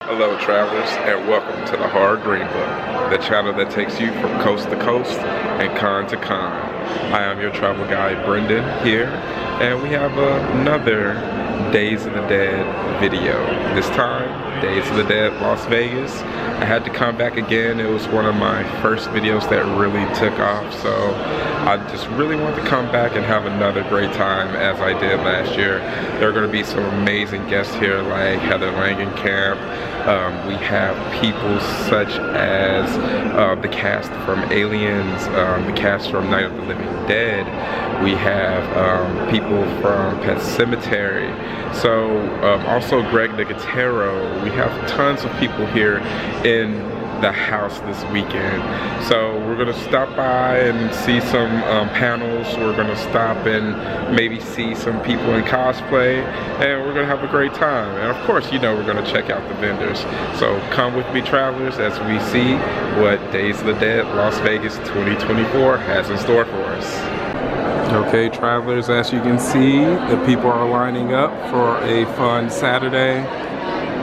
Hello travelers, and welcome to the Hard Green Book, the channel that takes you from coast to coast and con to con. I am your travel guide Brendan here, and we have another Days of the Dead video. This time, Days of the Dead Las Vegas. I had to come back again. It was one of my first videos that really took off, so I just really want to come back and have another great time as I did last year. There are going to be some amazing guests here like Heather Langenkamp. We have people such as the cast from Aliens, the cast from Night of the Living Dead. We have people from Sematary. So also Greg Nicotero. We have tons of people here in the house this weekend. So we're gonna stop by and see some panels. We're gonna stop and maybe see some people in cosplay, and we're gonna have a great time. And of course, you know, we're gonna check out the vendors. So come with me, travelers, as we see what Days of the Dead Las Vegas 2024 has in store for us. Okay, travelers, as you can see, the people are lining up for a fun Saturday.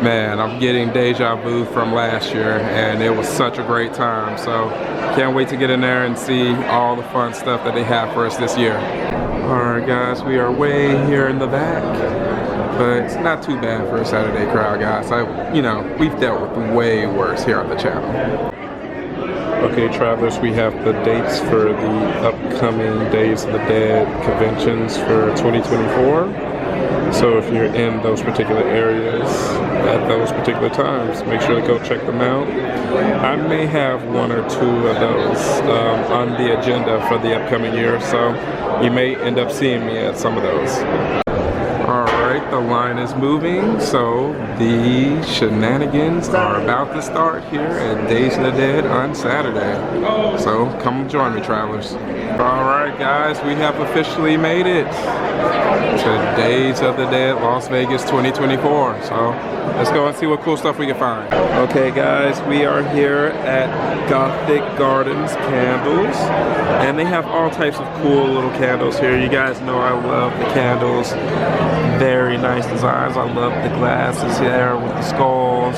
Man, I'm getting deja vu from last year, and it was such a great time. So can't wait to get in there and see all the fun stuff that they have for us this year. Alright guys, we are way here in the back, but it's not too bad for a Saturday crowd, guys. You know, we've dealt with way worse here on the channel. Okay, travelers, we have the dates for the upcoming Days of the Dead conventions for 2024. So if you're in those particular areas at those particular times, make sure to go check them out. I may have one or two of those on the agenda for the upcoming year, so you may end up seeing me at some of those. Alright, the line is moving, so the shenanigans are about to start here at Days of the Dead on Saturday. So come join me, travelers. Alright guys, we have officially made it to Days of the Dead Las Vegas 2024. So let's go and see what cool stuff we can find. Okay guys, we are here at Gothic Gardens Candles, and they have all types of cool little candles here. You guys know I love the candles. Very nice designs. I love the glasses here with the skulls.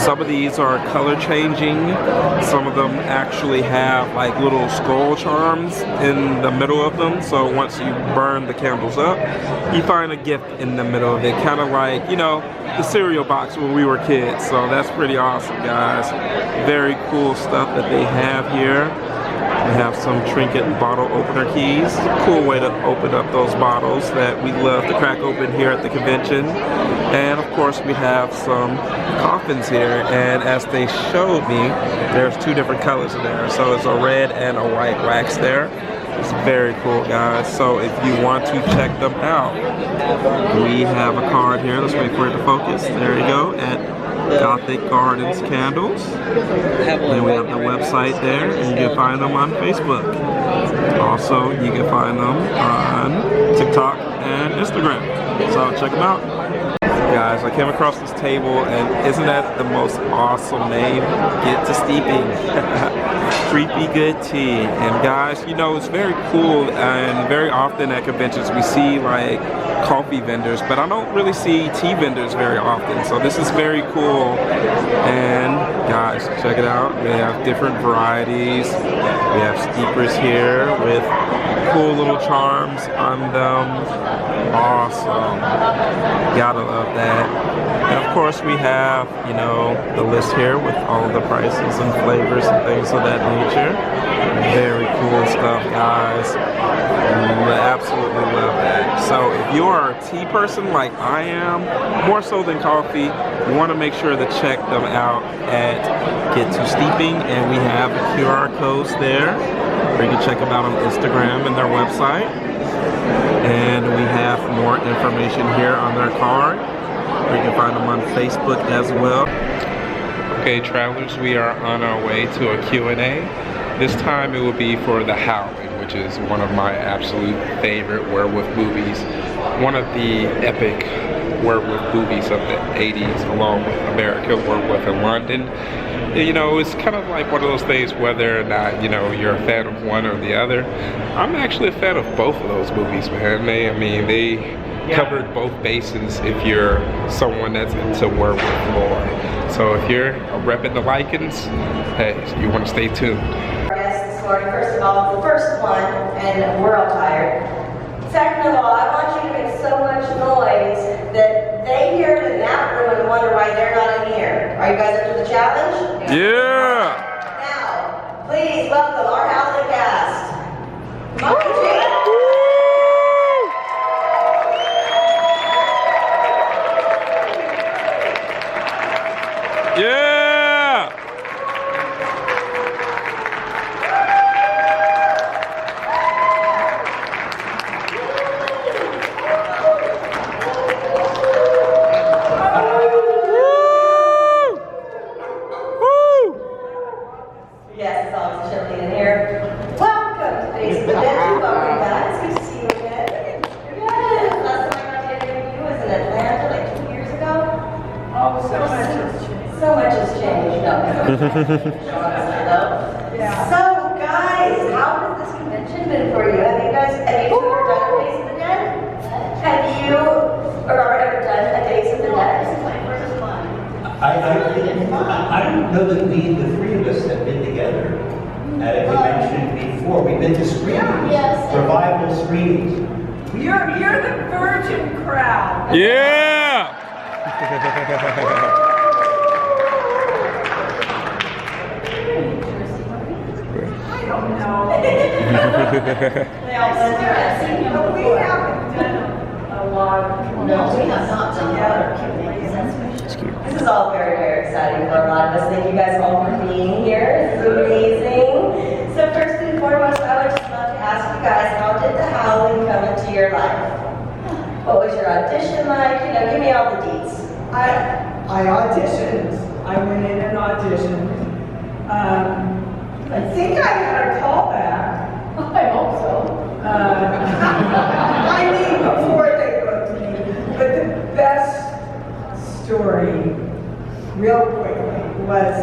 Some of these are color changing. Some of them actually have like little skull charms in the middle of them. So once you burn the candles up, you find a gift in the middle of it. Kind of like, you know, the cereal box when we were kids. So that's pretty awesome, guys. Very cool stuff that they have here. We have some trinket bottle opener keys. Cool way to open up those bottles that we love to crack open here at the convention. And of course we have some coffins here, and as they showed me, there's two different colors in there. So it's a red and a white wax there. It's very cool, guys. So if you want to check them out, we have a card here. Let's wait for it to focus. There you go, at Gothic Gardens Candles. And we have the website there, and you can find them on Facebook. Also, you can find them on TikTok and Instagram. So check them out. Guys, I came across this table, and isn't that the most awesome name? Get to Steeping. Creepy good tea. And guys, you know, it's very cool, and very often at conventions we see like coffee vendors, but I don't really see tea vendors very often. So this is very cool. And guys, check it out. We have different varieties. We have steepers here with cool little charms on them. Awesome. Gotta love that. And of course we have, you know, the list here with all of the prices and flavors and things of that nature. Very cool stuff, guys. Absolutely love that. So if you are a tea person like I am, more so than coffee, you want to make sure to check them out at Get to Steeping, and we have the QR codes there where you can check them out on Instagram and their website. And we have more information here on their card. You can find them on Facebook as well. Okay, travelers, we are on our way to a Q&A. This time it will be for the Howling, which is one of my absolute favorite werewolf movies. One of the epic werewolf movies of the 80s, along with American Werewolf in London. You know, it's kind of like one of those things, whether or not, you know, you're a fan of one or the other. I'm actually a fan of both of those movies, man. They covered both bases if you're someone that's into werewolf lore. So if you're repping the Lycans, hey, you want to stay tuned. Yes, this morning, first of all, the first one, and we're all tired. Second of all, I want you to make so much noise that they hear it in that room and wonder why they're not in here. Are you guys up to the challenge? Yeah! Now, please welcome our Howling cast. Come on, Gene. Yeah! Yes, it's always a cheerleader in here. Welcome to Face the Dead. Welcome, guys. Good to see you again. Yes, last time I got to interview you was in Atlanta like 2 years ago. Oh, so much has changed. So much has changed. No, So, guys, how has this convention been for you? Have you two ever done a Days of the Dead? Have you ever done a Days of the Dead? This is my first one. I don't know that the three of us have been together at a convention before. We've been to screenings, revival screenings. You're the virgin crowd. Yeah! I don't know. They all said But we haven't done a lot of. No, we have not done together. This is all very, very exciting for a lot of us. Thank you guys all for being here. This is amazing. So first and foremost, I would just love to ask you guys, how did the Howling come into your life? What was your audition like? You know, give me all the deets. I auditioned. I went in and auditioned. I think I had a callback. I hope so. I mean, before they booked me. But the best story, real quickly, was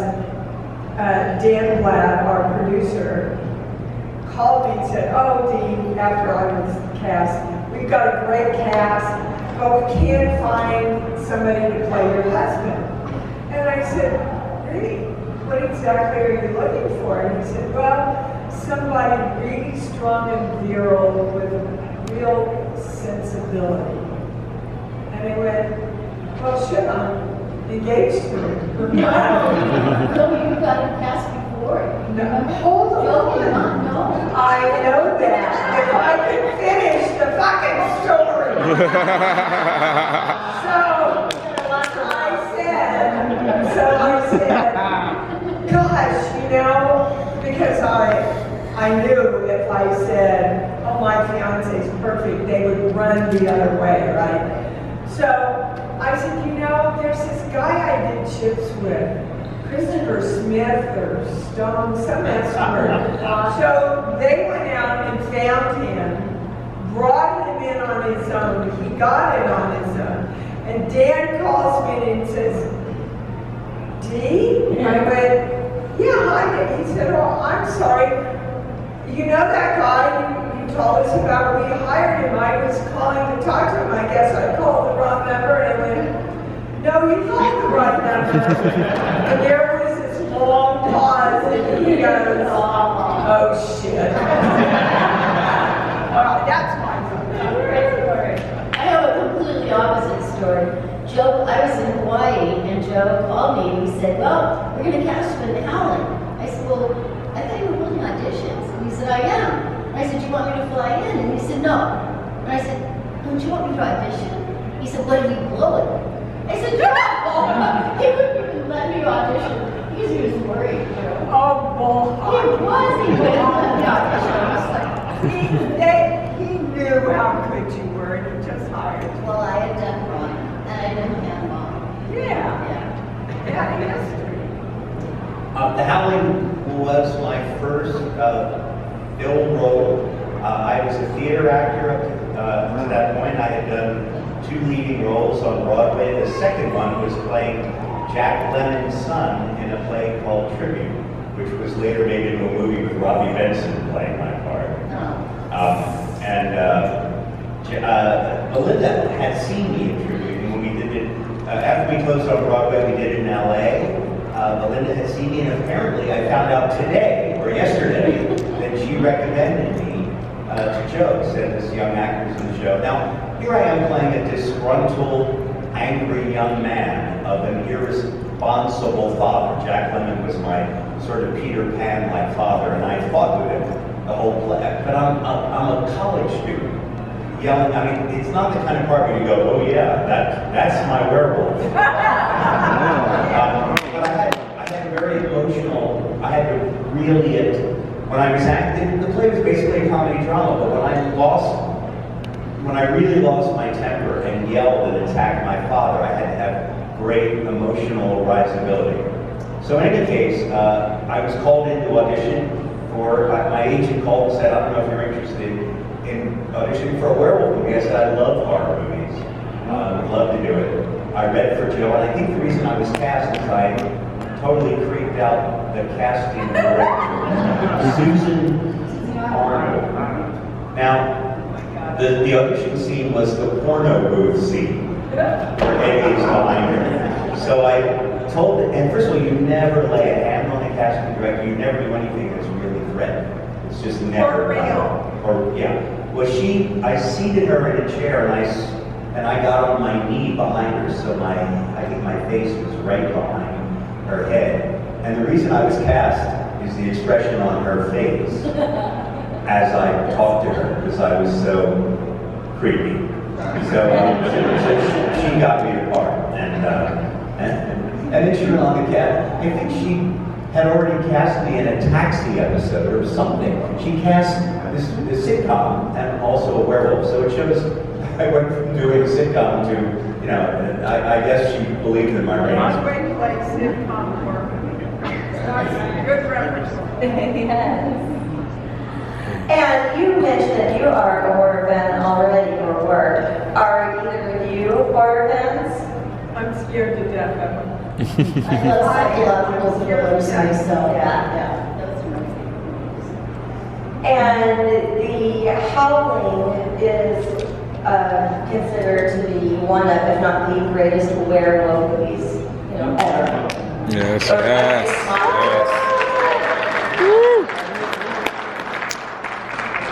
Dan Blatt, our producer, called me and said, "Oh, Dee," after I was cast, "we've got a great cast, but we can't find somebody to play your husband." And I said, "Really? What exactly are you looking for?" And he said, "Well, somebody really strong and virile with a real sensibility." And I went, "Well, shit, I'm engaged to him." No, you got it passed before. No, hold on. No. I know that. If I could finish the fucking story. So I said, gosh, you know, because I knew if I said, "Oh, my fiance's perfect," they would run the other way, right? So I said, "You know, there's this guy I did chips with, Christopher Smith or Stone, some estimate." So they went out and found him, brought him in on his own. He got it on his own. And Dan calls me and says, "Dee?" I went, "Yeah, hi." He said, "Oh, I'm sorry. You know that guy you told us about? We hired him. I was calling to talk to him. I guess I called the wrong number." And I went, "No, you called the right number." And there was this long pause, and he goes, "Oh, shit." That's my I have a completely opposite story. Joe, I was in Hawaii, and Joe called me and he said, "Well, we're going to cast you in the Howling." I said, "Well, I thought you were holding auditions." And he said, "I am." And I said, "Do you want me to fly in?" And he said, "No." And I said, "Don't you want me to audition?" He said, "What if we blow it?" I said, "No!" He wouldn't even let me audition because he was worried, you know. Oh, bull. He wouldn't let me audition. I was like, He knew how good you were, and he just hired you. well, I had done wrong, and I didn't have mom. Yeah. Yeah, history. The Howling was my first film role. I was a theater actor up to that point. I had done 2 leading roles on Broadway. The second one was playing Jack Lemmon's son in a play called Tribute, which was later made into a movie with Robbie Benson playing my part. Belinda had seen me in Tribute, and when we did it, after we closed on Broadway, we did it in LA. Belinda had seen me, and apparently I found out today, or yesterday, that she recommended me to Joe, said this young actor's in the show. Now, here I am playing a disgruntled, angry young man of an irresponsible father. Jack Lemmon was my sort of Peter Pan-like father, and I fought with him the whole play. But I'm a college student. Yelling, I mean, it's not the kind of part where you go, oh yeah, that's my werewolf. But I had a very emotional, I had to really, when I was acting, the play was basically a comedy drama, but when I really lost my temper and yelled and attacked my father, I had to have great emotional riseability. So in any case, I was called in to audition for, my agent called and said, I don't know if you're interested in auditioning for a werewolf movie. I said, I love horror movies. Would love to do it. I read for Joe, and I think the reason I was cast is I totally creeped out the casting director, Susan Arnold. Now, the audition scene was the porno booth scene, where Eddie is behind her. So I told, and first of all, you never lay a hand on the casting director. You never do anything that's really threatening. It's just never. For real. Or yeah. Well, I seated her in a chair, and I got on my knee behind her, so I think my face was right behind her head. And the reason I was cast is the expression on her face as I talked to her, because I was so creepy. So she got me the part, and then she went on the cast. I think she had already cast me in a Taxi episode or something. She cast this sitcom and also a werewolf. So it shows I went from doing a sitcom to, you know, I guess she believed in my range. I'm going to play sitcom work. Good reference. Yes. And you mentioned that you are a horror fan already, or were. Are either of you horror fans? I'm scared to death of them. I love psychological thrillers myself. Yeah. Those are my favorite. And the Howling is considered to be one of, if not the greatest werewolf movies, you know, ever. Yes, Or yes, yes.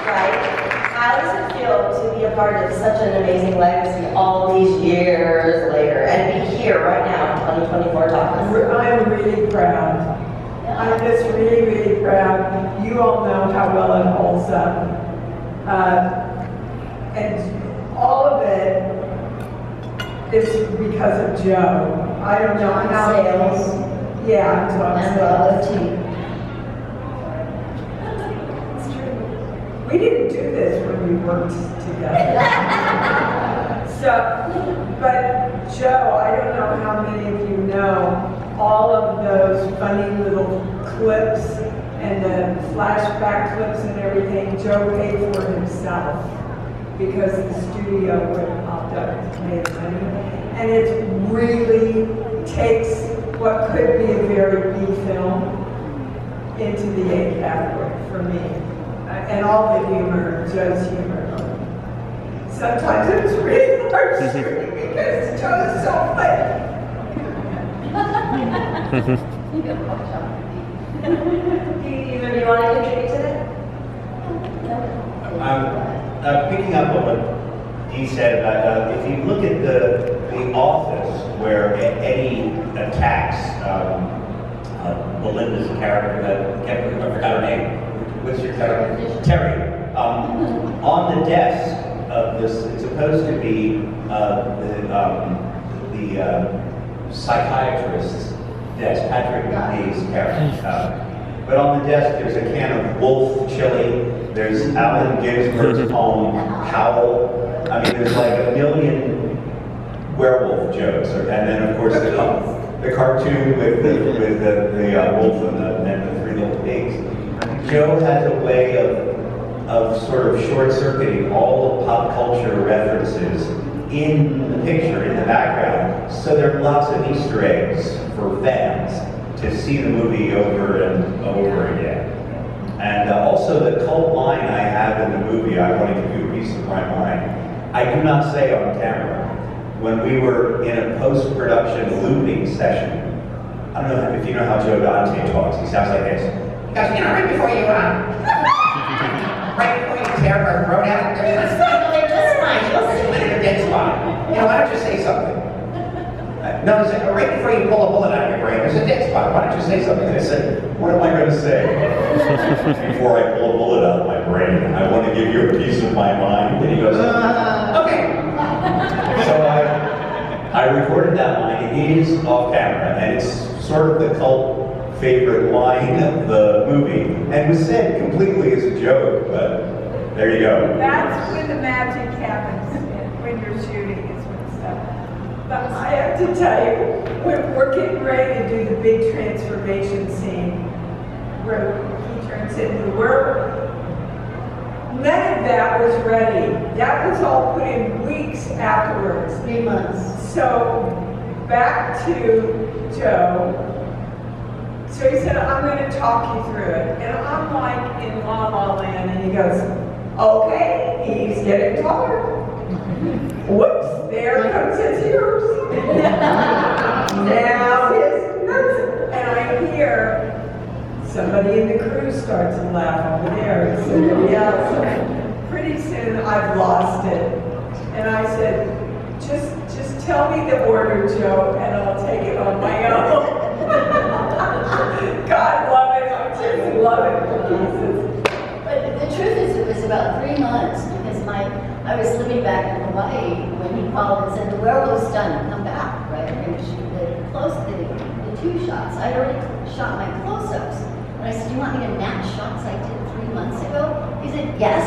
Right? How does it feel to be a part of such an amazing legacy all these years later and be here right now in 2024 talking? I'm really proud. I'm just really, really proud. You all know how well it holds up. And all of it is because of Joe. I don't know how. Sales. Yeah, I'm talking And about. love too. We didn't do this when we worked together. So, but Joe, I don't know how many of you know all of those funny little clips and the flashback clips and everything Joe paid for himself because the studio would opt up to pay the money. And it really takes what could be a very B film into the A category for me. And all the humor, Joe's humor. Sometimes it's really hard to shoot because Joe is so funny. Do either of you want to contribute to that? Picking up on what Dee said, if you look at the office where Eddie attacks Belinda's character, I forgot her name. What's your character? Terry. On the desk of this, it's supposed to be the psychiatrist's desk, Patrick McNee's character. But on the desk, there's a can of Wolf chili. There's Allen Ginsberg's poem, Howl. I mean, there's like a million werewolf jokes. And then, of course, the cartoon with the wolf and the three little pigs. Joe has a way of sort of short-circuiting all the pop culture references in the picture, in the background. So there are lots of Easter eggs for fans to see the movie over and over again. And also the cult line I have in the movie, I want to give you a piece of my mind, I do not say on camera. When we were in a post-production looping session, I don't know if you know how Joe Dante talks. He sounds like this. He goes, right before you right before you tear her throat out, there's a spine. There's a dead spot. Why don't you say something? No, right before you pull a bullet out of your brain, there's a dead spot. Why don't you say something? I said, what am I going to say? Before I pull a bullet out of my brain, I want to give you a piece of my mind. And he goes, okay. So I recorded that line. It is off camera, and it's sort of the cult favorite line of the movie, and was said completely as a joke, but there you go. That's when the magic happens, when you're shooting is when stuff. But I have to tell you, we're getting ready to do the big transformation scene where he turns into the werewolf. None of that was ready. That was all put in weeks afterwards. 3 months. So back to Joe. So he said, I'm going to talk you through it. And I'm like in La La Land, and he goes, okay, he's getting taller. Whoops, there comes his ears. Now his nose. And I hear somebody in the crew starts to laugh over there, and somebody else. Pretty soon I've lost it. And I said, just tell me the order, Joe, and I'll take it on my own. God love it. I just love it for pieces. But the truth is, it was about 3 months because I was living back in Hawaii when he called and said, the werewolf's done, come back, right? We're going to shoot the 2 shots. I'd already shot my close-ups. And I said, do you want me to match shots I did 3 months ago? He said, yes,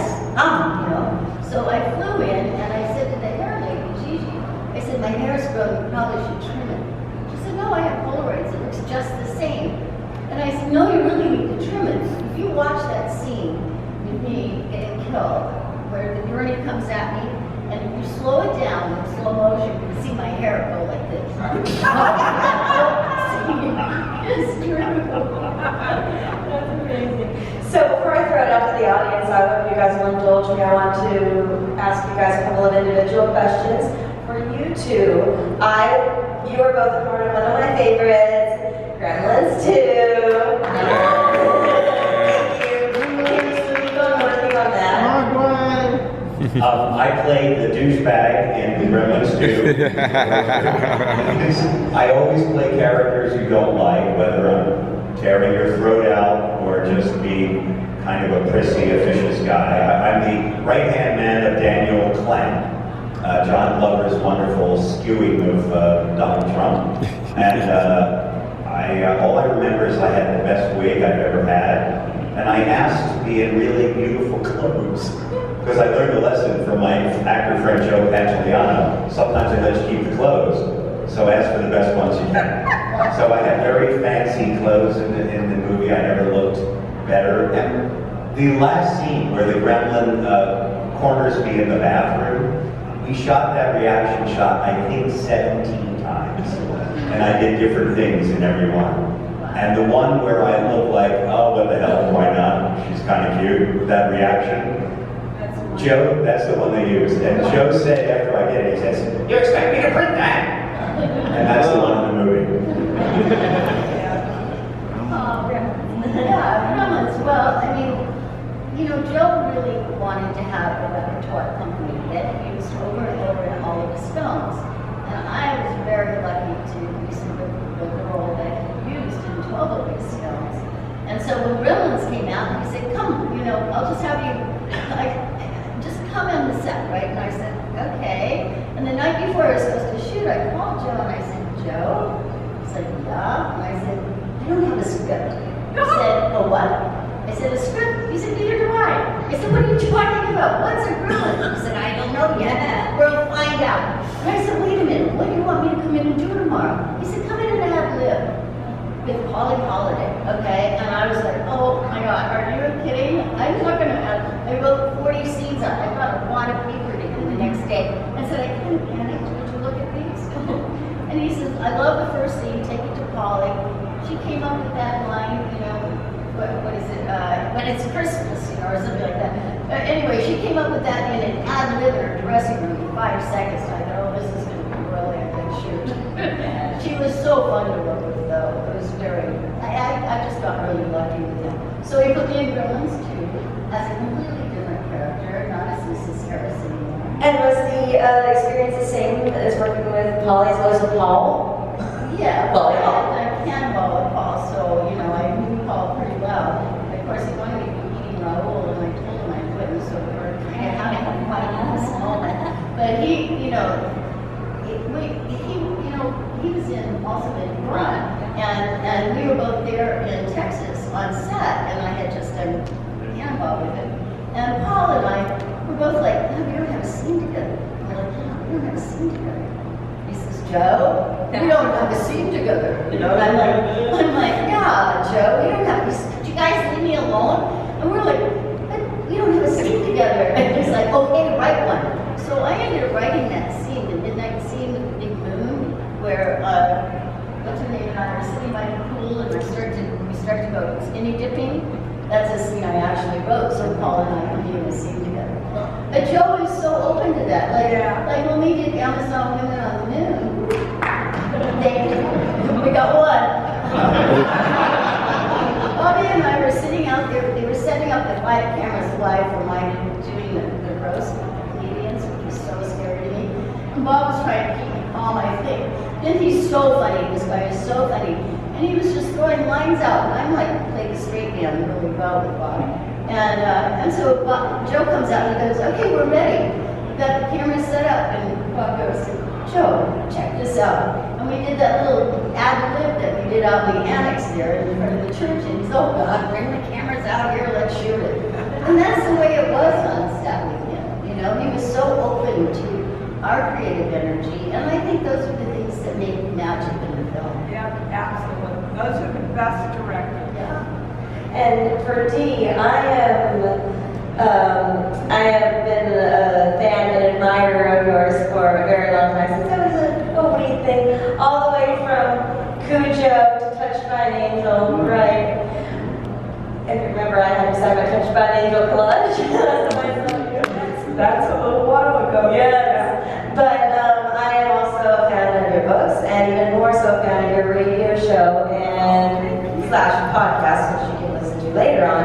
So I flew in and I said to the hair lady, Gigi, I said, my hair's grown, you probably should trim it. She said, no, I have Polaroids, it looks just the same. And I said, no, you really need to trim it. If you watch that scene with me getting killed, where the gurney comes at me, and if you slow it down in slow motion, you can see my hair go like this. It's true. That's amazing. So before I throw it out to the audience, I hope you guys will indulge me. I want to ask you guys a couple of individual questions. For you two, you are both a part of one of my favorites, Gremlins 2. Keep on working on that. I played the douchebag in the Gremlins 2. I always play characters you don't like, whether I'm tearing your throat out or just being kind of a prissy, officious guy. I'm the right-hand man of Daniel Clamp, John Glover's wonderful skewing of Donald Trump. And all I remember is I had the best wig I've ever had, and I asked to be in really beautiful clothes. Because I learned a lesson from my actor friend Joe Pantoliano. Sometimes they let you keep the clothes, so ask for the best ones you can. So I had very fancy clothes in the movie. I never looked better. And the last scene where the gremlin corners me in the bathroom, we shot that reaction shot, I think, 17 times. And I did different things in every one. And the one where I look like, oh, what the hell, why not? She's kind of cute with that reaction. Joe, that's the one they used. And Joe said after I did it, he says, you expect me to print that? And that's the one in the movie. Gremlins. Well, I mean, Joe really wanted to have a repertoire company that he used over and over in all of his films. And I was very lucky to receive the role that he used in 12 of his films. And so when Gremlins came out, he said, come, I'll just have you, just come on the set, right? And I said, okay. And the night before I was supposed to shoot, I called Joe and I said, Joe? He said, yeah. And I said, I don't have a script. He said, oh, what? I said, a script? He said, neither do I. I said, what are you talking about? What's a gremlin? He said, I don't know yet. We'll find out. And I said, wait a minute, what do you want me to come in and do tomorrow? He said, come in and have live with Polly Holiday, okay? And I was like, oh my God, are you kidding? I'm not gonna have, I wrote 40 scenes up. I got a wad of paper to do the next day. I said, I can't panic, would you look at these? And he says, I love the first scene, take it to Polly. She came up with that line, what is it, when it's Christmas, or something like that. Anyway, she came up with that in an ad lib in her dressing room in 5 seconds. I thought, oh, this is gonna be really a good shoot. She was so fun to work with, though. It was I just got really lucky with him. So he put me in Gremlins too, as a completely different character, not as Mrs. Harris anymore. And was the experience the same as working with Paul as well as with Paul? Yeah, Well, I cannonball with Paul, so, you know, I knew Paul pretty well. Of course, he wanted me to be eating Raoul, and I told him I couldn't, so we were kind of having a fight in this moment. But he, you know, he was also in Run, and we were both there in Texas on set, and I had just done cannonball with him. And Paul and I were both like, "Oh, we don't have a scene together." We're like, "Yeah, we don't have a scene together." He says, "Joe, we don't have a scene together." You know, and I'm like, "Yeah, Joe, we don't have. Could you guys leave me alone?" And we're like, "But we don't have a scene together." And he's like, "Okay, write one." So I ended up writing that scene, the midnight scene with the big moon, where what's her name and I were sitting by the pool, and we start to go skinny dipping. That's a scene I actually wrote, so Paul and I could be in a scene together. But Joe is so open to that. Like when we did Amazon Women on the Moon, we got one. Bobby and I were sitting out there, they were setting up the 5 cameras live for my doing the roast with the comedians, which was so scary to me. And Bob was trying to keep me calm, I think. And he's so funny, this guy is so funny. And he was just throwing lines out, and I'm like, played the straight man really well with Bob. And so Joe comes out and he goes, "Okay, we're ready. We've got the camera set up." And Bob goes, "Joe, check this out." And we did that little ad lib that we did out in the annex there in front of the church. And he's, "Oh God, bring the cameras out here, let's shoot it." And that's the way it was on set with him. You know, he was so open to our creative energy. And I think those are the things that make magic in the film. Yeah, absolutely. Those are the best directors. Yeah. And for Dee, I have been a fan and admirer of yours for a very long time, since I was a wee thing, all the way from Cujo to Touched by an Angel, right? If you remember, I had to sign my Touched by an Angel collage. That's a little while ago. Yes. But I am also a fan of your books, and even more so a fan of your radio show and / podcast, which you can listen to later on.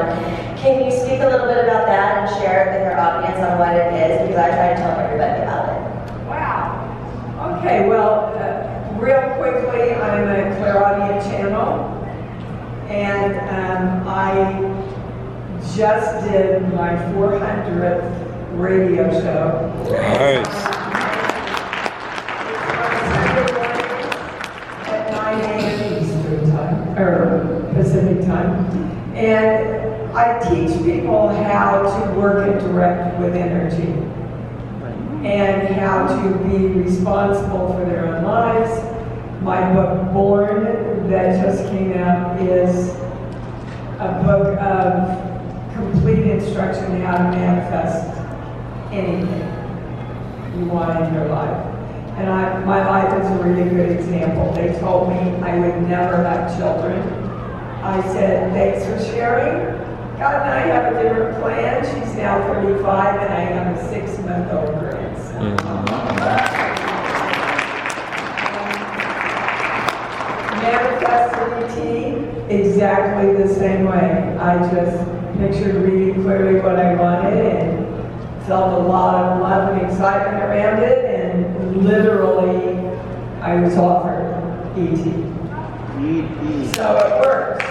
Can you speak a little bit about that and share it with our audience on what it is? Because I try to tell everybody about it. Wow. Okay, well, real quickly, I'm a clairaudient channel, and I just did my 400th radio show. Nice. At 9 a.m. Eastern time, or Pacific time. And I teach people how to work and direct with energy and how to be responsible for their own lives. My book, Born, that just came out, is a book of complete instruction how to manifest anything you want in your life. And my life is a really good example. They told me I would never have children. I said, "Thanks for sharing. God and I have a different plan." She's now 35 and I have a 6-month-old grandson. Manifestivity, exactly the same way. I just pictured reading clearly what I wanted and felt a lot of love and excitement around it, and literally I was offered E.T. So it works.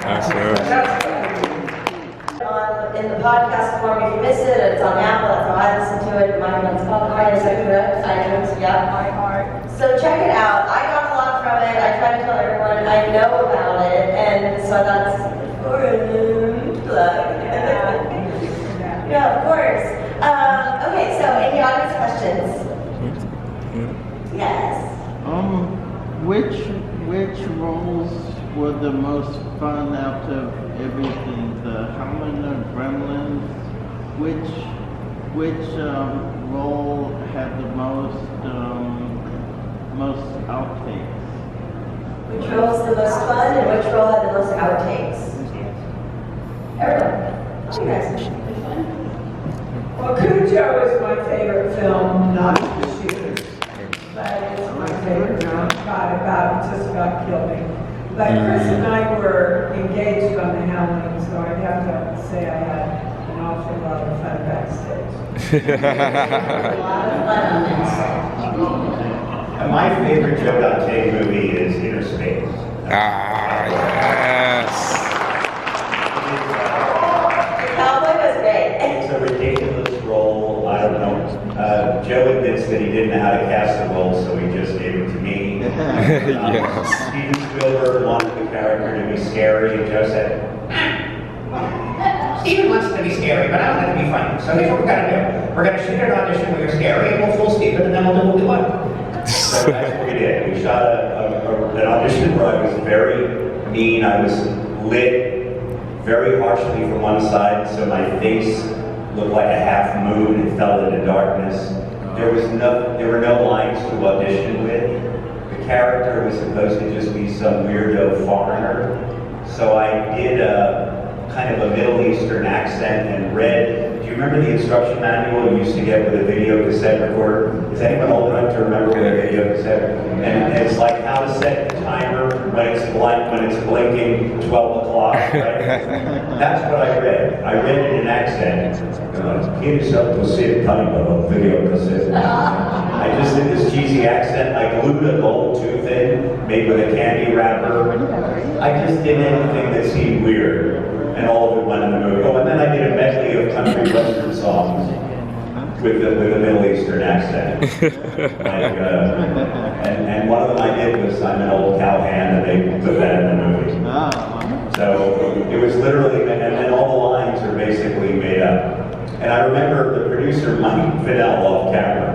Excellent. That's what I do. In the podcast form, if you miss it, it's on Apple, that's how I listen to it. My one's Spotify, is that correct? iTunes, yeah. My heart. So check it out. I got a lot from it. I try to tell everyone I know about it, and so that's plug. Yeah, of course. Okay, so any audience questions? Yes. Which roles were the most fun out of everything? The Howling or Gremlins? Which role had the most outtakes? Which role was the most fun, and which role had the most outtakes? Everyone. You guys. Well, Cujo is my favorite film, not The Shooters, but it's my favorite film. about killed me. But Chris and I were engaged on the Howling, so I'd have to say I had an awful lot of fun backstage. A lot of fun on that set. And my favorite Joe Dante movie is Inner Space. Yes. Cowboy was great. It's a ridiculous role. I don't know. Joe admits that he didn't know how to cast the role, so he just gave it to me. Yes. Steven Spielberg wanted the character to be scary, and Joe said, Steven wants it to be scary, but I want it to be funny. So here's what we're gonna do. We're gonna shoot an audition where you're scary, and we'll fool Steven, and then we'll do what we want. so that's what we did. We shot an audition where I was very mean. I was lit very harshly from one side, so my face looked like a half moon. It fell into darkness. There were no lines to audition with. The character was supposed to just be some weirdo foreigner. So I did a kind of a Middle Eastern accent and read. Do you remember the instruction manual you used to get with a video cassette recorder? Is anyone old enough to remember what a video cassette? And it's like how to set the timer when it's blinking 12 o'clock, right? That's what I read. I read it in accent. Here's up to see a timer on video cassette. I just did this cheesy accent. I glued a gold tooth in, made with a candy wrapper. I just did anything that seemed weird, and all of it went in the movie. Oh, and then I did a medley of country western songs with the Middle Eastern accent. And one of them I did was I'm an old cowhand, and they put that in the movie. So it was literally, and then all the lines are basically made up. And I remember the producer, Mike Fennell, off camera.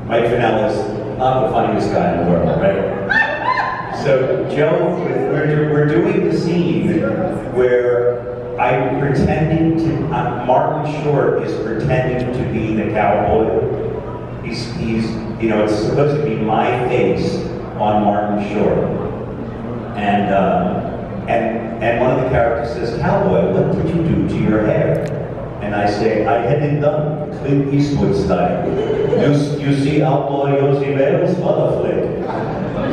Mike Fennell is not the funniest guy in the world, right? So Joe, we're doing the scene where I'm pretending to, Martin Short is pretending to be the cowboy. He's, you know, it's supposed to be my face on Martin Short. And one of the characters says, "Cowboy, what did you do to your hair?" And I say, "I had it done, Clint Eastwood style. You see Outlaw Yossi Vale's mother flick."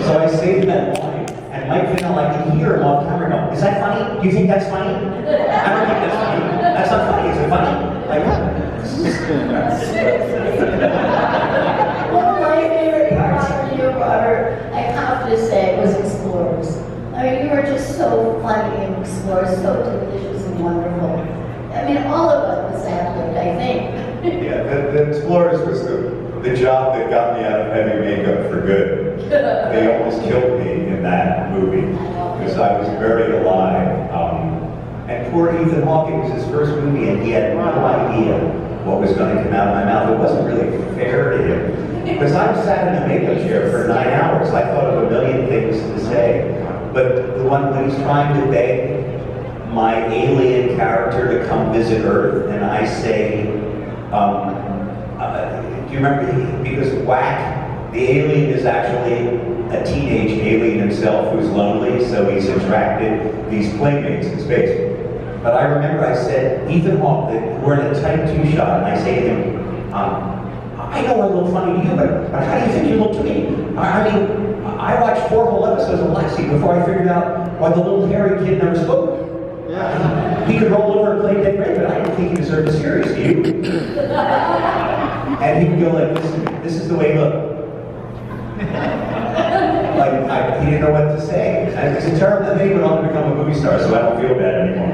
So I say that line, and Mike Fennell, I can hear him off camera go, "Is that funny? Do you think that's funny?" "I don't think that's funny." "That's not funny, is it funny?" Like, One of my favorite parts of you, Robert, I have to say, was Explorers. I mean, you were just so funny in Explorers, so delicious and wonderful. I mean, all of us was happened, I think. Yeah, the Explorers was the job that got me out of heavy makeup for good. They almost killed me in that movie because I was buried alive. And poor Ethan Hawke, it was his first movie, and he had no idea what was going to come out of my mouth. It wasn't really fair to him because I sat in a makeup chair for 9 hours. I thought of a million things to say, but the one when he's trying to beg my alien character to come visit Earth, and I say, do you remember, because Whack, the alien is actually a teenage alien himself who's lonely, so he's attracted these playmates in space. But I remember I said, Ethan Hawke, we're in a tight two-shot, and I say to him, I know I look funny to you, but how do you think you look to me? I mean, I watched 4 whole episodes of Lexi before I figured out why the little hairy kid never spoke. He could roll over and play dead great, but I didn't think he deserved a serious view. And he would go like, this is the way he looked. Like, he didn't know what to say. And it's a terrible, and then he went on to become a movie star, so I don't feel bad anymore.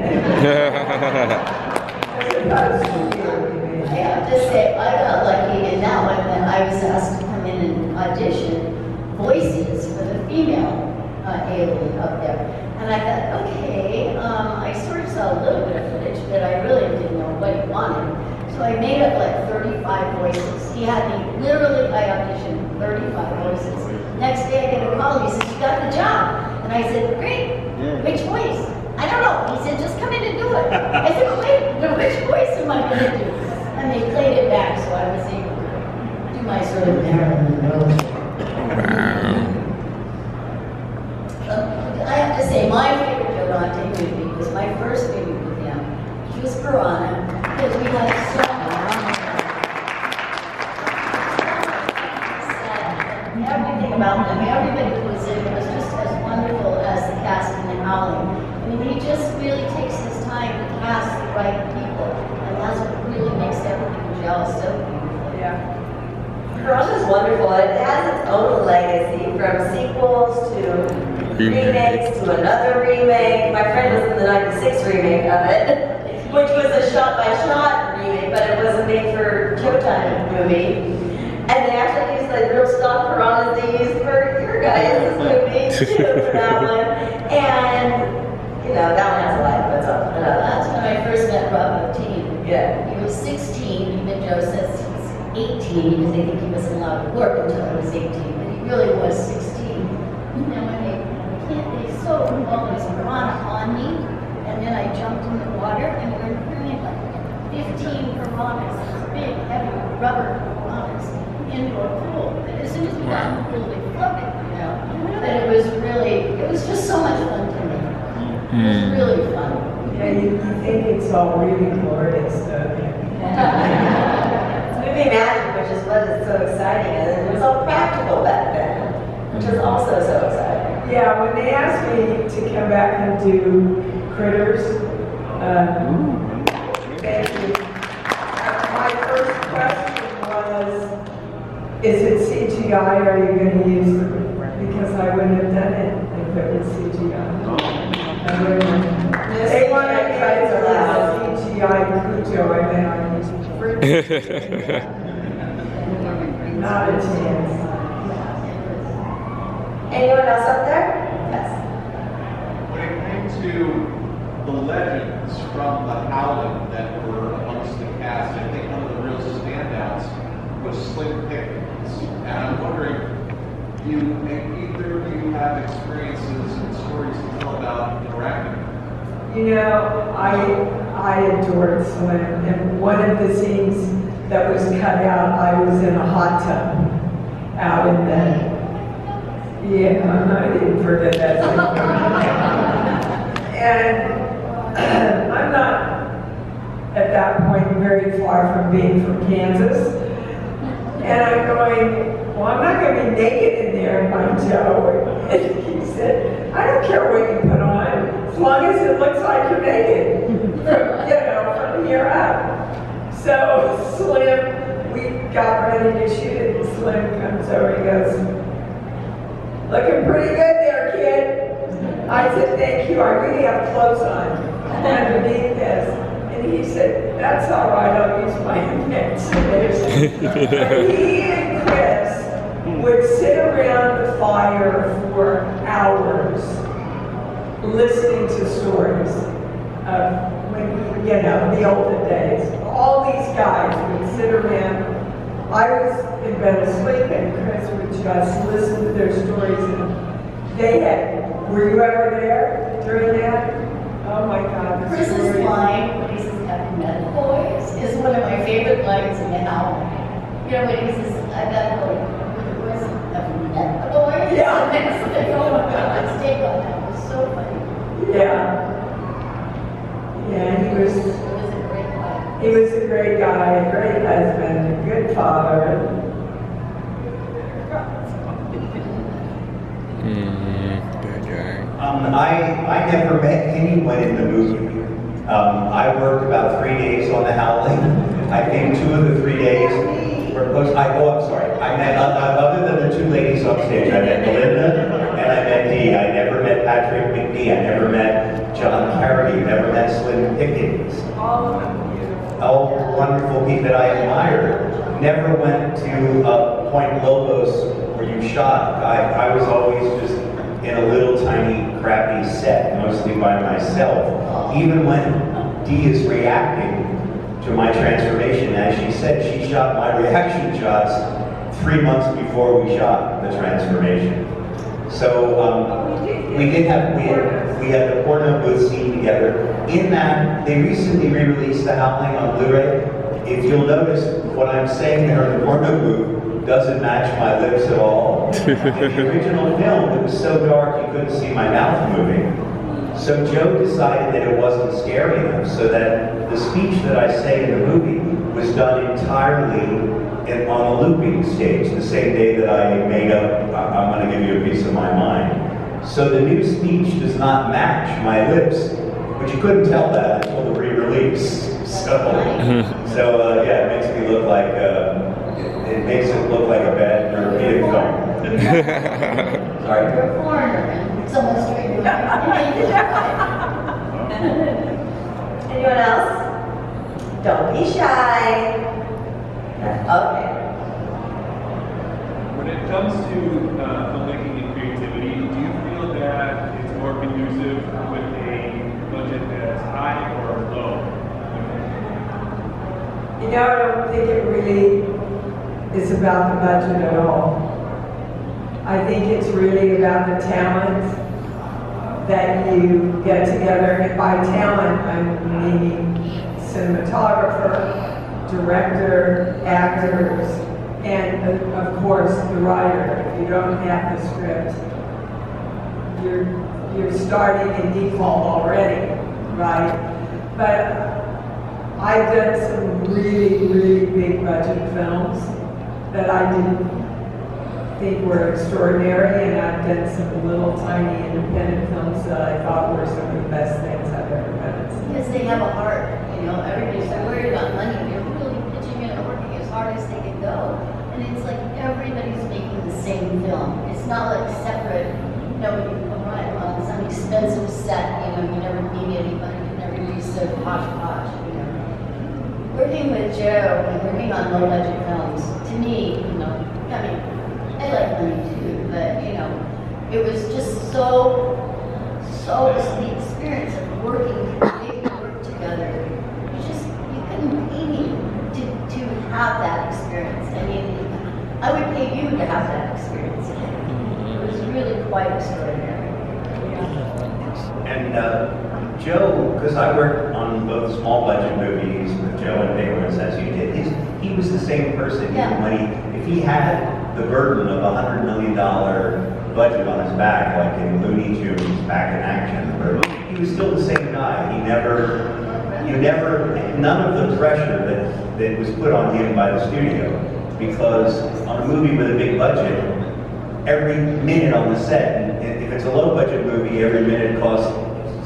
I have to say, I got lucky in that one when I was asked to come in and audition voices for the female alien up there. And I thought, okay, I sort of saw a little bit of footage, but I really didn't know what he wanted. So I made up like 35 voices. He had me, literally, I auditioned 35 voices. Next day I get a call, he says, "You got the job." And I said, "Great, which voice?" "I don't know." He said, "Just come in and do it." I said, "Wait, which voice am I going to do?" And they played it back, so I was able to do my sort of Marilyn Monroe. I have to say, my favorite Joe Dante movie was my first movie with him. He was Piranha, because we had so much. Everything about them, everybody who was in it was just as Howling. I mean, he just really takes his time to cast the right people, and that's what really makes everything gel so beautifully. Yeah. Piranha is wonderful. It has its own legacy, from sequels to remakes to another remake. My friend was in the '96 remake of it, which was a shot-by-shot remake, but it was a made-for-Showtime movie. And they actually used like real stock piranhas they used for your guys' movie too for that one. And you know, that one has a life of its own. That's when I first met Rob Bottin. Yeah. He was 16, even Joe says he's 18 because they think he wasn't allowed to work until he was 18, but he really was 16. Now when they so well, there's a piranha on me, and then I jumped in the water and we're bringing like 15 piranhas, big, heavy rubber piranhas, into a pool. And as soon as we got in the pool, they floated, you know. But it was just so much fun to me. It was really fun. Yeah, you think it's all really glorious, though. Movie magic, which is what is so exciting, and it was all practical back then, which is also so exciting. Yeah, when they asked me to come back and do Critters, thank you. My first question was, is it CGI or are you going to use them? Because I wouldn't have done it if it was CGI. I wouldn't have. They wanted to try to CGI Cujo, and then I used not a chance. Anyone else up there? Yes. When it came to the legends from the Howling that were amongst the cast, I think one of the real standouts was Slim Pickens. And I'm wondering, either of you have experiences and stories to tell about interacting? You know, I adored Slim, and one of the scenes that was cut out, I was in a hot tub out in the. Yeah, I didn't forget that. And I'm not, at that point, very far from being from Kansas. And I'm going, well, I'm not going to be naked in there, by Joe. And he said, I don't care what you put on, as long as it looks like you're naked, from here up. So Slim, we got ready to shoot it, and Slim comes over, he goes, looking pretty good there, kid. I said, thank you, I really have clothes on underneath this. And he said, that's all right, I'll use my imagination. But he and Chris would sit around the fire for hours listening to stories of when, the olden days. All these guys would sit around. I was in bed asleep, and Chris would just listen to their stories. And they had, were you ever there during that? Oh my God. Chris's line, when he says, have you met the boys, is one of my favorite lines in the Howling. You know, when he says, I got the boys, have you met the boys? Yeah. And it's like, oh my God, let's take on that. It was so funny. Yeah. Yeah, It was a great line. he was a great guy, a great husband, a good father. That guy. I never met anyone in the movie. I worked about 3 days on the Howling. I think 2 of the 3 days were close. I'm sorry. I met, other than the 2 ladies on stage, I met Belinda and I met Dee. I never met Patrick McNee. I never met John Carradine. Never met Slim Pickens. All of them beautiful. All wonderful people that I admired. Never went to Point Lobos where you shot. I was always just in a little tiny crappy set, mostly by myself. Even when Dee is reacting to my transformation, as she said, she shot my reaction shots 3 months before we shot the transformation. So we had the porno booth scene together. In that, they recently re-released The Howling on Blu-ray. If you'll notice, what I'm saying there in the porno booth doesn't match my lips at all. In the original film, it was so dark you couldn't see my mouth moving. So Joe decided that it wasn't scary enough, so that the speech that I say in the movie was done entirely on a looping stage, the same day that I made up, I'm going to give you a piece of my mind. So the new speech does not match my lips, but you couldn't tell that until the re-release. So yeah, it makes me look like it makes it look like a bad European film. Sorry. You're a foreigner and someone's treating you. Anyone else? Don't be shy. Okay. When it comes to filmmaking and creativity, do you feel that it's more conducive with a budget that's high or low? You know, I don't think it really is about the budget at all. I think it's really about the talent that you get together. And by talent, I'm meaning cinematographer, director, actors, and of course the writer. If you don't have the script, you're starting in default already, right? But I've done some really big budget films that I didn't think were extraordinary, and I've done some little tiny independent films that I thought were some of the best things I've ever done. Because they have a heart, you know, everybody's so worried about money, they're really pitching in and working as hard as they can go. And it's like everybody's making the same film. It's not like separate, you know, when you arrive on some expensive set, you know, you never meet anybody, you never do so hodgepodge, you know. Working with Joe and working on low budget films, to me, you know, I mean, I like money too, but you know, it was just so was the experience of working, making work together. You couldn't pay me to have that experience. I mean, I would pay you to have that experience. It was really quite extraordinary. And Joe, because I worked on both small budget movies with Joe and big ones as you did, he was the same person. Yeah. When if he had the burden of $100 million budget on his back, like in Looney Tunes Back in Action, he was still the same guy. None of the pressure that was put on him by the studio, because on a movie with a big budget, every minute on the set, and if it's a low budget movie, every minute costs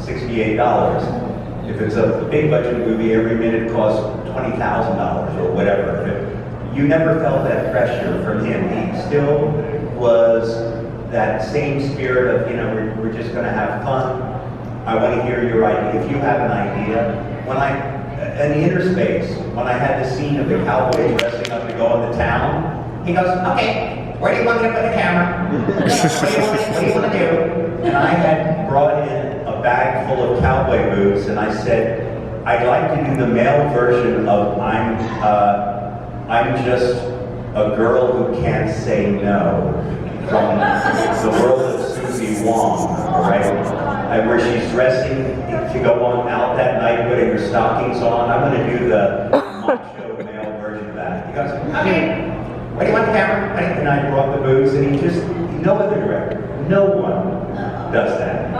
$68. If it's a big budget movie, every minute costs $20,000 or whatever. You never felt that pressure from him. He still was that same spirit of, you know, we're just going to have fun. I want to hear your idea. If you have an idea, in the inner space, when I had the scene of the cowboy dressing up to go into town, He goes, okay, where do you want me to put the camera? What do you want to do? and I had brought in a bag full of cowboy boots, and I said, I'd like to do the male version of I'm just a girl who can't say no, from the world of Susie Wong, all right? Where she's dressing to go on out that night, putting her stockings on. I'm going to do the macho male version of that. He goes, Okay, where do you want the camera? and I brought the boots, and he just, no other director, no one does that.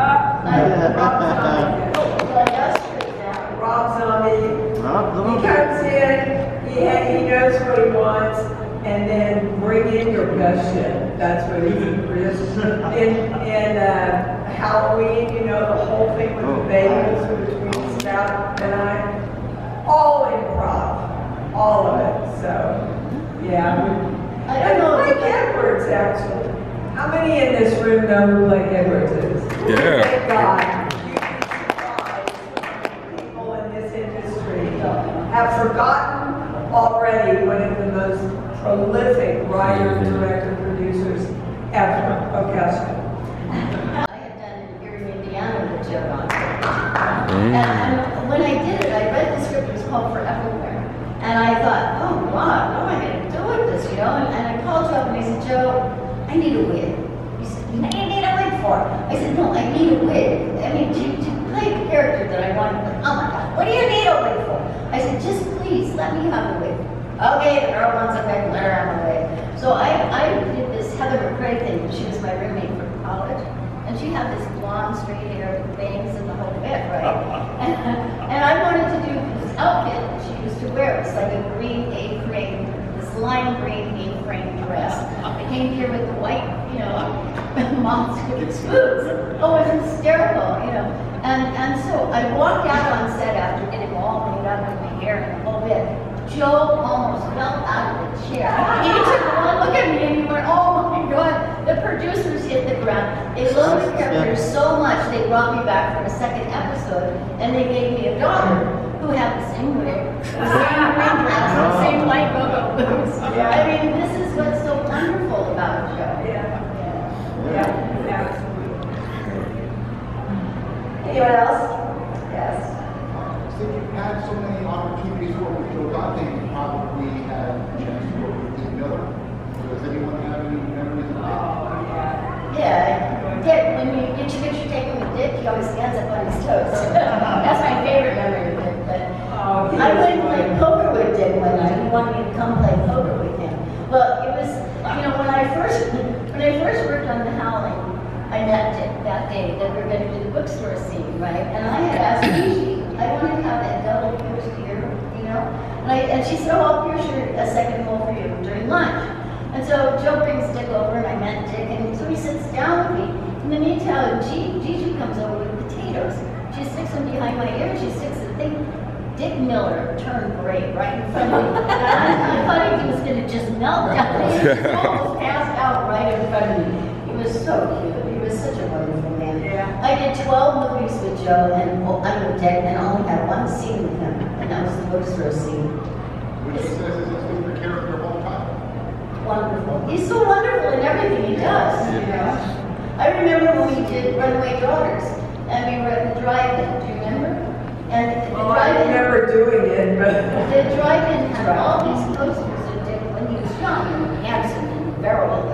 Rob Zombie. He comes in, he knows what he wants, and then bring in your best shit. That's what he is. In Howling, you know, the whole thing with the bagels between Scout and I, all improv, all of it. So, yeah. I don't know. Blake Edwards, actually. How many in this room know who Blake Edwards is? Yeah. Thank God. You'd be surprised people in this industry have forgotten already one of the most prolific writer, director, producers ever. Okay. I had done here in Indiana with Joe on. And when I did it, I read the script, it was called For Everywhere. And I thought, oh God, what am I going to do with this, you know? And I called Joe up and I said, Joe, I need a wig. He said, what do you need a wig for? I said, no, I need a wig. I mean, to play the character that I want to play. Oh my God, what do you need a wig for? I said, just please, let me have a wig. Okay, the girl wants a wig, let her have a wig. So I did this Heather McRae thing. She was my roommate from college. And she had this blonde, straight hair, with bangs and the whole bit, right? And I wanted to do this outfit that she used to wear. It's like a green A-frame, this lime green A-frame dress. I came here with the white, you know, mom's cooking foods. Oh, it was hysterical, you know. And so I walked out on set after getting all made up in my hair and the whole bit. Joe almost fell out of the chair. He took one look at me and he went, oh my God. The producers hit the ground. They loved the character so much, they brought me back for a second episode and they gave me a daughter who had the same wig, the same green dress, the same white go-go boots. I mean, this is what's so wonderful about Joe. Yeah, absolutely. Anyone else? Yes. Since you've had so many opportunities to work with Joe Dante, you probably had a chance to work with Dick Miller. Does anyone have any memories of Dick? Yeah, Dick, when you get your picture taken with Dick, he always stands up on his toes. That's my favorite memory of Dick. But I went and played poker with Dick one night. He wanted me to come play poker with him. Well, it was, you know, when I first worked on The Howling, I met Dick that day that we were going to do the bookstore scene, right? And I had asked Gigi, I wanted to have that double pierced ear, you know? And she said, oh, I'll pierce a second hole for you during lunch. And so Joe brings Dick over and I met Dick, and so he sits down with me. In the meantime, Gigi comes over with potatoes. She sticks them behind my ear, she sticks the thing. Dick Miller turned gray right in front of me. I thought he was going to just melt down. He was almost passed out right in front of me. He was so cute. He was such a wonderful man. Yeah. I did 12 movies with Joe, and I'm with Dick, and I only had one scene with him, and that was the bookstore scene. Which he says is his favorite character of all time. Wonderful. He's so wonderful in everything he does, you know. I remember when we did Runaway Daughters, and we were at the drive-in. Do you remember? And the Oh, I drive-in, remember doing it, but. the drive-in had all these posters of Dick when he was young and handsome and virile.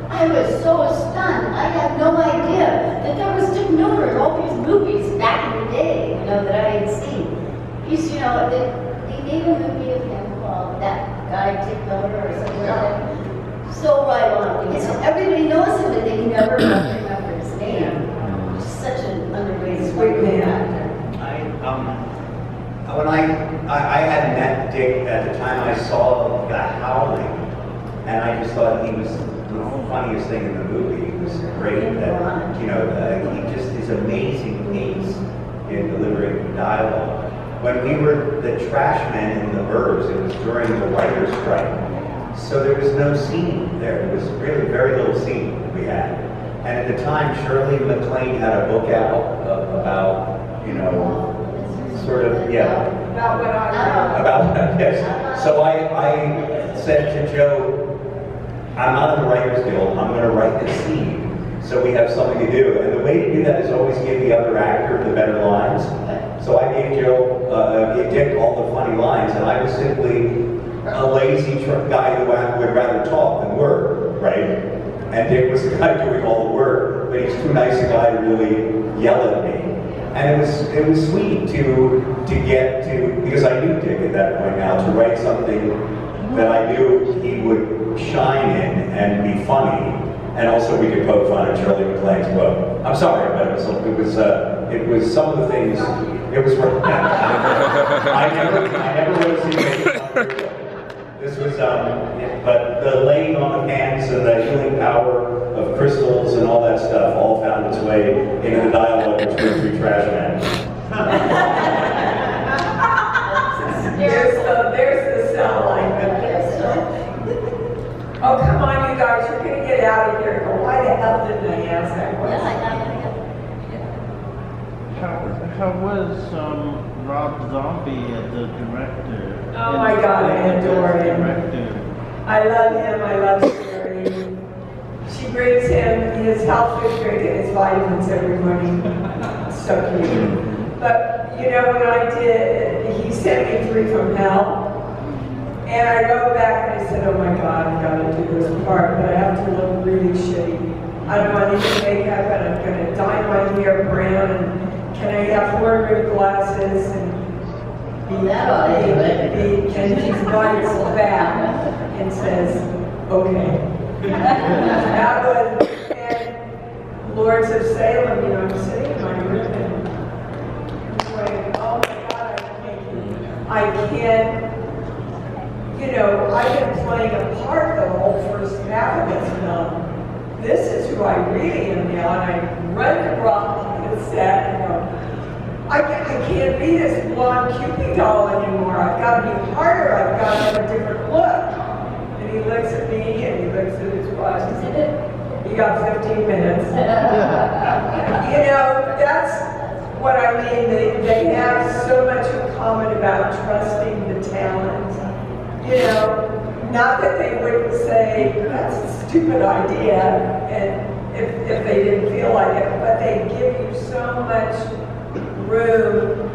And I was so stunned. I had no idea that there was Dick Miller in all these movies back in the day, you know, that I had seen. He's, you know, they made a movie of him called That Guy Dick Miller or something like that. So right on. Because everybody knows him, but they never remember his name. Just such an underrated Sweet man. actor. When I had met Dick at the time I saw The Howling, and I just thought he was the funniest thing in the movie. He was great. That, you know, he just is amazing pace in delivering dialogue. When we were the trash men in the Burbs, it was during the writer's strike, so there was no scene there. There was really very little scene that we had. And at the time, Shirley MacLaine had a book out about, you know, sort of, yeah. About what I About, yes. So I said to Joe, I'm not in the Writers Guild, I'm going to write this scene so we have something to do. And the way to do that is always give the other actor the better lines. So I gave gave Dick all the funny lines, and I was simply a lazy guy who would rather talk than work, right? And Dick was the guy doing all the work, but he's too nice a guy to really yell at me. And it was sweet to get to, because I knew Dick at that point now, to write something that I knew he would shine in and be funny, and also we could poke fun at Shirley MacLaine's book. I'm sorry, but it was some of the things. It was. I never wrote a scene. This was, but the laying on of hands and the healing power of crystals and all that stuff all found its way into the dialogue between three trash men. There's the sound line. Oh, come on, you guys, you're gonna get out of here. Why the hell didn't I ask that question? How was Rob Zombie as the director? Oh my God, I adore him. Director. I love him, I love Sherry. She brings him his health food drink and his vitamins every morning. So cute. But, you know, when I did, he sent me 3 from Hell. And I wrote back and I said, oh my God, I've got to do this part, but I have to look really shitty. I don't want any makeup, and I'm going to dye my hair brown, and can I have horn-rimmed glasses, and and he writes back and says, okay. That was, and Lords of Salem, you know, I'm sitting in my room and I'm going, oh my God, I can't, you know, I've been playing a part the whole first half of this film. this is who I really am now, and I run the rock on the set and go, I can't be this blonde Cupid doll anymore. I've got to be harder. I've got to have a different look. And he looks at me and he looks at his watch. He said, you got 15 minutes. You know, that's what I mean. They have so much in common about trusting the talent. You know, not that they wouldn't say, that's a stupid idea, and if they didn't feel like it, but they give you so much room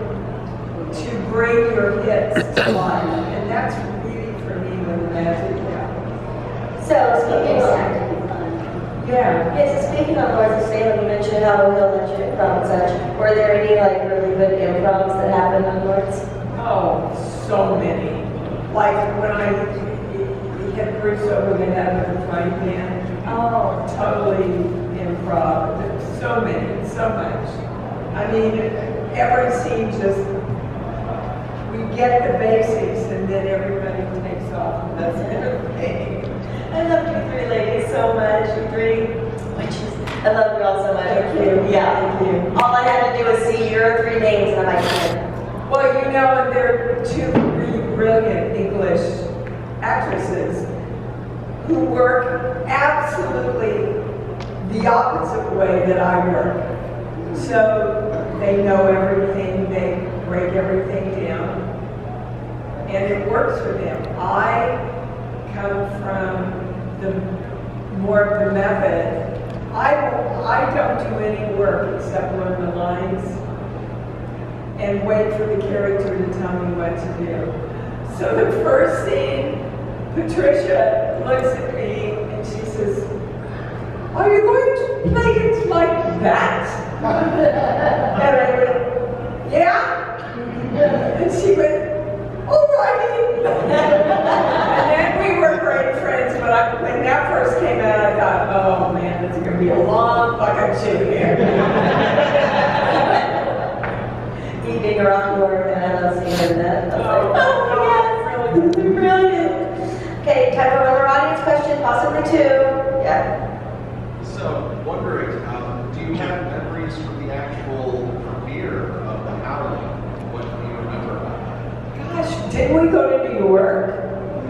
to bring your hits to life. And that's really, for me, what the magic happens. So, speaking of, Yeah. yes, so speaking of Lords of Salem, you mentioned how he'll let you improv and such. Were there any like really good improvs that happened on Lords? Oh, so many. Like when I hit Bruce over the head with a frying pan. Oh, totally improv. So many, so much. I mean, every scene just, we get the basics and then everybody takes off and does everything. I love you three ladies so much. You three witches. I love you all so much. Thank you. Yeah. Thank you. All I had to do was see your three names and I'm like, Well, you know, and they're two really brilliant English actresses who work absolutely the opposite way that I work. So they know everything, they break everything down, and it works for them. I come from the more of the method. I don't do any work except learn the lines and wait for the character to tell me what to do. So the first scene, Patricia looks at me and she says, are you going to play it like that? And I went, yeah? And she went, alrighty. And then we were great friends, but when that first came out, I thought, oh man, it's going to be a long fucking shoot here. he being a rock lord, and I love seeing her in that. I was like, oh my God, really brilliant. Okay, time for another audience question, possibly two. Yeah. So, wondering, do you have memories from the actual premiere of The Howling? What do you remember about it? Gosh, didn't we go to New York?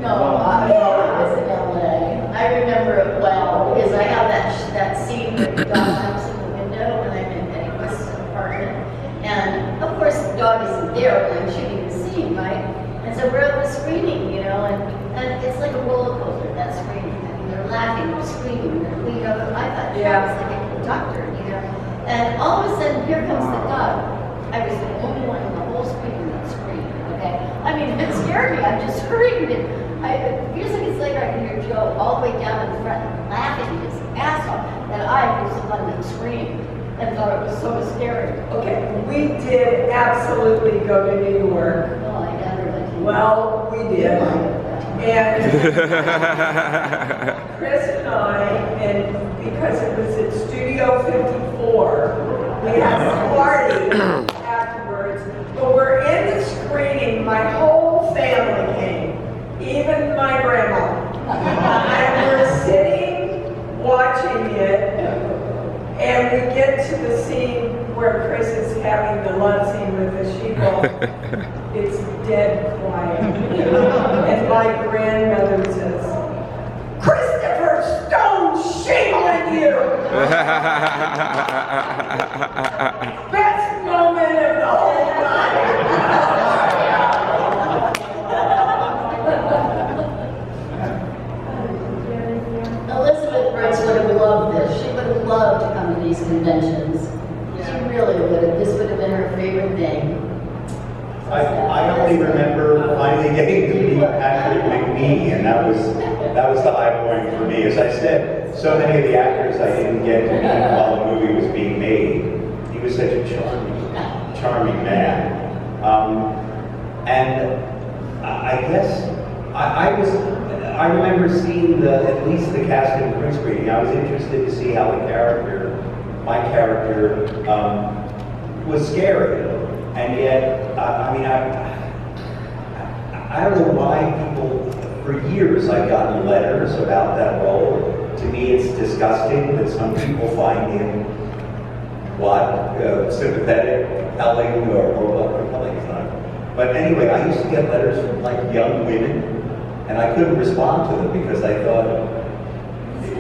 No, I was in LA. I remember it well because I have that scene with the dog jumps in the window when I'm in Eddie West's apartment. And of course the dog isn't there when I'm shooting the scene, right? And so we're at the screening, you know, and it's like a roller coaster, that screening. I mean, they're laughing, they're screaming, you know, I thought that was like a conductor, you know. And all of a sudden, here comes the dog. I was the only one in the whole screening that screamed, okay? I mean, it scared me, I just screamed. It feels like it's later I can hear Joe all the way down in the front laughing his ass off that I was the one that screamed and thought it was so scary. Okay, we did absolutely go to New York. Oh, I never went to Well, we did. And Chris and I, and because it was at Studio 54, we had a party afterwards. But we're in the screening, my whole family came, even my grandma. And we're sitting, watching it, and we get to the scene where Chris is having the love scene with the sheeple. It's dead quiet. And my grandmother says, Christopher Stone, shame on you! Best moment of the whole night. Elizabeth Brooks would have loved this. She would have loved to come to these conventions. She really would have. This would have been her favorite thing. I only remember finally getting to meet Patrick McNee, and that was the high point for me. As I said, so many of the actors I didn't get to meet while the movie was being made. He was such a charming man. And I guess I remember seeing at least the cast and crew screening. I was interested to see how my character was scary. And yet, I mean, I don't know why people, for years I've gotten letters about that role to To me, it's disgusting that some people find him, sympathetic, compelling, or compelling is not. But anyway, I used to get letters from like young women, and I couldn't respond to them because I thought,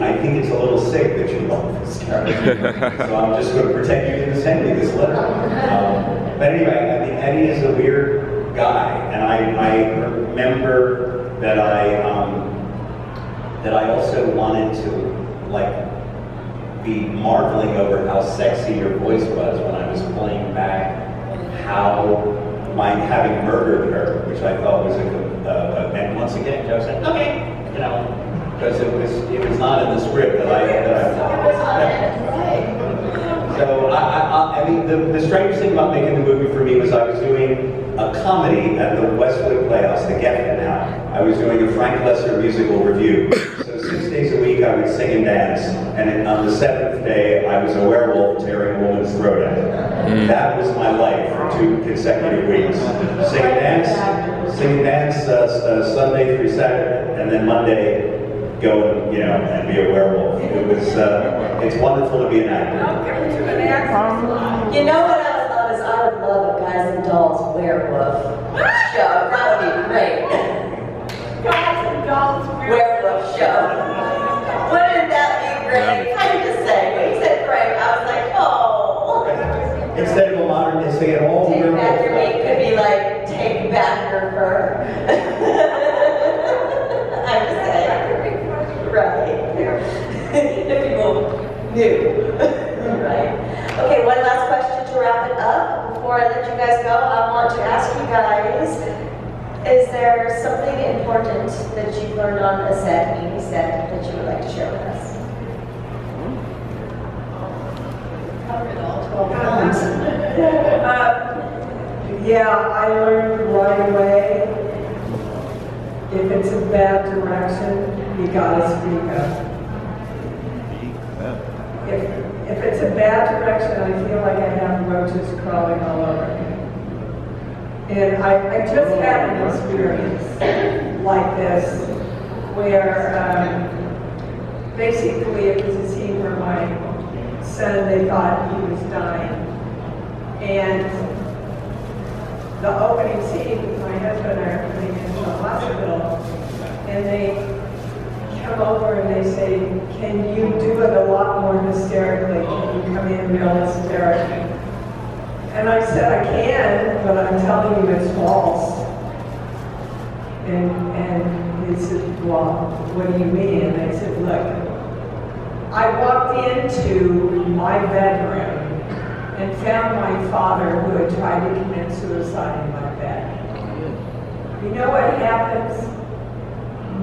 I think it's a little sick that you love this character. So I'm just going to pretend you didn't send me this letter. But anyway, I mean, Eddie is a weird guy, and I remember that I also wanted to like be marveling over how sexy your voice was when I was playing back how my having murdered her, which I thought was and once again Joe said, okay, you know, because it was not in the script that I So I mean, the strangest thing about making the movie for me was I was doing a comedy at the Westwood Playhouse, the Geffen now. I was doing a Frank Lesser musical review. So 6 days a week I would sing and dance, and then on the 7th day I was a werewolf tearing a woman's throat out. That was my life for 2 consecutive weeks. Sing and dance Sunday through Saturday, and then Monday go and, you know, and be a werewolf. It was, it's wonderful to be an actor. You know what I would love is I would love a Guys and Dolls werewolf show. That would be great. Guys and Dolls Werewolf show. Wouldn't that be great? I'm just saying, when you said Frank, I was like, oh. Instead of a modern day saying, oh, Take back your meat could be like, take back your fur. I'm just saying. Right. If people knew. Right. Okay, one last question to wrap it up. Before I let you guys go, I want to ask you guys, is there something important that you've learned on a set, any set, that you would like to share with us? Covered all 12 films. Yeah, I learned right away, if it's a bad direction, you gotta speak up. If it's a bad direction, I feel like I have roaches crawling all over me. And I just had an experience like this, where basically it was a scene where my son, they thought he was dying. And the opening scene, my husband and I are putting into the hospital, and they come over and they say, can you do it a lot more hysterically? Can you come in real hysterically? And I said, I can, but I'm telling you it's false. And he said, well, what do you mean? And I said, look, I walked into my bedroom and found my father who had tried to commit suicide in my bed. You know what happens?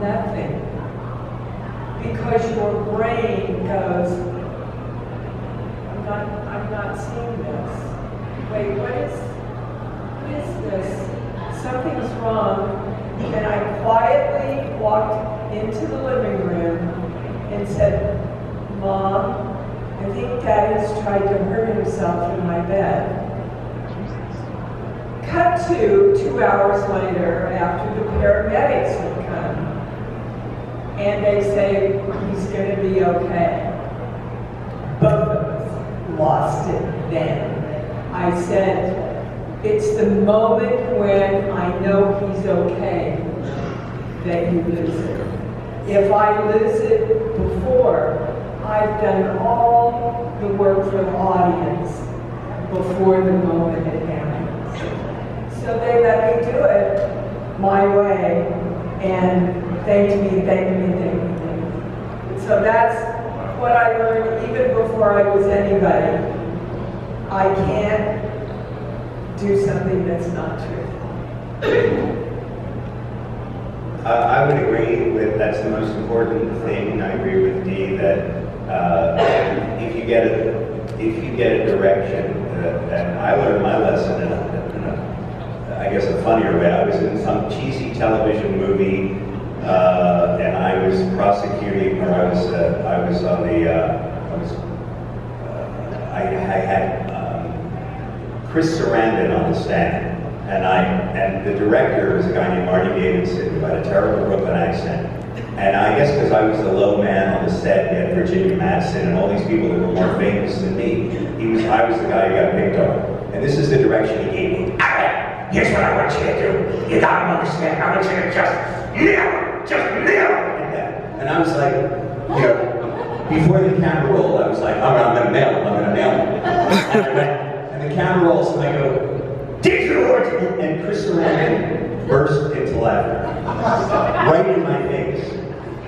Nothing. Because your brain goes, I'm not seeing this. Wait, what is this? Something's wrong. And I quietly walked into the living room and said, Mom, I think Daddy's tried to hurt himself in my bed. Cut to 2 hours later, after the paramedics would come, and they say, he's going to be okay. Both of us lost it then. I said, it's the moment when I know he's okay that you lose it. If I lose it before, I've done all the work for the audience before the moment it happens. So they let me do it my way, and thanked me. So that's what I learned even before I was anybody. I can't do something that's not true. I would agree with that's the most important thing. I agree with Dee that if you get a direction, and I learned my lesson in a I guess a funnier way. I was in some cheesy television movie, and I was prosecuting, or I was on the I had Chris Sarandon on the stand, and the director was a guy named Marty Davidson who had a terrible Brooklyn accent. And I guess because I was the low man on the set, you had Virginia Madsen and all these people that were more famous than me. I was the guy who got picked on. And this is the direction he gave me. All right, here's what I want you to do. You gotta understand, I want you to just nail it. And I was like, you know, before the camera rolled, I was like, all right, I'm gonna nail it. And I went, and the camera rolls, and I go, did you? And Chris Sarandon burst into laughter, right in my face.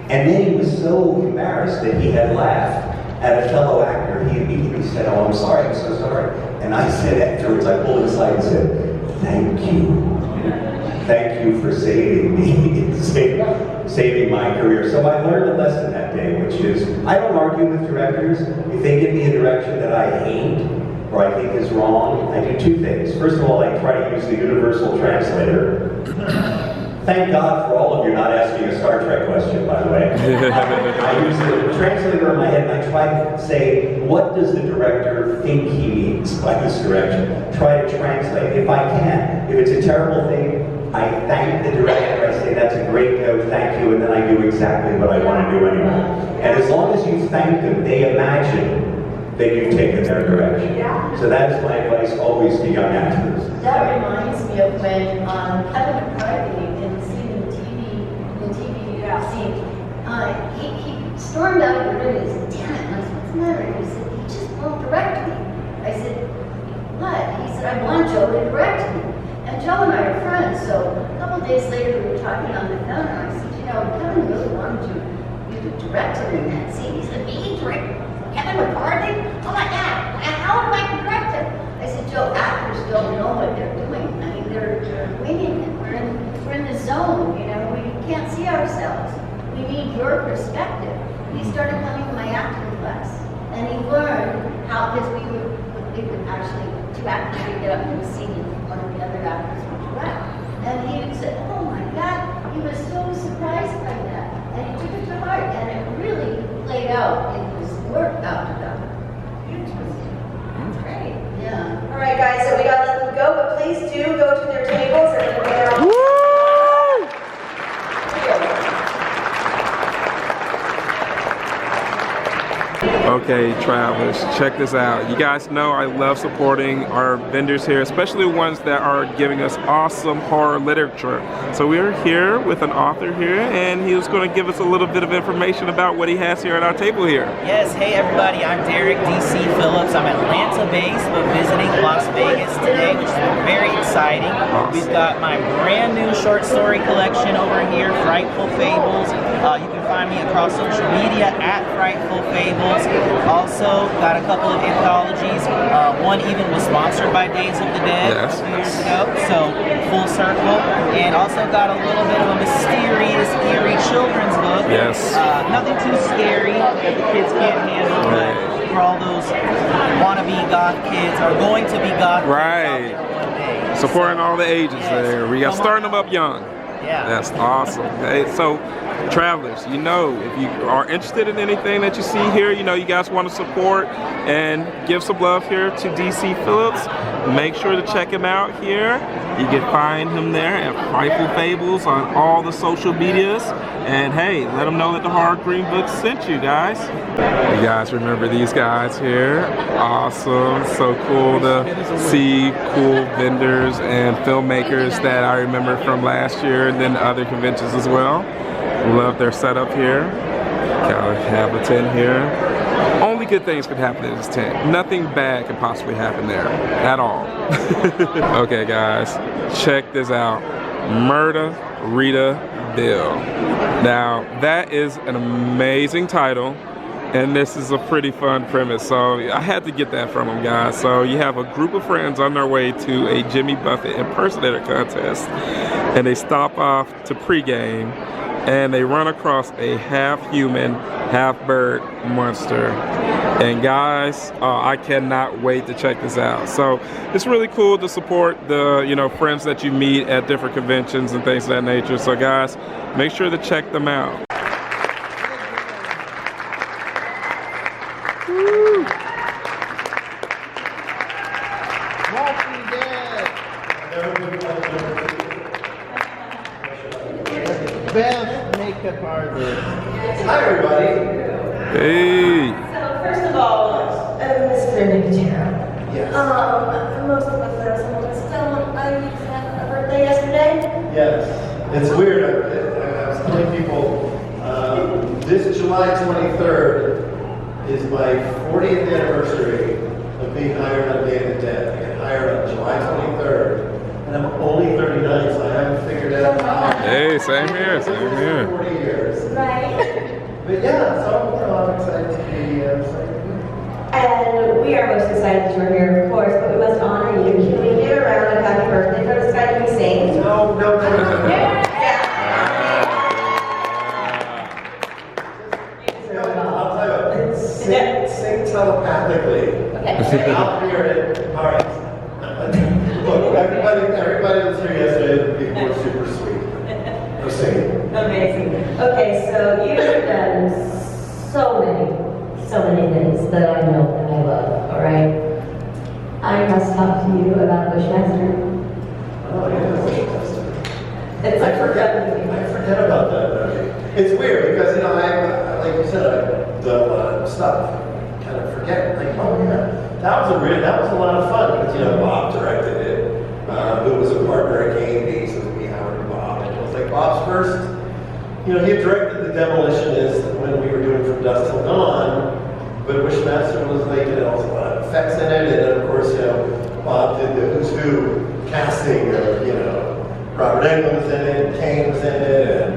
And then he was so embarrassed that he had laughed at a fellow actor. He immediately said, oh, I'm sorry, I'm so sorry. And I said afterwards, I pulled him aside and said, thank you. Thank you for saving me, saving my career. So I learned a lesson that day, which is, I don't argue with directors. If they give me a direction that I hate, or I think is wrong, I do two things. First of all, I try to use the universal translator. Thank God for all of you not asking a Star Trek question, by the way. I use the translator in my head and I try to say, what does the director think he means by this direction? Try to translate, if I can. If it's a terrible thing, I thank the director, I say, that's a great note, thank you, and then I do exactly what I want to do anyway. And as long as you thank them, they imagine that you've taken their direction. Yeah. So that is my advice always to young actors. That reminds me of when Kevin McCarthy in the scene in the TV scene, he stormed out of the room and he said, damn it, I said, what's the matter? He said, he just won't direct me. I said, what? He said, I want Joe to direct me. And Joe and I are friends, so a couple of days later we were talking on the phone and I said, you know, Kevin really wanted you to direct him in that scene. He said, me direct? Kevin McCarthy? Oh my God, how am I to direct him? I said, Joe, actors don't know what they're doing. I mean, they're winging it. We're in the zone, you know, we can't see ourselves. We need your perspective. He started coming to my acting class, and he learned how, because we would actually, two actors would get up in the scene, and one of the other actors would direct. And he said, oh my God, he was so surprised by that. And he took it to heart, and it really played out in his work after that. Interesting. That's great. Yeah. All right, guys, so we gotta let them go, but please do go to their tables and bring their own. Okay, travelers, check this out. You guys know I love supporting our vendors here, especially ones that are giving us awesome horror literature. So we're here with an author here, and he was going to give us a little bit of information about what he has here at our table here. Yes, hey everybody, I'm Derek DC Phillips. I'm Atlanta-based, but visiting Las Vegas today, which is very exciting. Awesome. We've got my brand new short story collection over here, Frightful Fables. You can find me across social media at Frightful Fables. Also got a couple of anthologies. One even was sponsored by Days of the Dead a few years ago, so full circle. And also got a little bit of a mysterious, eerie children's book. Yes. Nothing too scary that the kids can't handle, but for all those wannabe goth kids, are going to be goth kids out there one day. Supporting all the ages there. We got starting them up young. Yeah. That's awesome. Okay, so travelers, you know, if you are interested in anything that you see here, you know, you guys want to support and give some love here to DC Phillips, make sure to check him out here. You can find him there at Frightful Fables on all the social medias. And hey, let them know that the Horror Green Book sent you guys. You guys remember these guys here? Awesome, so cool to see cool vendors and filmmakers that I remember from last year and then other conventions as well. Love their setup here. Gotta have a tent here. Only good things could happen in this tent. Nothing bad could possibly happen there at all. Okay guys, check this out. Murder Rita Bill. Now that is an amazing title, and this is a pretty fun premise, so I had to get that from them, guys. So you have a group of friends on their way to a Jimmy Buffett impersonator contest, and they stop off to pregame, and they run across a half-human, half-bird monster. And guys, I cannot wait to check this out. So it's really cool to support the, you know, friends that you meet at different conventions and things of that nature. So guys, make sure to check them out. Woo. Walking Dead. Best makeup farthest. Hi, everybody. Hey. So first of all, Mr. Nicotero. Yes. Most of us know someone still had a birthday yesterday. Yes. It's weird. I was telling people this July 23rd is my 40th anniversary of being hired on Day of the Dead. I got hired on July 23rd, and I'm only 39, so I haven't figured out how. Hey, same here, same here. 40 years. Right. But yeah, so I'm excited to be here. And we are most excited that you're here, of course, but we must honor you. Can we give a round of happy birthday for this guy to be sing? No. I'll tell you, sing telepathically. Okay. I'll hear it. All right. Look, everybody that's here yesterday, people were super sweet. No singing. Amazing. Okay, so you've done so many things that I know and I love, all right? I must talk to you about Bushmaster. Oh, yeah. I I forget about that. It's weird because, I like you said, I've done a lot of stuff. Kind of forget, like, oh yeah, that was a lot of fun because, Bob directed it. Who was a partner at K&B, so it was me, Howard, and Bob. And it was like Bob's first, he had directed The Demolitionist when we were doing From Dusk Till Dawn, but Wishmaster was like, there was a lot of effects in it, and then of course, Bob did the Who's Who casting of, Robert Englund was in it, Kane was in it, and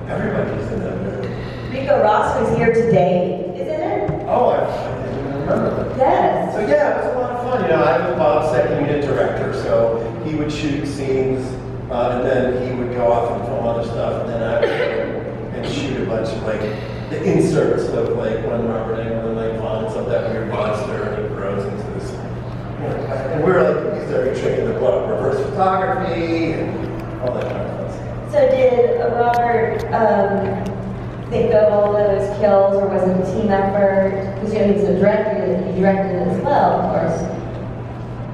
everybody was in that movie. Rico Ross was here today, isn't it? Oh, I didn't even remember that. Yes. So yeah, it was a lot of fun. I was Bob's second unit director, so he would shoot scenes, and then he would go off and film other stuff, and then I would go and shoot a bunch of the inserts of when Robert Englund finds up that weird monster and he grows into this. And we were we started training the book, reverse photography and all that kind of stuff. So did Robert think of all those kills, or was it a team effort? Because he's a director, he directed it as well, of course.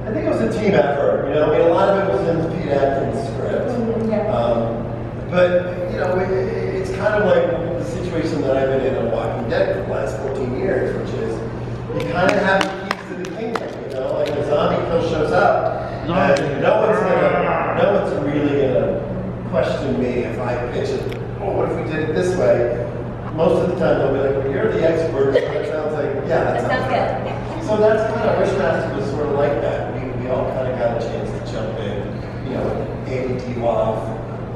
I think it was a team effort. A lot of it was in Pete Atkins' script. But it's kind of like the situation that I've been in on Walking Dead for the last 14 years, which is you kind of have the keys to the kingdom. Like a zombie kill shows up, and no one's really gonna question me if I pitch it. Oh, what if we did it this way? Most of the time they'll be like, well, you're the expert. And it sounds like, yeah, that sounds good. So that's kind of Wishmaster was sort of like that. We all kind of got a chance to jump in. Andy Diloff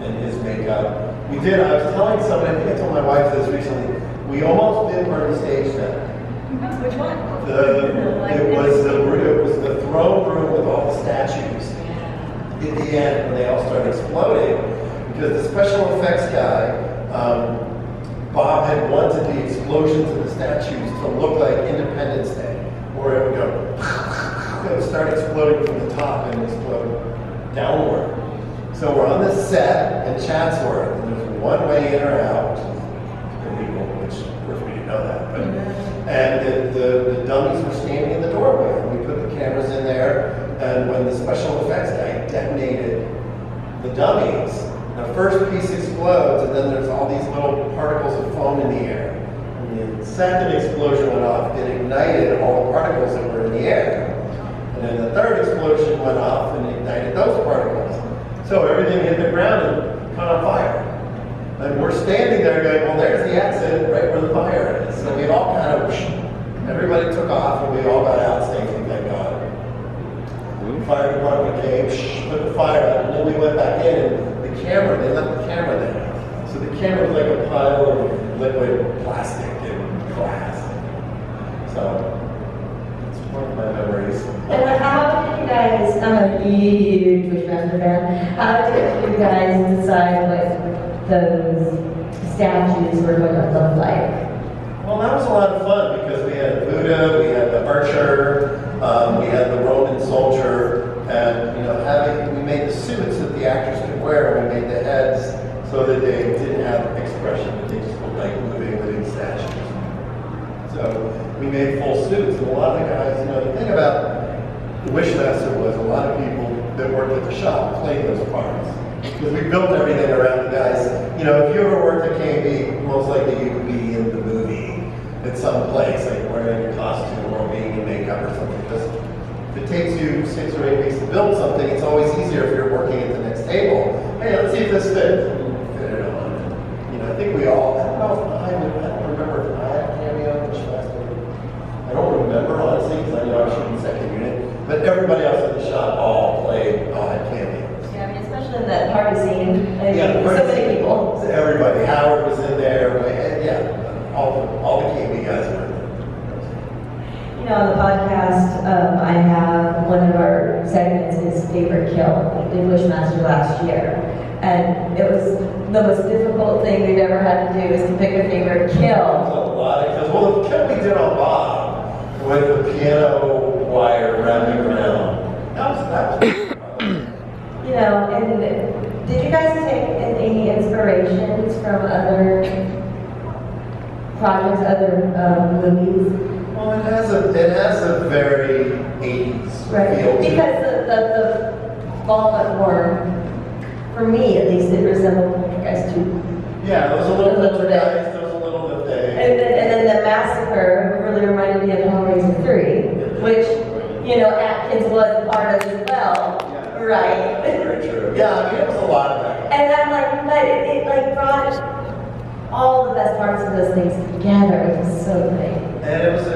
and his makeup. We did. I was telling somebody. I think I told my wife this recently. We almost did Bernie Stage then. Which one? It was the throne room with all the statues. In the end, when they all started exploding, because the special effects guy, Bob had wanted the explosions of the statues to look like Independence Day, where it would go, it would start exploding from the top and explode downward. So we're on this set in Chatsworth, and there's one way in or out, which is illegal, which of course we didn't know that, but. And the dummies were standing in the doorway. And we put the cameras in there, and when the special effects guy detonated the dummies, the first piece explodes, and then there's all these little particles of foam in the air. And the second explosion went off, it ignited all the particles that were in the air. And then the third explosion went off and ignited those particles. So everything hit the ground and caught on fire. And we're standing there going, well, there's the exit right where the fire is. So we all kind of, everybody took off and we all got out safely, thank God. The fire department came, put the fire out, and then we went back in and the camera, they left the camera there. So the camera was like a pile of liquid plastic and glass. So it's one of my memories. And how did you guys, I'm a huge Wishmaster fan, how did you guys decide what those statues were going to look like? Well, that was a lot of fun because we had the Buddha, we had the archer, we had the Roman soldier, and we made the suits that the actors could wear, and we made the heads so that they didn't have expression, but they just looked like moving living statues. So we made full suits, and a lot of the guys, the thing about the Wishmaster was a lot of people that worked at the shop played those parts. Because we built everything around the guys. You know, if you ever worked at K&B, most likely you would be in the movie at some place, like wearing your costume or being in makeup or something. Because if it takes you 6 or 8 weeks to build something, it's always easier if you're working at the next table. Hey, let's see if this fits. Fit it on. You know, I think we all, I don't remember if I had a cameo, which last I don't remember, honestly, because I know I should be second unit. But everybody else in the shop all had cameos. Yeah, I mean, especially in that party scene. I mean, Yeah, so many people. So everybody. Howard was in there. And yeah, all the KB guys were in there. You know, on the podcast, I have one of our segments is favorite kill. We did Wishmaster last year. And it was the most difficult thing we've ever had to do is to pick a favorite kill. There's a lot of kills. Well, the kill we did on Bob with the piano wire rounding around. That was You know, and did you guys take any inspirations from other projects, other movies? Well, it has a very 80s Right. feel to it. Because the Walnut Worm, for me at least, it resembled Poltergeist too. Yeah, there was a little Poltergeist, there was a little of that. And then the Massacre really reminded me of Hellraiser 3, which, you know, Atkins was part of as well. Yeah. Right. Very true. Yeah, I mean, it was a lot of that. And I'm like, but it like brought all the best parts of those things together. It was so great. And it was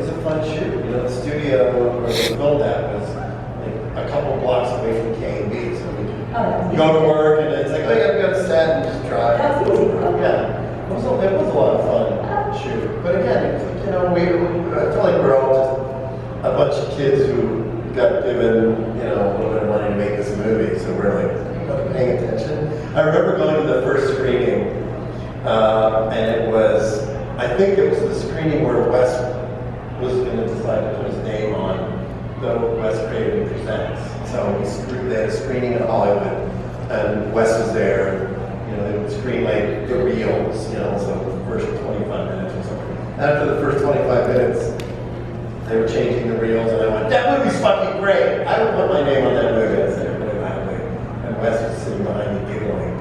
a fun shoot. You know, the studio where we filmed that was like a couple blocks away from K&B, so we could go to work and it's like, oh, you gotta go to set and just drive. That was easy. Yeah, it was a lot of fun shoot. But again, it's like, you know, I feel like we're all just a bunch of kids who got given, you know, a little bit of money to make this movie, so we're like, paying attention. I remember going to the first screening, and it was, I think it was the screening where Wes was going to decide to put his name on the Wes Craven Presents. So they had a screening in Hollywood, and Wes was there. You know, they would screen like the reels, you know, so the first 25 minutes or something. After the first 25 minutes, they were changing the reels, and I went, that movie's fucking great. I would put my name on that movie. I said, put it that way. And Wes was sitting behind me giggling.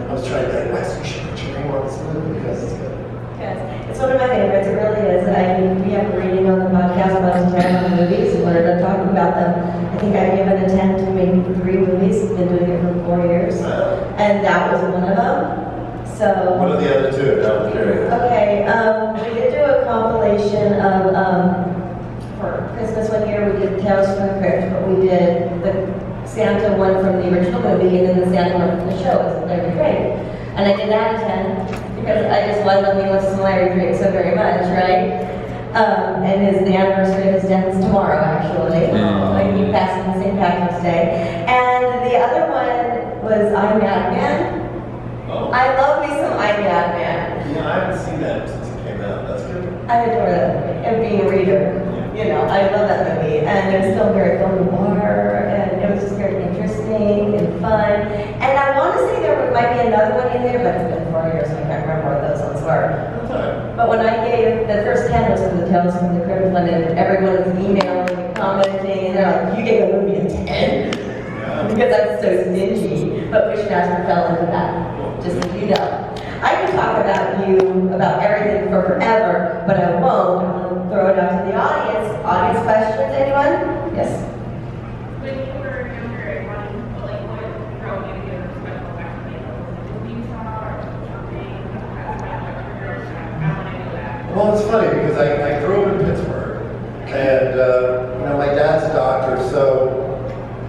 I was trying to say, Wes, you should put your name on this movie because it's good. Yes, it's one of my favorites. It really is. I mean, we have a reading on the podcast about 10 on movies, and when we're talking about them, I think I've given a 10 to maybe 3 movies. I've been doing it for 4 years, and that was one of them. So. What are the other two? Now I'm curious. Okay, we did do a compilation of for Christmas one year. We did Tales from the Crypt, but we did the Santa one from the original movie, and then the Santa one from the show. It was Larry Craig, and I did that at 10 because I love me with some Larry Craig so very much, right? And the anniversary of his death is tomorrow, actually. Like he passed on St. Patrick's Day, and the other one was I'm Madman. Oh. I love me some I'm Madman. Yeah, I haven't seen that since it came out. That's good. I adore that movie. And being a reader, you know, I love that movie. And it was still very film noir, and it was just very interesting and fun. And I want to say there might be another one in there, but it's been 4 years, so I can't remember what those ones were. But when I gave the first 10 was for the Tales from the Crypt one, and everyone was emailing and commenting, and they're like, you gave a movie a 10? Because I'm so stingy. But Wishmaster fell into that. Just so you know. I can talk about everything for forever, but I won't. I'm going to throw it out to the audience. Audience questions, anyone? Yes? When you were younger, what drove you to your special effects movies or something? How would I do that? Well, it's funny because I grew up in Pittsburgh, and you know, my dad's a doctor, so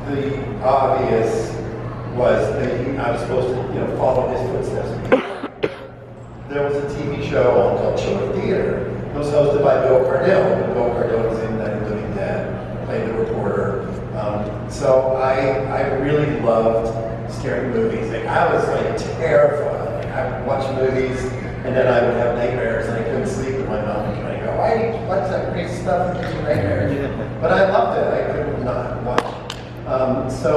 the obvious was that I was supposed to, follow his footsteps. There was a TV show on called Children's Theater. It was hosted by Bill Cardell. Bill Cardell was in Night of the Living Dead, played the reporter. So I really loved scary movies. Like I was like terrified. Like I would watch movies and then I would have nightmares and I couldn't sleep. And my mom would try to go, "Why do you watch that crazy stuff that gives you nightmares?" But I loved it. I could not watch. So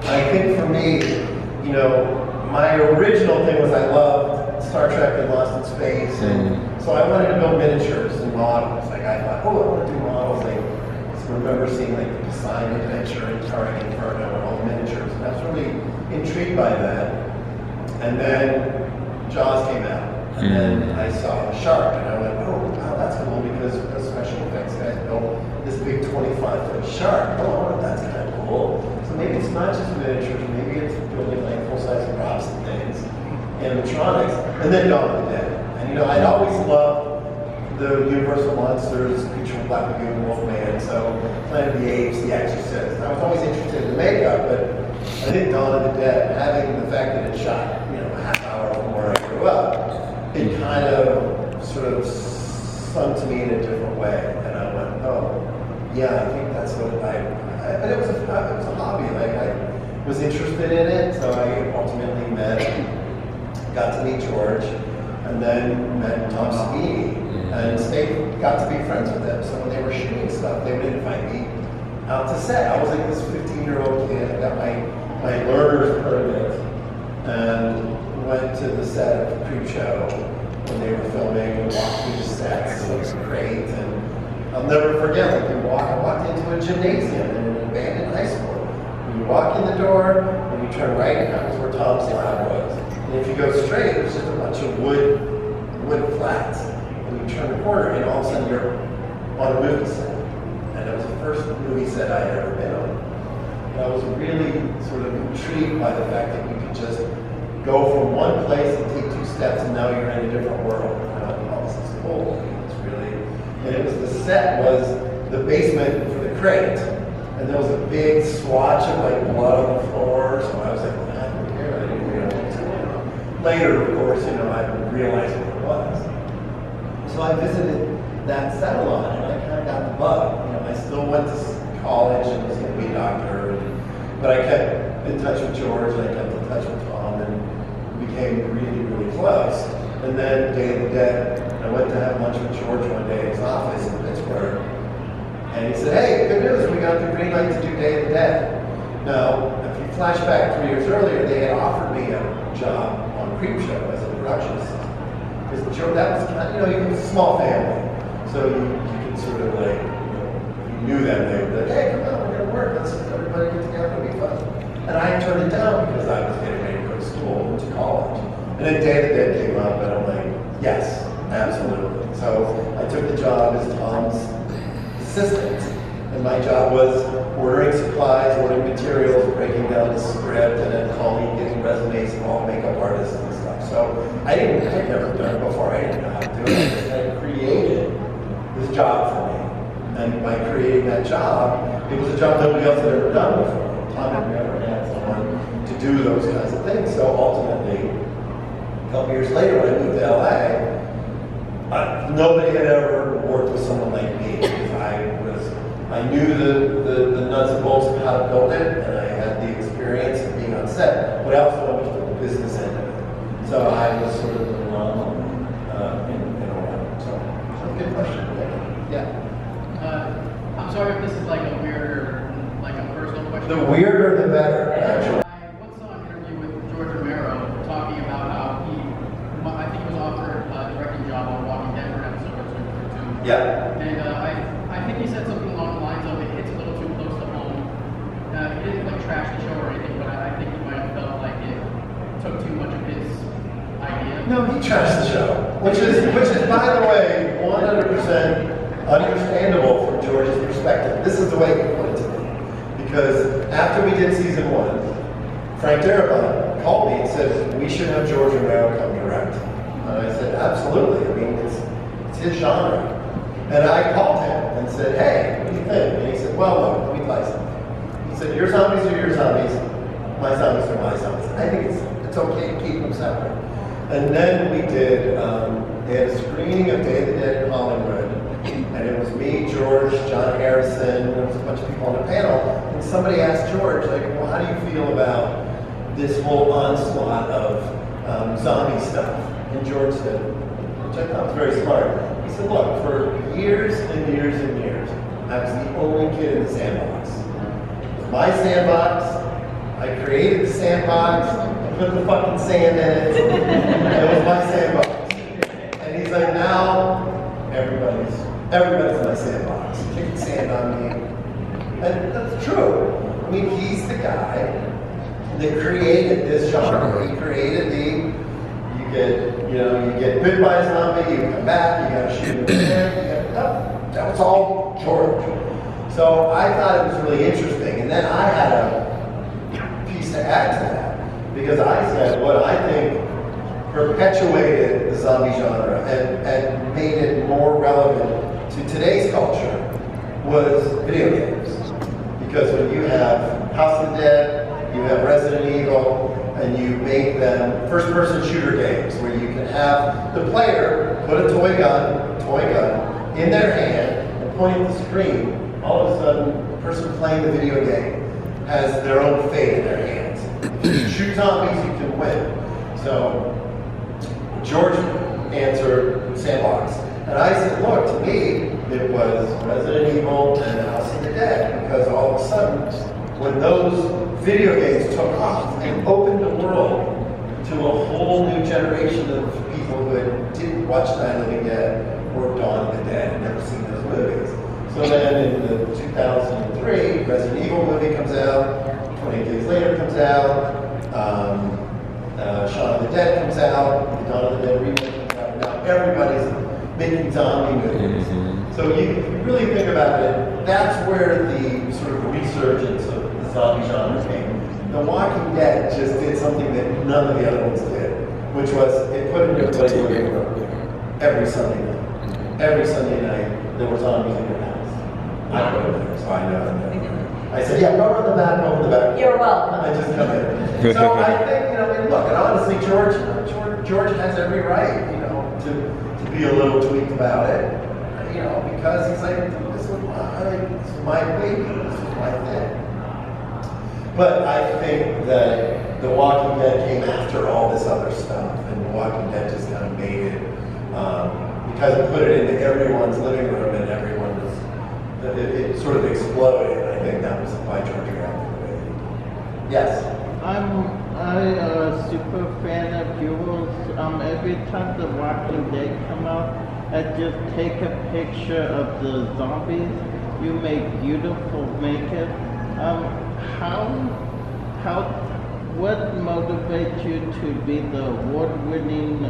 I think for me, my original thing was I loved Star Trek and Lost in Space, and so I wanted to build miniatures and models. Like I thought, I want to do models. I remember seeing like the Design Adventure and Target Inferno and all the miniatures, and that's really by then. And then Jaws came out. And then I saw a shark, and I went, oh, wow, that's cool, because the special effects guys built this big 25-foot shark. Oh, that's kind of cool. So maybe it's not just miniatures, maybe it's building like full-size props and things, animatronics, and then Dawn of the Dead. And you know, I'd always loved the Universal Monsters, Creature from Black Lagoon, Wolfman, so Planet of the Apes, The Exorcist. I was always interested in the makeup, but I think Dawn of the Dead, having the fact that it shot, you know, a half hour from where I grew up, it kind of sort of sunk to me in a different way, and I went, oh, yeah, I think that's what but it was a hobby, like I was interested in it, so I ultimately got to meet George, and then met Tom Savini, and got to be friends with them, so when they were shooting stuff, they would invite me out to set. I was like this 15-year-old kid, I got my learner's permit, and went to the set of Creepshow when they were filming and walked through the sets. It was great, and I'll never forget, like I walked into a gymnasium in an abandoned high school. When you walk in the door, and you turn right, and that was where Tom's lab was. And if you go straight, it was just a bunch of wood flats. And you turn the corner, and all of a sudden you're on a movie set. And it was the first movie set I had ever been on. And I was really sort of intrigued by the fact that you could just go from one place and take 2 steps, and now you're in a different world. And I thought, oh, this is cool. It's really, and it was the set was the basement for the crate, and there was a big swatch of like blood on the floor. So I was like, what happened here? I didn't realize it. Later, of course, you know, I realized what it was. So I visited that set a lot, and I kind of got the bug. You know, I still went to college and was going to be a doctor, but I kept in touch with George, and I kept in touch with Tom, and became really, really close. And then Day of the Dead, I went to have lunch with George one day in his office in Pittsburgh, and he said, hey, good news, we got the green light to do Day of the Dead. Now, if you flash back 3 years earlier, they had offered me a job on Creepshow as a production assistant. Because Joe, that was kind of, you know, it was a small family, so you could sort of like, you knew them, they would be like, hey, come on, we're gonna work, let's everybody get together, it'll be fun. And I turned it down because I was getting ready to go to school, to college. And then Day of the Dead came up, and I'm like, yes, absolutely. So I took the job as Tom's assistant, and my job was ordering supplies, ordering materials, breaking down the script, and then calling, getting resumes from all makeup artists and stuff. So I'd never done it before. I didn't know how to do it. I just had created this job for me, and by creating that job, it was a job nobody else had ever done before. Tom had never had someone to do those kinds of things. So ultimately, a couple years later, when I moved to LA, nobody had ever worked with someone like me. I knew the nuts and bolts of how to build it, and I had the experience of being on set, but I also understood the business end of it. So I was sort of the wrong in a way. So good question. Yeah. I'm sorry if this is like a weirder, like a personal question. The weirder, the better, actually. I once saw an interview with George Romero talking about how I think he was offered a directing job on Walking Dead for an episode or 2. Yeah. And I think he said something along the lines of it hits a little too close to home. He didn't like trash the show or anything, but I think he might have felt like it took too much of his idea. No, he trashed the show, which is by the way 100% understandable from George's perspective. This is the way he put it to me, because after we did season 1, Frank Darabont called me and said we should have George Romero come direct, and I said absolutely. I mean it's his genre. And I called him and said, hey, what do you think? And he said, well, look, let me tell you something. He said, your zombies are your zombies, my zombies are my zombies. I think it's okay to keep them separate. And then we did, they had a screening of Day of the Dead in Hollywood, and it was me, George, John Harrison, there was a bunch of people on the panel, and somebody asked George, like, well, how do you feel about this whole onslaught of zombie stuff? And George said, which I thought was very smart, he said, look, for years and years and years, I was the only kid in the sandbox. It was my sandbox. I created the sandbox. I put the fucking sand in it. It was my sandbox. And he's like, now everybody's in my sandbox, kicking sand on me. And that's true. I mean, he's the guy. that created this genre. He created you get bit by a zombie, you come back, you gotta shoot him in the head, that was all George. So I thought it was really interesting, and then I had a piece to add to that, because I said what I think perpetuated the zombie genre and made it more relevant to today's culture was video games. Because when you have House of the Dead, you have Resident Evil, and you make them first-person shooter games where you can have the player put a toy gun in their hand and point at the screen. All of a sudden, the person playing the video game has their own fate in their hands. If you shoot zombies, you can win. So George answered Sandbox. And I said, look, to me, it was Resident Evil and House of the Dead, because all of a sudden, when those video games took off and opened the world to a whole new generation of people who didn't watch Night of the Living Dead or Dawn of the Dead and never seen those movies. So then in the 2003, Resident Evil movie comes out, 20 days later comes out, Shaun of the Dead comes out, the Dawn of the Dead remake comes out, and now everybody's making zombie movies. So you really think about it, that's where the sort of resurgence of the zombie genre came. The Walking Dead just did something that none of the other ones did, which was it put in your place living room every Sunday night. Every Sunday night, there were zombies in your house. I put it there, so I know. I said, yeah, go around the back, go in the back. You're welcome. I just come in. So I think, and look, and honestly, George has every right, to be a little tweaked about it, because he's like, this is my baby, this is my thing. But I think that The Walking Dead came after all this other stuff, and The Walking Dead just kind of made it, because it put it into everyone's living room, and it sort of exploded. I think that was why George reacted the way he did. Yes? I'm a super fan of yours. Every time The Walking Dead come out, I just take a picture of the zombies. You make beautiful makeup. What motivates you to be the award-winning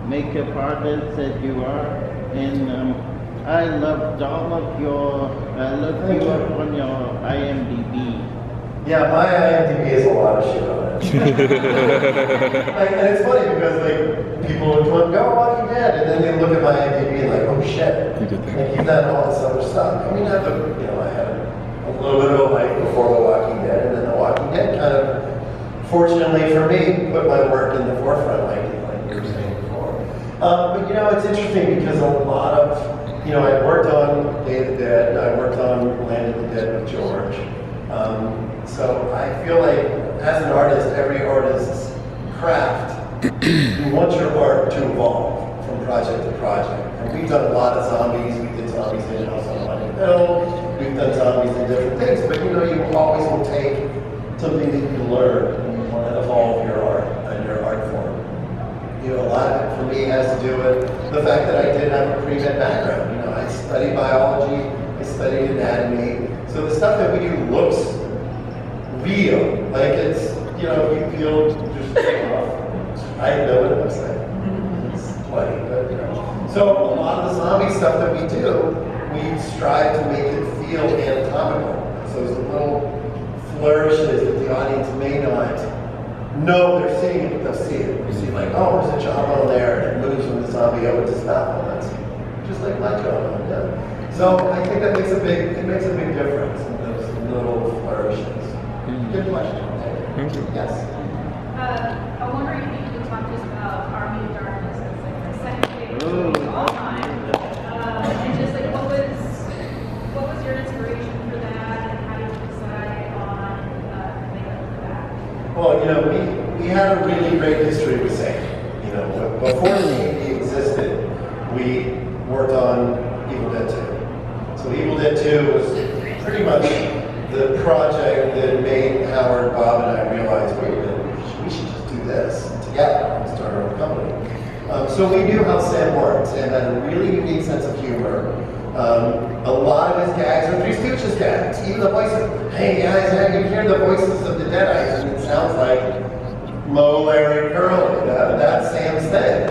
makeup artist that you are? And I loved all of I looked you up on your IMDb. Yeah, my IMDb has a lot of shit on it. And it's funny because people would come, go Walking Dead, and then they look at my IMDb and like, oh shit, you've done all this other stuff. I mean, I had a little bit of a life before The Walking Dead, and then The Walking Dead kind of, fortunately for me, put my work in the forefront, like you were saying before. But it's interesting because a lot of, I worked on Day of the Dead, I worked on Land of the Dead with George. So I feel like as an artist, every artist's craft, you want your art to evolve from project to project. And we've done a lot of zombies. We did zombies in House on Haunted Hill. We've done zombies in different things. But you always will take something that you learn and you want to evolve your art and your art form. A lot of it for me has to do with the fact that I did have a pre-med background. I studied biology, I studied anatomy. So the stuff that we do looks real, like it's, you feel just I know what it looks like. It's funny, but So a lot of the zombie stuff that we do, we strive to make it feel anatomical. So there's little flourishes that the audience may not know they're seeing it, but they'll see it. You see like, oh, there's a jawbone there, and it moves when the zombie opens his mouth. Well, that's just like my jawbone, yeah. So I think that makes a big difference in those little flourishes. Good question. Thank you. Yes. I'm wondering if you could talk to us about Army of Darkness as like the second favorite movie of all time, and just like what was your inspiration for that, and how did you decide on makeup for that? Well, we had a really great history with Sam. Before he existed, we worked on Evil Dead 2. So Evil Dead 2 was pretty much the project that made Howard, Bob, and I realize, wait a minute, we should just do this together and start our own company. So we knew how Sam worked. Sam had a really unique sense of humor. A lot of his gags are Three Stooges gags. Even the voices, hey guys, you hear the voices of the Deadites, and it sounds Moe, Larry, Curly. That's Sam's thing.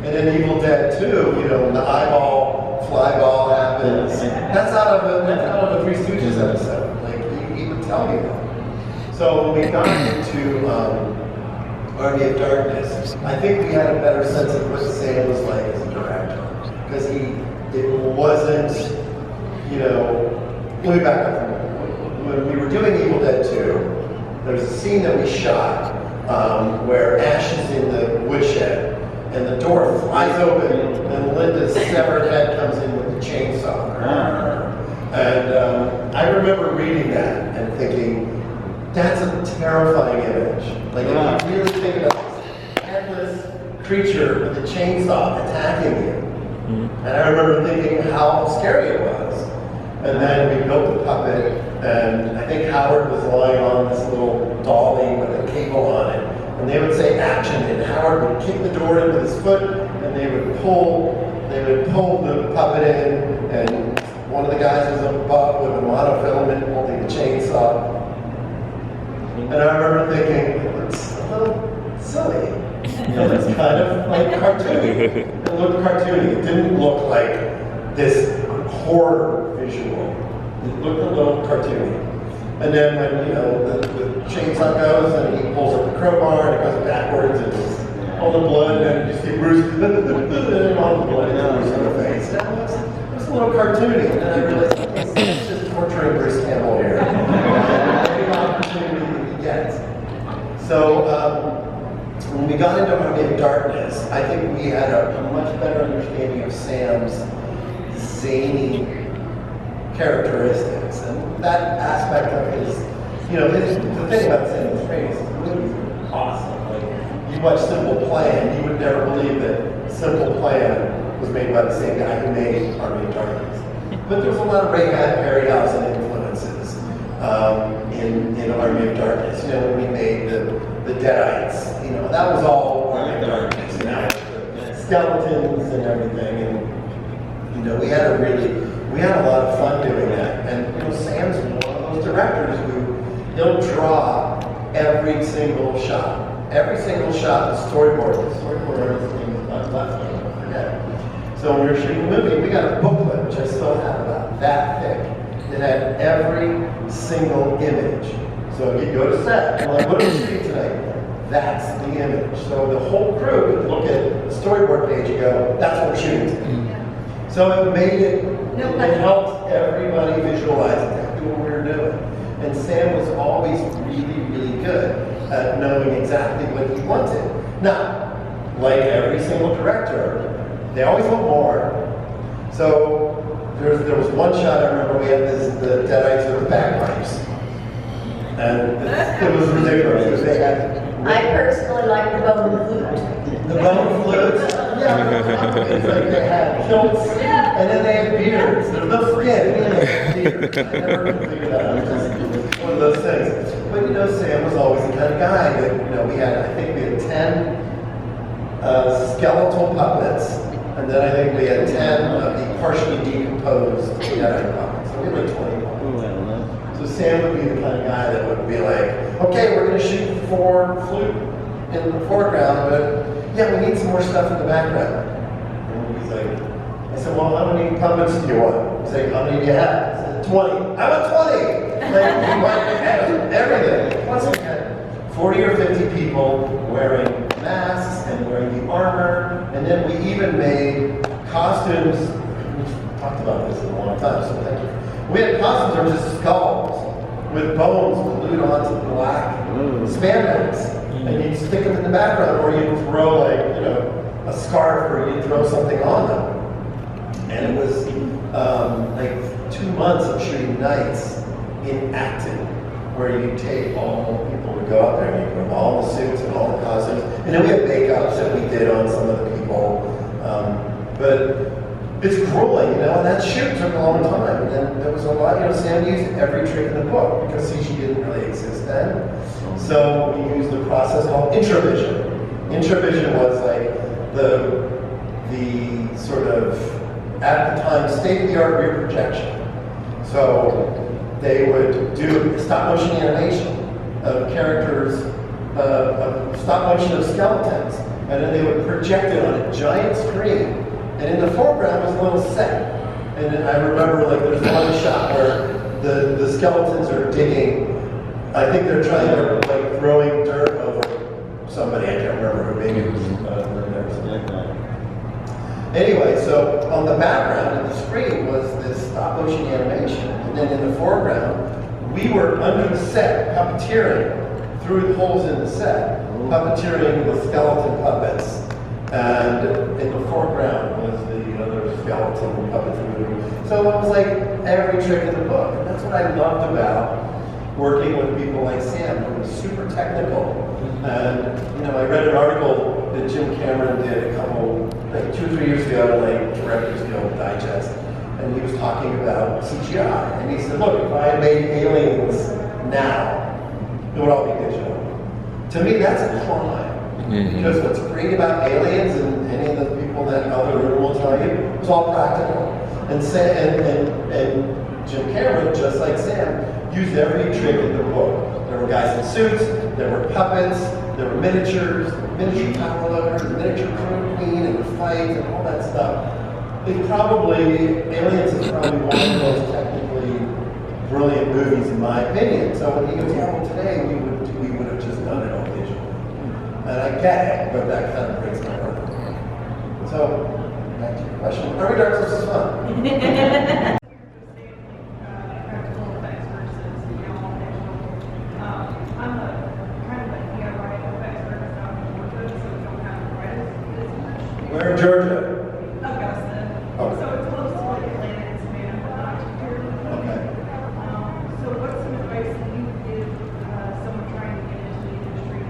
And in Evil Dead 2, you know, when the eyeball, fly ball happens, that's out of a Three Stooges episode. Like, he would tell you that. So when we got into Army of Darkness, I think we had a better sense of what Sam was like as a director. Because it wasn't, you know, let me back up. When we were doing Evil Dead 2, there was a scene that we shot where Ash is in the woodshed and the door flies open and Linda's severed head comes in with the chainsaw. And I remember reading that and thinking, that's a terrifying image. Like, if you really think about this headless creature with a chainsaw attacking you. And I remember thinking how scary it was. And then we built the puppet, and I think Howard was lying on this little dolly with a cable on it. And they would say action, and Howard would kick the door in with his foot, and they would pull the puppet in, and one of the guys was above with a monofilament holding the chainsaw. And I remember thinking, it looks a little silly. It looks kind of like cartoony. It looked cartoony. It didn't look like this horror visual. It looked a little cartoony. And then when, you know, the chainsaw goes and he pulls up the crowbar and it goes backwards and all the blood and you see Bruce and all the blood in the face. It looks a little cartoony. And then I realized, it's just torturing Bruce Campbell here. Every opportunity that he gets. So when we got into Army of Darkness, I think we had a much better understanding of Sam's zany characteristics, and that aspect of his, you know, the thing about Sam is great is the movies are awesome. Like, you watch Simple Plan, you would never believe that Simple Plan was made by the same guy who made Army of Darkness. But there's a lot of Ray Harryhausen influences in Army of Darkness. You know, when we made the Deadites, you know, that was all Army of Darkness. You know, the skeletons and everything, and you know, we had a lot of fun doing that. And you know, Sam's one of those directors who he'll draw every single shot. Every single shot is storyboard. The storyboard everything is not left, don't forget. So when we were shooting the movie, we got a booklet, which I still have about that thick, that had every single image. So you go to set, and like, what are we shooting tonight? That's the image. So the whole crew would look at the storyboard page and go, that's what we're shooting tonight. So it made it helped everybody visualize exactly what we were doing. And Sam was always really, really good at knowing exactly what he wanted. Now, like every single director, they always want more. So there was one shot I remember we had the Deadites with the bagpipes. And it was ridiculous because they had. I personally like the bone flute. The bone flutes? Yeah. It's like they had kilts, and then they had beards. They're the skin. They had beards. I never figured that out. It was just one of those things. But you know, Sam was always the kind of guy that, you know, I think we had 10 skeletal puppets, and then I think we had 10 of the partially decomposed Deadite puppets. So we had like 20 puppets. So Sam would be the kind of guy that would be like, okay, we're going to shoot 4 flute in the foreground, but yeah, we need some more stuff in the background. And he's like, I said, well, how many puppets do you want? He's like, how many do you have? I said, 20. I want 20! Like, he wanted everything. Once again, 40 or 50 people wearing masks and wearing the armor, and then we even made costumes. We've talked about this in a long time, so thank you. We had costumes that were just skulls with bones glued onto black spandex. And you'd stick them in the background, or you'd throw like, you know, a scarf, or you'd throw something on them. And it was like 2 months of shooting nights in acting, where you take all the people would go out there and you put all the suits and all the costumes. And then we had make-ups that we did on some of the people. But it's grueling, you know, and that shoot took a long time. And then there was a lot, you know, Sam used every trick in the book because CG didn't really exist then. So we used the process called intravision. Intravision was like the sort of, at the time, state-of-the-art rear projection. So they would do stop motion animation of characters a stop motion of skeletons, and then they would project it on a giant screen, and in the foreground was a little set. And I remember like there's one shot where the skeletons are digging. I think they're like throwing dirt over somebody. I can't remember who. Maybe it was Anyway, so on the background of the screen was this stop motion animation, and then in the foreground we were under the set puppeteering through the holes in the set, puppeteering the skeleton puppets, and in the foreground was the other skeleton puppetry. So it was like every trick in the book, and that's what I loved about working with people like Sam, who was super technical. And I read an article that Jim Cameron did like 2 or 3 years ago, like Directors Guild Digest, and he was talking about CGI, and he said, look, if I had made aliens now, it would all be digital. To me, that's a crime. Because what's great about aliens, and any of the people that other room will tell you, it's all practical. And Jim Cameron, just like Sam, used every trick in the book. There were guys in suits, there were puppets, there were miniatures, miniature power loaders, miniature queen and the fight and all that stuff. Aliens is probably one of the most technically brilliant movies in my opinion. So when he goes, yeah, well today we would have just done it all digital. And I get it, but that kind of breaks my heart. So, back to your question. Army Dark Souls is fun. We're in Georgia. Augusta. Okay. So it's close to like Atlanta and Savannah, but not too terribly close. Okay. So what's some advice that you would give someone trying to get into the industry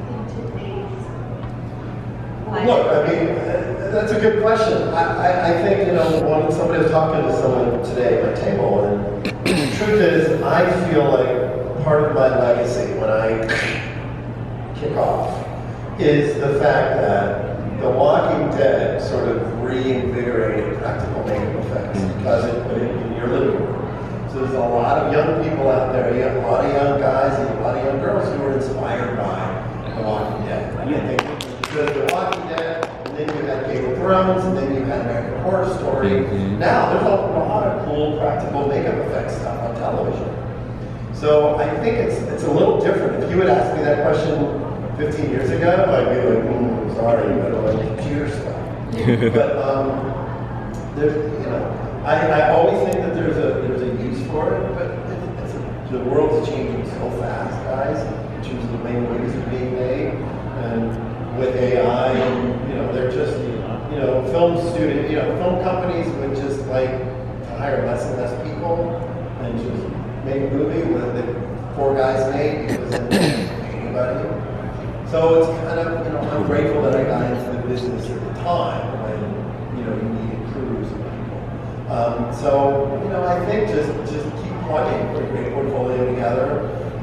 in today's life? Look, I mean, that's a good question. I think, when somebody was talking to someone today at my table, and the truth is, I feel like part of my legacy when I kick off is the fact that The Walking Dead sort of reinvigorated practical makeup effects because it put it in your living room. So there's a lot of young people out there, you have a lot of young guys and a lot of young girls who were inspired by The Walking Dead. I think because The Walking Dead, and then you had Game of Thrones, and then you had American Horror Story. Now there's a lot of cool practical makeup effects stuff on television. So I think it's a little different. If you had asked me that question 15 years ago, I'd be like, sorry, but I like computer stuff. But I always think that there's a use for it, but the world is changing so fast, guys, in terms of the way movies are being made, and with AI, they're just, film companies would just like hire less and less people and just make a movie with the 4 guys made because they didn't pay anybody. So it's kind of, I'm grateful that I got into the business at the time when, you needed crews and people. So, I think just keep plugging, put a great portfolio together,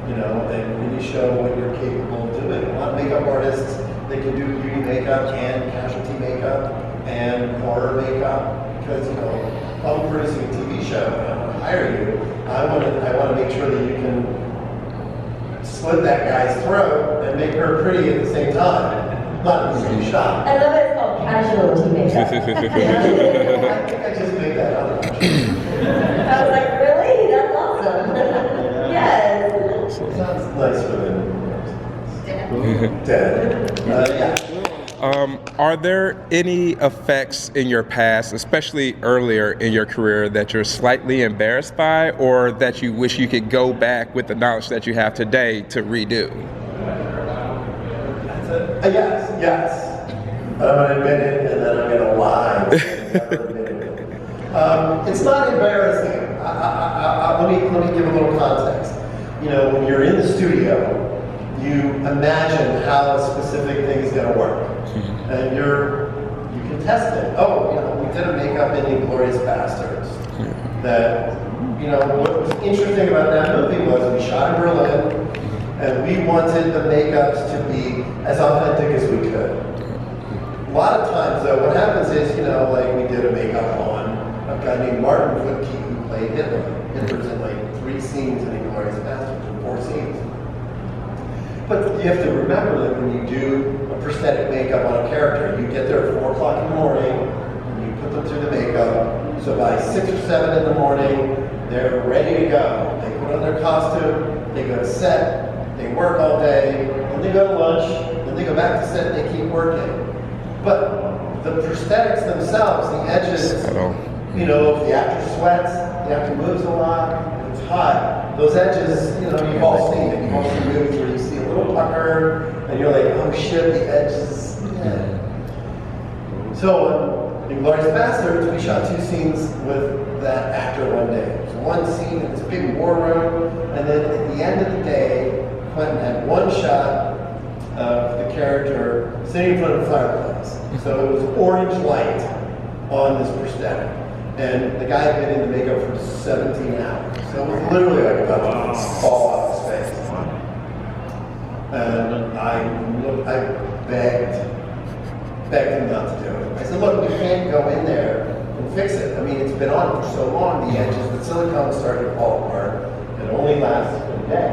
and really show what you're capable of doing. A lot of makeup artists, they can do beauty makeup and casualty makeup and horror makeup because, if I'm producing a TV show and I want to hire you, I want to make sure that you can slit that guy's throat and make her pretty at the same time. Not in the same shot. I love it, it's called casualty makeup. I think I just made that up. I was like, really? That's awesome. Yes. Sounds nicer than dead. Yeah. Are there any effects in your past, especially earlier in your career, that you're slightly embarrassed by, or that you wish you could go back with the knowledge that you have today to redo? Yes. But I'm going to admit it, and then I'm going to lie. Never admitted it. It's not embarrassing. Let me give a little context. When you're in the studio, you imagine how a specific thing is going to work. And you can test it. We did a makeup in Inglourious Bastards. That, what was interesting about that movie was we shot in Berlin, and we wanted the makeups to be as authentic as we could. A lot of times, though, what happens is, like we did a makeup on a guy named Martin Footke who played Hitler. Hitler's in like 3 scenes in Inglourious Bastards, or 4 scenes. But you have to remember that when you do a prosthetic makeup on a character, you get there at 4 o'clock in the morning, and you put them through the makeup. So by 6 or 7 in the morning, they're ready to go. They put on their costume, they go to set, they work all day, then they go to lunch, then they go back to set and they keep working. But the prosthetics themselves, the edges, you know, if the actor sweats, the actor moves a lot, if it's hot, those edges, you know, you've all seen it. You've all seen movies where you see a little pucker, and you're like, oh shit, the edges. Yeah. So in Glorious Bastards, we shot 2 scenes with that actor one day. So one scene in this big war room, and then at the end of the day, Quentin had one shot of the character sitting in front of a fireplace. So it was orange light on this prosthetic. And the guy had been in the makeup for 17 hours. So it was literally like about to fall off his face. And I begged him not to do it. I said, look, we can't go in there and fix it. I mean, it's been on for so long, the edges, the silicone started to fall apart. It only lasts a day.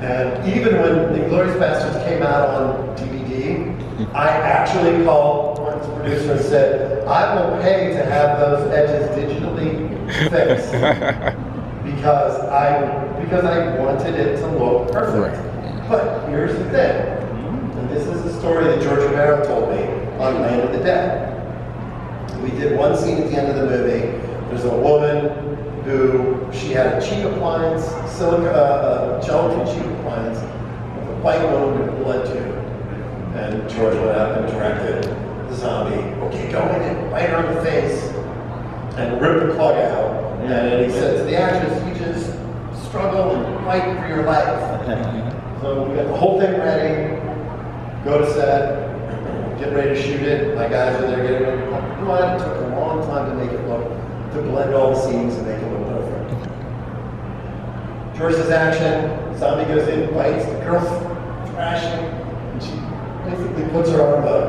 And even when The Glorious Bastards came out on DVD, I actually called Quentin's producer and said, I will pay to have those edges digitally fixed because I wanted it to look perfect. But here's the thing, and this is the story that George Romero told me on Land of the Dead. We did one scene at the end of the movie. There's a woman who, she had a cheek appliance, gelatin cheek appliance, with a bite wound and a blood tube. And George went up and directed the zombie, okay, go in and bite her on the face and rip the plug out. And then he said to the actress, you just struggle and fight for your life. So we got the whole thing ready, go to set, get ready to shoot it. My guys were there getting ready to pump blood. It took a long time to make it look, to blend all the scenes and make it look perfect. George says action, zombie goes in, bites, the girl's thrashing, and she basically puts her arm up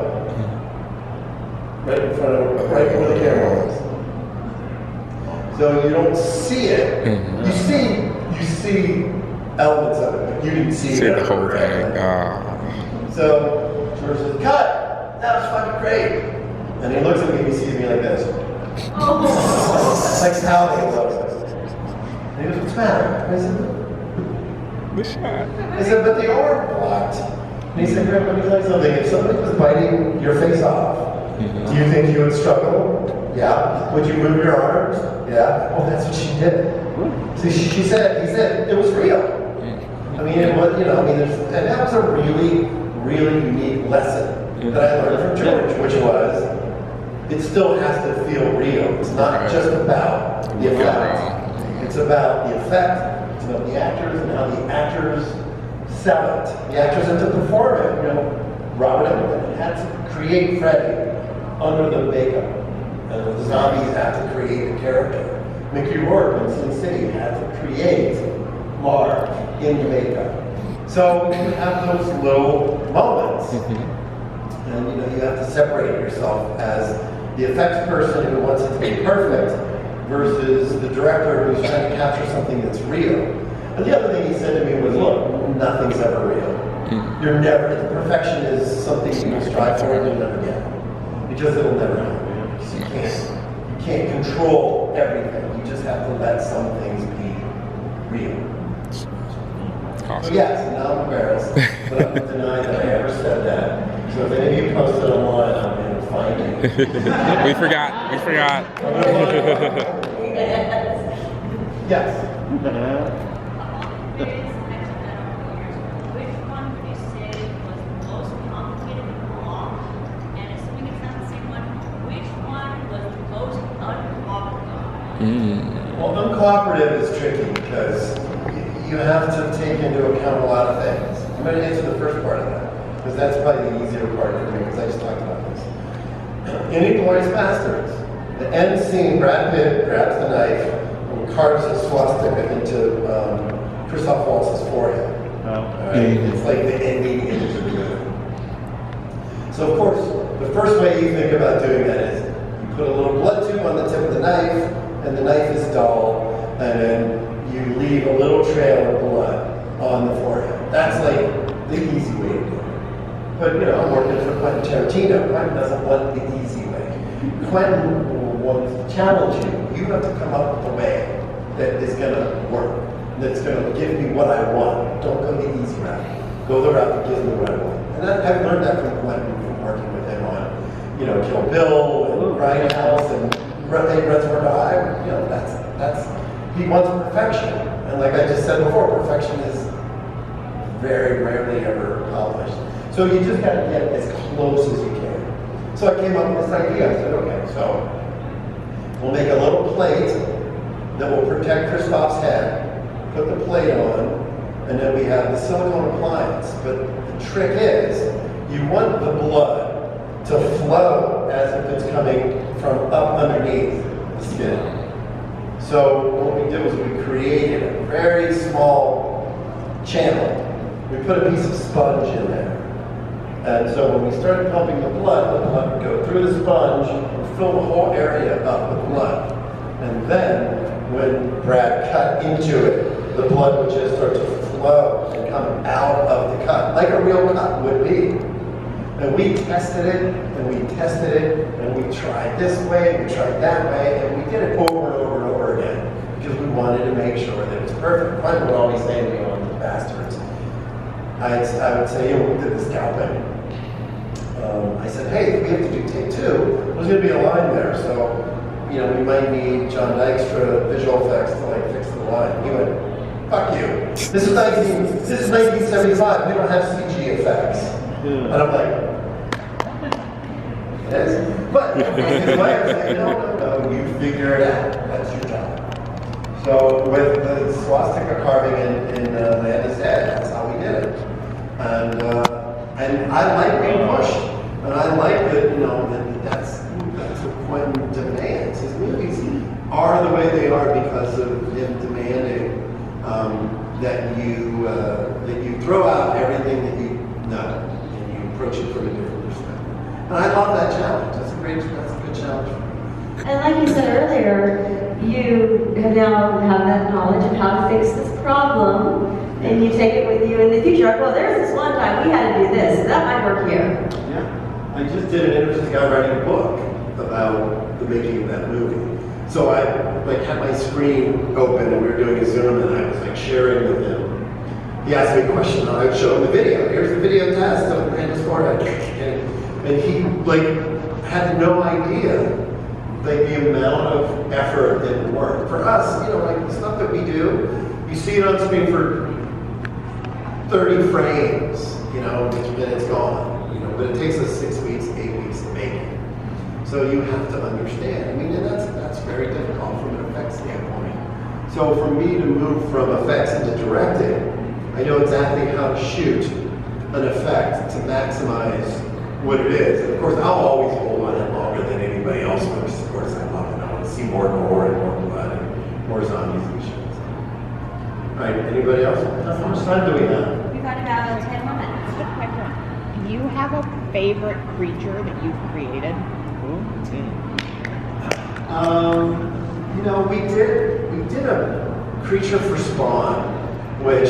right in front of her, right where the camera was. So you don't see it. You see elements of it, but you didn't see the whole thing. So George says, cut! That was fucking great. And he looks at me and he sees me like this. Like Howling loves us. And he goes, what's the matter? I said, the shot. I said, but the arm blocked. And he said, Greg, let me tell you something. If somebody was biting your face off, do you think you would struggle? Yeah. Would you move your arms? Yeah. Oh, that's what she did. So he said, it was real. I mean, it was, you know, I mean, and that was a really, really unique lesson that I learned from George, which was, it still has to feel real. It's not just about the effect. It's about the effect, it's about the actors and how the actors sell it. The actors have to perform it. You know, Robert Englund had to create Freddy under the makeup. And the zombies had to create a character. Mickey Rourke in Sin City had to create Mark in the makeup. So you have those little moments. And you know, you have to separate yourself as the effects person who wants it to be perfect versus the director who's trying to capture something that's real. And the other thing he said to me was, look, nothing's ever real. You're never, perfection is something you strive for and you'll never get. Because it'll never happen. Because you can't control everything. You just have to let some things be real. Awesome. So yes, now I'm embarrassed, but I'm denying that I ever said that. So if any of you post it online, I'm going to find it. We forgot. Yes. Which one would you say was the most complicated to block? And assuming it's not the same one, which one was the most uncooperative? Well, uncooperative is tricky because you have to take into account a lot of things. I'm going to answer the first part of that because that's probably the easier part for me because I just talked about this. In Inglourious Bastards, the end scene, Brad Pitt grabs the knife and carves a swastika into Christoph Waltz's forehead. Right? It's like the ending image of the movie. So of course, the first way you think about doing that is you put a little blood tube on the tip of the knife, and the knife is dull, and then you leave a little trail of blood on the forehead. That's like But, you know, I'm working for Quentin Tarantino. Quentin doesn't want the easy way. Quentin wants to challenge you. You have to come up with a way that is going to work, that's going to give me what I want. Don't go the easy route. Go the route that gives me what I want. And I've learned that from Quentin, from working with him on, you know, Kill Bill and Grindhouse and Reservoir Dogs. You know, that's he wants perfection. And like I just said before, perfection is very rarely ever accomplished. So you just got to get as close as you can. So I came up with this idea. I said, okay, so we'll make a little plate that will protect Christoph's head, put the plate on, and then we have the silicone appliance. But the trick is, you want the blood to flow as if it's coming from up underneath the skin. So what we did was we created a very small channel. We put a piece of sponge in there. And so when we started pumping the blood would go through the sponge and fill the whole area up with blood. And then when Brad cut into it, the blood would just start to flow and come out of the cut, like a real cut would be. And we tested it, and we tested it, and we tried this way, and we tried that way, and we did it over and over and over again, because we wanted to make sure that it was perfect. Quentin would always say to me, "Oh, the bastards." I would say, "You know, we did the scalping." I said, "Hey, we have to do take 2. There's going to be a line there, so you know, we might need John Dykstra visual effects to like fix the line." He went, "Fuck you. This is 1975. We don't have CG effects." And I'm like, "Yes." But his wife said, no, you figure it out. That's your job. So with the swastika carving in Landis' head, that's how we did it. And I like being pushed. And I like that, you know, that's what Quentin demands. His movies are the way they are because of him demanding that you throw out everything that you know and you approach it from a different perspective. And I love that challenge. That's a good challenge for me. And like you said earlier, you now have that knowledge of how to fix this problem, and you take it with you in the future. Well, there's this one time we had to do this, so that might work here. Yeah. I just did an interview with a guy writing a book about the making of that movie. So I had my screen open and we were doing a Zoom and I was sharing with him. He asked me a question and I would show him the video. Here's the video test of his forehead. And he had no idea the amount of effort and work. For us, the stuff that we do, you see it on screen for 30 frames, and then it's gone. But it takes us 6 weeks, 8 weeks to make it. So you have to understand. And that's very difficult from an effects standpoint. So for me to move from effects into directing, I know exactly how to shoot an effect to maximize what it is. And of course, I'll always hold on it longer than anybody else, because of course I love it. I want to see more gore and more blood and more zombies and shit. All right, anybody else? How much time do we have? We've got about 10 minutes. Do you have a favorite creature that you've created? We did a creature for Spawn, which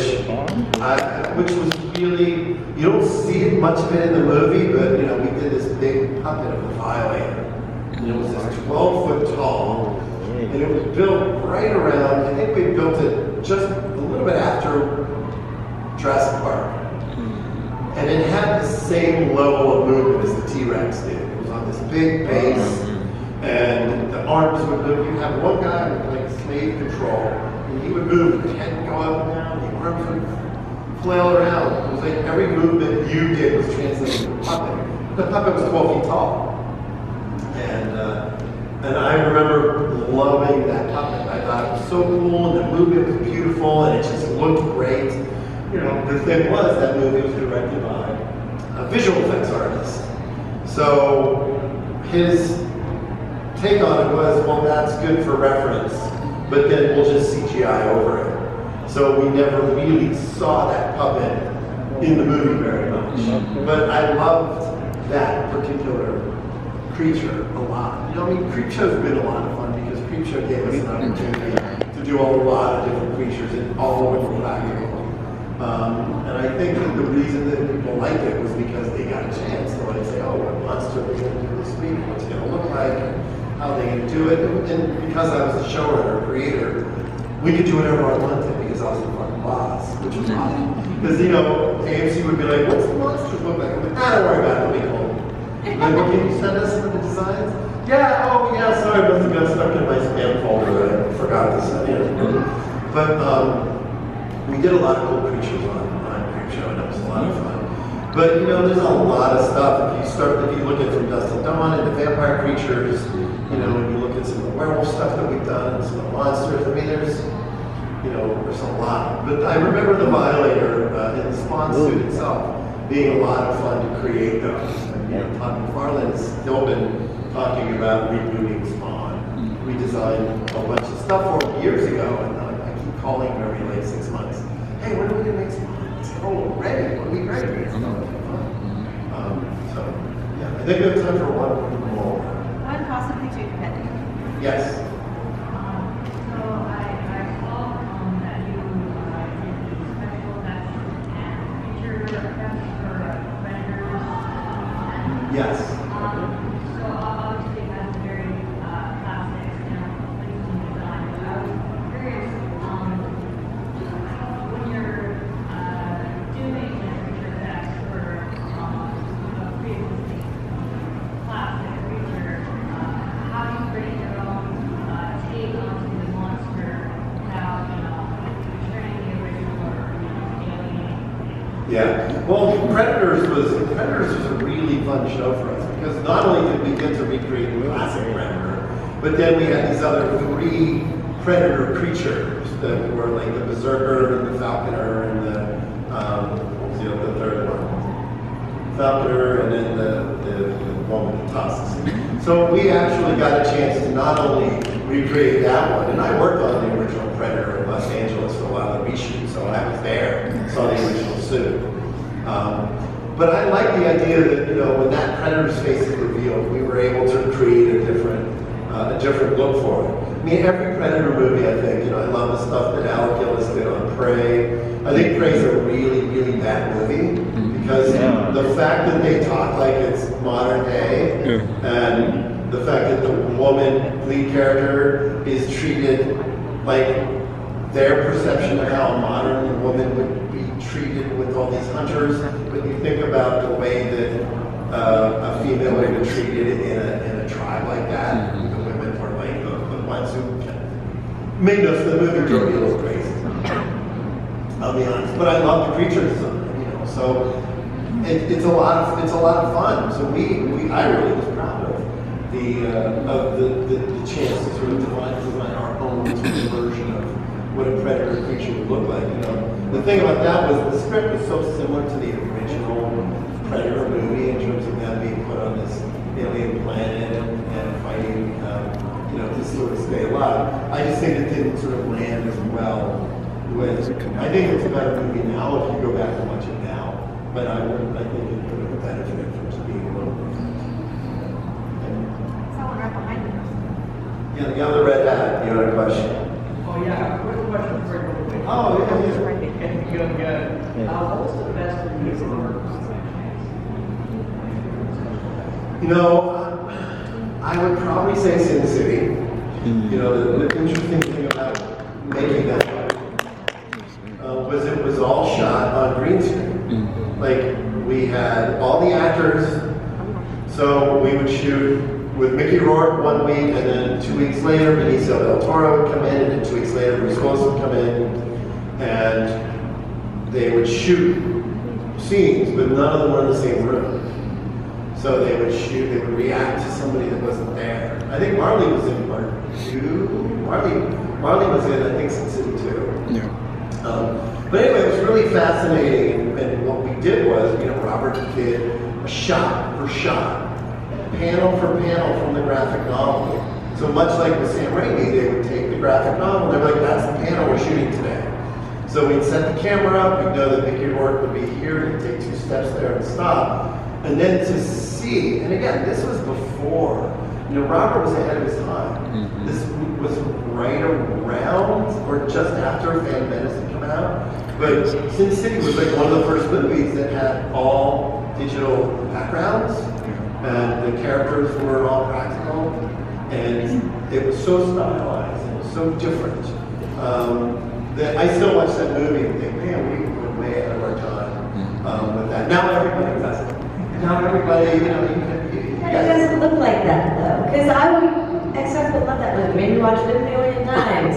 was really, you don't see much of it in the movie, but we did this big puppet of a violator. And it was this 12-foot tall, and it was built right around, I think we built it just a little bit after Jurassic Park. And it had the same level of movement as the T-Rex did. It was on this big base, and the arms would move. You'd have one guy with slave control, and he would move, his head would go up and down, the arms would flail around. It was like every movement you did was translated to a puppet. The puppet was 12 feet tall. And I remember loving that puppet. I thought it was so cool, and the movement was beautiful, and it just looked great. The thing was, that movie was directed by a visual effects artist. So his take on it was, well, that's good for reference, but then we'll just CGI over it. So we never really saw that puppet in the movie very much. But I loved that particular creature a lot. Creepshow's been a lot of fun because Creepshow gave us an opportunity to do a lot of different creatures and all of them were practical. And I think that the reason that people like it was because they got a chance to like say, oh, what monster are we going to do this week? What's it going to look like? How are they going to do it? And because I was the showrunner, creator, we could do whatever I wanted because I was the fucking boss, which was awesome. Because, you know, AMC would be like, what's the monster look like? I'm like, don't worry about it, it'll be cool. Like, well, can you send us some of the designs? Yeah, oh yeah, sorry, I must have got stuck in my spam folder that I forgot to send you. But we did a lot of cool creatures on Creepshow, and it was a lot of fun. But you know, there's a lot of stuff. If you look at From Dusk Till Dawn and the vampire creatures, you know, when you look at some of the werewolf stuff that we've done, and some of the monsters, I mean, there's a lot. But I remember the Violator in the Spawn suit itself being a lot of fun to create those. And, you know, Todd McFarlane's still been talking about rebooting Spawn. We designed a bunch of stuff for him years ago, and I keep calling him every like 6 months. Hey, when are we gonna make Spawn? He said, oh, we're ready. When we ready? It's not fun. So yeah, I think we have time for one more. One, possibly two, depending. Yes. So I saw that you did the special events and feature events for vendors. Yes. So obviously it has a very classic pleasing design. So I was curious, when you're doing a creature effects for a pre-existing classic creature, how do you bring your own take onto the monster without, portraying the original or alienating? Yeah. Well, Predators was a really fun show for us because not only did we get to recreate the classic Predator, but then we had these other 3 Predator creatures that were like the Berserker and the Falconer and what was the third one? Falconer and then the one with the tusks. So we actually got a chance to not only recreate that one, and I worked on the original Predator in Los Angeles for a while at reshoot, so I was there, saw the original suit. But I like the idea that, you know, when that Predator's face is revealed, we were able to create a different look for it. I mean, every Predator movie, I think, you know, I love the stuff that Alec Gillis did on Prey. I think Prey's a really, really bad movie because the fact that they talk like it's modern day and the fact that the woman lead character is treated like their perception of how a modern woman would be treated with all these hunters. When you think about the way that a female would be treated in a tribe like that, the women were like the ones who made us the movie drove me a little crazy. I'll be honest, but I love the creatures, you know. So it's a lot of fun. So I really was proud of the chance to sort of design our own sort of version of what a predator creature would look like. You know, the thing about that was the script was so similar to the original Predator movie in terms of them being put on this alien planet and fighting, you know, to sort of stay alive. I just think it didn't sort of land as well with. I think it's a better movie now if you go back and watch it now, but I think it could have benefited from just being a little bit. Someone right behind you. Yeah, the other red hat. You had a question. Oh yeah, quick question for you. Oh, yeah. What's the best release or? You know, I would probably say Sin City. You know, the interesting thing about making that was it was all shot on green screen. Like, we had all the actors, so we would shoot with Mickey Rourke 1 week, and then 2 weeks later, Benicio del Toro would come in, and then 2 weeks later, Bruce Willis would come in, and they would shoot scenes, but none of them were in the same room. So they would react to somebody that wasn't there. I think Marley was in part 2. Marley was in, I think, Sin City 2. Yeah. But anyway, it was really fascinating, and what we did was, you know, Robert did a shot for shot, panel for panel from the graphic novel. So much like with Sam Raimi, they would take the graphic novel, and they're like, that's the panel we're shooting today. So we'd set the camera up, we'd know that Mickey Rourke would be here, and he'd take 2 steps there and stop. And then to see, and again, this was before, you know, Robert was ahead of his time. This was right around or just after Phantom Menace had come out. But Sin City was like one of the first movies that had all digital backgrounds, and the characters were all practical, and it was so stylized, it was so different, that I still watch that movie and think, man, we were way ahead of our time with that. Now everybody does it. Now everybody, you know, you It doesn't look like that though, because I would, except would love that movie, maybe watched it a million times.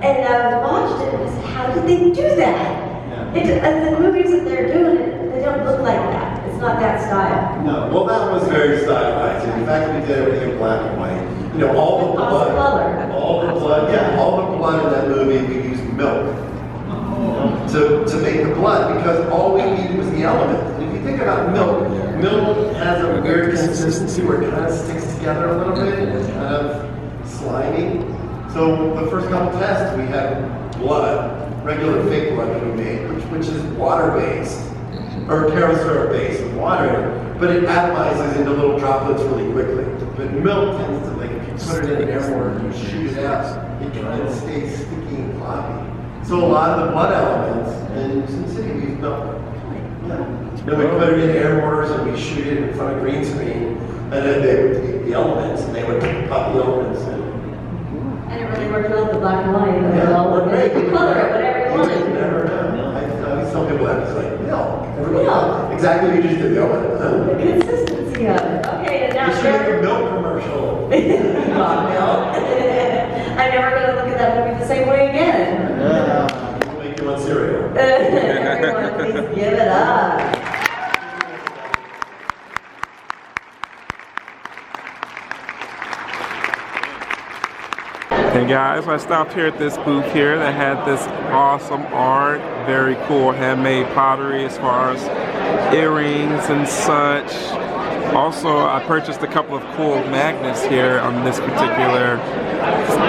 And I watched it and I said, how did they do that? And the movies that they're doing, they don't look like that. It's not that style. No, well, that was very stylized. In fact, we did everything in black and white. You know, all the blood, all the blood in that movie, we used milk to make the blood, because all we needed was the element. And if you think about milk, milk has a weird consistency where it kind of sticks together a little bit, and it's kind of slimy. So the first couple tests, we had blood, regular fake blood that we made, which is water-based, or carousel-based with water, but it atomizes into little droplets really quickly. But milk tends to, like, if you put it in an air mortar and you shoot it out, it kind of stays sticky and floppy. So a lot of the blood elements in Sin City, we use milk. Yeah. Then we put it in air mortars and we shoot it in front of green screen, and then they would take the elements and they would pop the elements in. And it really worked well with the black and white. You could color it whatever you wanted. You never know. I tell people that it's like, milk. Everybody knows exactly what you just did. The consistency of it. Okay, and now you should make a milk commercial. Milk. I'm never going to look at that movie the same way again. We'll make you on cereal. Everyone, please give it up. Hey guys, I stopped here at this booth here that had this awesome art, very cool handmade pottery as far as earrings and such. Also, I purchased a couple of cool magnets here on this particular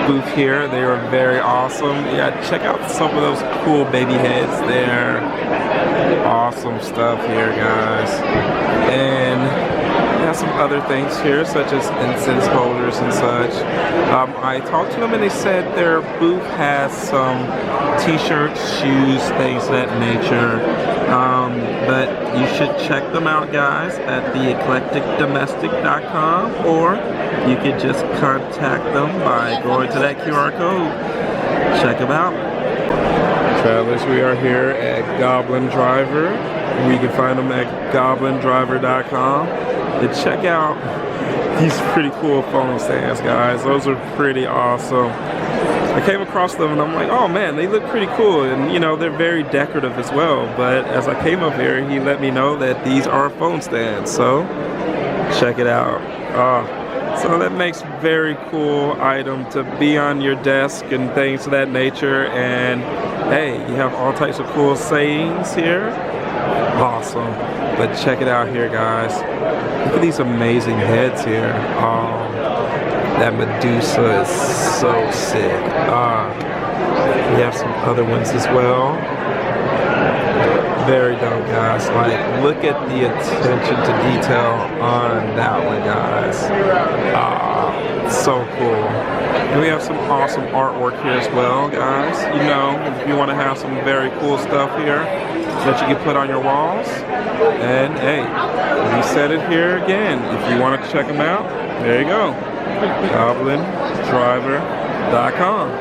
booth here. They were very awesome. Yeah, check out some of those cool baby heads there. Awesome stuff here, guys. And have some other things here, such as incense holders and such. I talked to them and they said their booth has some t-shirts, shoes, things of that nature. But you should check them out, guys, at theeclecticdomestic.com, or you could just contact them by going to that QR code. Check them out. Travelers, we are here at Goblin Driver. We can find them at goblindriver.com. And check out these pretty cool phone stands, guys. Those are pretty awesome. I came across them and I'm like, oh man, they look pretty cool. And you know, they're very decorative as well. But as I came up here, he let me know that these are phone stands. So check it out. So that makes very cool item to be on your desk and things of that nature. And hey, you have all types of cool sayings here. Awesome. But check it out here, guys. Look at these amazing heads here. That Medusa is so sick. We have some other ones as well. Very dope, guys. Like, look at the attention to detail on that one, guys. So cool. And we have some awesome artwork here as well, guys. You know, if you want to have some very cool stuff here that you can put on your walls. And hey, we said it here again. If you want to check them out, there you go. GoblinDriver.com.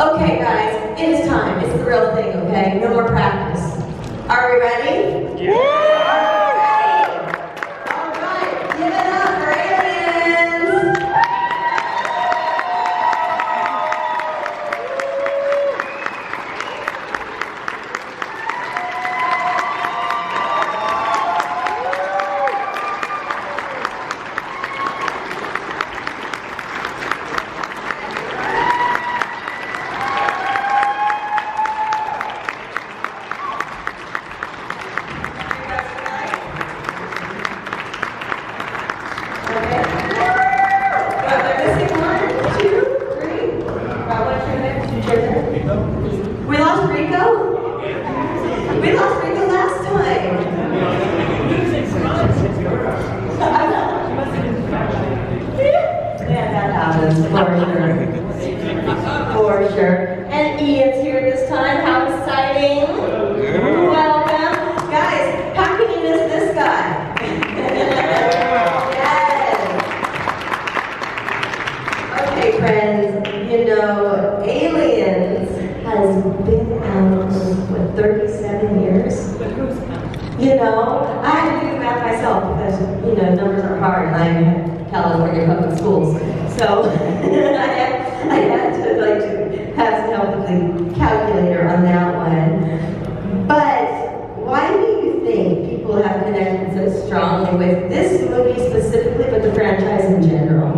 Okay, guys, it is time. It's the real thing, okay? No more practice. Are we ready? Yeah! All right, give it up for aliens! We lost Rico? We lost Rico last time. Yeah, that happens, for sure. For sure. Ian's here this time. How exciting! Welcome. Guys, how can you miss this guy? Yes. Okay, friends, you know, Aliens has been out for 37 years. You know, I had to do the math myself because, you know, numbers are hard and I'm in California public schools. So I had to have some help with the calculator on that one. But why do you think people have connected so strongly with this movie specifically, but the franchise in general?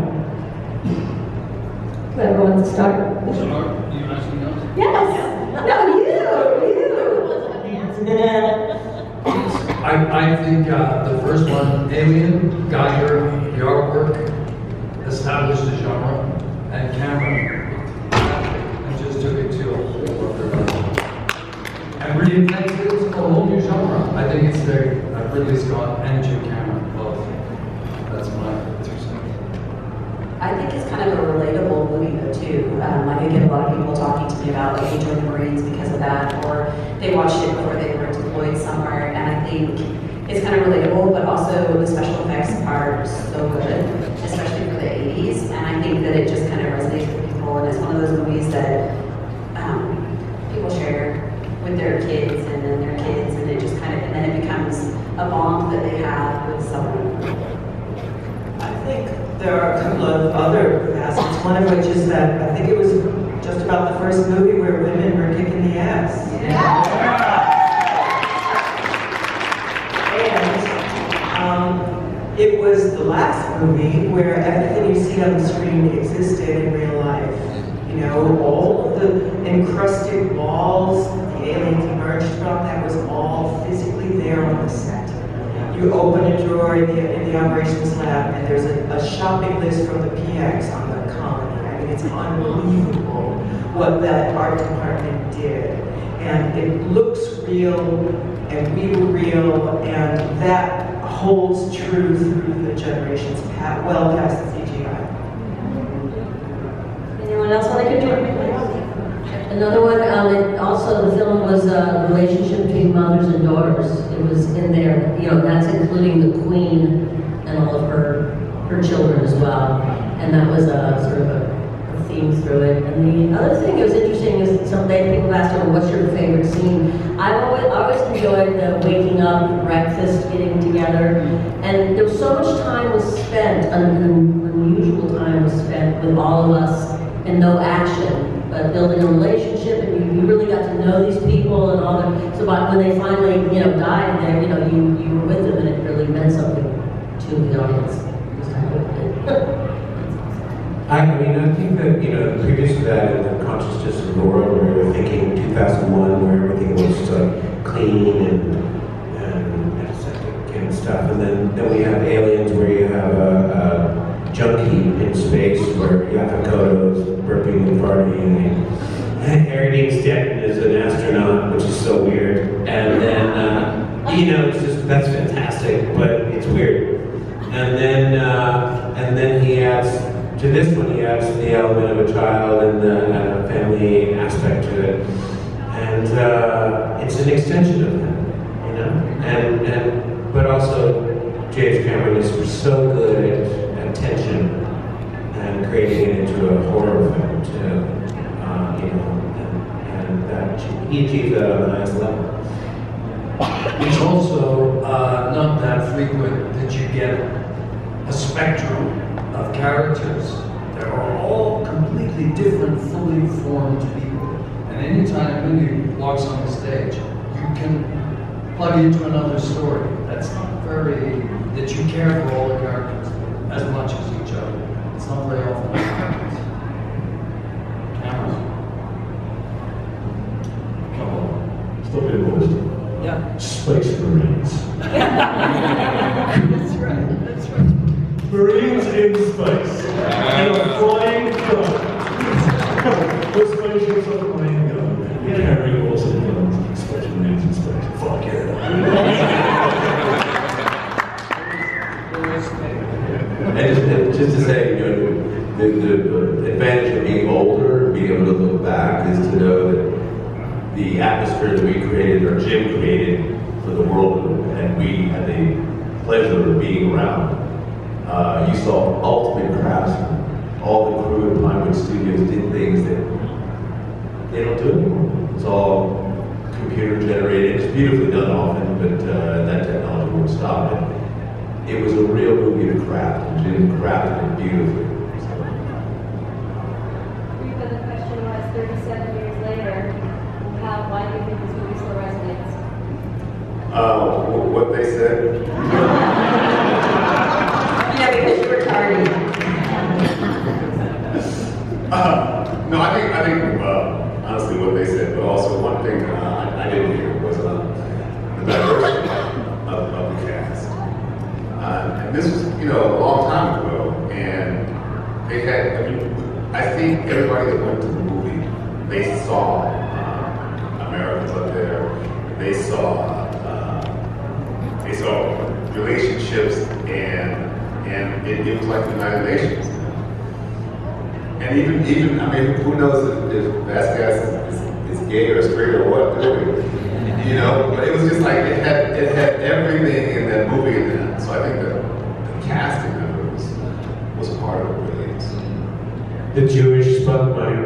Whoever wants to start. You asking us? Yes. No, you. I think the first one, Alien, Geiger, the artwork, established the genre, and Cameron, and just took it to a whole other level. And reinvented a whole new genre. I think it's very Ridley Scott and Jim Cameron both. That's my 2 cents. I think it's kind of a relatable movie though too. I get a lot of people talking to me about like they joined the Marines because of that, or they watched it before they were deployed somewhere, and I think it's kind of relatable, but also the special effects are so good, especially for the 80s, and I think that it just kind of resonates with people, and it's one of those movies that people share with their kids and then their kids, and it just kind of, and then it becomes a bond that they have with someone. I think there are a couple of other facets, one of which is that I think it was just about the first movie where women were kicking the ass. And it was the last movie where everything you see on the screen existed in real life. You know, all of the encrusted walls the aliens emerged from, that was all physically there on the set. You open a drawer in the operations lab, and there's a shopping list from the PX on the colony. I mean, it's unbelievable what that art department did. And it looks real, and we were real, and that holds true through the generations, well past the CGI. Anyone else want to contribute? Another one, also the film was a relationship between mothers and daughters. It was in there, you know, that's including the queen and all of her children as well. And that was sort of a theme through it. And the other thing that was interesting is someday people asked her, what's your favorite scene? I always enjoyed the waking up, breakfast, getting together. And there was so much time was spent, unusual time was spent with all of us and no action. But building a relationship, and you really got to know these people and all that. So when they finally, you know, died, and then, you know, you were with them, and it really meant something to the audience. I think that, you know, previous to that, in the consciousness of the world, where we were thinking 2001, where everything was clean and aseptic and stuff, and then we have Aliens, where you have a junkie in space, where Yamakoto's burping and farting, and Harry Dean Stanton is an astronaut, which is so weird, and then, you know, it's just, that's fantastic, but it's weird. And then he adds, to this one, he adds the element of a child and a family aspect to it. And it's an extension of that, you know? But also, James Cameron is so good at tension and creating it into a horror film, too. You know, and that, he achieved that on the highest level. It's also not that frequent that you get a spectrum of characters that are all completely different, fully formed people. And anytime a movie walks on the stage, you can plug into another story. That's not very, that you care for all the characters as much as each other. It's not very often that happens. Cameron. Come on. Still be the list. Yeah. Space Marines. That's right, that's right. Marines in space. And a flying gun. Those spaceships are flying gun. Carrying awesome guns. Space Marines in space. Fuck And just to say, you know, the advantage of being older, being able to look back, is to know that atmosphere that we created, or Jim created, for the world that we had the pleasure of being around. You saw ultimate craftsmen. All the crew at Pinewood Studios did things that they don't do anymore. It's all computer generated. It's beautifully done often, but that technology won't stop it. It was a real movie to craft, and Jim crafted it beautifully. But the question was, 37 years later, why do you think this movie still resonates? What they said. Yeah, because you were tardy. No, I think honestly what they said, but also one thing I didn't hear was the diversity of the cast. And this was, a long time ago, and they had, I think everybody that went to the movie, they saw Americans up there, they saw relationships, and it was like the United Nations. And even who knows if that guy is gay or straight or what, but it was just like, it had everything in that movie in that. So I think the casting of it was part of it, really. The Jewish Spotlight.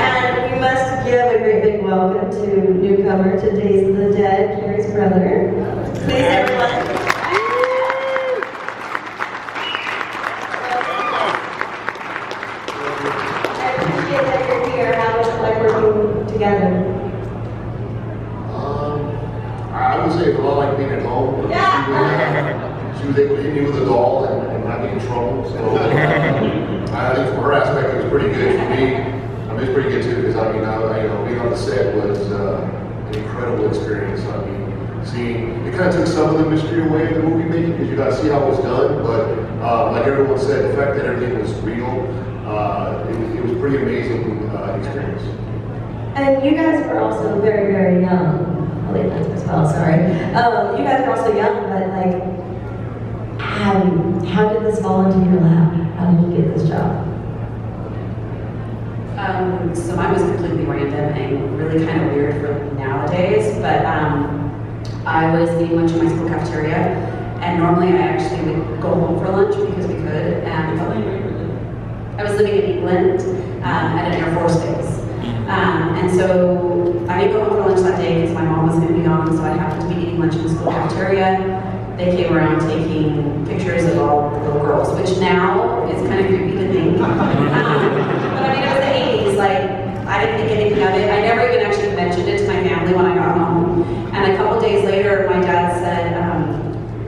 And we must give a great big welcome to newcomer to Days of the Dead, Carrie's brother. Please, everyone. I appreciate that you're here. How was it like working together? I would say it's a lot like being at home. She was able to hit me with a doll and not get in trouble. So I think from her aspect, it was pretty good. For me, it's pretty good too, because being on the set was an incredible experience. It kind of took some of the mystery away of the movie making, because you got to see how it was done. But like everyone said, the fact that everything was real, it was a pretty amazing experience. And you guys were also very, very young. I'll leave that as well, sorry. You guys are also young, but how did this fall into your lap? How did you get this job? So mine was completely random and really kind of weird for nowadays, but I was eating lunch in my school cafeteria, and normally I actually would go home for lunch because we could. I was living in England at an Air Force base. And so I didn't go home for lunch that day because my mom was going to be gone, so I happened to be eating lunch in the school cafeteria. They came around taking pictures of all the little girls, which now is kind of creepy to think. But it was the 80s, I didn't think anything of it. I never even actually mentioned it to my family when I got home. And a couple days later, my dad said,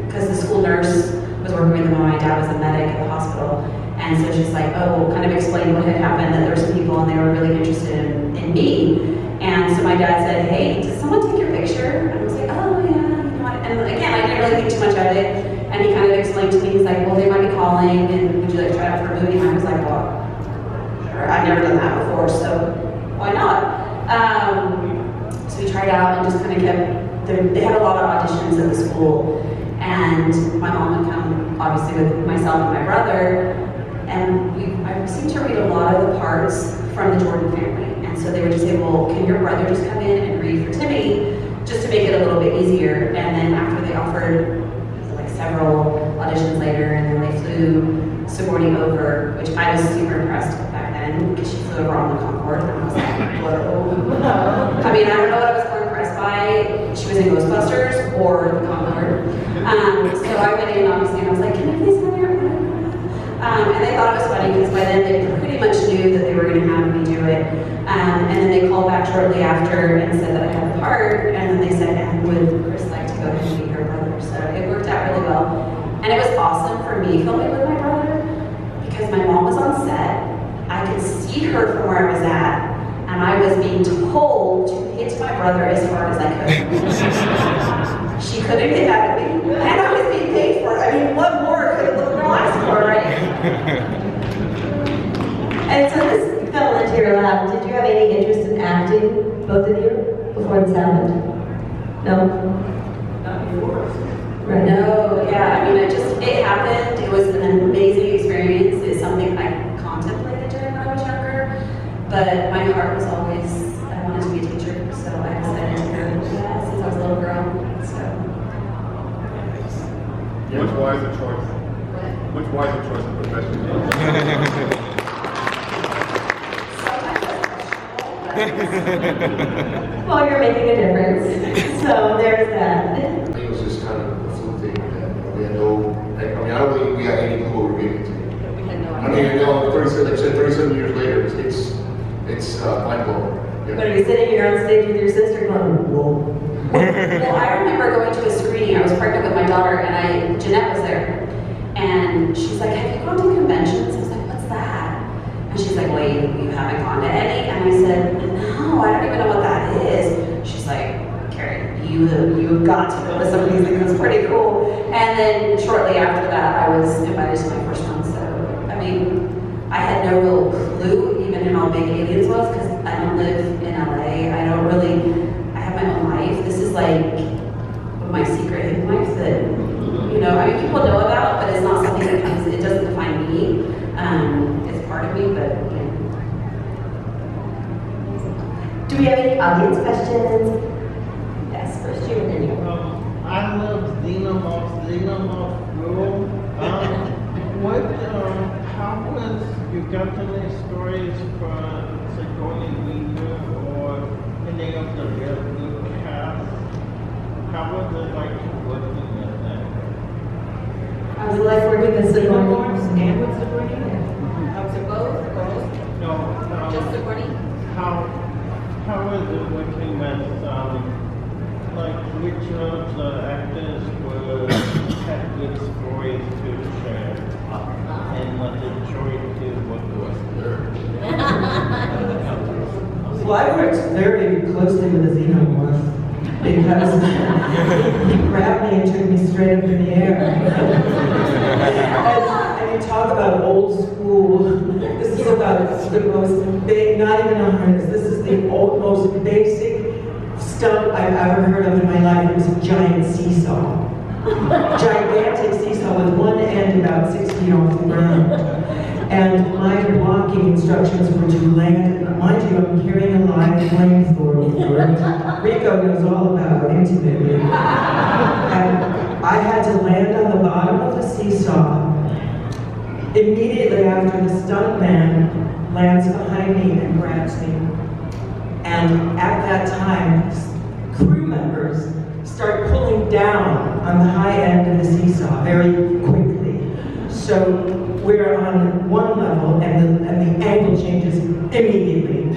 because the school nurse was working with them when my dad was a medic at the hospital, and so she's like, kind of explained what had happened, that there were some people and they were really interested in me. And so my dad said, hey, does someone take your picture? And I was like, oh yeah, and again, I didn't really think too much of it. And he kind of explained to me, he's like, well, they might be calling, and would you like to try out for a movie? And I was like, well, sure, I've never done that before, so why not? So we tried out and just kind of kept, they had a lot of auditions at the school. And my mom would come, obviously, with myself and my brother. And I seemed to read a lot of the parts from the Jordan family. And so they would just say, well, can your brother just come in and read for Timmy, just to make it a little bit easier. And then after they offered several auditions later, and then they flew Sigourney over, which I was super impressed with back then, because she flew over on the Concorde, and I was like, whoa. I don't know what I was more impressed by. She was in Ghostbusters or the Concorde. So I went in, obviously, and I was like, can I please come here? And they thought it was funny, because by then they pretty much knew that they were going to have me do it. And then they called back shortly after and said that I had the part, and then they said, and would Chris like to go ahead and meet her brother? So it worked out really well. And it was awesome for me filming with my brother, because my mom was on set. I could see her from where I was at, and I was being told to hit my brother as hard as I could. She couldn't get out of me, and I was being paid for it. What more could a little girl ask for, right? And so this fell into your lap. Did you have any interest in acting, both of you, before this happened? No? Right. No, yeah, it happened. It was an amazing experience. wiser choice? Which wiser choice of profession? Well, you're making a difference. So there's that. I think it was just kind of a fluke thing that we had no, I mean, I don't think we had any clue what we were getting into. We had no I mean, you know, 37, like I said, 37 years later, it's mind blowing. You're going to be sitting here on stage with your sister going, whoa. Well, I remember going to a screening. I was pregnant with my daughter, and Jeanette was there. And she's like, have you gone to conventions? I was like, what's that? And she's like, wait, you haven't gone to any? And I said, no, I don't even know what that is. She's like, Carrie, you've got to go to some of these things. It's pretty cool. And then shortly after that, I was invited to my first one. So, I mean, I had no real clue even how big Aliens was, because I don't live in LA. I don't really, I have my own life. This is like my secret hidden life that, you know, I mean, people know about, but it's not something that comes, it doesn't define me. It's part of me, but, you know. Do we have any audience questions? Yes, first you and then you. I love Xenomorph rule. How was you got any stories for Sigourney Weaver or any of the real good cast? How was it like working with them? I was like working with Sigourney. And with Sigourney? Was it both? No. Just Sigourney? How was it working with, like, which of the actors had good stories to share? And was it joy to work with? Well, I worked very closely with the Xenomorph because he grabbed me and took me straight up in the air. And you talk about old school. This is about the most big, not even a harness. This is the most basic stunt I've ever heard of in my life. It was a giant seesaw. Gigantic seesaw with one end about 6 feet off the ground. And my blocking instructions were to land, mind you, I'm carrying a live flamethrower. Rico knows all about it intimately. And I had to land on the bottom of the seesaw immediately after the stuntman lands behind me and grabs me. And at that time, crew members start pulling down on the high end of the seesaw very quickly. So we're on one level and the angle changes immediately.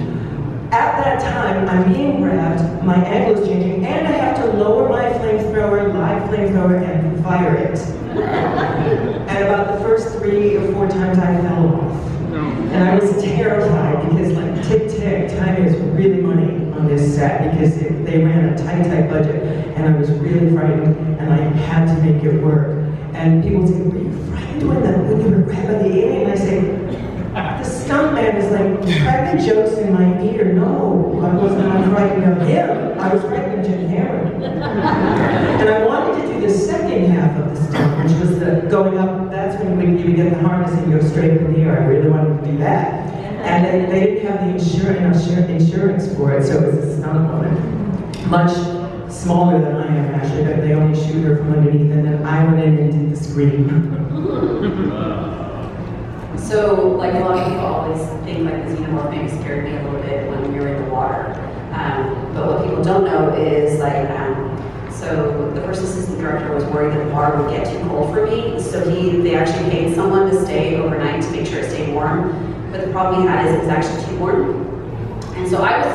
At that time, I'm being grabbed, my angle is changing, and I have to lower my flamethrower, live flamethrower, and fire it. And about the first 3 or 4 times I fell off. And I was terrified because like tick, time is really money on this set because they ran a tight budget and I was really frightened and I had to make it work. And people say, were you frightened when you were grabbed by the alien? And I say, the stuntman is like cracking jokes in my ear. No, I wasn't frightened of him. I was frightened of Jim Cameron. And I wanted to do the second half of the stunt, which was the going up. That's when you get the harness and you go straight in the air. I really wanted to do that. And they didn't have the insurance for it, so it was a stunt woman. Much smaller than I am, actually, but they only shoot her from underneath, and then I went in and did the scream. So, like a lot of people always think like the Xenomorph maybe scared me a little bit when you're in the water. But what people don't know is like, so the first assistant director was worried that the water would get too cold for me, so they actually paid someone to stay overnight to make sure it stayed warm. But the problem he had is it was actually too warm. And so I was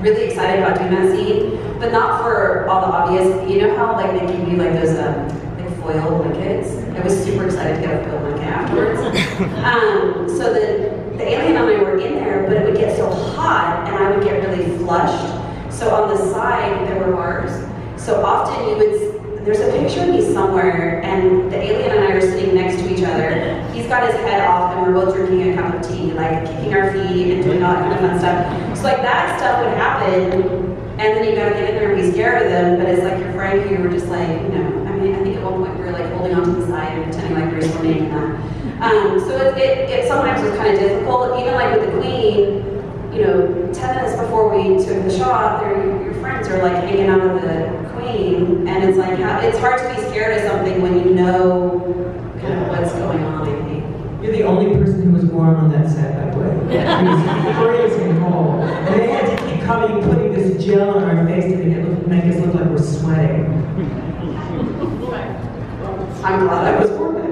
really excited about doing that scene, but not for all the obvious, you know how like they give you like those like foil blankets? I was super excited to get a foil blanket afterwards. So the alien and I were in there, but it would get so hot and I would get really flushed. So on the side, there were bars. So often there's a picture of me somewhere and the alien and I are sitting next to each other. He's got his head off and we're both drinking a cup of tea, like kicking our feet and doing all that kind of fun stuff. So like that stuff would happen and then you gotta get in there and be scared of them, but it's like your friend who were just like, you know, I mean, I think at one point we were like holding onto the side and pretending like we were swimming and that. So it sometimes was kind of difficult, even like with the Queen, you know, 10 minutes before we took the shot, your friends are like hanging out of the Queen clean, and it's like, it's hard to be scared of something when you know kind of what's going on, I think. You're the only person who was warm on that set, by the way. It was freezing cold. And they had to keep coming, putting this gel on our face to make us look like we're sweating. I'm glad I was warm then.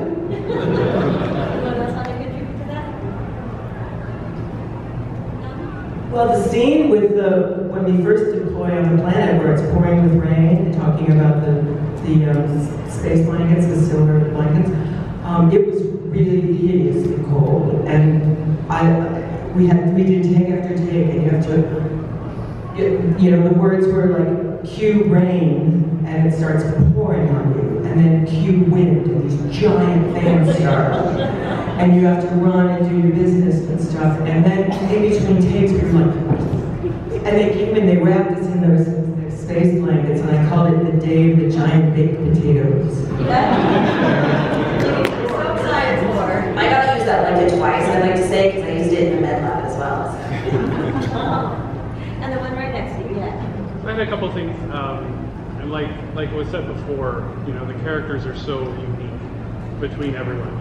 Well, the scene with when we first deploy on the planet where it's pouring with rain and talking about the space blankets, the silver blankets, it was really hideously cold. And we did take after take, and you have to, the words were like, cue rain, and it starts pouring on you, and then cue wind, and these giant fans start. And you have to run and do your business and stuff. And then in between takes, we were like, and they came and they wrapped us in those space blankets, and I called it the day of the giant baked potatoes. I gotta use that blanket twice, I'd like to say, because I used it in the med lab as well. And the one right next to you, yeah. I had a couple things, and like was said before, the characters are so unique between everyone.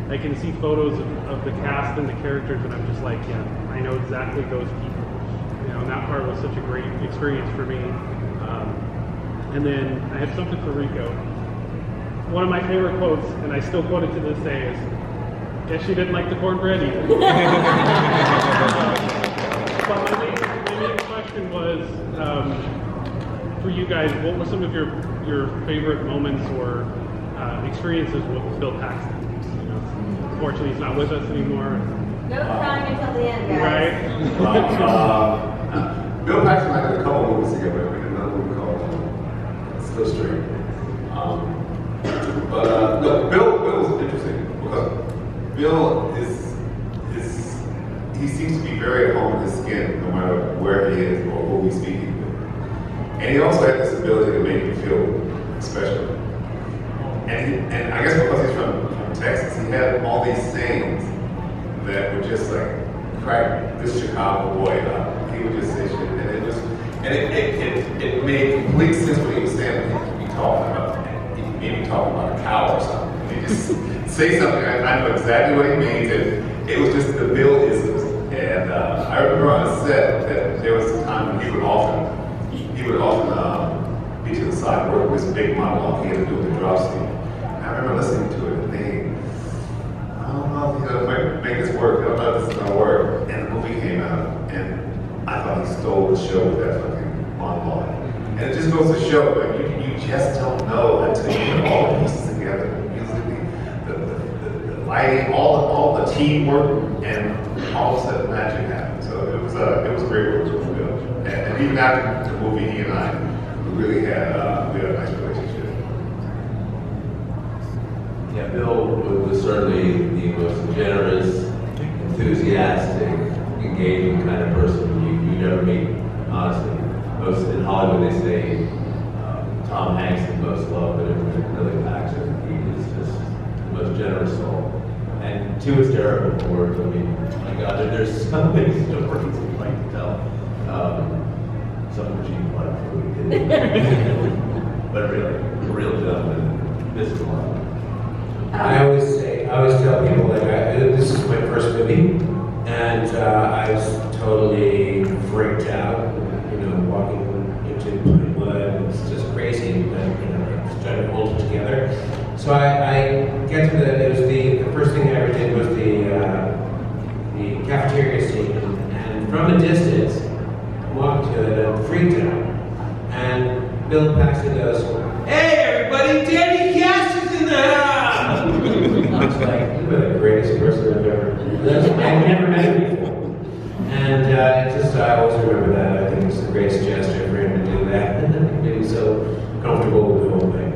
I can see photos of the cast and the characters, and I'm just like, yeah, I know exactly those people. And that part was such a great experience for me. And then I have something for Rico. One of my favorite quotes, and I still quote it to this day, is, "Guess she didn't like the cornbread either." But my main question was, for you guys, what were some of your favorite moments or experiences with Bill Paxton? Unfortunately, he's not with us anymore. No crying until the end, guys. Right? Bill Paxton and I did a couple movies together. We did another movie called Still Straight. But Bill was interesting because Bill he seems to be very at home in his skin no matter where he is or who he's speaking with. And he also had this ability to make you feel special. And I guess because he's from Texas, he had all these sayings that would just like crack this Chicago boy up. He would just say shit, and it made complete sense what he was saying. He could be talking about, maybe talking about a cow or something. He just say something, I know exactly what he means, and it was just the Bill-isms. And I remember on a set that there was a time when he would often be to the side working this big monologue he had to do with the drop scene. I remember listening to it and thinking, I don't know if he's gonna make this work. I don't know if this is gonna work. And the movie came out, and I thought he stole the show with that fucking monologue. And it just goes to show, like, you just don't know until you put all the pieces together. The music, the lighting, all the teamwork, and all of a sudden magic happened. So it was great work with Bill. And even after the movie, he and I really had a nice relationship. Yeah, Bill was certainly the most generous, enthusiastic, engaging kind of person you never meet, honestly. Most in Hollywood they say Tom Hanks is the most loved, but in Billy Paxton, he is just the most generous soul. And too hysterical for words. I mean, my God, there's so many stories we'd like to tell. Some of which you like for we did. But really, a real gentleman, this is one. I always tell people like this is my first movie, and I was totally freaked out. Walking into Wood, it's just crazy. But just trying to hold it together. So I get to the first thing I ever did was the cafeteria scene, and from a distance, I'm walking to it, I'm freaked out, and Bill Paxton goes, "Hey everybody, Danny Cash is in the house!" I was like, "You are the greatest person I've ever I've never met before." And I always remember that. I think it's the greatest gesture for him to do that. And being so comfortable with the whole thing.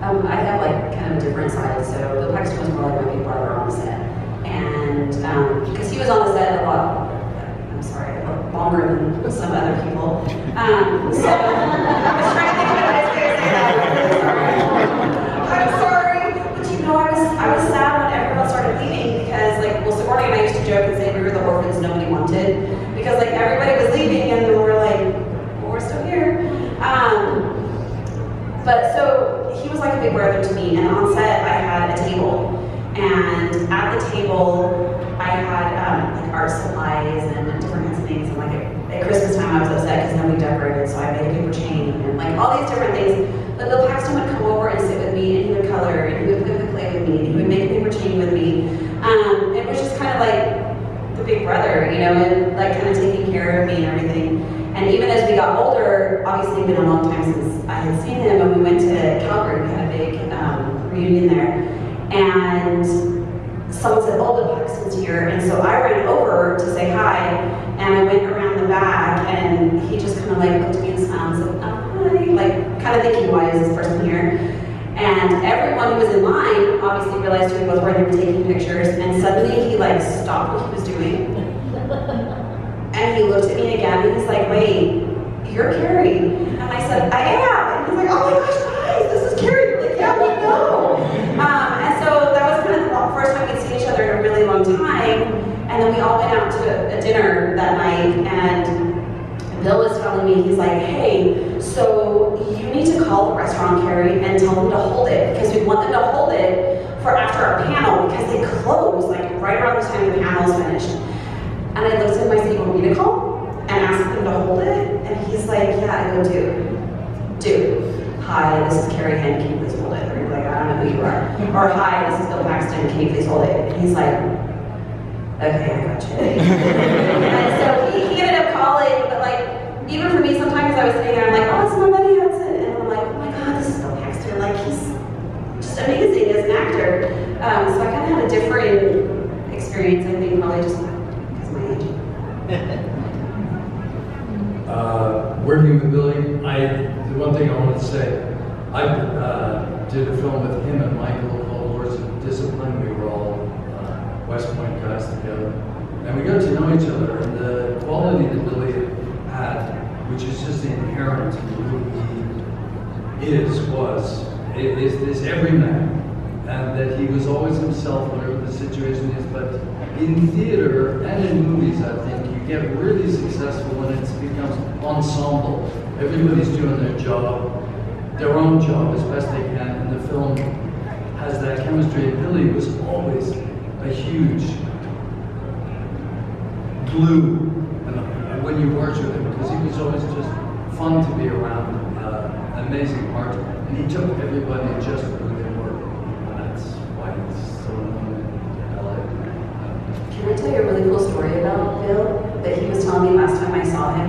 I have like kind of different sides. So Bill Paxton was more like my big brother on the set. And because he was on the set a lot, longer than some other people. So I was trying to think of a nice way to say that. I'm sorry, but I was sad when everyone started leaving because Sigourney and I used to joke and say we were the orphans nobody wanted because everybody was leaving and we were like, well, we're still here. brother to me, and on set I had a table. And at the table, I had like art supplies and different kinds of things. And like at Christmas time, I was upset because nobody decorated, so I made a paper chain and like all these different things. But Bill Paxton would come over and sit with me, and he would color, and he would play with the clay with me, and he would make a paper chain with me. It was just kind of like the big brother, you know, and like kind of taking care of me and everything. And even as we got older, obviously it's been a long time since I had seen him, and we went to Calgary. We had a big reunion there. And someone said, oh, Bill Paxton's here. And so I ran over to say hi, and I went around the back, and he just kind of like looked at me and smiled and said, oh, hi, like kind of thinking, why is this person here? And everyone who was in line obviously realized who he was, where they were taking pictures, and suddenly he like stopped what he was doing. And he looked at me again, and he's like, wait, you're Carrie. And I said, I am. And he's like, oh my gosh, guys, this is Carrie. We're like, yeah, we know. And so that was kind of the first time we'd seen each other in a really long time. And then we all went out to a dinner that night, and Bill was telling me, he's like, hey, so you need to call the restaurant, Carrie, and tell them to hold it, because we want them to hold it for after our panel, because they close like right around the time the panel is finished. And I looked at him, I said, you want me to call and ask them to hold it? And he's like, yeah. I go, dude, hi, this is Carrie Henn, can you please hold it? Or he's like, I don't know who you are. Or hi, this is Bill Paxton, can you please hold it? And he's like, okay, I got you. And so he ended up calling, but like, even for me, sometimes I was sitting there, I'm like, oh, it's my buddy Hudson. And I'm like, oh my God, this is Bill Paxton. Like, he's just amazing as an actor. So I kind of had a different experience, I think, probably just because of my age. Working with Billy, the one thing I want to say, I did a film with him and Michael called Wars of Discipline. We were all West Point guys together. And we got to know each other, and the quality that Billy had, which is just inherent in who he is everyman. And that he was always himself, whatever the situation is. But in theater and in movies, I think, you get really successful when it becomes ensemble. Everybody's doing their job, their own job as best they can, and the film has that chemistry. And Billy was always a huge glue when you worked with him, because he was always just fun to be around, amazing heart, and he took everybody just for who they were, and that's why he's so known in LA. Can I tell you a really cool story about Bill that he was telling me last time I saw him?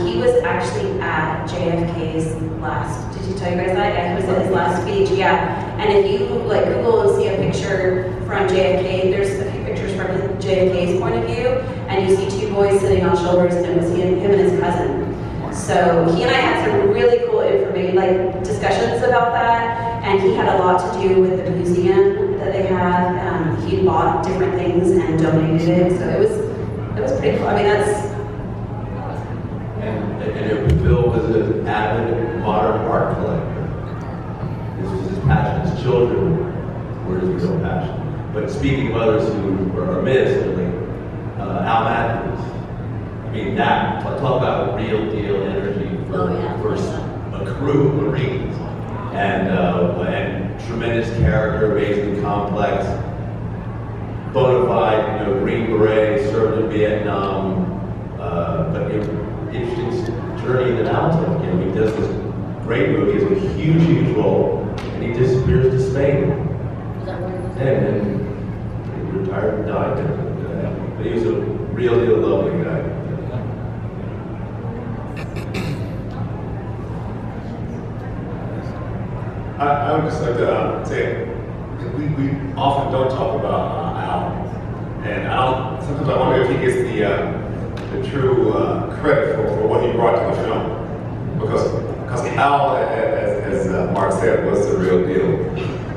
He was actually at JFK's last, did he tell you guys that? Yeah, he was at his last speech, yeah. And if you like Google and see a picture from JFK, there's a few pictures from JFK's point of view, and you see two boys sitting on shoulders, and it was him and his cousin. So he and I had some really cool information, like discussions about that, and he had a lot to do with the museum that they had. He bought different things and donated it, so it was pretty cool. I mean, that's. And Bill was an avid modern art collector. This was his passion. His children were his real passion. But speaking of others who are missed, like Al Matthews. I mean, that, talk about real deal energy for a crew of Marines. And tremendous character, amazing, complex, bona fide, Green Beret, served in Vietnam, but interesting journey that Al took. He does this great movie, has a huge role, and he disappears to Spain. And then he retired and died there. But he was a real deal lovely guy. I would just like to say, we often don't talk about Al, and Al, sometimes I wonder if he gets the true credit for what he brought to the film, because Al, as Mark said, was the real deal,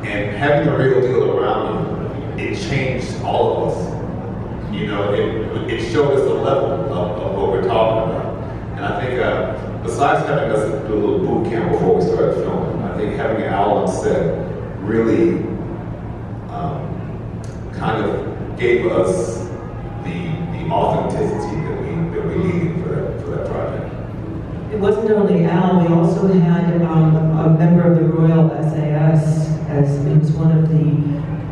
and having the real deal around you, it changed all of us. It showed us the level of what we're talking about, and I think besides having us do a little boot camp before we started filming, I think having Al on set really kind of gave us the authenticity that we needed for that project. it wasn't only Al, we also had a member of the Royal SAS, as he was one of the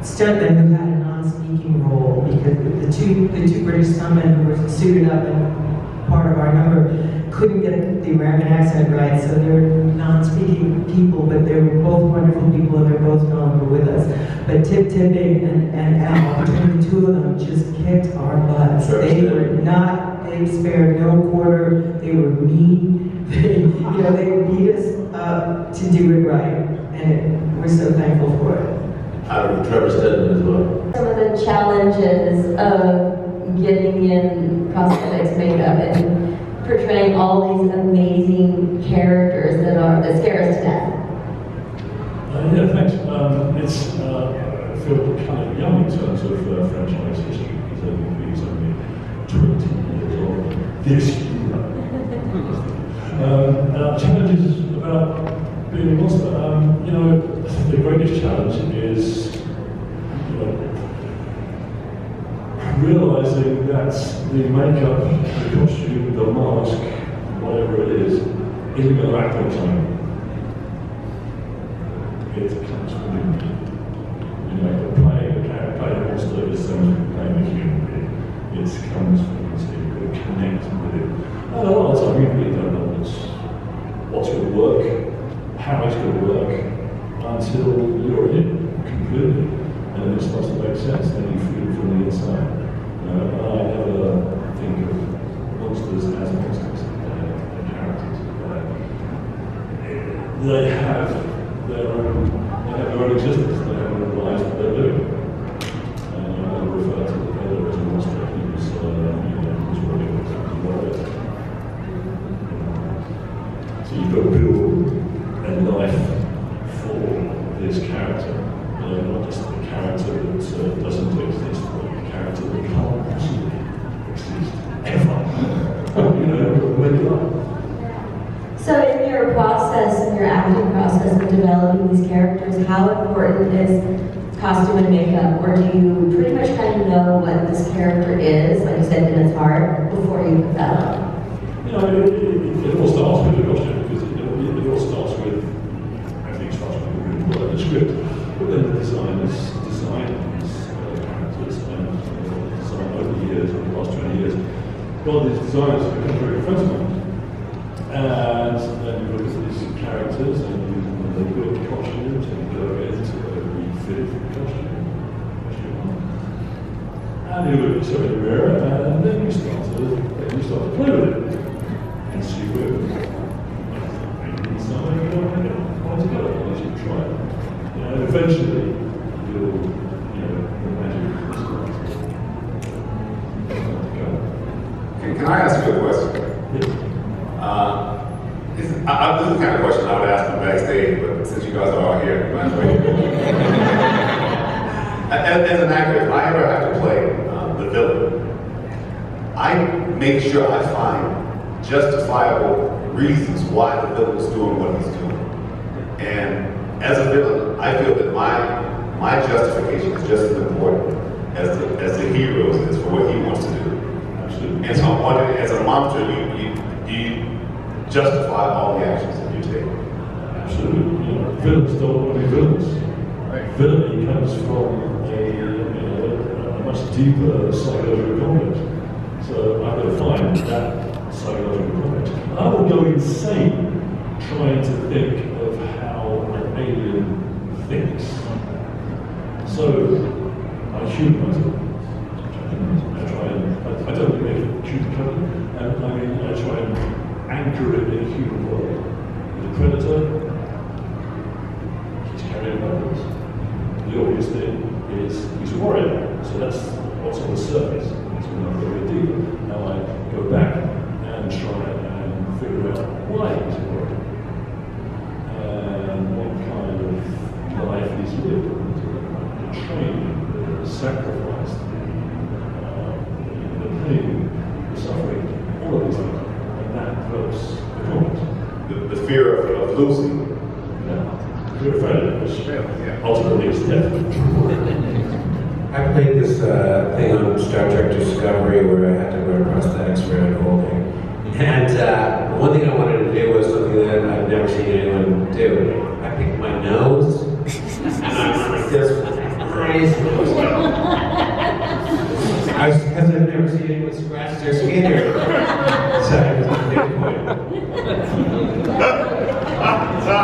stuntmen who had a non-speaking role, because the two British stuntmen who were suited up and part of our number couldn't get the American accent right, so they're non-speaking people, but they were both wonderful people and they're both no longer with us. But Tip Tipping and Al, between the two of them, just kicked our butts. They were not, they spared no quarter, they were mean, they beat us to do it right, and we're so thankful for it. Trevor Stedman as well. Some of the challenges of getting in prosthetics makeup and portraying all these amazing characters that scare us to death. Yeah, thanks. I feel kind of young in terms of franchise history, because he's only 20 years old this year. Challenges about being a monster. The greatest challenge is realizing that the makeup, the costume, the mask, whatever it is, isn't going to act on time. It comes from playing a character, playing a monster is so much playing a human being. It comes from it, so you've got to connect with it. And a lot of the time you really don't know what's going to work, how it's going to work, until you're in it completely. And then it starts to make sense, then you feel it from the inside. I never think of monsters as monsters, they're characters. They have their own existence, they have their own lives that they're living. And I never refer to the killer as a monster, he was really exactly. So you've got to build a life for this character, not just the character that doesn't exist, but the character that can't possibly exist ever. When you are. So in your process, in your acting process of developing these characters, how important is costume and makeup? Or do you pretty much kind of know what this character is, like you said, in its heart, before you put that on? It all starts with the costume, because it all starts with, everything starts with the script, but then the designers design these characters, and design over the years, over the last 20 years, well, these designers have become very friends of mine. And then you look at these characters, and they build costumes, and you go into every fit for the costume. And you look at yourself in the mirror, and then you start to play with it. And see where maybe something you don't have it all together, unless you try it. And eventually, you'll, the magic is going to Can I ask you a question? Yes. This is the kind of question I would ask them backstage, but since you guys are all here, might as well. As an actor, if I ever have to play the villain, I make sure I find justifiable reasons why the villain is doing what he's doing. And as a villain, I feel that my justification is just as important as the hero's is for what he wants to do. Absolutely. And so I'm wondering, as a monster, do you justify all the actions that you take? Absolutely. Villains don't want to be villains. Right. Villainy comes from a much deeper psychological complex. So I've got to find that psychological complex. And I will go insane trying to think of how an alien thinks. So I humanize it. I don't make it cute cut, and I try and anchor it in a human world. The predator, he's carrying weapons. The obvious thing is he's a warrior, so that's what's on the surface. That's when I go a bit deeper. Now I go back and try and figure out why he's a warrior and what kind of life he's lived, the training, the sacrifice, the pain, the suffering, all of these things. And that develops the conflict. The fear of losing. Yeah. Fear of failure, which ultimately is death. I played this thing on Star Trek Discovery where I had to wear prosthetics for Howling. And one thing I wanted to do was something that I've never seen anyone do. I picked my nose, and I went like this. Crazy. Because I've never seen anyone scratch their skin here. So I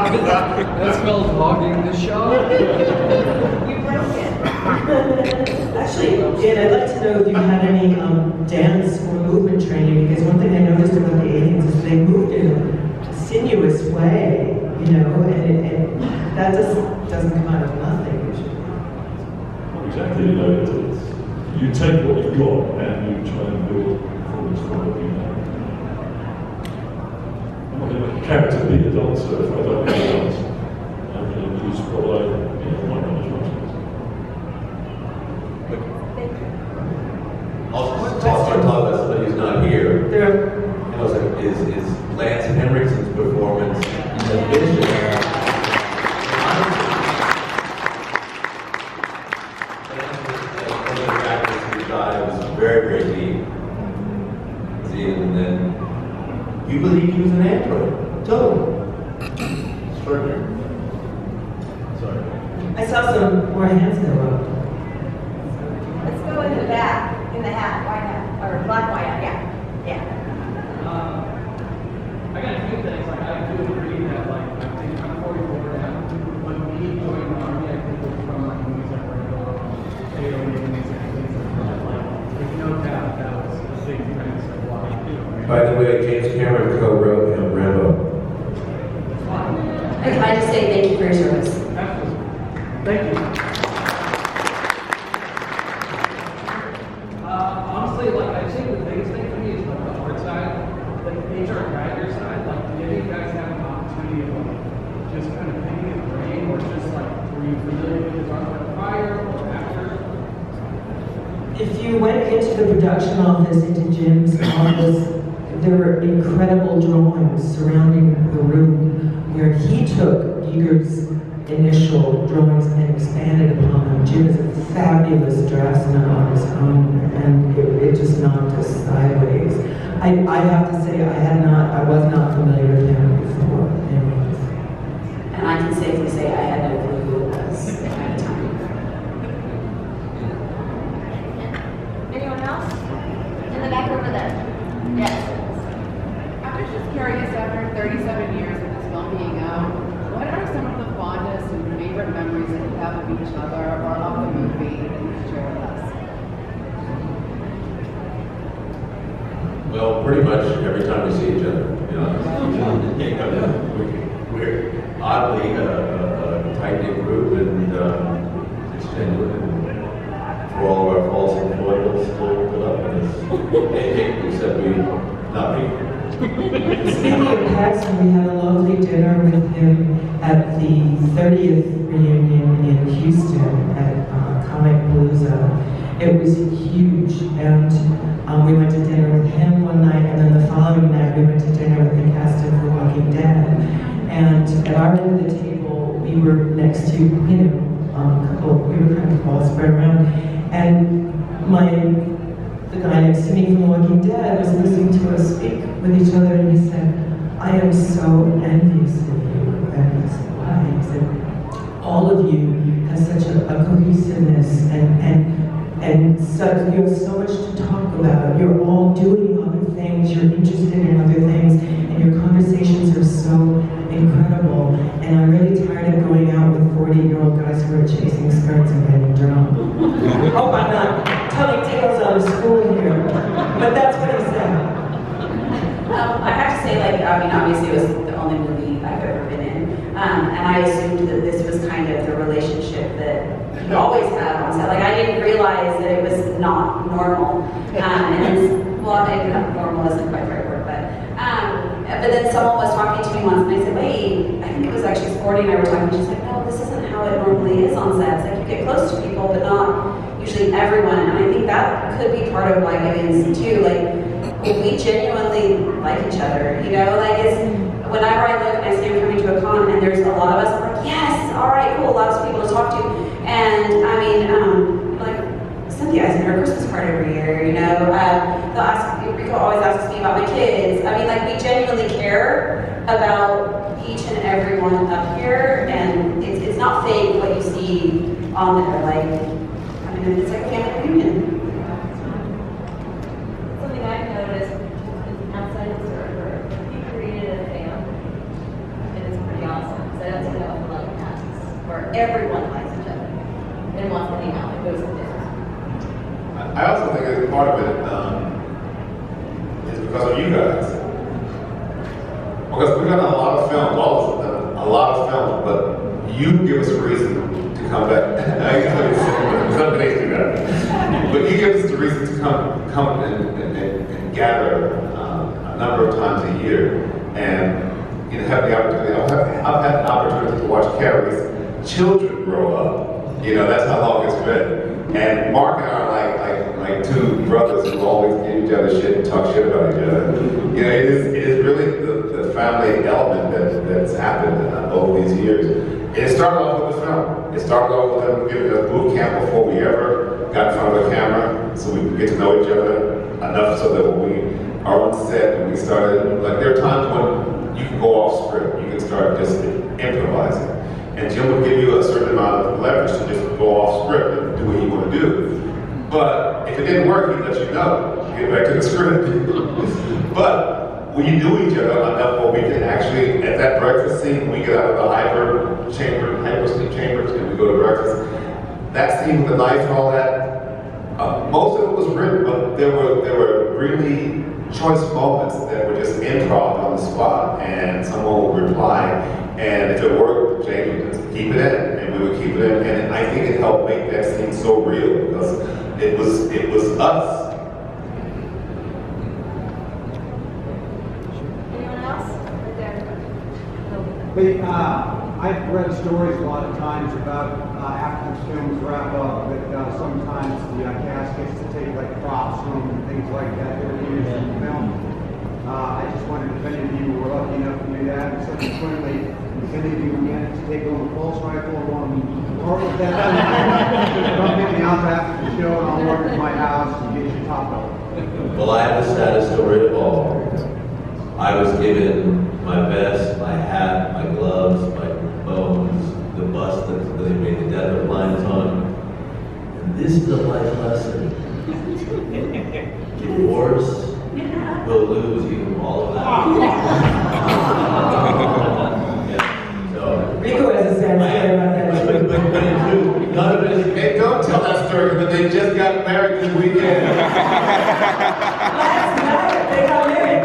was That's called hogging the show. You broke it. Actually, Jen, I'd like to know if you had any dance or movement training, because one thing I noticed about the aliens is they moved in a sinuous way, you know, and that just doesn't come out of nothing usually. Exactly, you know, you take what you've got and you try and build performance from it, you know. I'm not going to make a character be a dancer if I don't know dance. I'm going to use what I, my knowledge Also talk about somebody who's not here. And I was like, is Lance Henriksen's performance a vision? Very, very deep. See, and then you believe he was an android. Totally. Extraordinary. Sorry. I saw some more hands go up. Let's go in the back, in the hat, white hat, or black white hat, yeah. I got a few things. Like, I do agree that, like, I think I'm 44 now. When we joined the Army, I think it was from, like, movies like Rambo, Aliens, and things like that. Like, there's no doubt that was a big difference of why, By the way, James Cameron co-wrote Rambo. Can I just say thank you for your service? Thank you. Honestly, like, I think the biggest thing for me is like the art side, like the HR writer side. Like, did you guys have an opportunity of like just kind of picking his brain, or just like were you familiar with his art prior or after? If you went into the production office, into Jim's office, there were incredible drawings surrounding the room where he took Giger's initial drawings and expanded upon them. Jim is a fabulous draftsman on his own, and it just knocked us sideways. I have to say, I was not familiar with him before. And I can safely say I had no clue who it was at the time. Anyone else? In the back over there. Yes. I was just curious, after 37 years of this film being out, what are some of the fondest and favorite memories that you have of each other or of the movie that you can share with us? Well, pretty much every time we see each other, to be honest. We're oddly a tight-knit group, and it's genuine. For all of our faults and foibles, still put up in us. Except we, not me. Speaking of Paxton, we had a lovely dinner with him at the 30th reunion in Houston at Comic Palooza. It was huge, and we went to dinner with him one night, and then the following night we went to dinner with the cast of The Walking Dead. And at our end of the table, we were next to, we were kind of all spread around, and the guy next to me from The Walking Dead was listening to us speak with each other, and he said, "I am so envious of you." And I said, "Why?" He said, "All of you have such a cohesiveness, and such, you have so much to talk about. You're all doing other things, you're interested in other things, and your conversations are so incredible. And I'm really tired of going out with 40-year-old guys who are chasing skirts and getting drunk." Hope I'm not telling tales out of school here, but that's what he said. I have to say, obviously it was the only movie I've ever been in, and I assumed that this was kind of the relationship that you always have on set. Like, I didn't realize that it was not normal, and it's, well, maybe not normal isn't quite the right word, but then someone was talking to me once, and I said, wait, I think it was actually Sporty and I were talking, she's like, no, this isn't how it normally is on sets. Like, you get close to people, but not usually everyone, and I think that could be part of why aliens too, like, we genuinely like each other, it's, whenever I look and I see him coming to a con and there's a lot of us, I'm like, yes, all right, cool, lots of people to talk to, and I mean, like, Cynthia isn't her Christmas card every year, you know? Rico always asks me about my kids. I mean, like, we genuinely care about each and every one up here, and it's not fake what you see on there. Like, I mean, it's like a family reunion. Something I've noticed outside of the server, he created a fan, and it's pretty awesome. So that's a lot of tasks where everyone likes each other and wants to hang out and goes to dinner. I also think that part of it is because of you guys. Because we've done a lot of films, all of us have done a lot of films, but you give us a reason to come back. I guess some days do that. But you give us a reason to come and gather a number of times a year and have the opportunity. I've had the opportunity to watch Carrie's children grow up. You know, that's how long it's been. And Mark and I are like two brothers who always give each other shit and talk shit about each other. You know, it is really the family element that's happened over these years. And it started off with the film. It started off with them giving us boot camp before we ever got in front of the camera, so we could get to know each other enough so that when we are on set and we started, like there are times when you can go off script, you can start just improvising. And Jim would give you a certain amount of leverage to just go off script and do what you want to do. But if it didn't work, he'd let you know. Get back to the script. But when you knew each other enough where we can actually, at that breakfast scene, when we get out of the hypersleep chambers and we go to breakfast, that scene with the knife and all that, most of it was written, but there were really choice moments that were just improv on the spot, and someone would reply, and if it worked, James would just keep it in, and we would keep it in, and I think it helped make that scene so real, because it was us. Anyone else? Right there. I've read stories a lot of times about after the films wrap up that sometimes the cast gets to take like props from and things like that that are used in the film. I just wondered if any of you were lucky enough to do that. And subsequently, if any of you get to take home a pulse rifle or want to be part of that, come get me out after the show and I'll work at my house and get you top up. Well, I have the saddest story of all. I was given my vest, my hat, my gloves, my bones, the bus that they made the death of lines on. And this is a life lesson. Divorce will lose you all of that. Rico has a sad story about that. None of it is, hey, don't tell that story, but they just got married this weekend. Last night, they got married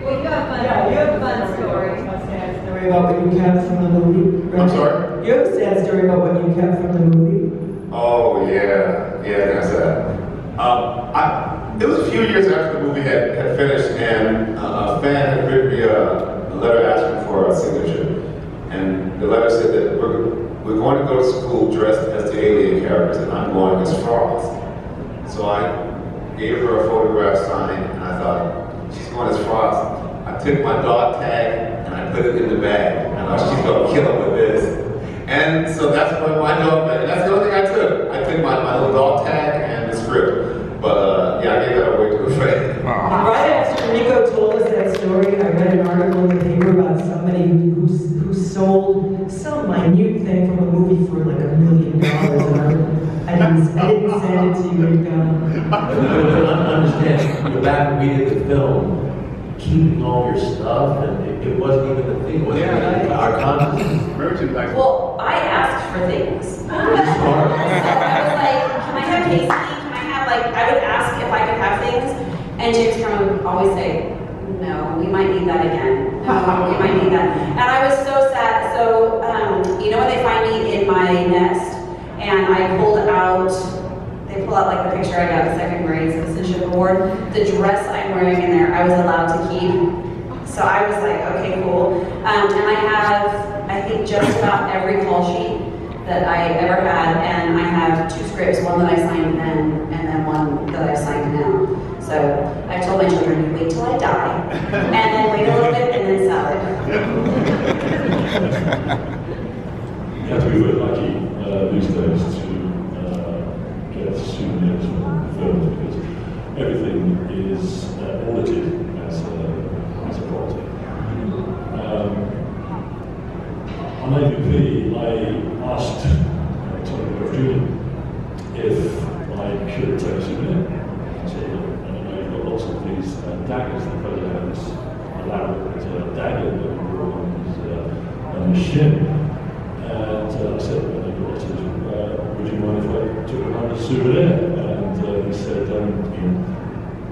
Well, you have a fun story. Story about what you kept from the movie. Right? I'm sorry? You have a sad story about what you kept from the movie. Oh, yeah, that's that. It was a few years after the movie had finished, and a fan had written me a letter asking for a signature. And the letter said that we're going to go to school dressed as the alien characters, and I'm going as Frost. So I gave her a photograph signed, and I thought, she's going as Frost. I took my dog tag, and I put it in the bag. I thought, she's going to kill him with this. And so that's what my dog, that's the only thing I took. I took my little dog tag and the script. But yeah, I gave that away to a friend. Right after Rico told us that story, I read an article in the paper about somebody who sold some minute thing from a movie for like $1 million. I didn't send it to you, Rico. I don't understand. Back when we did the film, keeping all your stuff, and it wasn't even the thing. It wasn't our consciousness. Well, I asked for things. I was like, can I have Casey? Can I have, like, I would ask if I could have things, and James Cameron would always say, no, we might need that again. No, we might need that. And I was so sad. So, you know when they find me in my nest, and I pulled out, they pull out like the picture I got the second grade citizenship award, the dress I'm wearing in there, I was allowed to keep. So I was like, okay, cool. And I have, I think, just about every call sheet that I ever had, and I have 2 scripts, one that I signed then, and then one that I signed now. So I told my children, you wait till I die, and then wait a little bit, and then sell it. You have to be very lucky these days to get souvenirs from films because everything is audited as a quality. On AVP, I asked Tony Jr. if I could take a souvenir. I said, look, I know you've got lots of these daggers. The fellow had this elaborate dagger that he wore on his shin. And I said, would you mind if I took it home as a souvenir? And he said,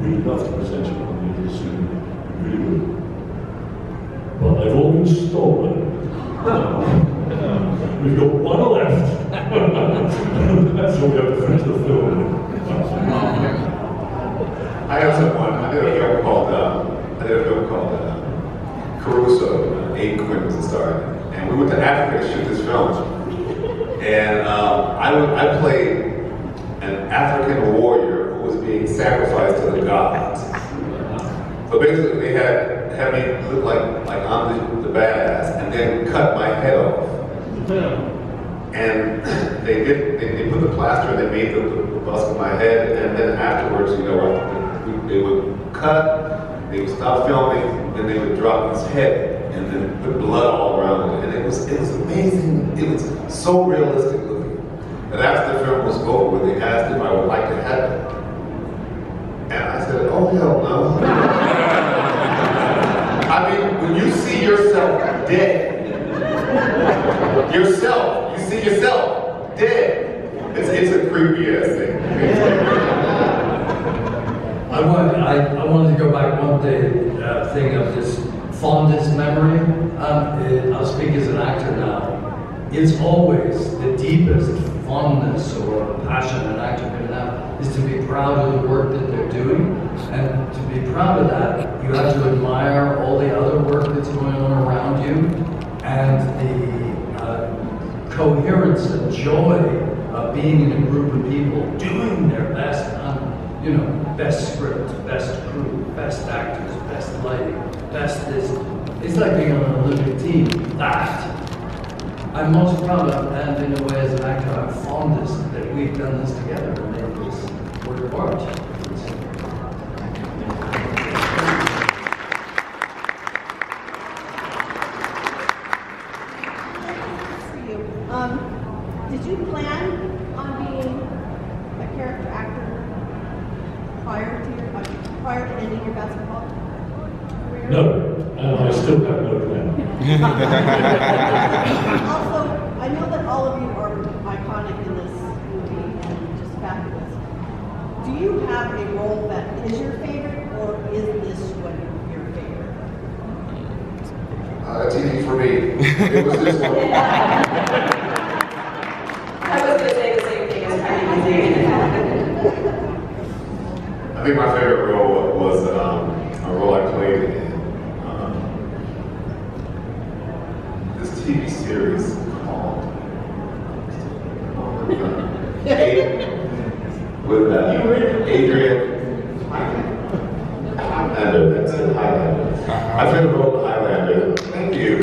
we'd love to present you on the souvenir. We really would. But they've all been stolen. We've got one left. That's all we have to finish the film. I have someone. I did a film called Caruso. Aiden Quinn was the star. And we went to Africa to shoot this film. And I played an African warrior who was being sacrificed to the gods. So basically, they had me look like I'm the badass, and then cut my head off. And they put the plaster and they made the bust of my head, and then afterwards, they would cut, they would stop filming, then they would drop his head and then put blood all around it. And it was amazing. It was so realistic looking. And after the film was over, they asked if I would like to have it. And I said, oh hell no. I mean, when you see yourself dead, you see yourself dead, it's a creepy ass thing. I wanted to go back one day, thing of this fondest memory. I'll speak as an actor now. It's always the deepest fondness or passion an actor can have is to be proud of the work that they're doing. And to be proud of that, you have to admire all the other work that's going on around you and the coherence and joy of being in a group of people doing their best, best script, best crew, best actors, best lighting, best this. It's like being on an Olympic team. That I'm most proud of, and in a way as an actor, I'm fondest that we've done this together and made this work of art. Did you plan on being a character actor prior to ending your basketball career? No, and I still have no plan. Also, I know that all of you are iconic in this movie and just fabulous. Do you have a role that is your favorite, or is this one your favorite? It's easy for me. It was this one. I was going to say the same thing as pretty easy. I think my favorite role was a role I played in this TV series called with Adrian Highlander. That's it, Highlander. I played the role of Highlander. Thank you.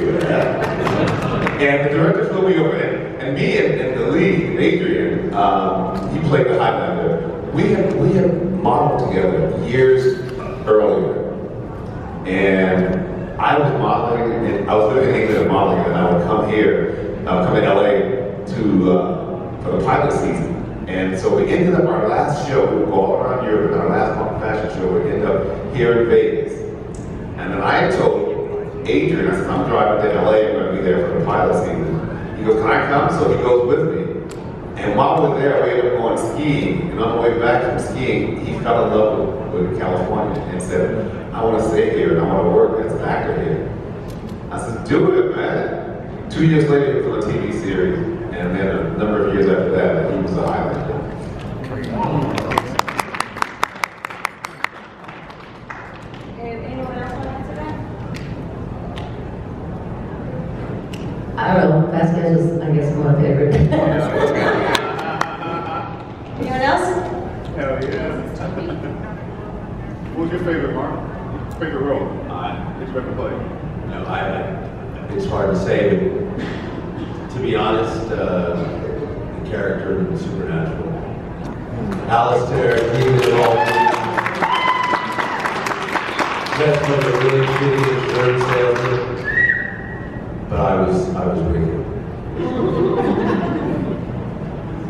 And the director flew me over, and me and the lead, Adrian, he played the Highlander. We had modeled together years earlier, and I was modeling, and I was living in England modeling, and I would come here, come to LA for the pilot season. And so we ended up our last show, we would go all around Europe, and our last fashion show would end up here in Vegas. And then I told Adrian, I said, I'm driving to LA, I'm going to be there for the pilot season. He goes, can I come? So he goes with me. And while we're there, we ended up going skiing. And on the way back from skiing, he fell in love with California and said, I want to stay here and I want to work as an actor here. I said, do it, man. 2 years later, he was on a TV series. And then a number of years after that, he was a Highlander. Anyone else want to answer that? I don't know. Vasquez is, I guess, my favorite. Anyone else? Hell yeah. What was your favorite, Mark? Favorite role? That you ever played? It's hard to say, but to be honest, the character in Supernatural. Alistair, he was all that's like a really shitty insurance salesman, but I was wicked.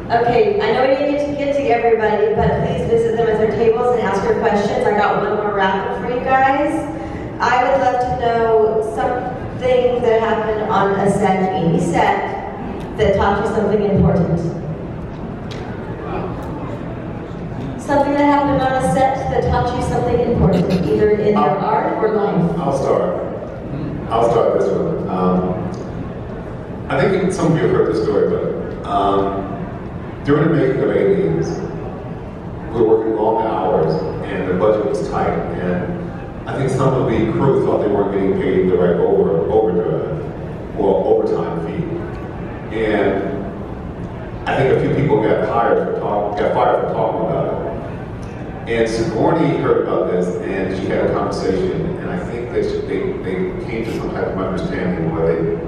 Okay, I know we didn't get to everybody, but please visit them at their tables and ask your questions. I got one more raffle for you guys. I would love to know something that happened on a set, any set, that taught you something important. Something that happened on a set that taught you something important, either in your art or life. I'll start this one. I think some of you have heard this story, but during the making of Aliens, we were working long hours and the budget was tight, and I think some of the crew thought they weren't getting paid the right overtime fee. And I think a few people got fired for talking about it. And Sigourney heard about this, and she had a conversation, and I think they came to some type of understanding where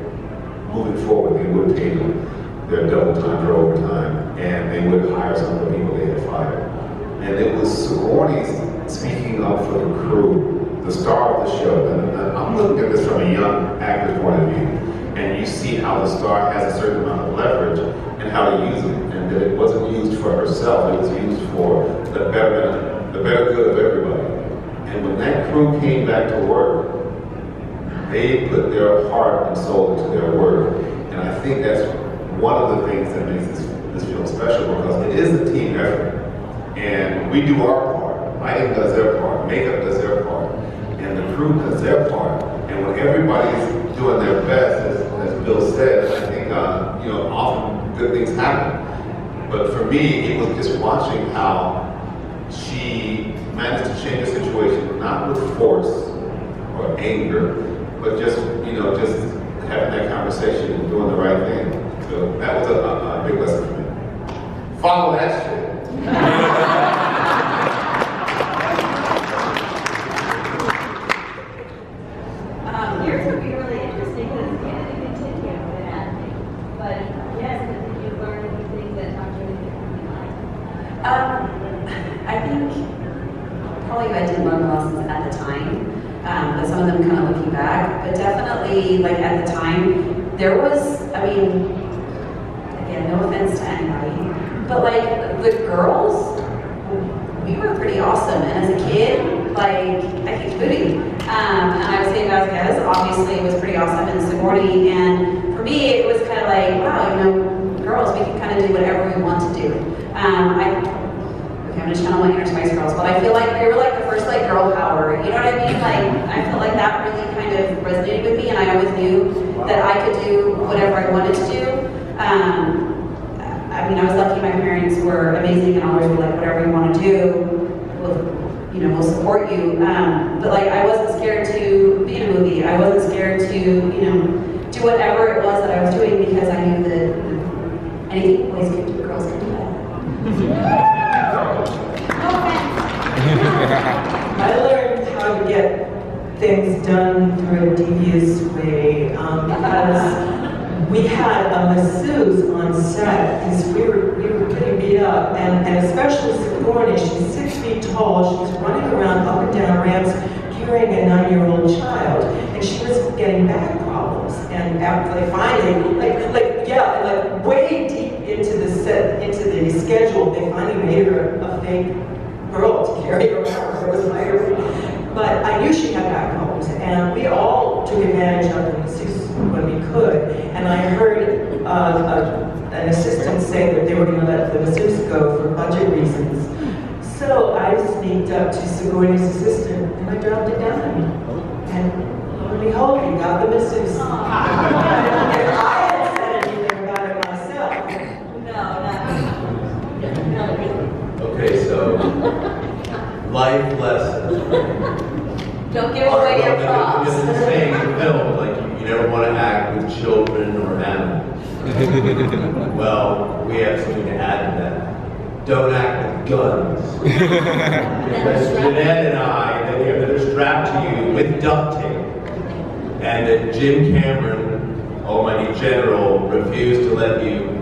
moving forward, they would pay them their double time for overtime, and they would hire some of the people they had fired. And it was Sigourney's speaking up for the crew, the star of the show. And I'm looking at this from a young actor's point of view, and you see how the star has a certain amount of leverage and how to use it, and that it wasn't used for herself, it was used for the better good of everybody. And when that crew came back to work, they put their heart and soul into their work. And I think that's one of the things that makes this film special, because it is a team effort. And we do our part, lighting does their part, makeup does their part, and the crew does their part. And when everybody's doing their best, as Bill said, I think often good things happen. But for me, it was just watching how she managed to change the situation, not with force or anger, but just having that conversation and doing the right thing. So that was a big lesson for me. Follow that shit. Yours would be really interesting because you didn't continue with acting. But yes, did you learn anything that taught you anything from life? I think probably I didn't learn the lessons at the time, but some of them kind of looking back. But definitely, like at the time, there was, again, no offense to anybody, but like the girls, we were pretty awesome. And as a kid, like I kicked booty. And I would say Vasquez, obviously, was pretty awesome, and Sigourney. And for me, it was kind of like, wow, girls, we can kind of do whatever we want to do. I'm just trying to like inner Spice Girls, but I feel like we were like the first like girl power, you know what I mean? Like, I felt like that really kind of resonated with me, and I always knew that I could do whatever I wanted to do. I was lucky my parents were amazing and always were like, whatever you want to do, we'll support you. But like, I wasn't scared to be in a movie. I wasn't scared to, do whatever it was that I was doing, because I knew that anything boys can do, girls can do that. I learned how to get things done through a devious way because we had a masseuse on set because we were getting beat up, and especially Sigourney. She's 6 feet tall. She's running around up and down ramps carrying a 9-year-old child, and she was getting back problems. And after they finally, like way deep into the schedule, they finally made her a fake girl to carry around. It was later. But I knew she had back problems, and we all took advantage of the masseuse when we could. And I heard an assistant say that they were going to let the masseuse go for budget reasons. So I sneaked up to Sigourney's assistant and I dropped it down. And lo and behold, we got the masseuse. If I had said anything about it myself. Okay, so life lessons. Don't give away your props. Just the same film, like you never want to act with children or animals. Well, we have something to add to that. Don't act with guns. That's Jeanette and I, that they're strapped to you with duct tape. And that Jim Cameron, almighty general, refused to let you,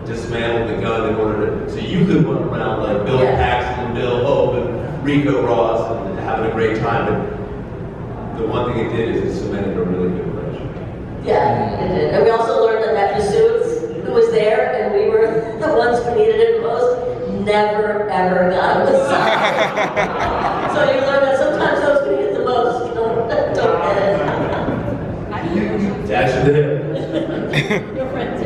dismantle the gun in order to, so you could run around like Bill Paxton, Bill Hope, and Rico Ross, and having a great time. But the one thing it did is it cemented a really good relationship. Yeah, it did. And we also learned that that masseuse who was there, and we were the ones who needed it most, never ever got a massage. So you learn that sometimes those who need it the most don't get it. Dash it in. Your friends.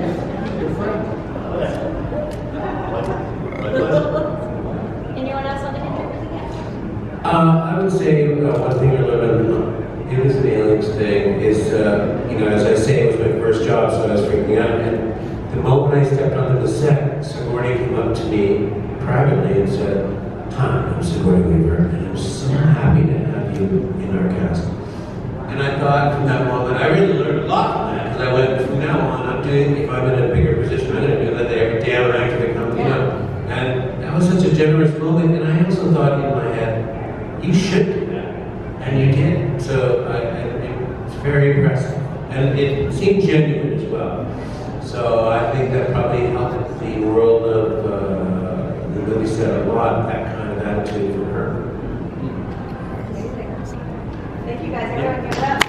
Anyone else want to contribute? I would say one thing I learned on it was an aliens thing is, as I say, it was my first job, so I was freaking out. And the moment I stepped onto the set, Sigourney came up to me privately and said, "Hi, I'm Sigourney Weaver, and I'm so happy to have you in our cast." And I thought from that moment, I really learned a lot from that, because I went, from now on, I'm doing, if I'm in a bigger position, I'm going to do that to every damn actor that comes, And that was such a generous moment, and I also thought in my head, you should do that. And you did. So it's very impressive. And it seemed genuine as well. So I think that probably helped the world of the movie set a lot, that kind of attitude from her. Thank you guys. Everyone give it up.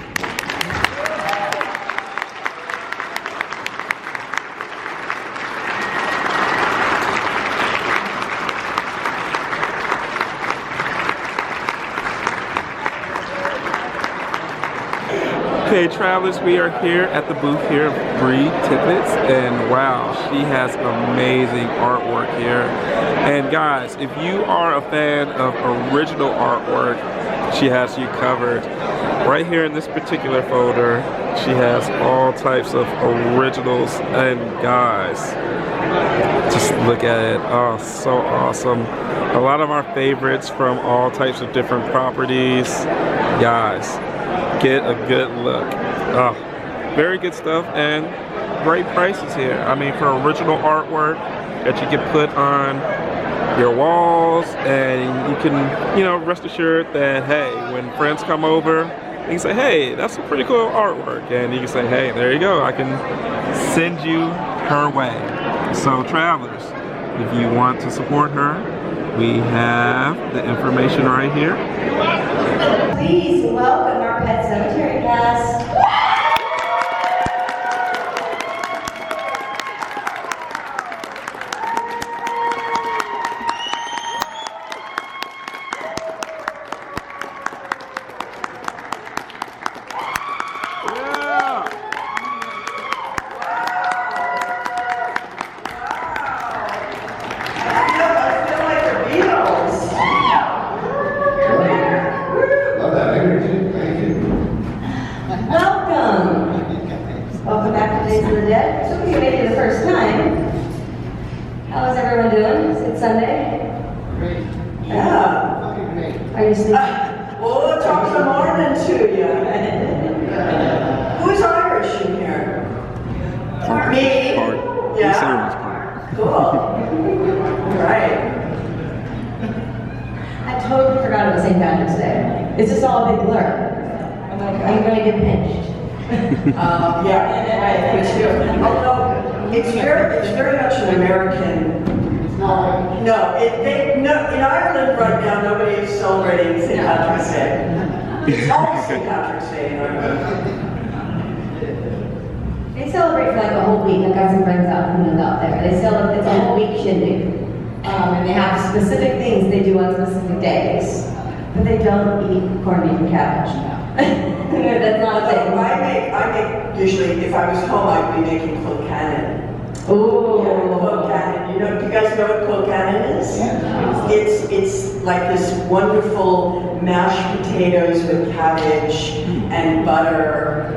Okay, travelers, we are here at the booth here of Bree Tippets, and wow, she has amazing artwork here. And guys, if you are a fan of original artwork, she has you covered. Right here in this particular folder, she has all types of originals, and guys, just look at it. Oh, so awesome. A lot of our favorites from all types of different properties. Guys, get a good look. Oh, very good stuff and great prices here. I mean, for original artwork that you can put on your walls, and you can, rest assured that, hey, when friends come over, you can say, hey, that's some pretty cool artwork. And you can say, hey, there you go. I can send you her way. So travelers, if you want to support her, we have the information right here. Please welcome our Pet Sematary cast. Welcome back to Days of the Dead. So you made it the first time. How is everyone doing? Is it Sunday? Great. Yeah. Are you sleeping? Well, we'll talk some morning to you. Who's Irish in here? Me? Yeah. Cool. Right. I totally forgot it was St. Patrick's Day. It's just all a big blur. I'm like, I'm going to get pinched. Yeah, right, me too. Although it's very much an American. No, in Ireland right now nobody is celebrating St. Patrick's Day. It's all St. Patrick's Day in Ireland. They celebrate for like a whole week. I've got some friends out who live out there. They celebrate, it's a whole week shindig. And they have specific things they do on specific days. But they don't eat corned beef and cabbage. That's not a thing. I make usually, if I was home, I'd be making clocanin. Ooh. Yeah, clocanin. Do you guys know what clocanin is? Yeah. It's like this wonderful mashed potatoes with cabbage and butter,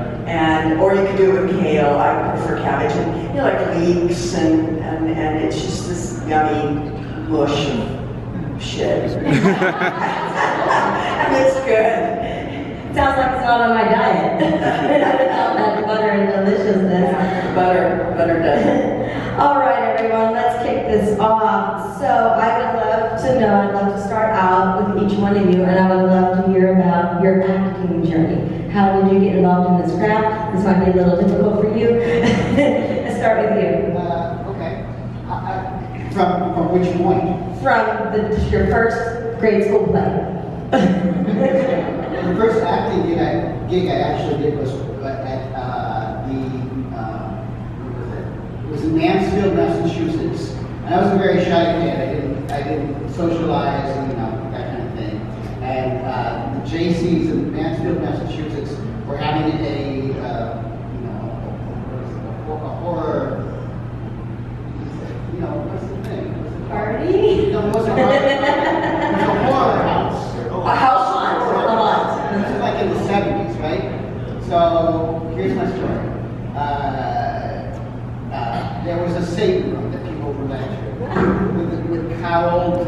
or you could do it with kale. I prefer cabbage, and like leeks, and it's just this yummy mush of shit. And it's good. Sounds like it's not on my diet. Without that butter and deliciousness. Butter does it. All right, everyone, let's kick kick this off, so I would love to know, I'd love to start out with each one of you, and I would love to hear about your acting journey. How did you get involved in this craft? This might be a little difficult for you. Let's start with you. Okay. From which point? From your first grade school play. The first acting gig I actually did was at it was in Mansfield, Massachusetts, and I was a very shy kid. I didn't socialize and that kind of thing. And the JCs in Mansfield, Massachusetts were having a horror. What's the thing? Party? No, it wasn't a party. It was a horror house. A house hunt. This is like in the 70s, right? So here's my story. There was a Satan room that people were lecturing with cowled,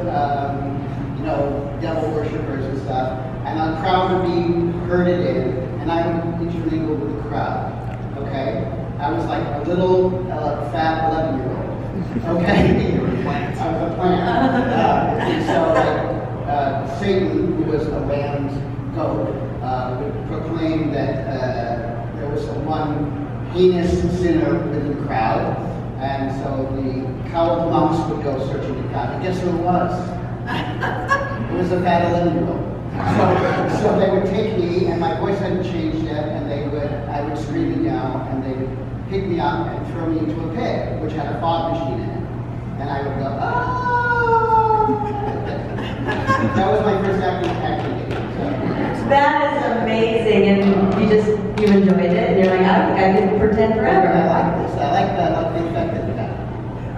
devil worshippers and stuff, and a crowd would be herded in, and I would intermingle with the crowd. Okay, I was like a little fat 11-year-old. Okay, I was a plant. And so Satan, who was a ram's goat, would proclaim that there was one heinous sinner within the crowd. And so the cowled monks would go searching the crowd. And guess who it was? It was a fat 11-year-old. So they would take me, and my voice hadn't changed yet, and I would scream and yell, and they would pick me up and throw me into a pit, which had a fog machine in it. And I would go, oh! That was my first acting gig. That is amazing, and you enjoyed it, and you're like, I think I could pretend forever. I like this. I like the effect of that.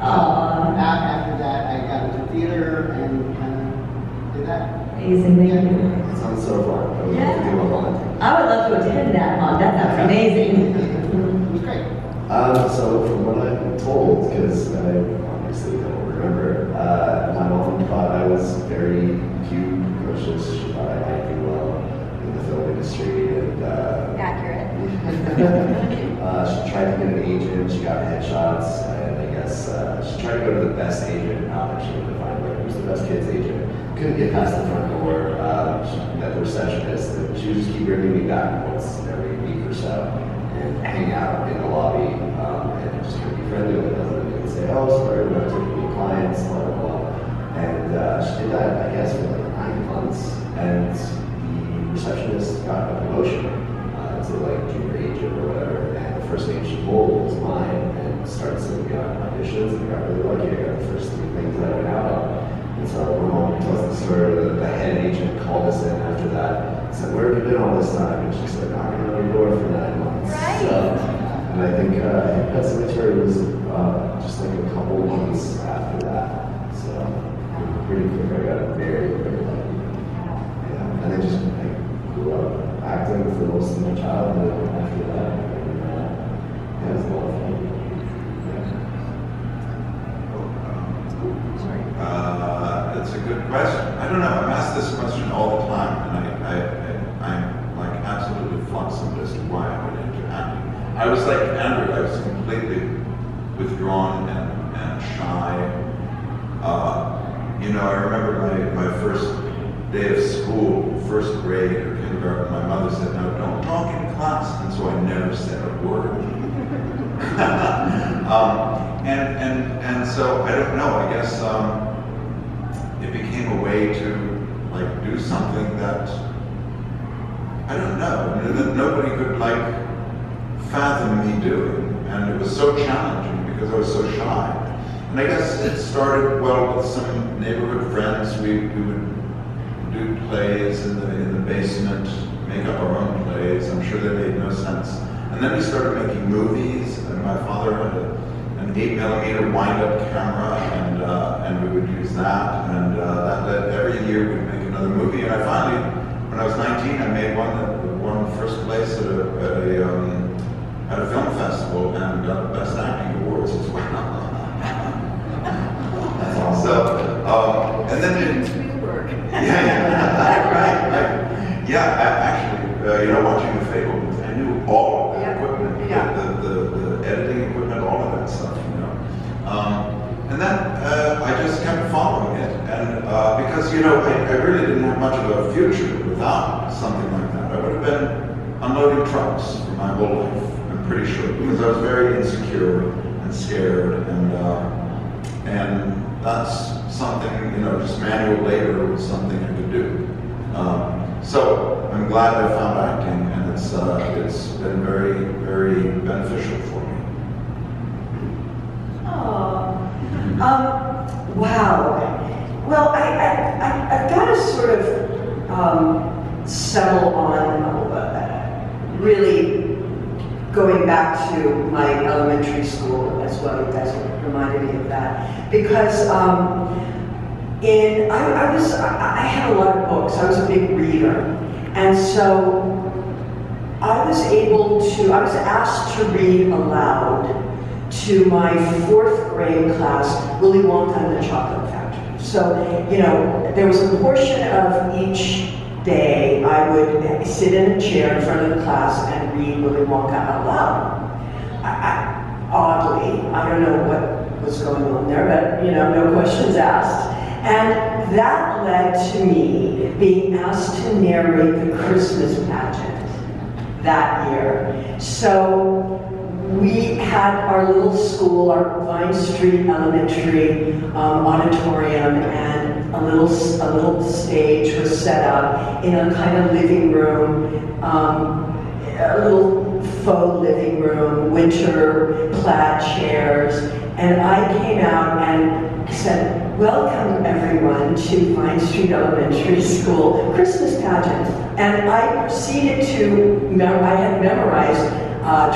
After that, I got into theater and kind of did that. Amazing, thank you. It sounds so fun. I would love to do a volunteer. I would love to attend that. That sounds amazing. It was great. So from what I'm told, because I obviously don't remember, my mom thought I was very cute, precocious. She thought I might do well in the film industry, and accurate. She tried to get an agent. She got headshots, and I guess she tried to go to the best agent out there. She wanted to find who's the best kids agent. Couldn't get past the front door. She met the receptionist, and she would just keep bringing me back once every week or so and hang out in the lobby and just kind of be friendly with them and say, oh, sorry, we're not taking any clients, blah, blah, blah. And she did that, I guess, for like 9 months. And the receptionist got a promotion to like junior agent or whatever. And the first name she pulled was mine and started sending me out auditions. And I got really lucky. I got the first 3 things that I went out on. And so my mom tells the story that the head agent called us in after that and said, where have you been all this time? And she said, knocking on your door for 9 months. Right. So, and I think that Sematary was just like a couple months after that. So pretty quick, I got very, very lucky. Yeah. And I just grew up acting for most of my childhood after that. And it was a lot of fun. That's a good question. I don't know. I'm asked this question all the time, and I'm like absolutely fluxed as to why I went into acting. I was like Andrew. I was completely withdrawn and shy. I remember my first day of school, first grade or kindergarten. My mother said, "No, don't talk in class," and so I never said a word. And so I don't know. I guess. It became a way to like do something that I don't know that nobody could like fathom me doing, and it was so challenging because I was so shy. And I guess it started with some neighborhood friends. We would do plays in the basement, make up our own plays. I'm sure they made no sense. And then we started making movies, and my father had an 8mm wind-up camera, and we would use that, and that led every year we'd make another movie. And I finally, when I was 19, I made one that won first place at a film festival and got Best Acting Awards as well. That's awesome. So, and then actually, watching The Fablemans, I knew all of the equipment, the editing equipment, all of that stuff, And then because, you know, I really didn't have much of a future without something like that. I would have been unloading trucks for my whole life, I'm pretty sure, because I was very insecure and scared, and that's something, you know, just manual labor was something I could do. So I'm glad I found acting, and it's been very, very beneficial for me. Oh, wow. Well, I've got to sort of settle on really going back to my elementary school as well. You guys reminded me of that because I had a lot of books. I was a big reader, and so I was asked to read aloud to my 4th grade class, Willy Wonka and the Chocolate Factory. So, you know, there was a portion of each day I would sit in a chair in front of the class and read Willy Wonka out loud. Oddly, I don't know what was going on there, but, you know, no questions asked. And that led to me being asked to narrate the Christmas pageant that year. So we had our little school, our Vine Street Elementary auditorium, and a little stage was set up in a kind of living room, a little faux living room, winter plaid chairs, and I came out and said, "Welcome everyone to Vine Street Elementary School Christmas pageant." And I proceeded I had memorized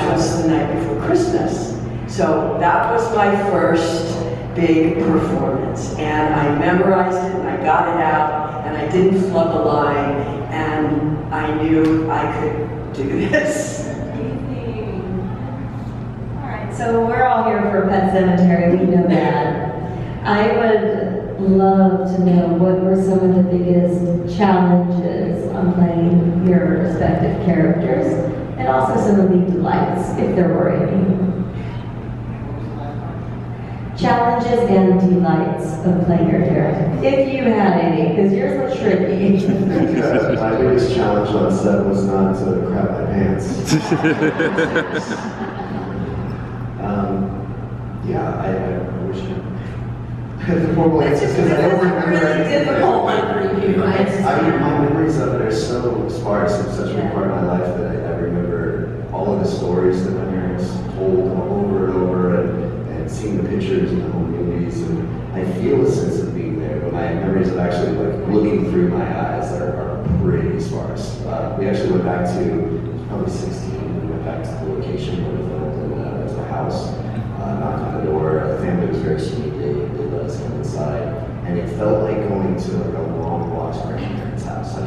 Just the Night Before Christmas. So that was my first big performance. And I memorized it and I got it out and I didn't flub a line and I knew I could do this. Alright, so we're all here for Pet Sematary, we know that. I would love to know what were some of the biggest challenges on playing your respective characters, and also some of the delights, if there were any. Challenges and delights of playing your character, if you had any, because yours was tricky. My biggest challenge on set was not to crap my pants. Yeah, I wish the horrible answers because I don't remember really difficult one for you. My memories of it are so sparse and such a big part of my life that I remember all of the stories that my parents told over and over, and seeing the pictures in the home movies, and I feel a sense of being there, but my memories of actually like looking through my eyes are pretty sparse. We actually went back to, it was probably 16, we went back to the location where we filmed, and it was a house. Knocked on the door. The family was very sweet. They let us come inside, and it felt like going to like a long lost grandparents' house. I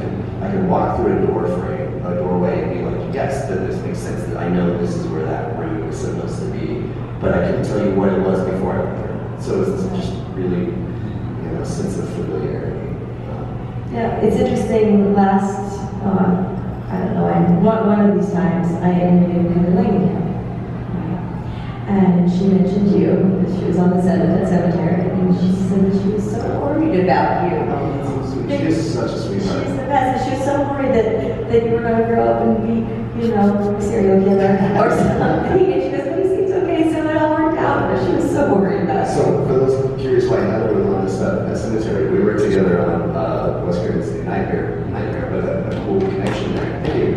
could walk through a doorway, and be like, yes, this makes sense. That I know this is where that room is supposed to be, but I couldn't tell you what it was before I went there. So it's just really, you know, a sense of familiarity. Yeah, it's interesting. Last, I don't know, one of these times I interviewed Heather Langham. And she mentioned you. She was on the set of Pet Sematary, and she said that she was so worried about you. She is such a sweetheart. She's the best. And she was so worried that you were going to grow up and be, you know, a serial killer or something. And she goes, "But he seems okay, so it all worked out." But she was so worried about you. So for those curious why Heather was on the set of Pet Sematary, we worked together on West Coast Nightmare, but a cool connection there. Thank you.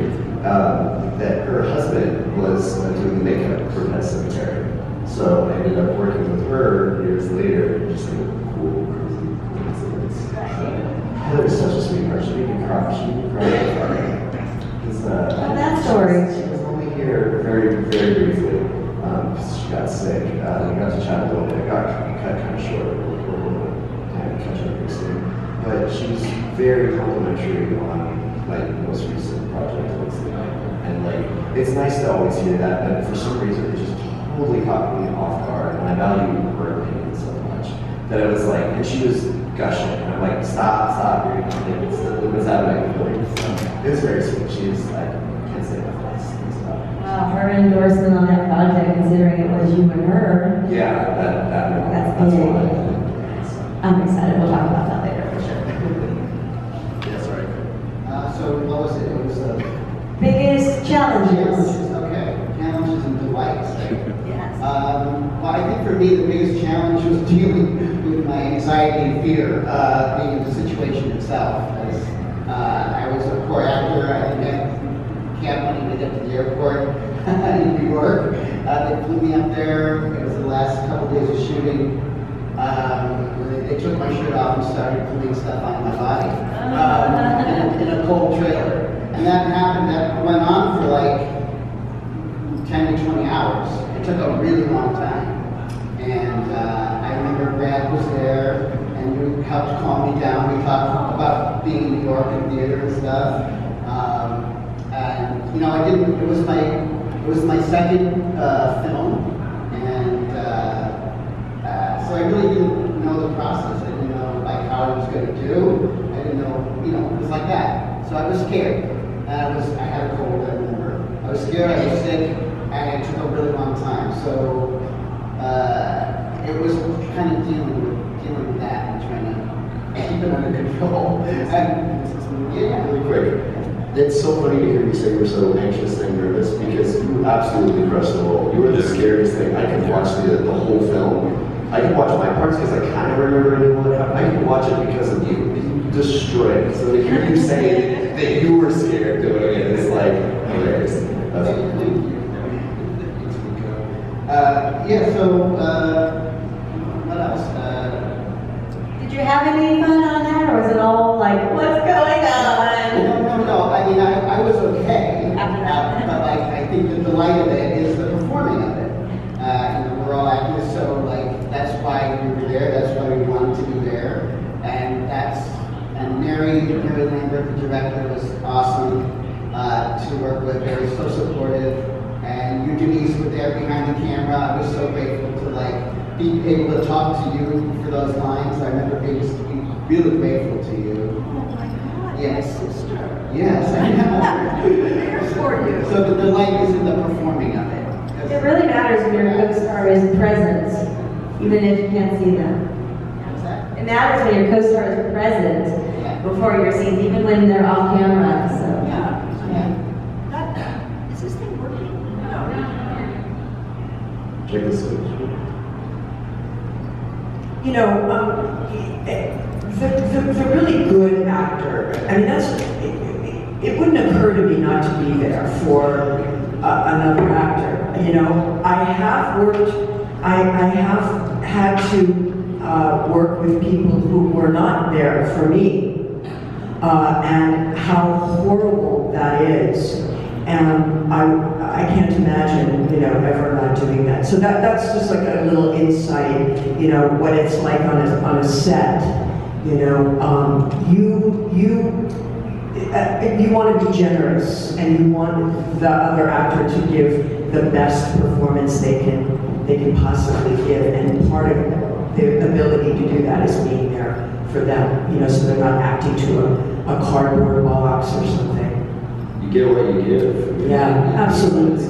That her husband was doing the makeup for Pet Sematary. So I ended up working with her years later, just like a cool, crazy coincidence. Heather is such a sweetheart. She made me cry. She made me cry. That story. She was only here very, very briefly because she got sick. We got to chat a little bit. It got cut kind of short. We'll kind of catch up pretty soon. But she was very complimentary on my most recent project. And like, it's nice to always hear that, but for some reason it just totally caught me off guard, and I value her opinion so much that I was like, and she was gushing, and I'm like, stop, you're what's happening? It was very sweet. She was like, I can't say enough nice things about her. Wow, her endorsement on that project, considering it was you and her. Yeah, that's big. why. I'm excited. We'll talk about that later for sure. was Biggest challenges. Okay, challenges and delights. Yes. Well, I think for me the biggest challenge was dealing with my anxiety and fear, being in the situation itself. As I was a poor actor, I didn't have cab money to get to the airport in New York. They flew me up there. It was the last couple days of shooting. They took my shirt off and started putting stuff on my body in a cold trailer. And that happened, that went on for like 10 to 20 hours. It took a really long time. And I remember Brad was there and you helped calm me down. We talked about being in New York and theater and stuff. And you know, it was my second film. And so I really didn't know the process. I didn't know like how I was going to do. I didn't know, you know, it was like that. So I was scared. I had a cold, I remember. I was scared, I was sick, and it took a really long time. So it was kind of dealing with that and trying to keep it under control. And yeah. Really quick. It's so funny to hear you say you were so anxious and nervous because you absolutely crushed the role. You were the scariest thing. I could watch the whole film. I could watch my parts because I kind of remember what happened. I could watch it because of you. You destroyed it. So to hear you say that you were scared doing it is like hilarious. Yeah, so what else? Did you have any fun on that, or was it all like, what's going on? No. I mean, I was okay after that, but like I think the delight of it is the performing of it. You know, we're all actors, so like that's why we were there. That's why we wanted to be there, and Mary Lambert, the director, was awesome to work with. They were so supportive, and you, Denise, were there behind the camera. I was so grateful to like be able to talk to you for those lines. I remember being really grateful to you. Oh my God, Yes. my sister. Yes, I know. There for you. So the delight is in the performing of it. It really matters when your co-star is present, even if you can't see them. It matters when your co-star is present before your scenes, even when they're off camera. So. Is this thing working? Check this out. You know, the really good actor, I mean, it wouldn't occur to me not to be there for another actor. You know, I have had to work with people who were not there for me, and how horrible that is. And I can't imagine, you know, ever not doing that. So that's just like a little insight, you know, what it's like on a set. You know, you want to be generous, and you want the other actor to give the best performance they can possibly give. And part of the ability to do that is being there for them, you know, so they're not acting to a cardboard box or something. You get what you give. Yeah, absolutely.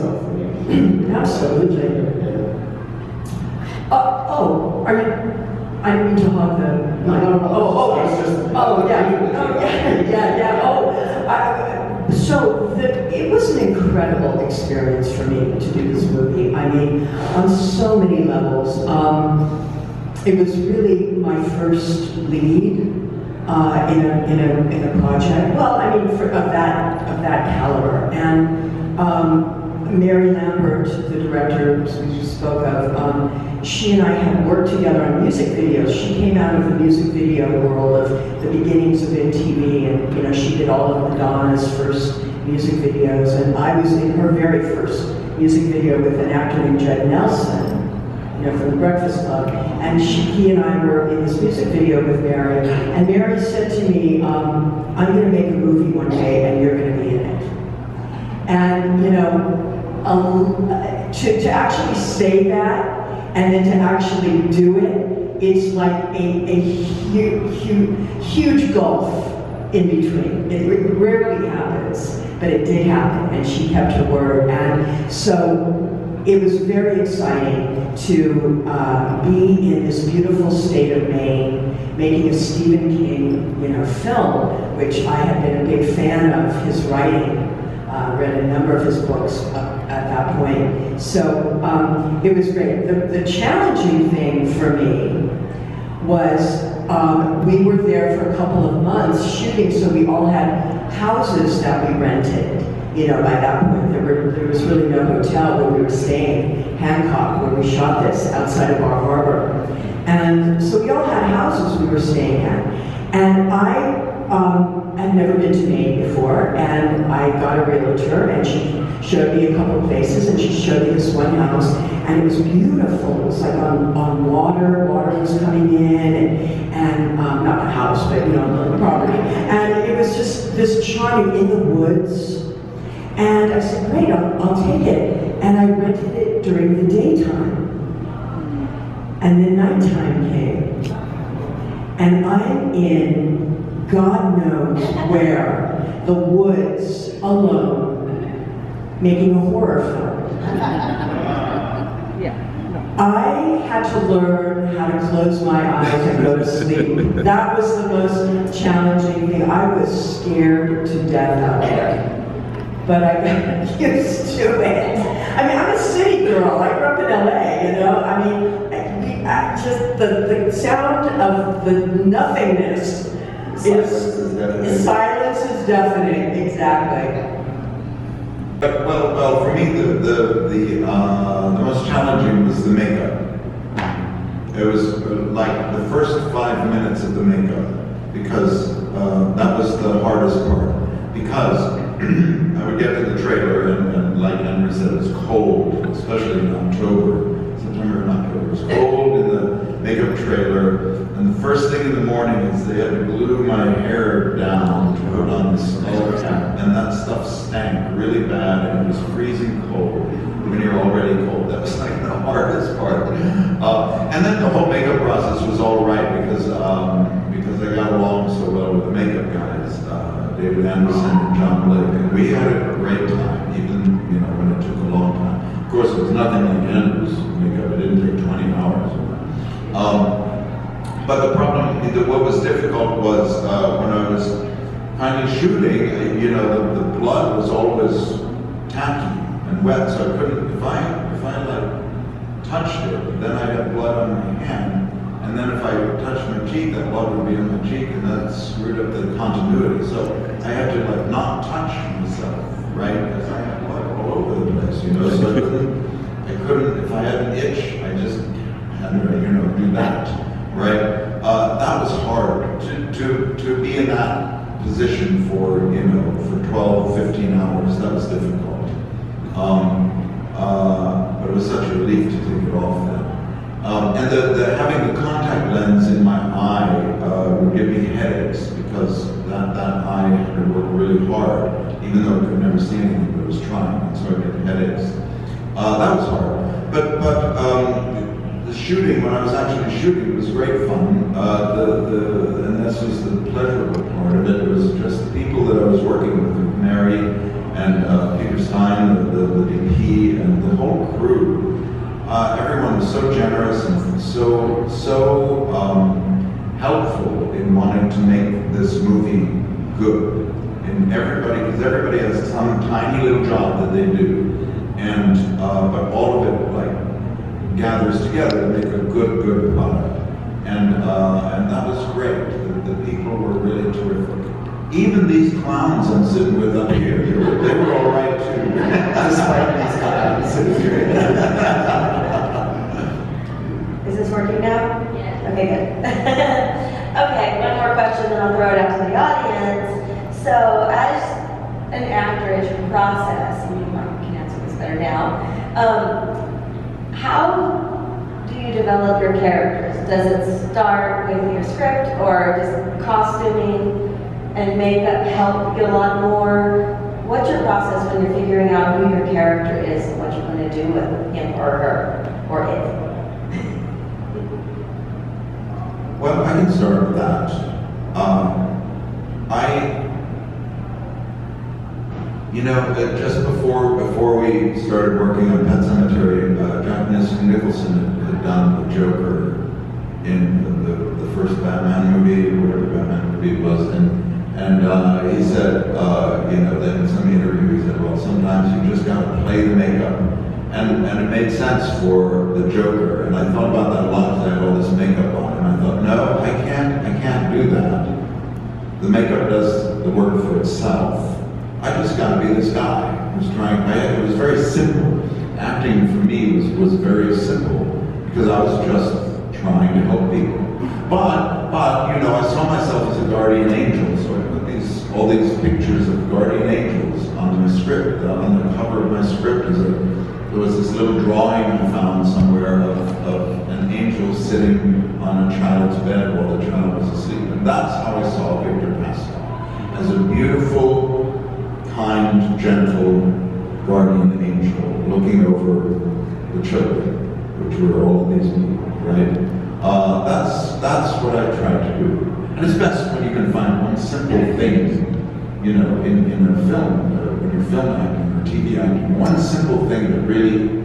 Absolutely. Are you? I didn't mean to hog the. So it was an incredible experience for me to do this movie. I mean, on so many levels. It was really my first lead in a project. Well, I mean, of that caliber. And Mary Lambert, the director we spoke of, she and I had worked together on music videos. She came out of the music video world of the beginnings of MTV, and you know, she did all of Madonna's first music videos, and I was in her very first music video with an actor named Judd Nelson, you know, from the Breakfast Club. And he and I were in this music video with Mary, and Mary said to me, I'm going to make a movie one day, and you're going to be in it. And you know, to actually say that, and then to actually do it, it's like a huge gulf in between. It rarely happens, but it did happen, and she kept her word. And so it was very exciting to be in this beautiful state of Maine, making a Stephen King, film, which I had been a big fan of his writing. Read a number of his books at that point. So it was great. The challenging thing for me was we were there for a couple of months shooting, so we all had houses that we rented. By that point, there was really no hotel where we were staying, Hancock, where we shot this, outside of Bar Harbor. And so we all had houses we were staying at. And I had never been to Maine before, and I got a realtor, and she showed me a couple of places, and she showed me this one house, and it was beautiful. It was like on water was coming in, and not the house, but the property. And it was just this charming in the woods. And I said, great, I'll take it. And I rented it during the daytime. And then nighttime came. And I'm in God knows where, the woods, alone, making a horror film. I had to learn how to close my eyes and go to sleep. That was the most challenging thing. I was scared to death out there. But I got used to it. I mean, I'm a city girl. I grew up in LA, I mean, just the sound of the nothingness silence is deafening, exactly. Well, for me, the most challenging was the makeup. It was like the first 5 minutes of the makeup, because that was the hardest part. Because I would get to the trailer, and like Henry said, it was cold, especially in September and October. It was cold in the makeup trailer, and the first thing in the morning is they had to glue my hair down to put on the skull cap, and that stuff stank really bad, and it was freezing cold when you're already cold. That was like the hardest part. And then the whole makeup process was all right because I got along so well with the makeup guys. David Anderson and John Blake, and we had a great time, even when it took a long time. Of course, it was nothing like Andrew's makeup; it didn't take 20 hours. But the problem, what was difficult was when I was finally shooting. The blood was always tacky and wet, so I couldn't. If I like touched it, then I'd have blood on my hand. And then if I touched my cheek, that blood would be on my cheek, and that screwed up the continuity. So I had to like not touch myself, right? Because I had blood all over the place, So I couldn't. If I had an itch, I just had to, do that, right? That was hard to be in that position for for 12, 15 hours. That was difficult. But it was such a relief to take it off then. And the having the contact lens in my eye would give me headaches, because that eye had to work really hard, even though I could never see anything, but it was trying, and so I get headaches. That was hard. But the shooting, when I was actually shooting, it was great fun. And this was the pleasurable part of it. It was just the people that I was working with Mary and Peter Stein, the DP, and the whole crew. Everyone was so generous and so helpful in wanting to make this movie good. And because everybody has some tiny little job that they do, and but all of it like gathers together to make a good product. And that was great. The people were really terrific. Even these clowns I'm sitting with up here, they were all right too. Despite these clowns sitting here. Is this working now? Yeah. Okay, good. Okay, one more question, then I'll throw it out to the audience. So, as an actor, as you process, and you can answer this better now, how do you develop your characters? Does it start with your script, or does costuming and makeup help you a lot more? What's your process when you're figuring out who your character is and what you're going to do with him or her or it? Well, I can start with that. You know, that just before we started working on Pet Sematary, John Nicholson had done the Joker in the first Batman movie, whatever Batman movie it was, and he said, you know, that in some interview he said, well, sometimes you just got to play the makeup, and it made sense for the Joker, and I thought about that a lot because I had all this makeup on, and I thought, no, I can't do that. The makeup does the work for itself. I just got to be this guy who's trying. It was very simple. Acting for me was very simple because I was just trying to help people. But you know, I saw myself as a guardian angel, so I put all these pictures of guardian angels on my script. On the cover of my script there was this little drawing I found somewhere of an angel sitting on a child's bed while the child was asleep, and that's how I saw Victor Pascal, as a beautiful, kind, gentle guardian angel looking over the children, which were all of these people, right? That's what I tried to do. And it's best when you can find one simple thing, you know, in a film, when you're film acting or TV acting, one simple thing that really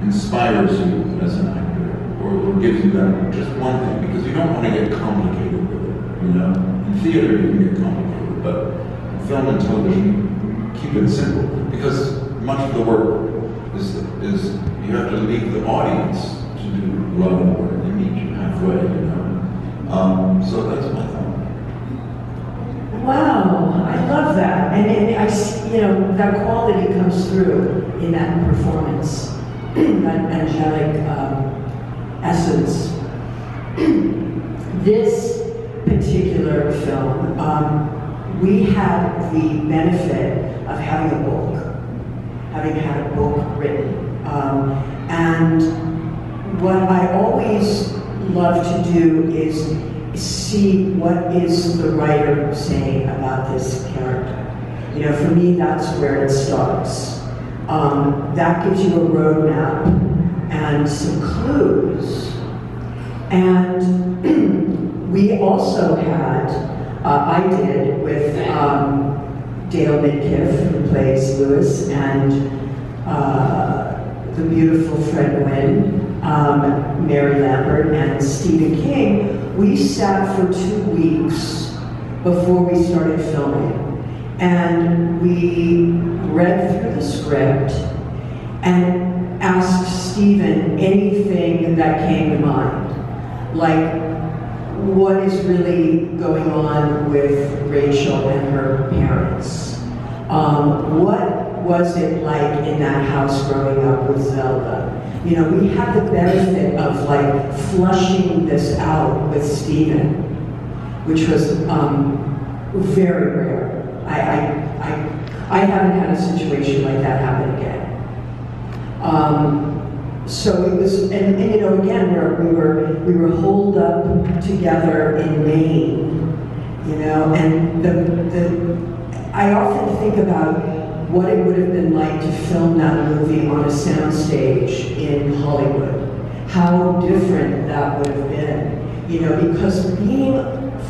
inspires you as an actor, or gives you that just one thing, because you don't want to get complicated with it, you know? In theater you can get complicated, but film and television, keep it simple, because much of the work is you have to leave the audience to do a lot of the work. They meet you halfway, you know. So that's my thought. Wow, I love that, and I see, you know, that quality comes through in that performance, that angelic essence. This particular film. We had the benefit of having a book, having had a book written. And what I always love to do is see what is the writer saying about this character. You know, for me, that's where it starts. That gives you a roadmap and some clues. And we also had I did with Dale Midkiff, who plays Lewis, and the beautiful Fred Gwynn, Mary Lambert, and Stephen King. We sat for 2 weeks before we started filming, and we read through the script and asked Stephen anything that came to mind, like, what is really going on with Rachel and her parents? What was it like in that house growing up with Zelda? You know, we had the benefit of like flushing this out with Stephen, which was very rare. I haven't had a situation like that happen again. So it was, and you know, again, we were holed up together in Maine, you know, and I often think about what it would have been like to film that movie on a soundstage in Hollywood. How different that would have been, you know, because being,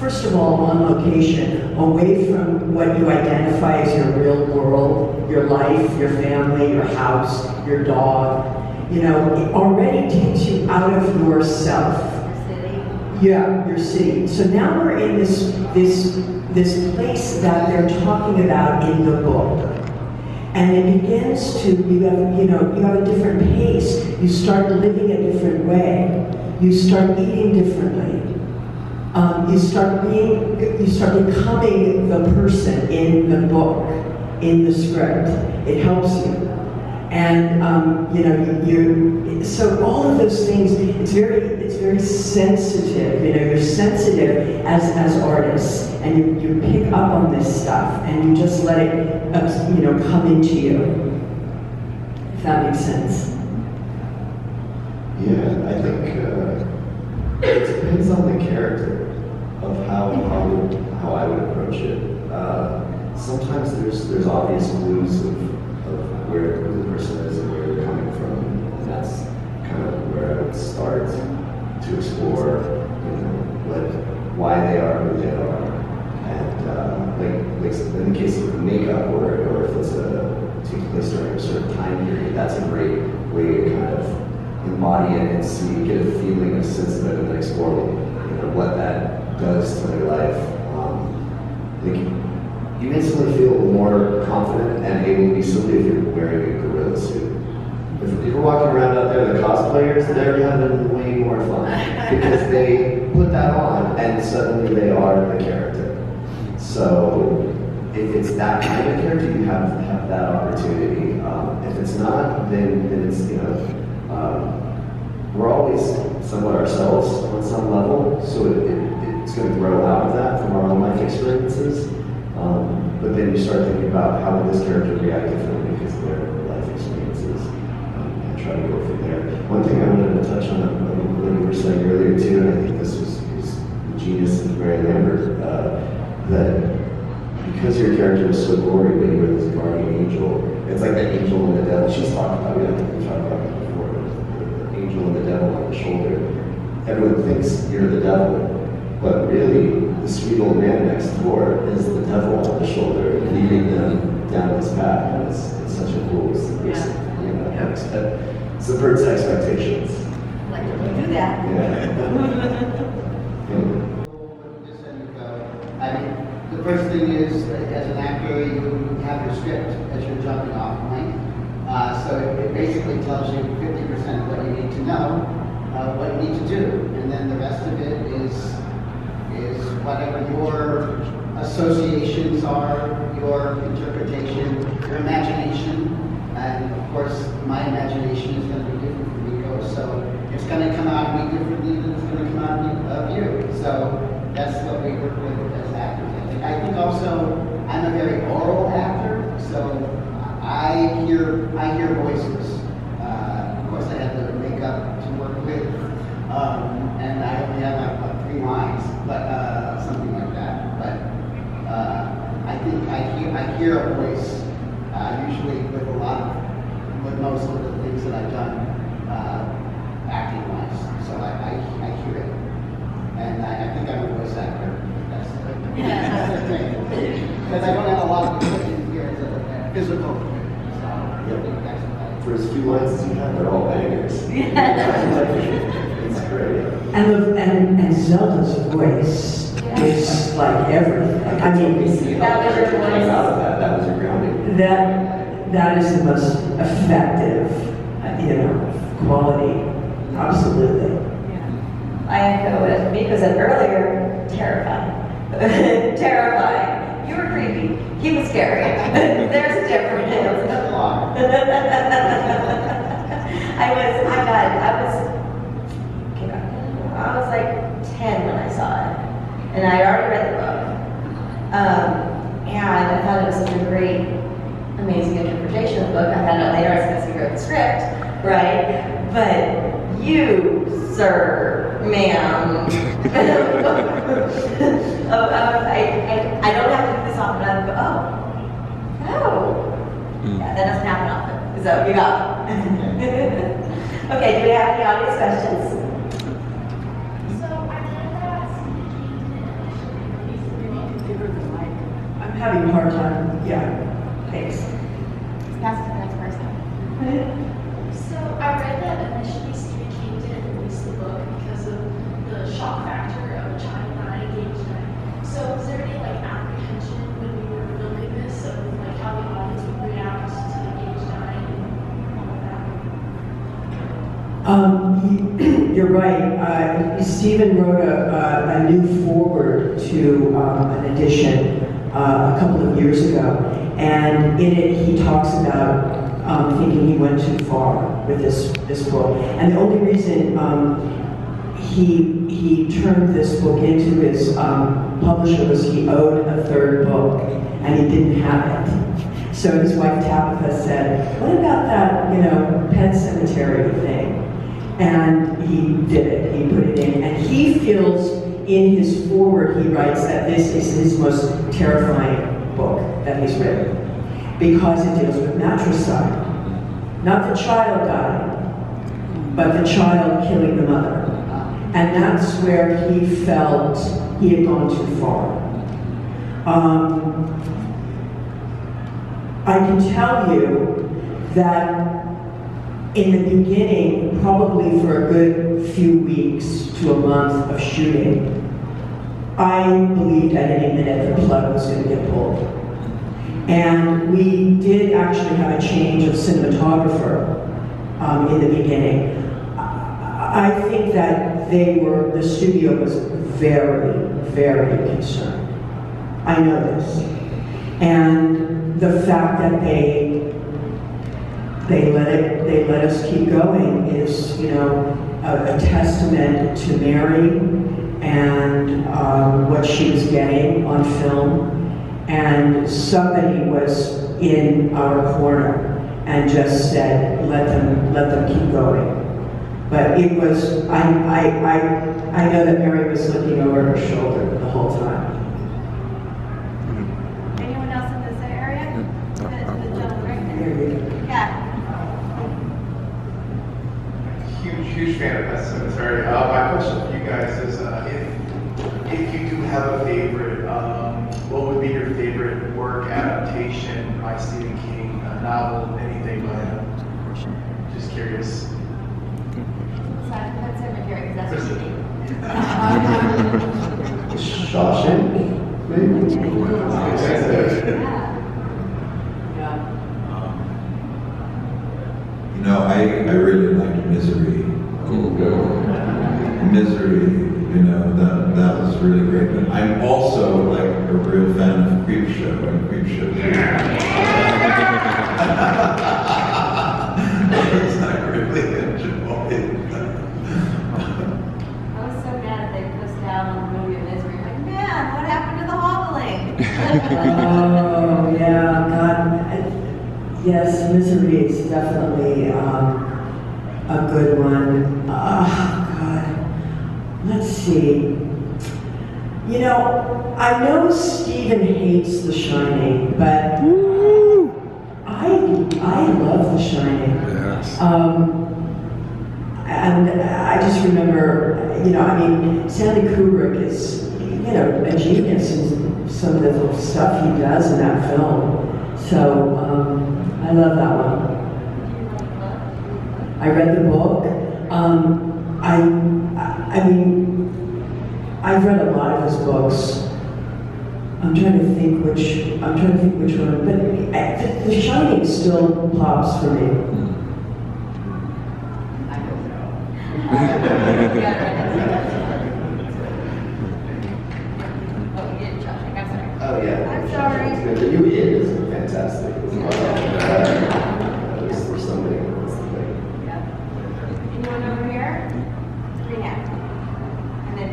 first of all, on location, away from what you identify as your real world, your life, your family, your house, your dog, you know, it already takes you out of yourself. Your city. Yeah, your city. So now we're in this place that they're talking about in the book. And it begins to, you have a different pace. You start living a different way. You start eating differently. You start becoming the person in the book, in the script. It helps you. And so all of those things, it's very sensitive. You know, you're sensitive as artists, and you pick up on this stuff, and you just let it, come into you. If that makes sense. Yeah, I think it depends on the character of how I would approach it. Sometimes there's obvious clues of where the person is and where they're coming from, and that's kind of where I would start to explore, why they are who they are, and like in the case of makeup tale to take place during a certain time period, that's a great way to kind of embody it and see, get a feeling, a sense of it, and then explore what that does to their life. You instantly feel more confident and able to be silly if you're wearing a gorilla suit. If you're walking around out there, the cosplayers, they're having way more fun because they put that on and suddenly they are the character. So if it's that kind of character, you have that opportunity. If it's not, then it's, we're always somewhat ourselves on some level, so it's going to grow out of that from our own life experiences. But then you start thinking about how would this character react differently because of their life experiences, and try to go from there. One thing I wanted to touch on what you were saying earlier too, and I think this was the genius of Mary Lambert, that because your character is so gory, but you were this guardian angel, it's like the angel and the devil. She's talked about it, I think we talked about it before, the angel and the devil on the shoulder. Everyone thinks you're the devil, but really, the sweet old man next door is the devil on the shoulder, leading them down this path. And it's such a cool, subverts expectations. Like, you do that. I mean, the first thing is, as an actor, you have your script as you're jumping off point. So it basically tells you 50% of what you need to know, what you need to do. And then the rest of it is whatever your associations are, your interpretation, your imagination. And of course, my imagination is going to be different from Nico, so it's going to come out of me differently than it's going to come out of you. So that's what we work with as actors. I think also I'm a very oral actor, so I hear voices. Of course, I have the makeup to work with, and I only have like 3 lines, but something like that. But I think I hear a voice usually with most of the things that I've done acting wise. So I hear it, and I think I'm a voice actor. That's the thing. Because I don't have a lot of equipment here as a physical. So I think that's what For as few lines as you have, they're all bangers. It's great. And Zelda's voice is like everything. I mean, That was your voice. That was your grounding. That is the most effective, quality. Absolutely. I echo what Miko said earlier, terrifying. Terrifying. You were creepy. He was scary. There's a difference. I was like 10 when I saw it. And I had already read the book. And I thought it was such a great, amazing interpretation of the book. I found out later I was because he wrote the script, right? But you, sir, ma'am, I don't have to do this often. I go, oh, yeah, that doesn't happen often. So you got it. Okay, do we have any audience questions? I'm having a hard time. Yeah. Thanks. Pass it to the next person. So I read that initially Stephen King didn't release the book because of the shock factor of a child dying at age 9. So was there any apprehension when we were filming this of how the audience would react to the age 9 and all of that? You're right. Stephen wrote a new foreword to an edition a couple of years ago, and in it he talks about thinking he went too far with this book. And the only reason he turned this book into his publisher was he owed a 3rd book, and he didn't have it. So his wife Tabitha said, "What about that, Pet Sematary thing?" And he did it. He put it in, and he feels in his foreword he writes that this is his most terrifying book that he's written because it deals with matricide. Not the child dying, but the child killing the mother. And that's where he felt he had gone too far. I can tell you that in the beginning, probably for a good few weeks to a month of shooting, I believed at any minute the plug was going to get pulled. And we did actually have a change of cinematographer in the beginning. I think that the studio was very, very concerned. I know this. And the fact that they let us keep going is, you know, a testament to Mary and what she was getting on film. And somebody was in our corner and just said, let them keep going. But it was, I know that Mary was looking over her shoulder the whole time. Anyone else in this area? The gentleman right there. Yeah. Huge fan of that cemetery. My question for you guys is, if you do have a favorite, what would be your favorite work adaptation by Stephen King, a novel, anything by him? Just curious. That cemetery, because that's what you Shawshank, maybe? You know, I really liked Misery. Misery, you know, that was really great. But I'm also like a real fan of Creepshow and Creepshow 2. I really enjoyed it. I was so mad that they pushed down on the movie of Misery. Like, man, what happened to the Howling? Oh, yeah, God. Yes, Misery is definitely a good one. God. Let's see. You know, I know Stephen hates The Shining, but I love The Shining. Yes. And I just remember, you know, I mean, Stanley Kubrick is, you know, a genius in some of the stuff he does in that film. So, I love that one. I read the book. I mean, I've read a lot of his books. I'm trying to think which one, but The Shining still pops for me. Oh yeah. I'm sorry. It's good. The new It is fantastic as well. There's so many ones. Anyone over here? Green hat. And then.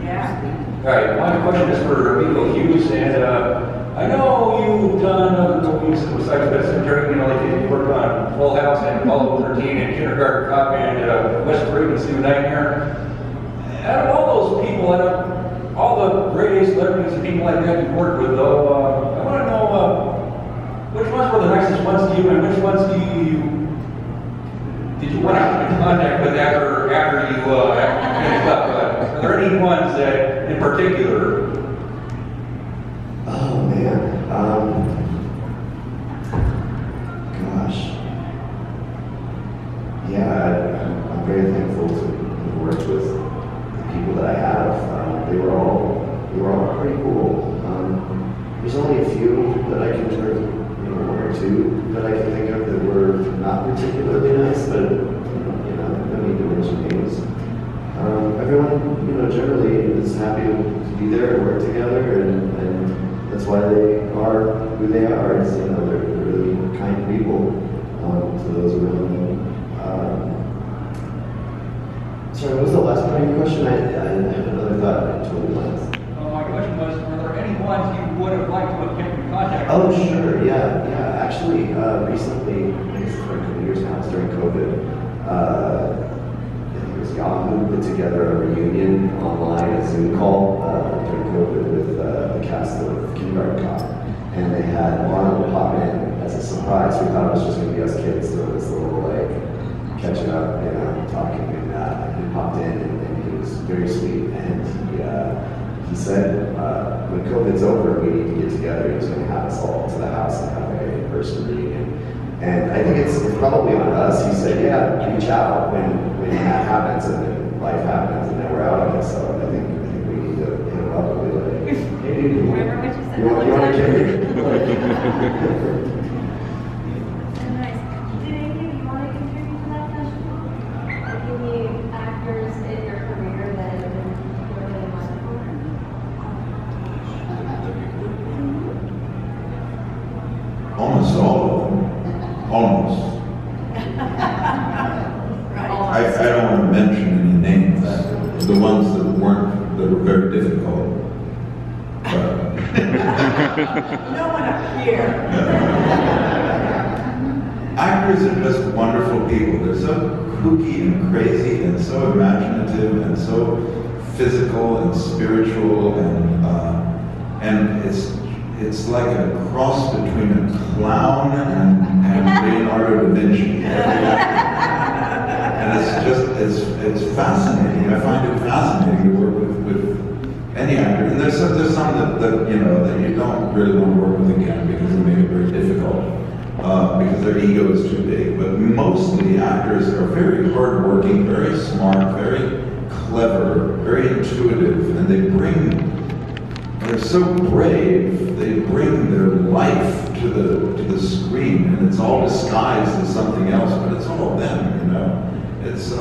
Yeah. Hi, my question is for Amigo Hughes, and I know you've done other movies besides Pet Cemetery, you know, like you worked on Full House and Apollo 13 and Kindergarten Cop and West Frequency of Nightmare. Out of all those people, out of all the great A celebrities and people like that you've worked with, though, I want to know which ones were the nicest ones to you, and which ones did you want to come in contact with after you finished up? Are there any ones that, in particular? Oh man. Gosh. Yeah, I'm very thankful to have worked with the people that I have. They were all pretty cool. There's only a few that I can sort of, you know, one or two that I can think of that were not particularly nice, but you know, no need to mention names. Everyone, you know, generally is happy to be there and work together, and that's why they are who they are. Is, you know, they're really kind people to those around them. Sorry, what was the last part of your question? I had another thought, I totally blanked. My question was, were there any ones you would have liked to have kept in contact with? Oh, sure, yeah. Actually, recently, I guess for a couple years now, it's during COVID, I think it was Yahoo put together a reunion online, a Zoom call during COVID with the cast of Kindergarten Cop. And they had Arnold pop in as a surprise. We thought it was just going to be us kids doing this little, like, catching up, you know, talking, and he popped in, and he was very sweet, and he said, when COVID's over, we need to get together. He's going to have us all to the house and have an in-person reunion. And I think it's probably on us. He said, yeah, reach out when that happens, and then life happens, and then we're out of it. So I think we need to hit him up and be like, hey, dude, you want to get here? Nice. Did any of you want to contribute to that festival? Like any actors in your career that have been really wonderful? Almost all of them. Almost. I don't want to mention any names. The ones that were very difficult. No one up here. Actors are just wonderful people. They're so kooky and crazy and so imaginative and so physical and spiritual, and it's like a cross between a clown and Leonardo da Vinci. And it's fascinating. I find it fascinating to work with any actor. And there's some that you know that you don't really want to work with again because they make it very difficult. Because their ego is too big. But mostly actors are very hardworking, very smart, very clever, very intuitive, and they're so brave, they bring their life to the screen, and it's all disguised as something else, but it's all them, you know. It's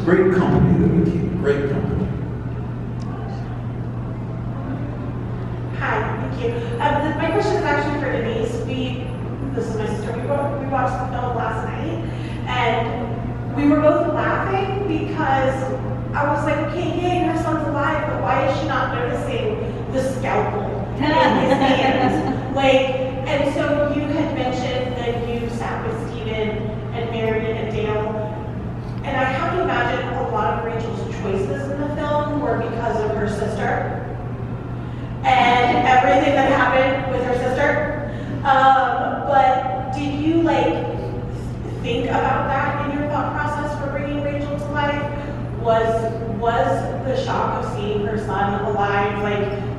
great company that we keep, great company. Hi, thank you. My question is actually for Denise. This is my sister. We watched the film last night, and we were both laughing because I was like, okay, yay, her son's alive, but why is she not noticing the scalpel in his hand? And so you had mentioned that you sat with Stephen and Mary and Dale, and I have to imagine a lot of Rachel's choices in the film were because of her sister and everything that happened with her sister. But did you think about that in your thought process for bringing Rachel to life? Was the shock of seeing her son alive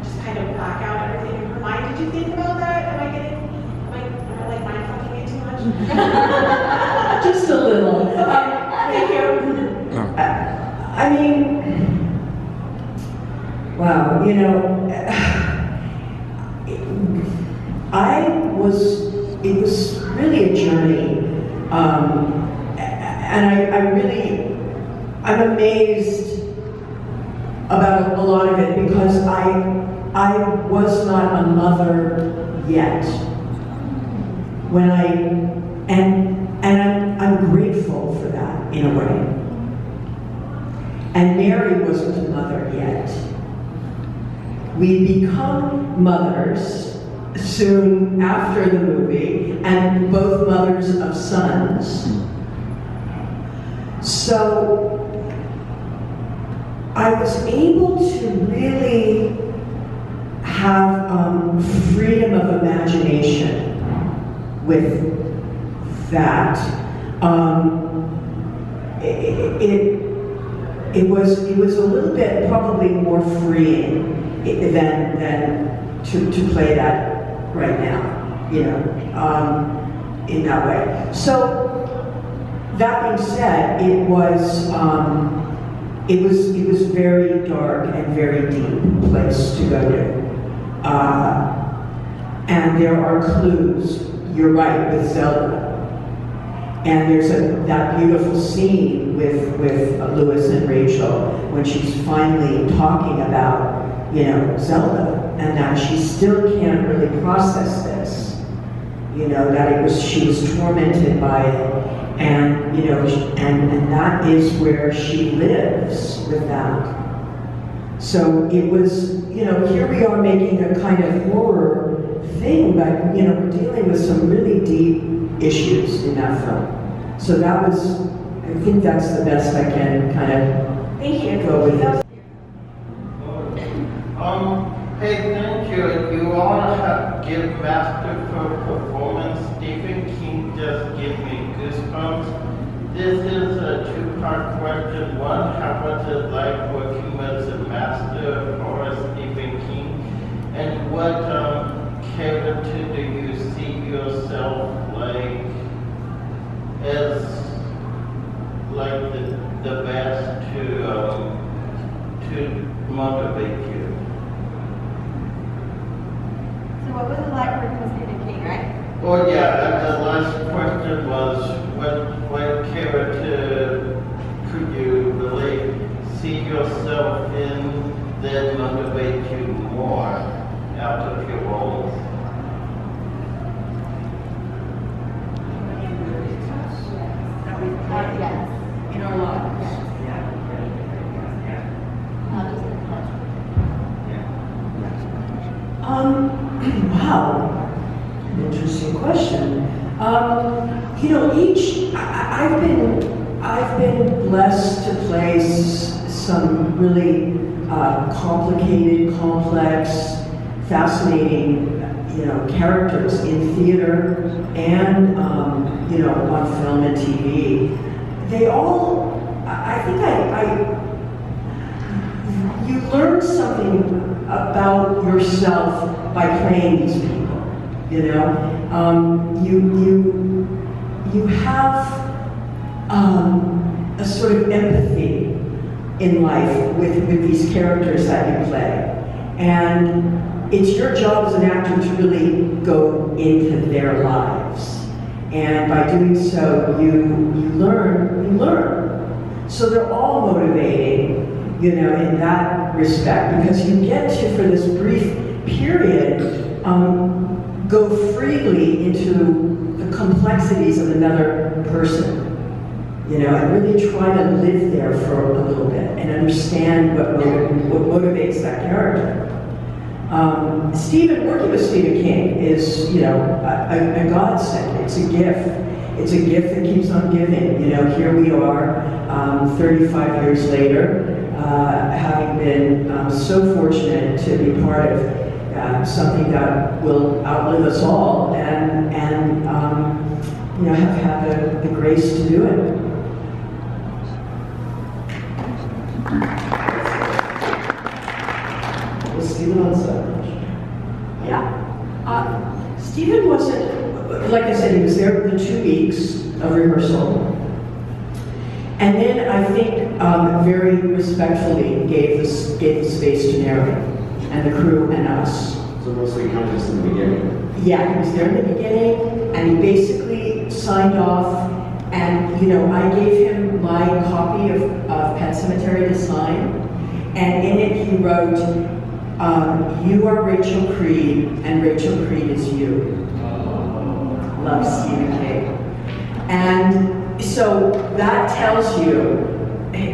just kind of black out everything in her mind? Did you think about that? Am I mind fucking it too much? Just a little. Thank you. I mean, wow, you know, it was really a journey, and I'm amazed about a lot of it because I was not a mother yet. And I'm grateful for that in a way. And Mary wasn't a mother yet. We become mothers soon after the movie, and both mothers of sons. So I was able to really have freedom of imagination with that. It was a little bit probably more freeing than to play that right now, you know, in that way. So that being said, it was very dark and very deep place to go to, and there are clues. You're right with Zelda. And there's that beautiful scene with Lewis and Rachel when she's finally talking about, you know, Zelda, and that she still can't really process this. You know, that she was tormented by it, and you know, and that is where she lives with that. So it was, you know, here we are making a kind of horror thing, but you know, we're dealing with some really deep issues in that film. So that was, I think that's the best I can kind of go with it. Hey, thank you. You all have give masterful performance. Stephen King just gave me goosebumps. This is a two-part question. One, how was it like working with the master of horror like the best to motivate you? So what was it like working with Stephen King, right? Oh yeah, and the last question was, what character could you really see yourself in that motivate you more out of your roles? Yes. In our lives. Wow, interesting question. I've been blessed to play some really complicated, complex, fascinating, characters in theater and, on film and TV. They all, you learn something about yourself by playing these people. You have a sort of empathy in life with these characters that you play, and it's your job as an actor to really go into their lives, and by doing so, you learn. So they're all motivating, in that respect, because you get to, for this brief period, go freely into the complexities of another person, and really try to live there for a little bit and understand what motivates that character. Working with Stephen King is, a godsend. It's a gift. It's a gift that keeps on giving. Here we are, 35 years later, having been so fortunate to be part of something that will outlive us all, and have had the grace to do it. Was Stephen on set? Yeah. Stephen wasn't, like I said, he was there for the 2 weeks of rehearsal. And then I think very respectfully gave the space to Mary and the crew and us. So mostly kind of just in the beginning? Yeah, he was there in the beginning, and he basically signed off, and I gave him my copy of Pet Sematary to sign, and in it he wrote, you are Rachel Creed, and Rachel Creed is you. Love, Stephen King. And so that tells you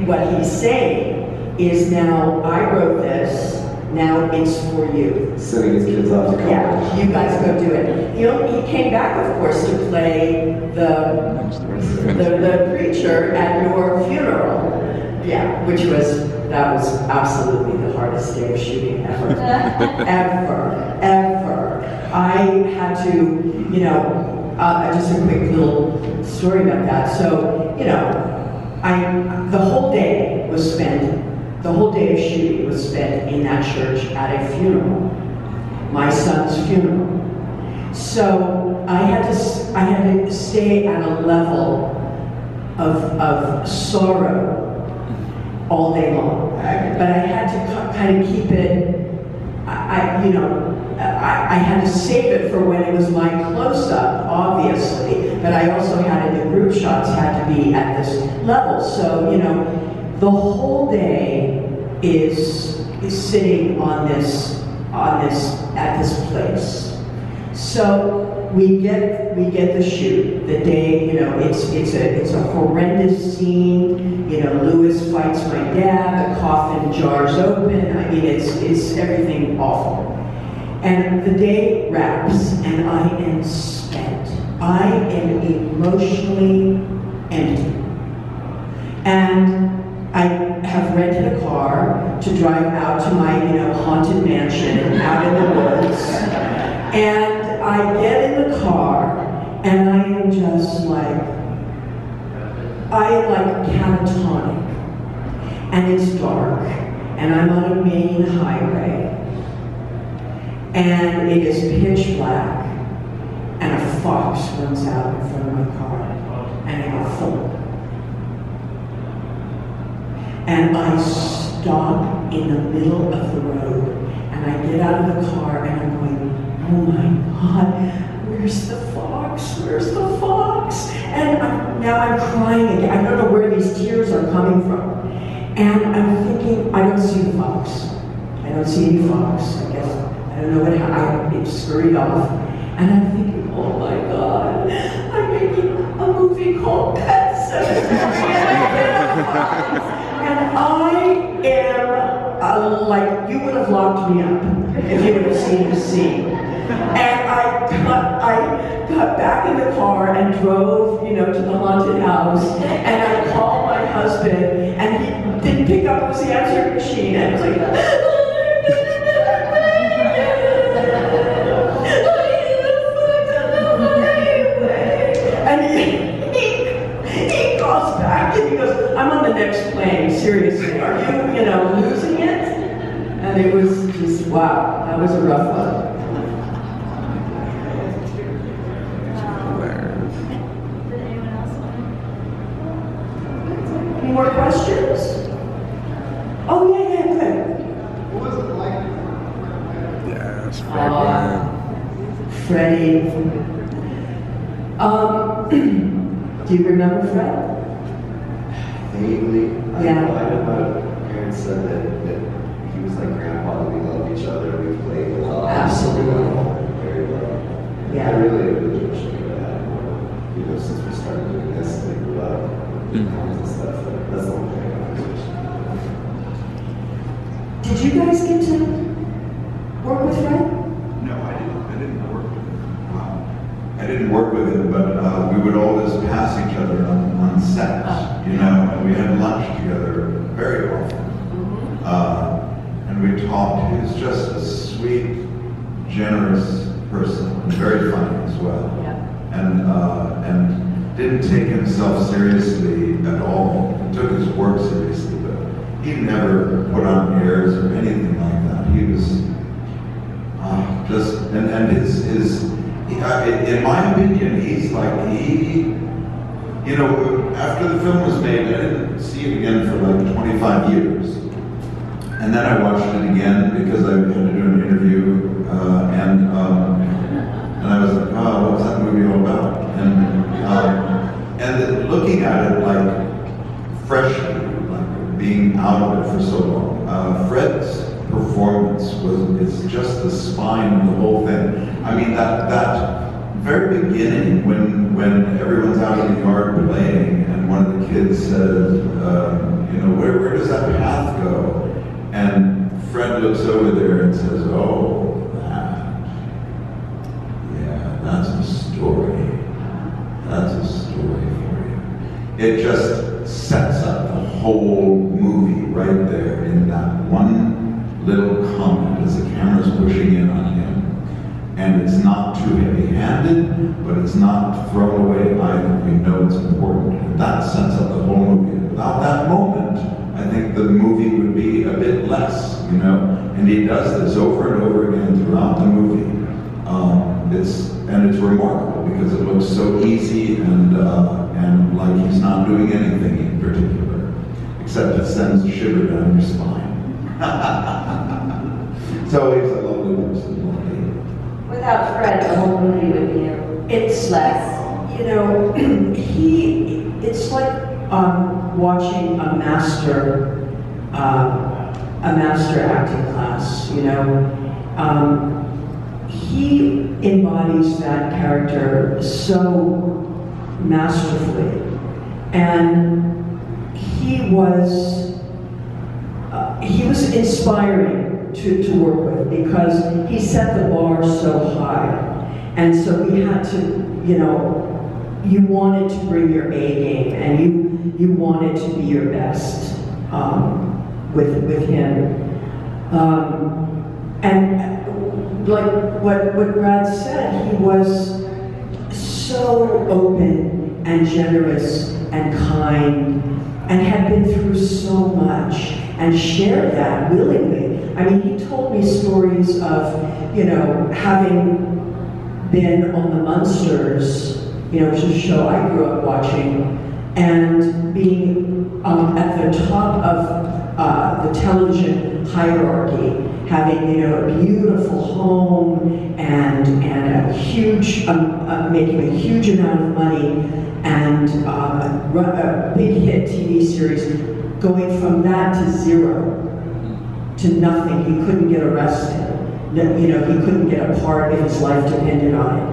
what he's saying is, now I wrote this, now it's for you. Sending his kids off to college. Yeah, you guys go do it. He came back, of course, to play the preacher at your funeral. Yeah, that was absolutely the hardest day of shooting ever. ever. I had to, just a quick little story about that. So, the whole day of shooting was spent in that church at a funeral, my son's funeral. So I had to stay at a level of sorrow all day long, but I had to kind of keep it. I had to save it for when it was my close-up, obviously, but I also had the group shots had to be at this level. So the whole day is sitting on this at this place. So we get the shoot. The day, it's a horrendous scene. Lewis fights my dad. The coffin jars open. I mean, it's everything awful. And the day wraps, and I am spent. I am emotionally empty. And I have rented a car to drive out to my, haunted mansion out in the woods. And I get in the car, and I am just I am catatonic. And it's dark, and I'm on a main highway. And it is pitch black, and a fox runs out in front of my car, and I go, And I stop in the middle of the road, and I get out of the car, and I'm going, oh my God, where's the fox? Where's the fox? And now I'm crying again. I don't know where these tears are coming from. And I'm thinking, I don't see the fox. I don't see any fox. I guess, I don't know what happened. It scurried off. And I'm thinking, oh my God, I'm making a movie called Pet Sematary. And I am, like, you would have locked me up if you would have seen the scene. And I got back in the car and drove, to the haunted house. And I called my husband, and he didn't pick up his answering machine. And I was like, and he calls back and he goes, I'm on the next plane, seriously. Are you, losing it? And it was just, wow, that was a rough one. Any more questions? Oh, yeah, good. What was it like? Yes, Freddie. Do you remember Fred? Vaguely. Yeah. I know my parents said that he was like grandpa, that we love each other, we played a lot. Absolutely. Very well. Yeah. I really wish we could have more, since we started doing this, like, and stuff. That's the whole thing. Did you guys get to work with Fred? No, I didn't work with him. I didn't work with him, but we would always pass each other on sets, and we had lunch together very often. And we talked. He was just a sweet, generous person, and very funny as well. And didn't take himself seriously at all. He took his work seriously, but he never put on airs or anything like that. He was just, and his in my opinion, he's like, after the film was made, I didn't see it again for like 25 years. And then I watched it again because I had to do an interview, and I was like, oh, what was that movie all about? And then looking at it like freshly, like being out of it for so long, Fred's performance is just the spine of the whole thing. I mean, that very beginning when everyone's out in the yard playing, and one of the kids says, where does that path go? And Fred looks over there and says, oh, that's a story. That's a story for you. It just sets up the whole movie right there in that one little comment as the camera's pushing in on him. And it's not too heavy-handed, but it's not thrown away either. We know it's important. And that sets up the whole movie. Without that moment, I think the movie would be a bit less, And he does this over and over again throughout the movie. It's remarkable because it looks so easy and like he's not doing anything in particular, except it sends a shiver down your spine. So he's a lovely person. Without Fred, the whole movie would be It's less. It's like watching a master acting class. He embodies that character so masterfully, and he was inspiring to work with because he set the bar so high, and so we had to, you wanted to bring your A game, and you wanted to be your best with him, and like what Brad said, he was so open and generous and kind, and had been through so much and shared that willingly. I mean, he told me stories of, having been on the Munsters, which is a show I grew up watching, and being at the top of the television hierarchy, having a beautiful home and a huge, making a huge amount of money, and a big hit TV series, going from that to zero, to nothing. He couldn't get arrested. He couldn't get a part if his life depended on it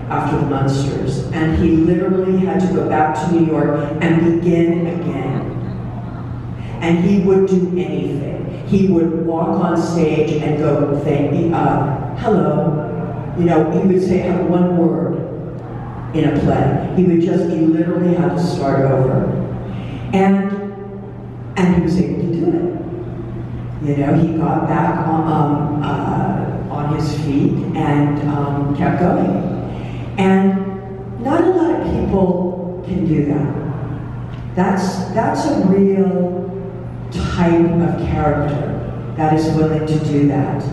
after the Munsters. And he literally had to go back to New York and begin again. And he would do anything. He would walk on stage and go, hello. He would say, have one word in a play. He literally had to start over. And he was able to do it. He got back on his feet and kept going. And not a lot of people can do that. That's a real type of character that is willing to do that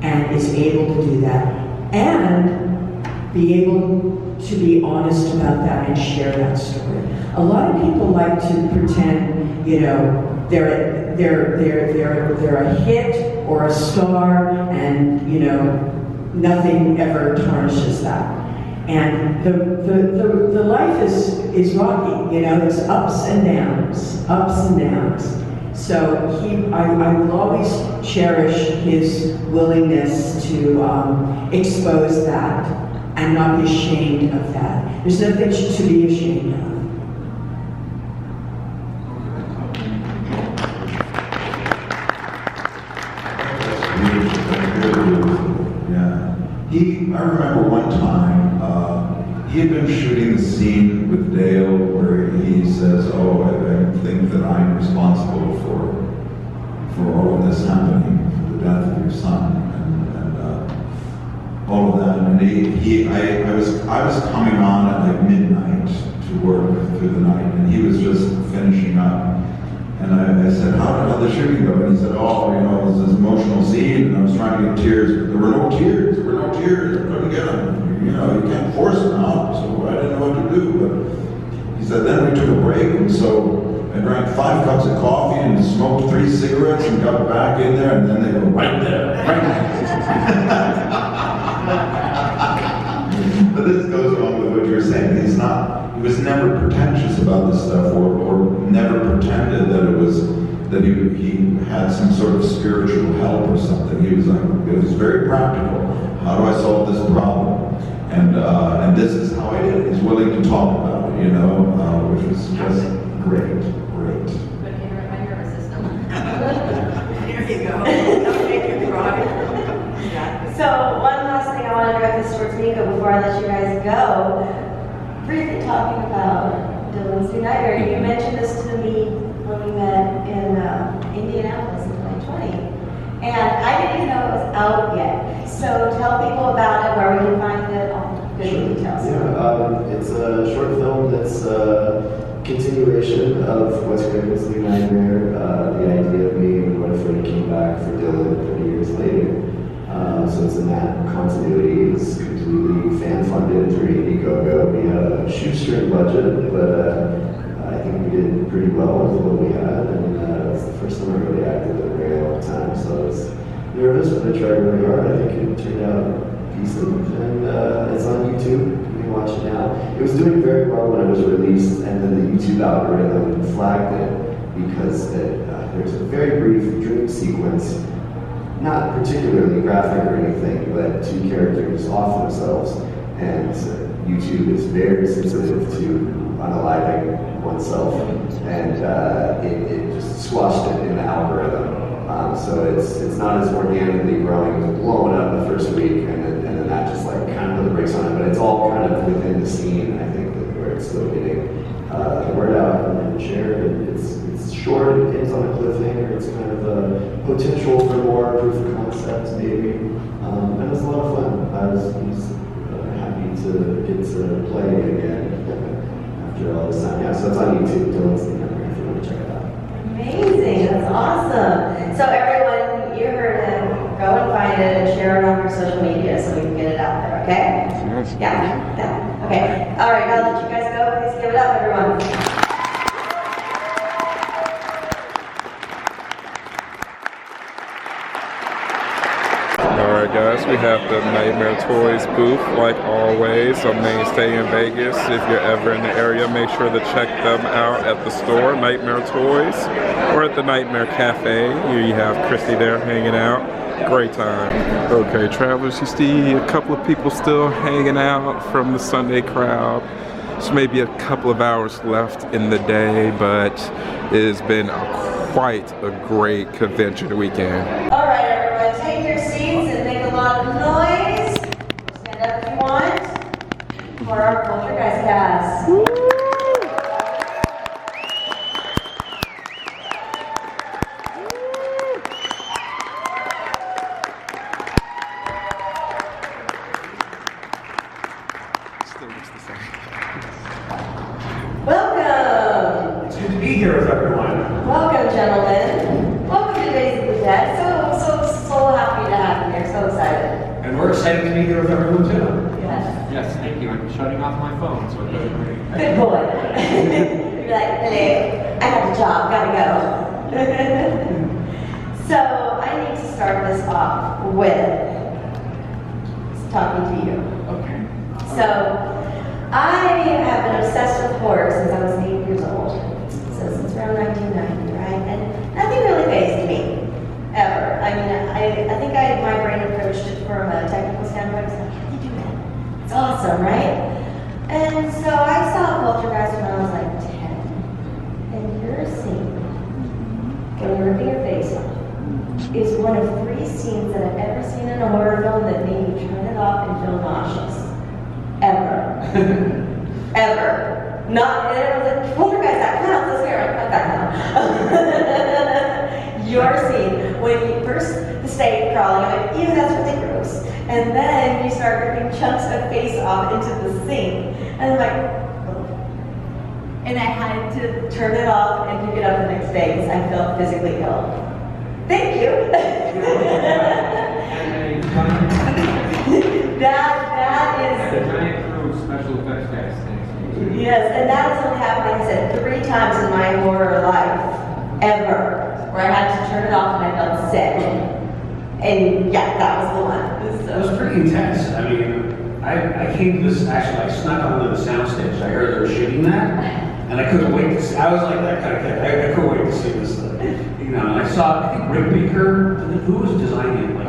and is able to do that and be able to be honest about that and share that story. A lot of people like to pretend, they're a hit or a star, and nothing ever tarnishes that. And the life is rocky, there's ups and downs. So I will always cherish his willingness to expose that and not be ashamed of that. There's nothing to be ashamed of. I remember one time, he had been shooting the scene with Dale where he says, I think that I'm responsible for all of this happening, for the death of your son, and all of that. And I was coming on at like midnight to work through the night, and he was just finishing up. And I said, how did the shooting go? And he said, it was this emotional scene, and I was trying to get tears, but there were no tears. I couldn't get them. You can't force them out, so I didn't know what to do. But he said, then we took a break, and so I drank 5 cups of coffee and smoked 3 cigarettes and got back in there, and then they were right there. But this goes along with what you were saying. He was never pretentious about this stuff, or never pretended that he had some sort of spiritual help or something. It was very practical. How do I solve this problem? And this is how I did it. He's willing to talk about it, which was just great. There you go. Don't make you cry. So one last thing I want to direct this towards Nico before I let you guys go. Briefly talking about Dylan's New Nightmare. You mentioned this to me when we met in Indianapolis in 2020. And I didn't even know it was out yet. So tell people about it, where we can find it, all the good details. Yeah, it's a short film that's a continuation of Wes Craven's New Nightmare. The idea being, what if it came back for Dylan 30 years later? So it's in that continuity. It's completely fan-funded through Indiegogo. We had a shoestring budget, but I think we did pretty well with what we had. And it's the first time I really acted in a very long time, so I was nervous, but I tried really hard. I think it turned out decent. And it's on YouTube. You can watch it now. It was doing very well when it was released, and then the YouTube algorithm flagged it because there's a very brief dream sequence, not particularly graphic or anything, but 2 characters off themselves. And YouTube is very sensitive to unaliving oneself, and it just squashed it in the algorithm. So it's not as organically growing. It was blowing up the first week, and then that just like kind of put the brakes on it. But it's all kind of within the scene, I think, where it's still getting the word out and shared. It's short, it ends on a cliffhanger. It's kind of a potential for more proof of concept, maybe. And it's a lot of fun. I was happy to get to play it again after all this time. Yeah, so it's on YouTube. Dylan's New Nightmare if you want to check it out. Amazing, that's awesome. So everyone, you heard him. Go and find it and share it on your social media so we can get it out there, okay? Yeah. Okay. All right, now that you guys go, please give it up, everyone. right, guys, we have the Nightmare Toys booth, like always, on Mainstay in Vegas. If you're ever in the area, make sure to check them out at the store, Nightmare Toys, or at the Nightmare Cafe. Here you have Christy there hanging out. Great time. Okay, travelers, you see a couple of people still hanging out from the Sunday crowd. There's maybe a couple of hours left in the day, but it has been quite a great convention weekend. All right, everyone, take your seats and make a lot of noise. Stand up if you want for our Poltergeist cast. Welcome. It's good to be here with everyone. Welcome, gentlemen. Welcome to Days of the Dead. So happy to have you here. So excited. And we're excited to be here with everyone too. Yes. Yes, thank you. I'm shutting off my phone, so it doesn't ring. Good boy. You're like, hello, I got the job, gotta go. So I need to start this off with talking to you. Okay. So I have been obsessed with horror since I was 8 years old. So since around 1990, right? And nothing really fazed me, ever. I mean, I think my brain approached it from a technical standpoint. I was like, how do you do that? It's awesome, right? And so I saw Poltergeist when I was like 10. And your scene, when you're ripping your face off, is one of 3 scenes that I've ever seen in a horror film that made me turn it off and feel nauseous. Ever. Ever. Not, and it was like, Poltergeist, that counts, let's hear it, cut that down. Your scene, when you first, the stage crawling, I'm like, ew, that's really gross. And then you start ripping chunks of face off into the sink. And I'm like, oh. And I had to turn it off and pick it up the next day because I felt physically ill. Thank you. That is. The giant crew of special effects guys. Yes, and that has only happened, like I said, 3 times in my horror life, ever, where I had to turn it off and I felt sick. And yeah, that was the one. So. It was pretty intense. I mean, I came to this, actually, I snuck onto the soundstage. I heard they were shooting that, and I couldn't wait to see, I was like that kind of kid. I couldn't wait to see this thing. You know, and I saw, I think Rick Baker, who was designing it? Like,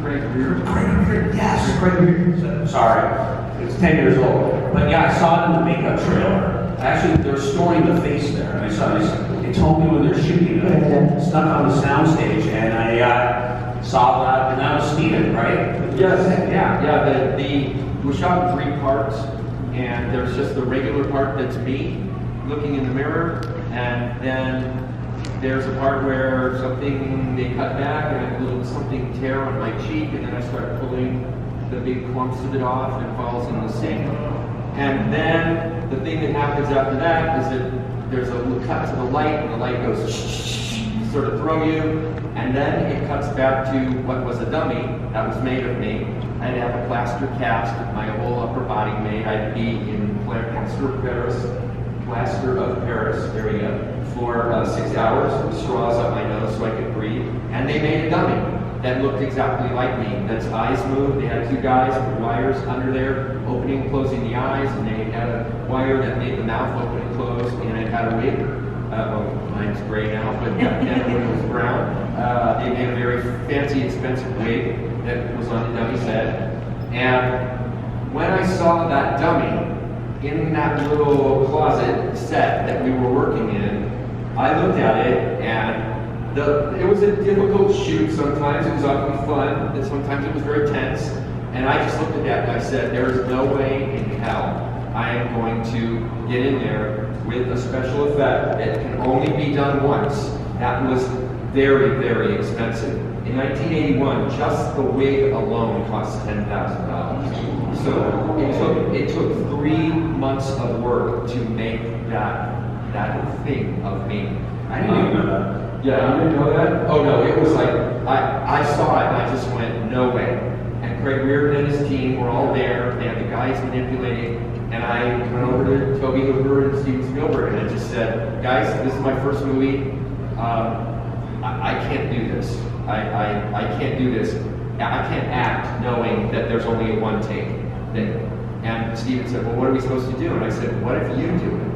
Craig Rear. Yes, Craig Rear. Sorry, it's 10 years old. But yeah, I saw it in the makeup trailer. Actually, they're storing the face there. And I saw this, they told me when they're shooting it. I snuck on the soundstage and I saw that, and that was Steven, right? Yes, yeah. We shot in 3 parts, and there's just the regular part that's me looking in the mirror, and then there's a part where they cut back and a little something tear on my cheek, and then I start pulling the big clumps of it off and it falls in the sink. And then the thing that happens after that is that there's a little cut to the light, and the light goes sort of throw you, and then it cuts back to what was a dummy that was made of me. I'd have a plaster cast of my whole upper body made. I'd be in plaster of Paris area for 6 hours with straws up my nose so I could breathe. And they made a dummy that looked exactly like me. That's eyes moved. They had 2 guys with wires under there, opening and closing the eyes, and they had a wire that made the mouth open and close, and it had a wig. Mine's gray now, but back then when it was brown, they made a very fancy, expensive wig that was on the dummy set. And when I saw that dummy in that little closet set that we were working in, I looked at it, and it was a difficult shoot sometimes. It was often fun, and sometimes it was very tense. And I just looked at that and I said, there is no way in hell I am going to get in there with a special effect that can only be done once. That was very, very expensive. In 1981, just the wig alone cost $10,000. So it took 3 months of work to make that thing of me. I didn't even know that. Yeah, you didn't know that? Oh no, it was like, I saw it and I just went, no way. And Craig Reardon and his team were all there, they had the guys manipulating, and I went over to Toby Hooper and Steven Spielberg and I just said, guys, this is my first movie, I can't do this. I can't do this. I can't act knowing that there's only a one take thing. And Steven said, well, what are we supposed to do? And I said, what if you do it?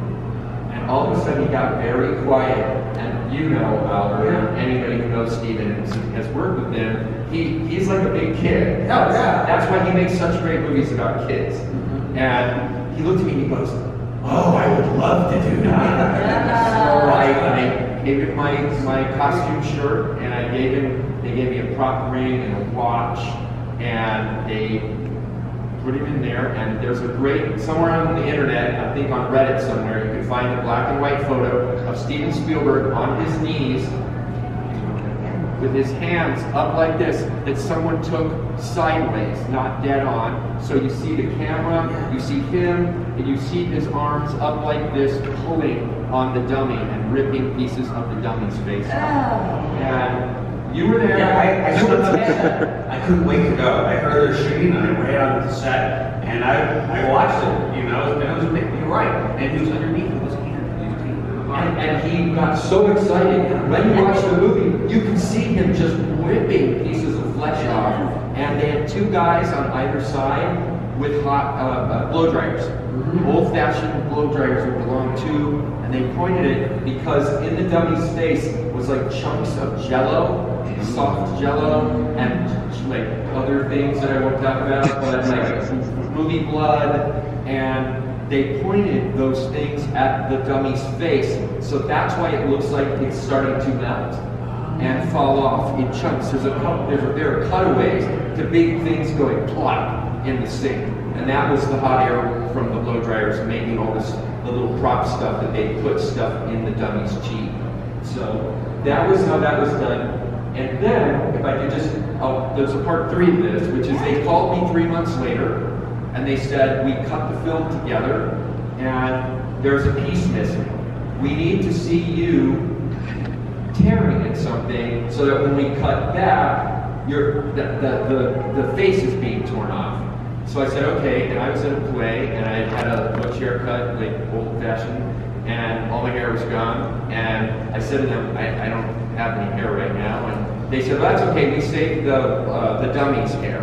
And all of a sudden he got very quiet. And you know Albert, anybody who knows Steven and has worked with him, he's like a big kid. Oh, yeah. That's why he makes such great movies about kids. And he looked at me and he goes, oh, I would love to do that. So I gave him my costume shirt, and they gave me a prop ring and a watch, and they put him in there. And there's a great, somewhere on the internet, I think on Reddit somewhere, you can find a black and white photo of Steven Spielberg on his knees with his hands up like this, that someone took sideways, not dead on. So you see the camera, you see him, and you see his arms up like this, pulling on the dummy and ripping pieces of the dummy's face off. And you were there. Yeah, I stood on the set. I couldn't wait to go. I heard her shooting and I ran onto the set. And I watched it, you know, and it was, you're right. And he was underneath, it was here. And he got so excited. When you watch the movie, you can see him just ripping pieces of flesh off. And they had two guys on either side with hot blow dryers. Old-fashioned blow dryers would belong to, and they pointed it because in the dummy's face was like chunks of jello, soft jello, and like other things that I won't talk about, but like movie blood, and they pointed those things at the dummy's face, so that's why it looks like it's starting to melt and fall off in chunks. There are cutaways to big things going plop in the sink, and that was the hot air from the blow dryers making all this, the little prop stuff that they put stuff in the dummy's cheek. So that was how that was done. And then, if I could just, there's a part 3 of this, which is they called me 3 months later, and they said, we cut the film together, and there's a piece missing. We need to see you tearing at something so that when we cut back, the face is being torn off. So I said, okay, and I was at a play, and I had a butch haircut, like old-fashioned, and all my hair was gone, and I said to them, I don't have any hair right now, and they said, well, that's okay, we saved the dummy's hair.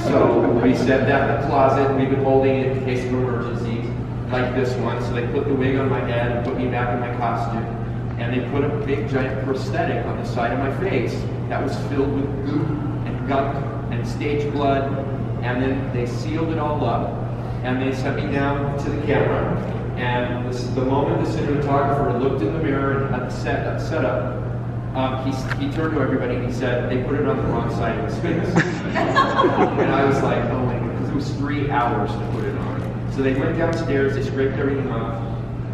So we set that in the closet, and we've been holding it in case of emergencies, like this one. So they put the wig on my head and put me back in my costume, and they put a big giant prosthetic on the side of my face that was filled with goop and gunk and stage blood, and then they sealed it all up, and they sent me down to the camera, and the moment the cinematographer looked in the mirror and at the setup, he turned to everybody and he said, they put it on the wrong side of his face. And I was like, oh my God, because it was 3 hours to put it on. So they went downstairs, they scraped everything off,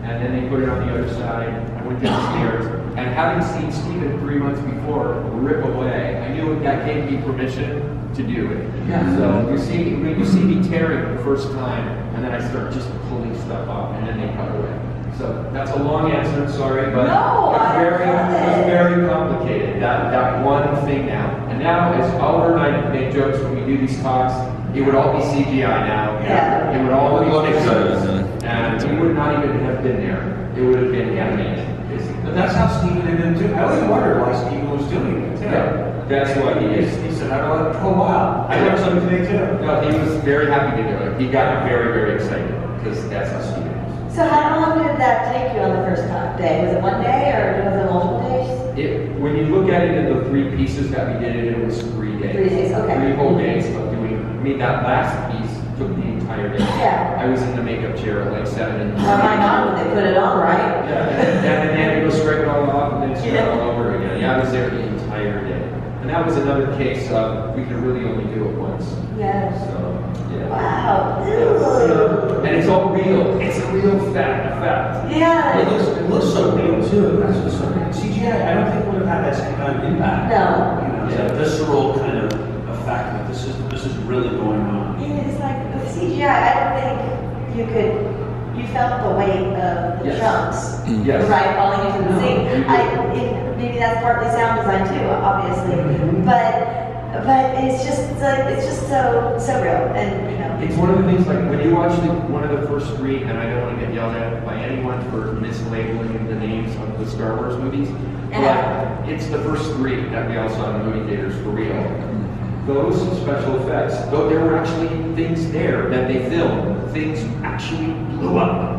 and then they put it on the other side. I went downstairs, and having seen Steven 3 months before rip away, I knew that gave me permission to do it. Yeah. So when you see me tearing the first time, and then I start just pulling stuff off, and then they cut away. So that's a long answer, I'm sorry, but No, it was very complicated, that one thing now. And now, as Oliver and I make jokes when we do these talks, it would all be CGI now. Yeah. It would all be pixels, and we would not even have been there. It would have been animated, basically. But that's how Steven did it too. I always wondered why Steven was doing it. Yeah, that's what he is. He said, I don't know, wow. I learned something today too. No, he was very happy to do it. He got very, very excited, because that's how Steven is. So how long did that take you on the first day? Was it one day or was it multiple days? When you look at it in the 3 pieces that we did it was 3 days. 3 days, okay. 3 whole days of doing, that last piece took the entire day. Yeah. I was in the makeup chair at like 7 in the Oh my God, they put it on, right? Yeah, and then you go scrape it all off and then start all over again. Yeah, I was there the entire day. And that was another case of, we could really only do it once. Yes. So, yeah. Wow. And it's all real. It's a real effect. Yeah. It looks so real too. That's just so real. CGI, I don't think would have had that same kind of impact. No. You know, it's a visceral kind of effect that this is really going on. It's like with CGI, I don't think you felt the weight of the chunks, right, falling into the sink. Maybe that's partly sound design too, obviously, but it's just so real, and you know. It's one of the things, like when you watch one of the first 3, and I don't want to get yelled at by anyone for mislabeling the names of the Star Wars movies, but it's the first 3 that we all saw in the movie theaters for real. those special effects, though there were actually things there that they filmed, things actually blew up.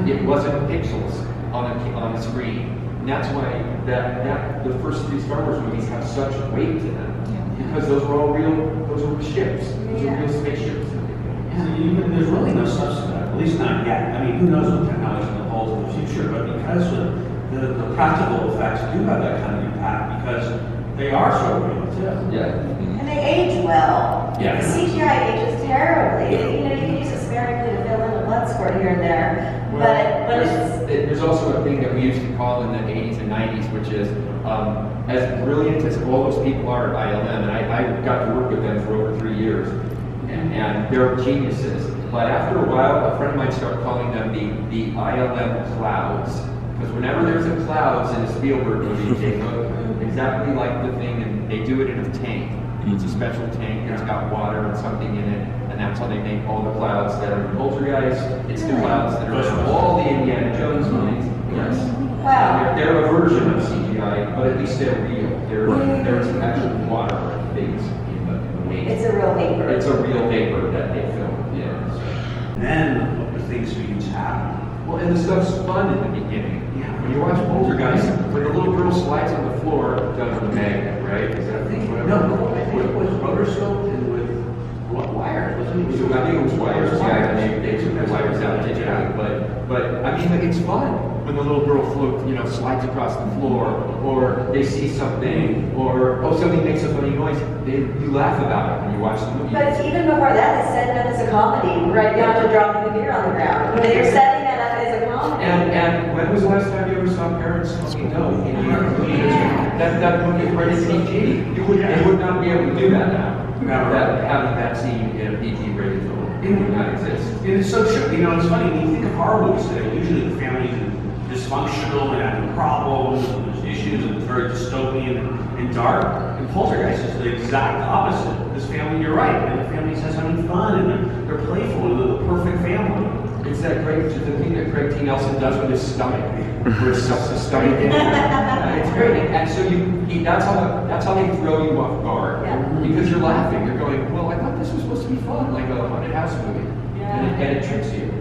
It wasn't pixels on a screen. And that's why the first 3 Star Wars movies have such weight to them. Because those were all real, those were ships. Those were real spaceships. There's really no substance to that, at least not yet. I mean, who knows what technology will hold in the future, but because the practical effects do have that kind of impact, because they are so real too. Yeah. And they age well. Yeah. The CGI ages terribly. You know, you can use it sparingly to fill in a blood sport here and there. Well, but when it's there's also a thing that we used to call in the 80s and 90s, which is as brilliant as all those people are at ILM, and I got to work with them for over 3 years, and they're geniuses. But after a while, a friend of mine started calling them the ILM clouds. Because whenever there's a clouds in a Spielberg movie, they look exactly like the thing, and they do it in a tank. It's a special tank, and it's got water and something in it, and that's how they make all the clouds that are in Poltergeist. It's the clouds that are in all the Indiana Jones movies. Yes. Wow. They're a version of CGI, but at least they're real. There's actual water things in the wings. It's a real vapor. It's a real vapor that they film. Yeah. And then the things begin to happen. Well, and the stuff's fun in the beginning. When you watch Poltergeist, when the little girl slides on the floor, done with a magnet, right? Is that whatever? No, I think it was rotoscoped and with wires, wasn't it? I think it was wires. Yeah, they took the wires out digitally, but I mean, like, it's fun when the little girl slides across the floor, or they see something, or somebody makes a funny noise. You laugh about it when you watch the movie. But even before that, they set it up as a comedy, right down to dropping the beer on the ground. They were setting that up as a comedy. And when was the last time you ever saw parents smoking dope? That movie is rated PG. They would not be able to do that now. Having that scene in a PG rated film. It would not exist. It's so true. You know, it's funny, when you think of horror movies today, usually the family's dysfunctional and having problems, and there's issues, and it's very dystopian and dark. And Poltergeist is the exact opposite. This family, you're right, and the family says having fun, and they're playful, and they're the perfect family. It's that great, the thing that Craig T. Nelson does with his stomach, where he stuffs his stomach in. It's great, and so that's how they throw you off guard, because you're laughing. You're going, well, I thought this was supposed to be fun, like a haunted house movie, and it tricks you.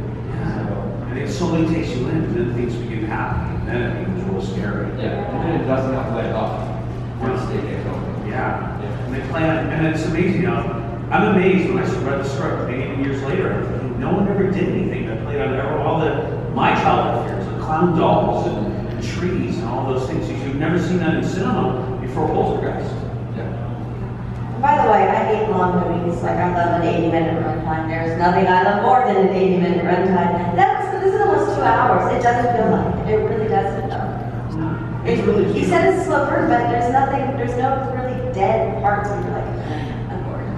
And it slowly takes you in, and then things begin to happen, and then it becomes real scary. Yeah, and then it does not let up once they get going. Yeah. And they plan, and it's amazing. I'm amazed when I read the script, maybe years later, I'm thinking, no one ever did anything that played on all my childhood fears, the clown dolls and trees and all those things. You've never seen that in cinema before Poltergeist. By the way, I hate long movies. Like, I love an 80-minute runtime. There's nothing I love more than an 80-minute runtime. This is almost 2 hours. It doesn't feel like it. It really doesn't, though. It's really He said it's a slow burn, but there's no really dead parts where you're like, I'm bored.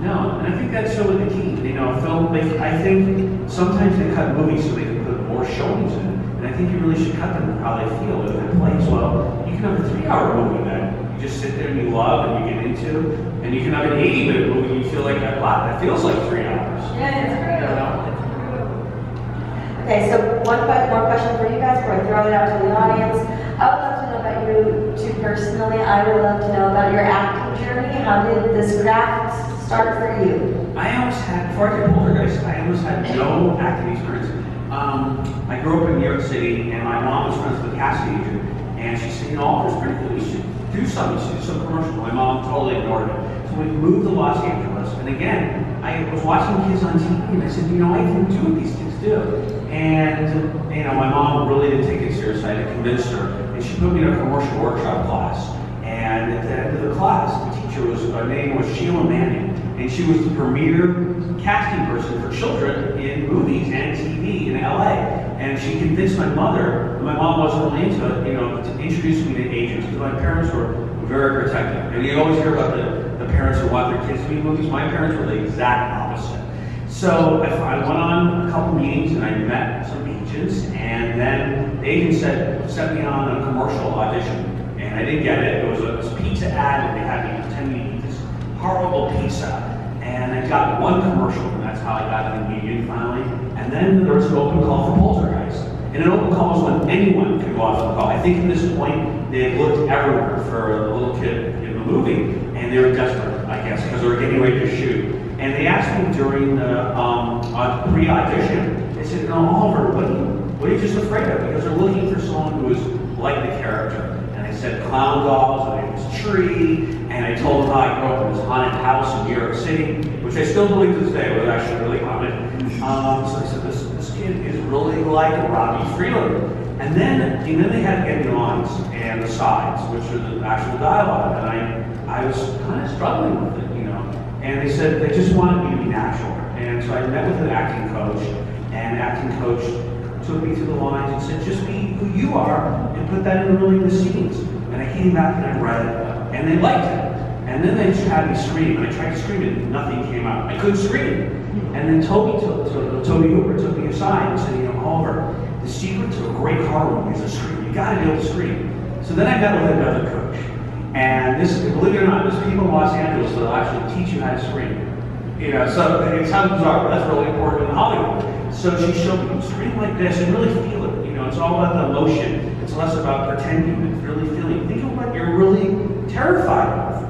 No, and I think that's really the key. You know, film, I think sometimes they cut movies so they can put more showings in. And I think you really should cut them how they feel. If it plays well, you can have a 3-hour movie that you just sit there and you love and you get into, and you can have an 80-minute movie and you feel like that feels like 3 hours. Yeah, it's true. Okay, so one more question for you guys before I throw it out to the audience. I would love to know about you two personally. I would love to know about your acting journey. How did this craft start for you? Before I did Poltergeist, I almost had no acting experience. I grew up in New York City, and my mom was friends with a casting agent, and she said, Chris, pretty good, we should do something, we should do some commercial. My mom totally ignored it. So we moved to Los Angeles, and again, I was watching kids on TV, and I said, I can do what these kids do. And, my mom really didn't take it seriously. I had to convince her, and she put me in a commercial workshop class. And at the end of the class, the teacher her name was Sheila Manning, and she was the premier casting person for children in movies and TV in LA. And she convinced my mother, and my mom wasn't really into it, to introduce me to agents, because my parents were very protective. And you always hear about the parents who want their kids to be in movies. My parents were the exact opposite. So I went on a couple meetings and I met some agents, and then the agent set me on a commercial audition. And I didn't get it. It was a pizza ad, and they had me pretend to eat this horrible pizza. And I got one commercial, and that's how I got in the union finally. And then there was an open call for Poltergeist. And an open call was when anyone could go off the call. I think at this point, they had looked everywhere for a little kid in the movie, and they were desperate. I guess, because they were getting ready to shoot. And they asked me during the pre-audition, they said, Oliver, what are you just afraid of? Because they're looking for someone who is like the character. And I said clown dolls, and I was tree, and I told them how I grew up in this haunted house in New York City, which I still believe to this day was actually really haunted. So I said, this kid is really like Robbie Freeland. And then they had endings and the sides, which are the actual dialogue, and I was kind of struggling with it, And they said they just wanted me to be natural. And so I met with an acting coach, and the acting coach took me through the lines and said, just be who you are and put that in really the scenes. And I came back and I read it, and they liked it. And then they just had me scream, and I tried to scream it, and nothing came out. I couldn't scream. And then Toby Hooper took me aside and said, Oliver, the secret to a great horror movie is a scream. You gotta be able to scream. So then I met with another coach. And this, believe it or not, there's people in Los Angeles that will actually teach you how to scream. So it sounds bizarre, but that's really important in Hollywood. So she showed me, scream like this and really feel it. It's all about the emotion. It's less about pretending, it's really feeling. Think of what you're really terrified of.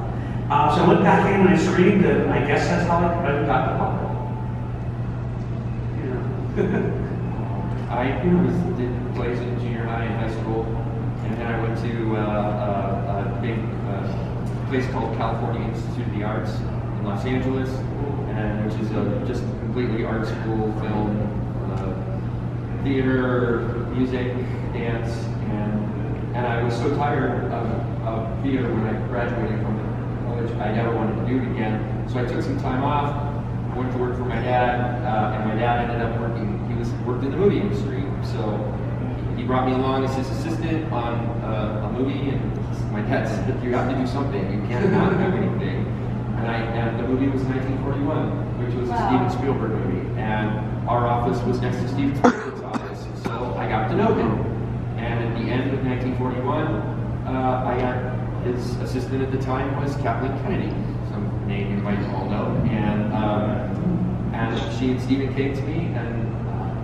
So I went back in and I screamed, and I guess that's how I got the part. I did plays in junior high and high school, and then I went to a big place called California Institute of the Arts in Los Angeles, and which is just completely art school, film, theater, music, dance, and I was so tired of theater when I graduated from college, I never wanted to do it again. So I took some time off, went to work for my dad, and my dad ended up worked in the movie industry. So he brought me along as his assistant on a movie, and my dad said, you have to do something, you can't not do anything. And the movie was 1941, which was a Steven Spielberg movie, and our office was next to Steven Spielberg's office, so I got to know him. And at the end of 1941, I got his assistant at the time was Kathleen Kennedy, some name you might all know, and she and Steven came to me, and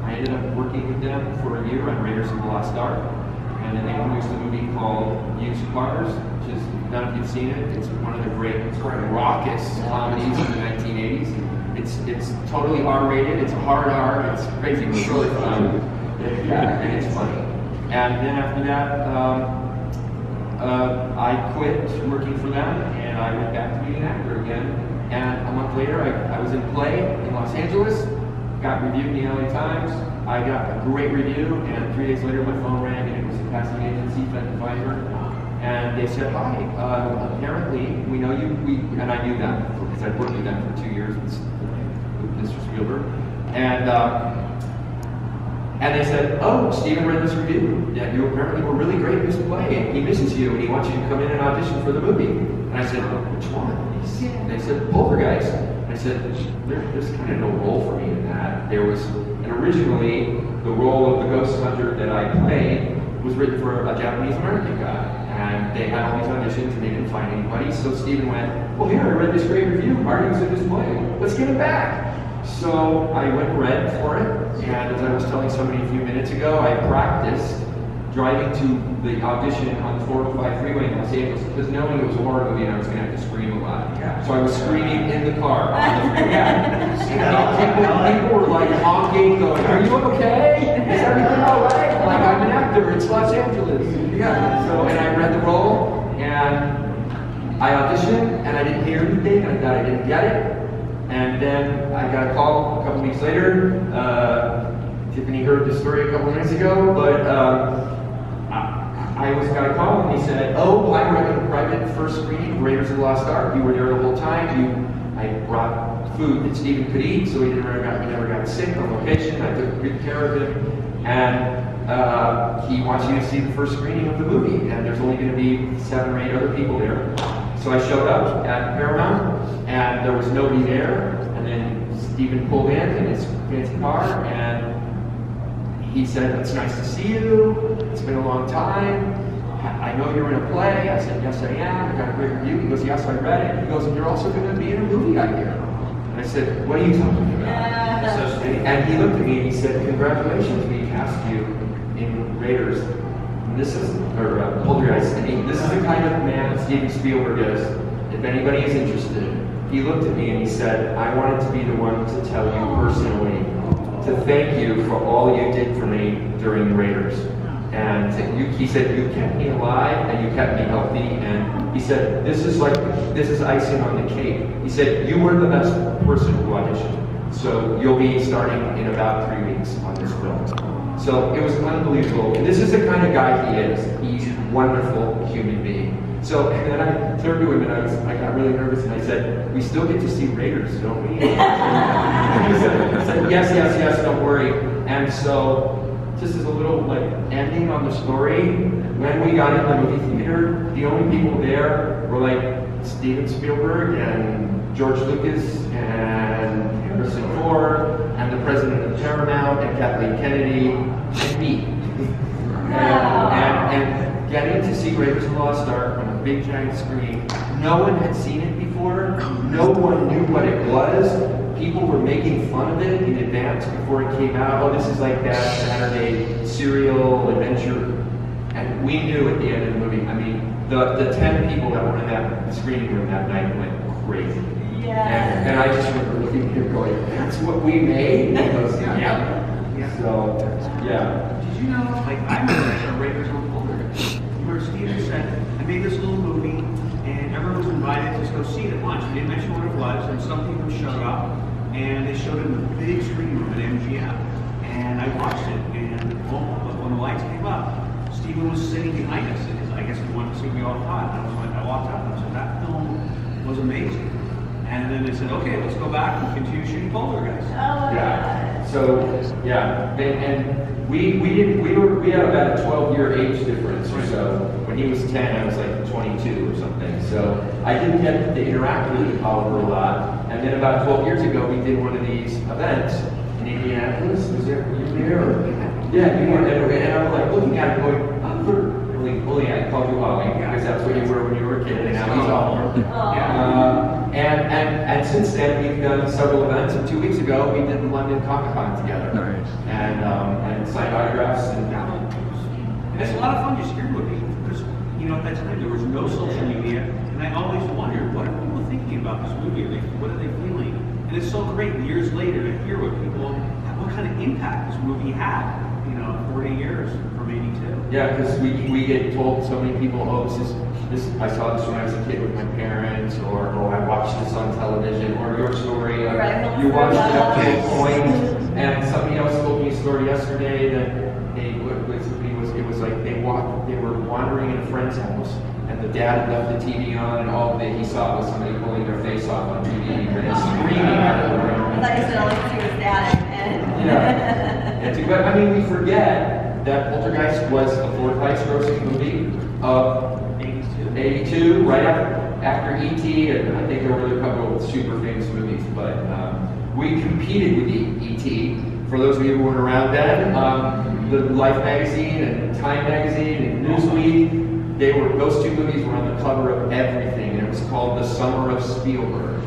I ended up working with them for a year on Raiders of the Lost Ark, and then they produced a movie called Used Cars, which is, none of you've seen it, it's one of the great raucous comedies of the 1980s. It's totally R-rated, it's a hard R, it's crazy, it's really fun, and it's funny. And then after that, I quit working for them, and I went back to being an actor again. And a month later, I was in play in Los Angeles, got reviewed in the LA Times. I got a great review, and 3 days later my phone rang, and it was a casting agency, Fenton Feinberg. And they said, hi, apparently we know you, and I knew them, because I'd worked with them for 2 years with Mr. Spielberg. And they said, oh, Steven read this review. Yeah, you apparently were really great in this play, and he misses you, and he wants you to come in and audition for the movie. And I said, well, which one? And they said, Poltergeist. And I said, there's kind of no role for me in that. And originally, the role of the ghost hunter that I played was written for a Japanese American guy. And they had all these auditions, and they didn't find anybody. So Steven went, well, here, I read this great review. Marty was in this play. Let's get it back. So I went and read for it, and as I was telling somebody a few minutes ago, I practiced driving to the audition on the 405 freeway in Los Angeles, because knowing it was a horror movie and I was going to have to scream a lot. So I was screaming in the car on the freeway. And people were like honking, going, are you okay? Is everything all right? Like, I'm an actor, it's Los Angeles. So, and I read the role, and I auditioned, and I didn't hear anything, I thought I didn't get it. And then I got a call a couple weeks later. Tiffany heard the story a couple minutes ago, but I got a call and he said, oh, I were at a private first screening of Raiders of the Lost Ark. You were there the whole time. I brought food that Steven could eat, so he never got sick on location. I took good care of him. And he wants you to see the first screening of the movie. And there's only going to be 7 or 8 other people there. So I showed up at Paramount, and there was nobody there. And then Steven pulled in his fancy car, and he said, it's nice to see you. It's been a long time. I know you're in a play. I said, yes, I am. I got a great review. He goes, yes, I read it. He goes, and you're also going to be in a movie, I hear. And I said, what are you talking about? And he looked at me and he said, congratulations, we cast you in Raiders. And this is, or Poltergeist. This is the kind of man that Steven Spielberg is. If anybody is interested, he looked at me and he said, I wanted to be the one to tell you personally, to thank you for all you did for me during the Raiders. And he said, you kept me alive and you kept me healthy. And he said, this is icing on the cake. He said, you were the best person who auditioned. So you'll be starting in about 3 weeks on this film. So it was unbelievable. And this is the kind of guy he is. He's a wonderful human being. So and then I turned to him and I got really nervous and I said, we still get to see Raiders, don't we? He said, yes, don't worry. And so just as a little like ending on the story, when we got in the movie theater, the only people there were like Steven Spielberg and George Lucas and Harrison Ford and the president of Paramount and Kathleen Kennedy and me. And getting to see Raiders of the Lost Ark on a big giant screen, no one had seen it before, no one knew what it was. People were making fun of it in advance before it came out. Oh, this is like that Saturday serial adventure. And we knew at the end of the movie, I mean, the 10 people that were in that screening room that night went crazy. Yeah. And I just remember looking at him going, that's what we made? He goes, yeah. So, yeah. Did you know, like, I remember Raiders on Poltergeist, where Steven said, I made this little movie, and everyone was invited to go see it at lunch. He didn't mention what it was, and some people showed up, and they showed it in the big screen room at MGM. And I watched it, and when the lights came up, Steven was sitting behind us, because I guess he wanted to see me all the time. I walked out and I said, that film was amazing. And then they said, okay, let's go back and continue shooting Poltergeist. Yeah. So, yeah, and we had about a 12-year age difference or so. When he was 10, I was like 22 or something. So I didn't get to interact with Oliver a lot. And then about 12 years ago, we did one of these events in Indianapolis. Was there, were you there? Or? Yeah, you were there. And I was like looking at it going, Oliver. Only I called you Howling because that's what you were when you were a kid, and now he's Oliver. And since then we've done several events. And 2 weeks ago we did the London Comic Con together, and signed autographs and it's a lot of fun just hearing what people, because at that time there was no social media, and I always wondered what are people thinking about this movie? What are they feeling? And it's so great years later to hear what kind of impact this movie had. 40 years from 82. Yeah, because we get told so many people, oh, this I saw this when I was a kid with my parents, or oh, I watched this on television, or your story, you watched it up to a point, and somebody else told me a story yesterday that it was like they were wandering in a friend's house, and the dad had left the TV on, and all that he saw was somebody pulling their face off on TV and screaming out of the room. I thought you said all you could see was dad and yeah. But I mean, we forget that Poltergeist was the fourth highest grossing movie of 82, right after E.T., and I think there were a couple of super famous movies, but we competed with E.T. For those of you who weren't around then, the Life magazine and Time magazine and Newsweek, those two movies were on the cover of everything, and it was called The Summer of Spielberg.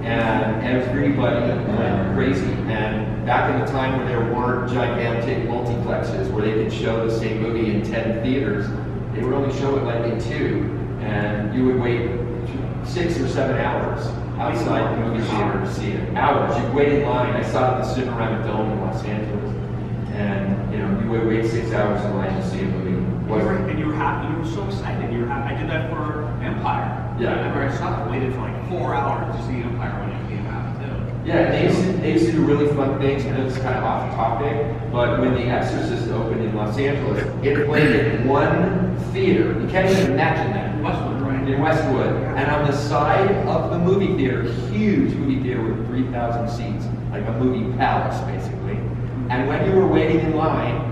And everybody went crazy. And back in the time where there weren't gigantic multiplexes where they could show the same movie in 10 theaters, they would only show it like in 2. And you would wait 6 or 7 hours outside the movie theater to see it. Hours. You'd wait in line. I saw it at the Cinerama Dome in Los Angeles. And you would wait 6 hours in line to see a movie. And you were happy. You were so excited. You were happy. I did that for Empire. Yeah. I remember I saw it. Waited for like 4 hours to see Empire when it came out too. Yeah, they used to do really fun things. I know it's kind of off topic, but when The Exorcist opened in Los Angeles, it played in one theater. You can't even imagine that. Westwood, right? In Westwood. And on the side of the movie theater, huge movie theater with 3,000 seats, like a movie palace, basically. And when you were waiting in line,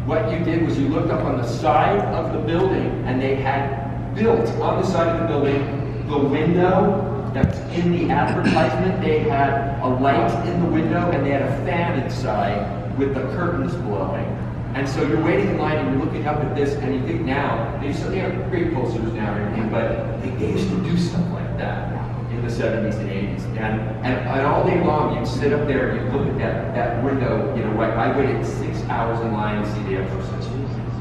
what you did was you looked up on the side of the building, and they had built on the side of the building the window that's in the advertisement. They had a light in the window, and they had a fan inside with the curtains blowing. And so you're waiting in line, and you're looking up at this, and you think now, they have great posters now and everything, but they used to do stuff like that in the 70s and 80s. And all day long, you'd sit up there and you'd look at that window. I waited 6 hours in line to see The Exorcist.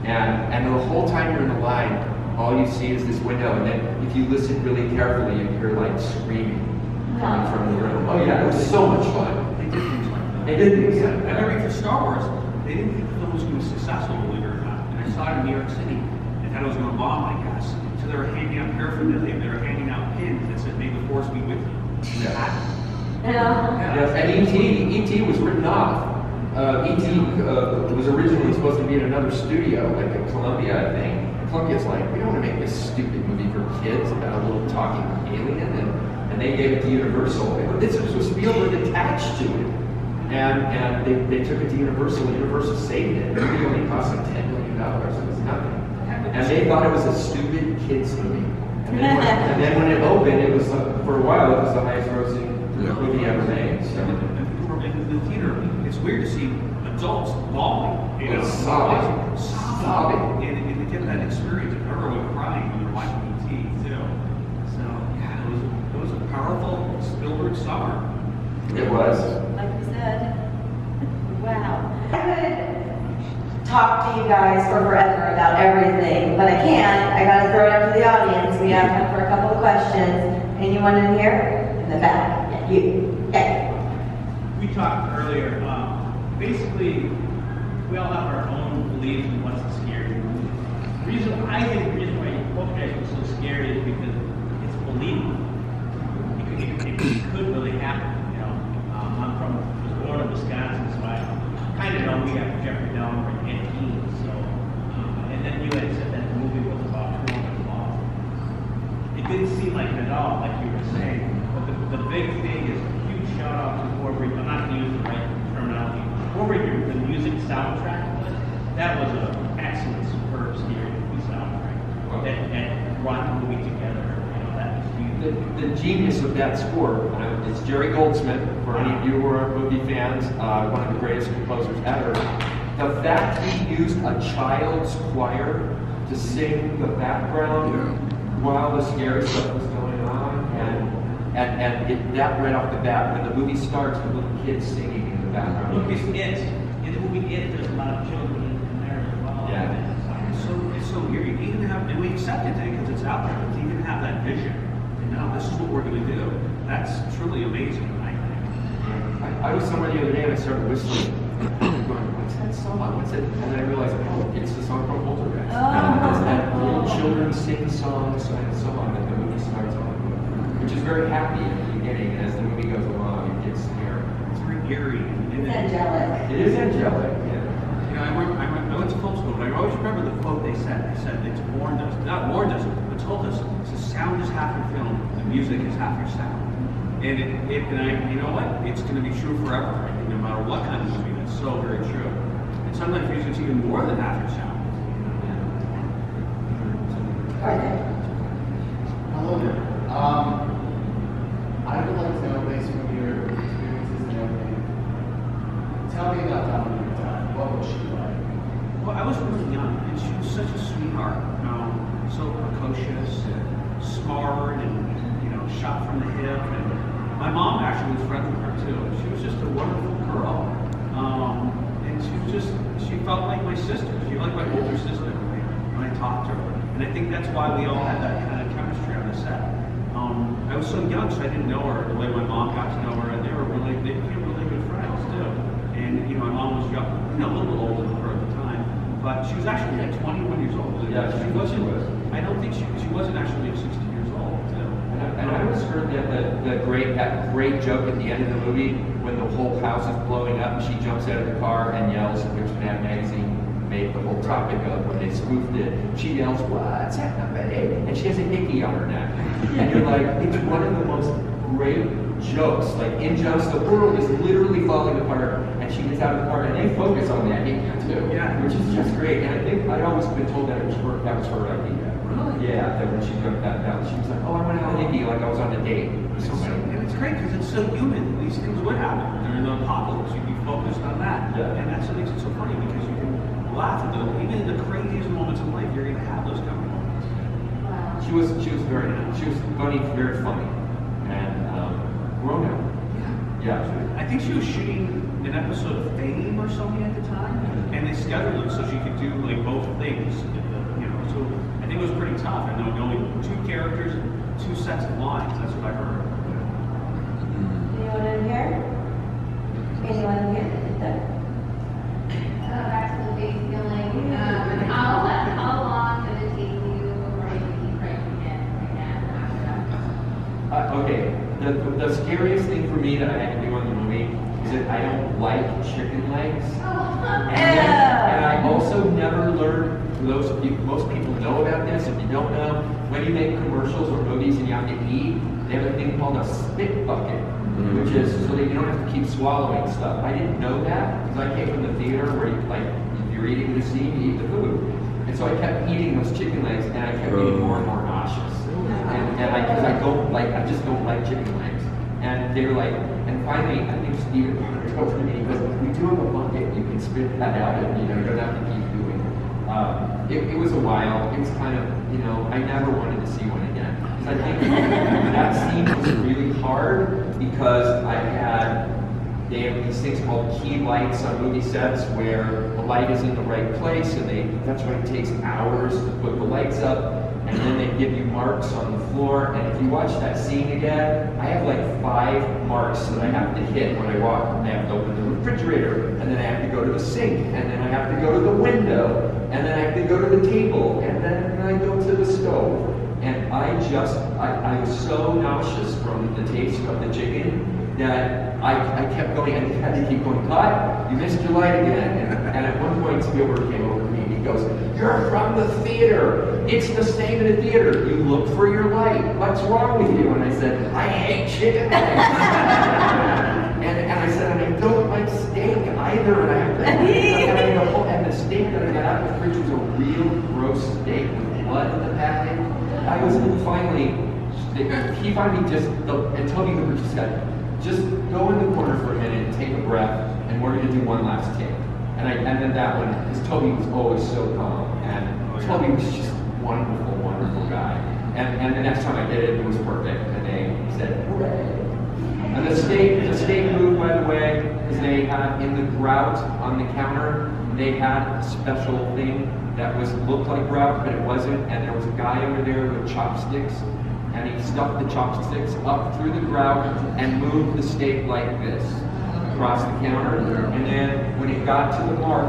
And the whole time you're in the line, all you see is this window. And then if you listen really carefully, you hear like screaming. coming from the room. Oh yeah, it was so much fun. They did things like that. I remember for Star Wars, they didn't think the film was going to be successful, believe it or not. And I saw it in New York City. They thought it was going to bomb, I guess. So they were handing out paraphernalia. They were handing out pins that said, "May the Force be with you." Yeah. Yes, and E.T. was written off. E.T. Was originally supposed to be in another studio, like in Columbia, I think. And Columbia's like, we don't want to make this stupid movie for kids about a little talking alien, and they gave it to Universal. This was Spielberg attached to it. And they took it to Universal, and Universal saved it. The movie only cost like $10 million. It was nothing. And they thought it was a stupid kids movie. And then when it opened, it was for a while it was the highest grossing movie ever made. So. In the theater, it's weird to see adults bawling, you know, sobbing, and to get that experience of everyone crying when they're watching E.T. too. So yeah, it was a powerful Spielberg summer. It was. Like you said. Wow. I could talk to you guys for forever about everything, but I can't. I gotta throw it up to the audience. We have time for a couple of questions. Anyone in here? In the back. Yeah, you. Okay. We talked earlier, basically, we all have our own beliefs in what's scary. I think the reason why Poltergeist was so scary is because it's believable. It could really happen, you know. Was born in Wisconsin, so I kind of know we have Jeffrey Dahmer and Ed Gein, so, and then you had said that the movie was about 200 laws. It didn't seem like it at all, like you were saying, but the big thing is, shout out to whoever, I'm not going to use the right terminology, whoever the music soundtrack was, that was an excellent, superb, scary movie soundtrack that brought the movie together. You know, that was huge. The genius of that score, it's Jerry Goldsmith, for any of you who are movie fans, one of the greatest composers ever. The fact he used a child's choir to sing the background while the scary stuff was going on, and that right off the bat, when the movie starts, the little kids singing in the background. Look, in the movie there's a lot of children in there as well. Yeah. It's so weird. You even have, and we accepted it because it's out there, but to even have that vision, and now this is what we're going to do. That's truly amazing, I think. I was somewhere the other day and I started whistling. Going, what's that song? What's it? And then I realized, oh, it's the song from Poltergeist. It's that little children sing song that the movie starts on. Which is very happy at the beginning, and as the movie goes along, it gets scary. It's very eerie. It's angelic. It is angelic, yeah. You know, I went to film school, but I always remember the quote they said. They said it's warned us, not warned us, but told us, the sound is half your film, the music is half your sound. And you know what? It's going to be true forever. I think no matter what kind of movie, that's so very true. And sometimes music's even more than half your sound. Hello there. I would like to know, based on your experiences and everything, tell me about Dominique Time. What was she like? Well, I was really young, and she was such a sweetheart. So precocious, and smart, and shot from the hip. And my mom actually was friends with her too. She was just a wonderful girl, and she felt like my sister. She was like my older sister when I talked to her. And I think that's why we all had that kind of chemistry on the set. I was so young, so I didn't know her the way my mom got to know her, and they became really good friends too. And my mom was young, a little bit older than her at the time, but she was actually like 21 years old. Yeah, she was. I don't think she wasn't actually 60 years old too. And I always heard that great joke at the end of the movie when the whole house is blowing up and she jumps out of the car and yells, which Mad Magazine made the whole topic of when they spoofed it. She yells, "What's happening?" And she has a hickey on her neck. And you're like, it's one of the most great jokes. Like in jokes, the world is literally falling apart, and she gets out of the car, and they focus on that hickey too. Yeah, which is just great. And I think I'd always been told that that was her idea. Really? Yeah, that when she jumped that down, she was like, "Oh, I went out hickey like I was on a date." And it's great because it's so human. These things would happen during the apocalypse. You'd be focused on that, and that's what makes it so funny because you can laugh at them. Even in the craziest moments in life, you're going to have those kind of moments. Wow. She was funny, very funny, and grown up. Yeah. I think she was shooting an episode of Fame or something at the time, and they scheduled it so she could do like both things. So I think it was pretty tough. And there were only 2 characters, 2 sets of lines. That's what I heard. the scariest thing for me that I had to do on the movie is that I don't like chicken legs. And I also never learned, most people know about this, if you don't know, when you make commercials or movies and you have to eat, they have a thing called a spit bucket, which is so that you don't have to keep swallowing stuff. I didn't know that because I came from the theater where if you're eating the scene, you eat the food. And so I kept eating those chicken legs and I kept getting more and more nauseous. Because I just don't like chicken legs. And they were like, and finally, I think Steven walked over to me and goes, we do have a bucket, you can spit that out and you don't have to keep doing it. It was a while. It was kind of, I never wanted to see one again. Because I think that scene was really hard because they have these things called key lights on movie sets where the light is in the right place and that's why it takes hours to put the lights up. And then they give you marks on the floor. And if you watch that scene again, I have like 5 marks that I have to hit when I walk. I have to open the refrigerator, and then I have to go to the sink, and then I have to go to the window, and then I have to go to the table, and then I go to the stove. And I was so nauseous from the taste of the chicken that I kept going, and I had to keep going, cut, you missed your light again. And at one point, Spielberg came over to me and he goes, you're from the theater. It's the same in the theater. You look for your light. What's wrong with you? And I said, I hate chicken legs. and I said, and I don't like steak either. And I have and the steak that I got out of the fridge was a real gross steak with blood in the package. I was finally, he finally and Toby Hooper just said, just go in the corner for a minute and take a breath, and we're going to do one last take. And then that one, because Toby was always so calm, and Toby was just a wonderful, wonderful guy. And the next time I did it was perfect, and they said, hooray. And the steak moved, by the way, because they had in the grout on the counter, they had a special thing that looked like grout, but it wasn't, and there was a guy over there with chopsticks, and he stuck the chopsticks up through the grout and moved the steak like this across the counter. And then when it got to the mark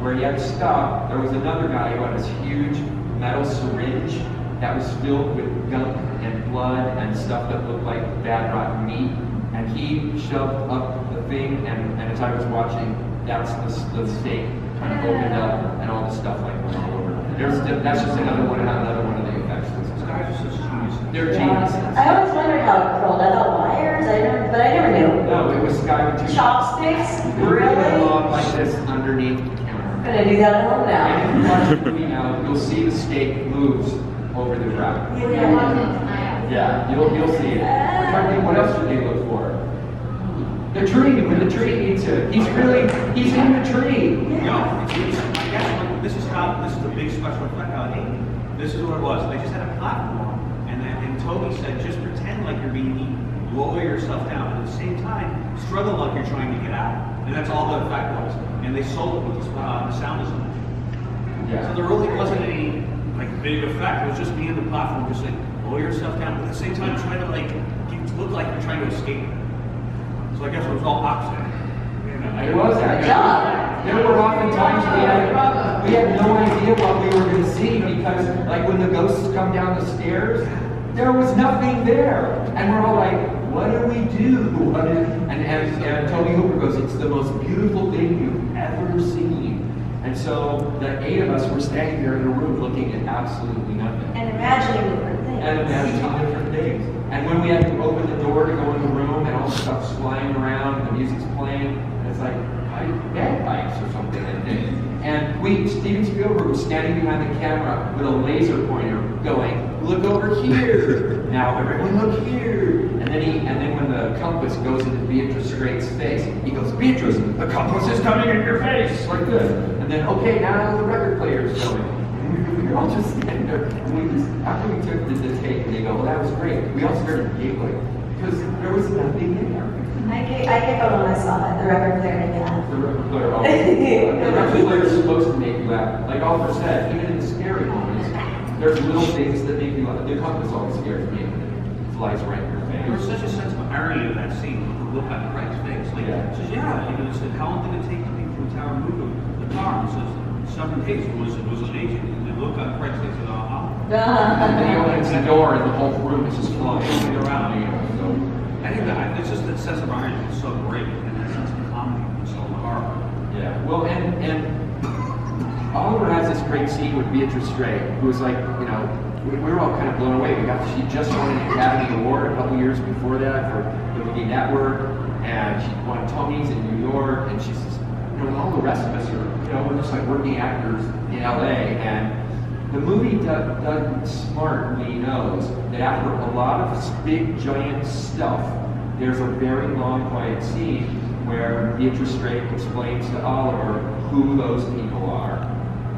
where he had to stop, there was another guy who had this huge metal syringe that was filled with gunk and blood and stuff that looked like bad rotten meat. And he shoved up the thing, and as I was watching, that's the steak kind of opened up and all the stuff like went all over. That's just another one of the effects. These guys are such geniuses. They're geniuses. I always wondered how it curled. I thought wires, but I never knew. No, it was guy with 2 chopsticks. Really? Along like this underneath the counter. I'm gonna do that at home now. And if you watch the movie now, you'll see the steak moves over the ground. Yeah, you'll see it. I'm trying to think, what else did they look for? The tree, when the tree eats it. He's in the tree. I guess this is the big special effect out here. This is what it was. They just had a platform, and Toby said, just pretend like you're being eaten. Lower yourself down, and at the same time, struggle like you're trying to get out. And that's all the effect was. And they sold it with the sound design. Yeah. So there really wasn't any big effect. It was just me on the platform, just like lower yourself down, but at the same time, trying to look like you're trying to escape. So I guess it was all opposite. It was actually. There were often times we had no idea what we were going to see because, like, when the ghosts come down the stairs, there was nothing there, and we're all like, "What do we do?" And Toby Hooper goes, "It's the most beautiful thing you've ever seen." And so the 8 of us were standing there in a room looking at absolutely nothing. And imagining different things. And when we had to open the door to go in the room and all the stuff's flying around and the music's playing, and it's like bagpipes or something, I think. And Steven Spielberg was standing behind the camera with a laser pointer going, "Look over here." Now everyone look here. And then when the compass goes into Beatrice Straight's face, he goes, "Beatrice, the compass is coming in your face," like this. And then, okay, now the record player's going. We were all just standing there. And after we took the take, and they go, "Well, that was great," we all started giggling because there was nothing in there. I giggled when I saw it, the record player made me laugh. The record player always. The record player is supposed to make you laugh. Like Oliver said, even in the scary moments, there's little things that make you laugh. The compass always scares me when it flies right in your face. There was such a sense of irony in that scene. The look on Craig's face. Like, he says, "Yeah." He said, "How long did it take me from the tower to move the car?" He says, 7 days. It was an agent. And the look on Craig's face was, And he opens the door and the whole room is just flying around. So, I think that it's just that sense of irony is so great, and that sense of comedy is so horrible. Yeah. Well, and Oliver has this great scene with Beatrice Straight, who was like, you know, we were all kind of blown away. She just won an Academy Award a couple years before that for the movie Network, and she won Tonys in New York, and she's just, you know, and all the rest of us are, you know, we're just like working actors in LA, and the movie Doug smartly knows that after a lot of big giant stuff, there's a very long quiet scene where Beatrice Straight explains to Oliver who those people are.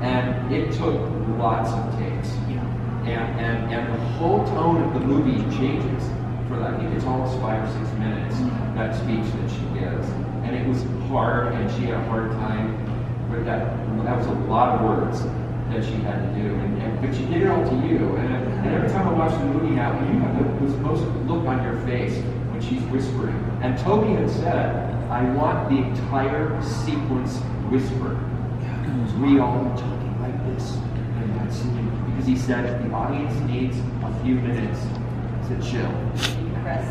And it took lots of takes. And the whole tone of the movie changes for that. I think it's almost 5 or 6 minutes, that speech that she gives. And it was hard, and she had a hard time with that. That was a lot of words that she had to do. But she did it all to you. And every time I watch the movie now, you have the most look on your face when she's whispering. And Toby had said, I want the entire sequence whispered. We all talking like this. And that's because he said the audience needs a few minutes to chill.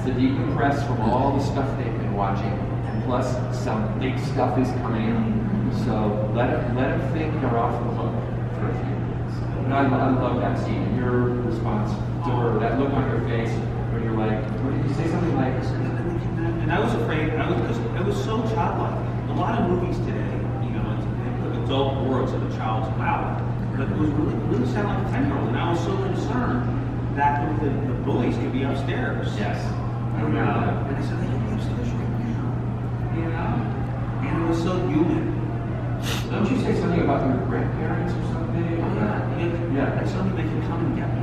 To decompress from all the stuff they've been watching. And plus, some big stuff is coming in. So let them think they're off the hook for a few minutes. And I love that scene. And your response to her, that look on your face where you're like, what did you say? Something like, and I was afraid, because it was so childlike. A lot of movies today, you know, they put adult words in a child's mouth, but it was really sounded like a 10-year-old, and I was so concerned that the bullies could be upstairs. Yes. And I said, they could be upstairs right now. You know? And it was so human. Don't you say something about your grandparents or something? Yeah. And something they could come and get me.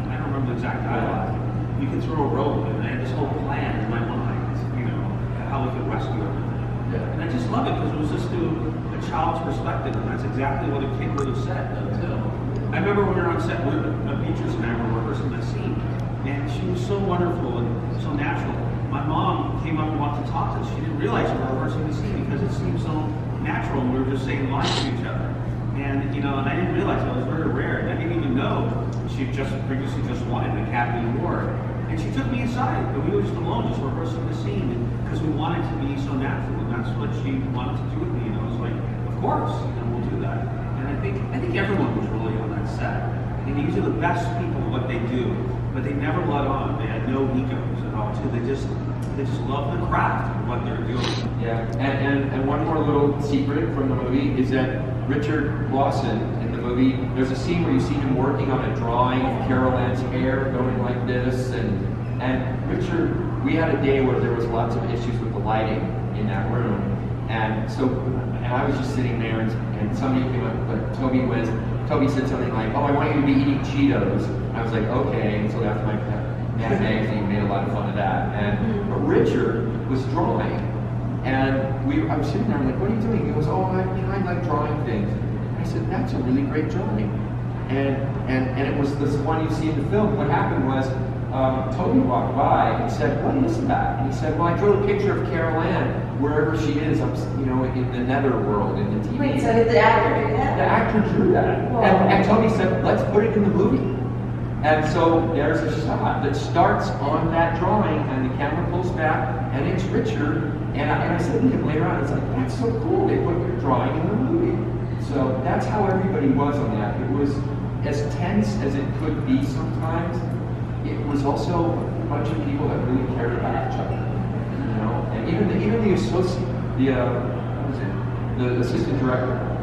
I don't remember the exact dialogue. You could throw a rope, and I had this whole plan in my mind, you know, how we could rescue everything. Yeah. And I just love it because it was just through a child's perspective, and that's exactly what a kid would have said, too. I remember when we were on set, Beatrice and I were rehearsing that scene, and she was so wonderful and so natural. My mom came up and wanted to talk to us. She didn't realize we were rehearsing the scene because it seemed so natural, and we were just saying lines to each other. And, you know, and I didn't realize it was very rare, and I didn't even know she had previously just won an Academy Award. And she took me aside, and we were just alone, just rehearsing the scene, because we wanted to be so natural, and that's what she wanted to do with me. And I was like, of course, we'll do that. And I think everyone was really on that set. And these are the best people at what they do, but they never let on. They had no egos at all, too. They just love the craft and what they're doing. Yeah, and one more little secret from the movie is that Richard Lawson in the movie, there's a scene where you see him working on a drawing of Carol Ann's hair going like this, and Richard, we had a day where there was lots of issues with the lighting in that room, and I was just sitting there, and somebody came up, but Toby said something like, oh, I want you to be eating Cheetos. And I was like, okay, and so after my Mad Magazine made a lot of fun of that, but Richard was drawing, and I was sitting there, I'm like, what are you doing? He goes, oh, I like drawing things. I said, that's a really great drawing. And it was this one you see in the film. What happened was, Toby walked by and said, what is that? And he said, well, I drew a picture of Carol Ann, wherever she is, you know, in the netherworld, in the TV. Wait, so did the actor do that? The actor drew that. And Toby said, let's put it in the movie. And so there's a shot that starts on that drawing, and the camera pulls back, and it's Richard. And I said to him later on, it's like, that's so cool, they put your drawing in the movie. So that's how everybody was on that. It was as tense as it could be sometimes. It was also a bunch of people that really cared about each other. You know, and even the associate, the assistant director,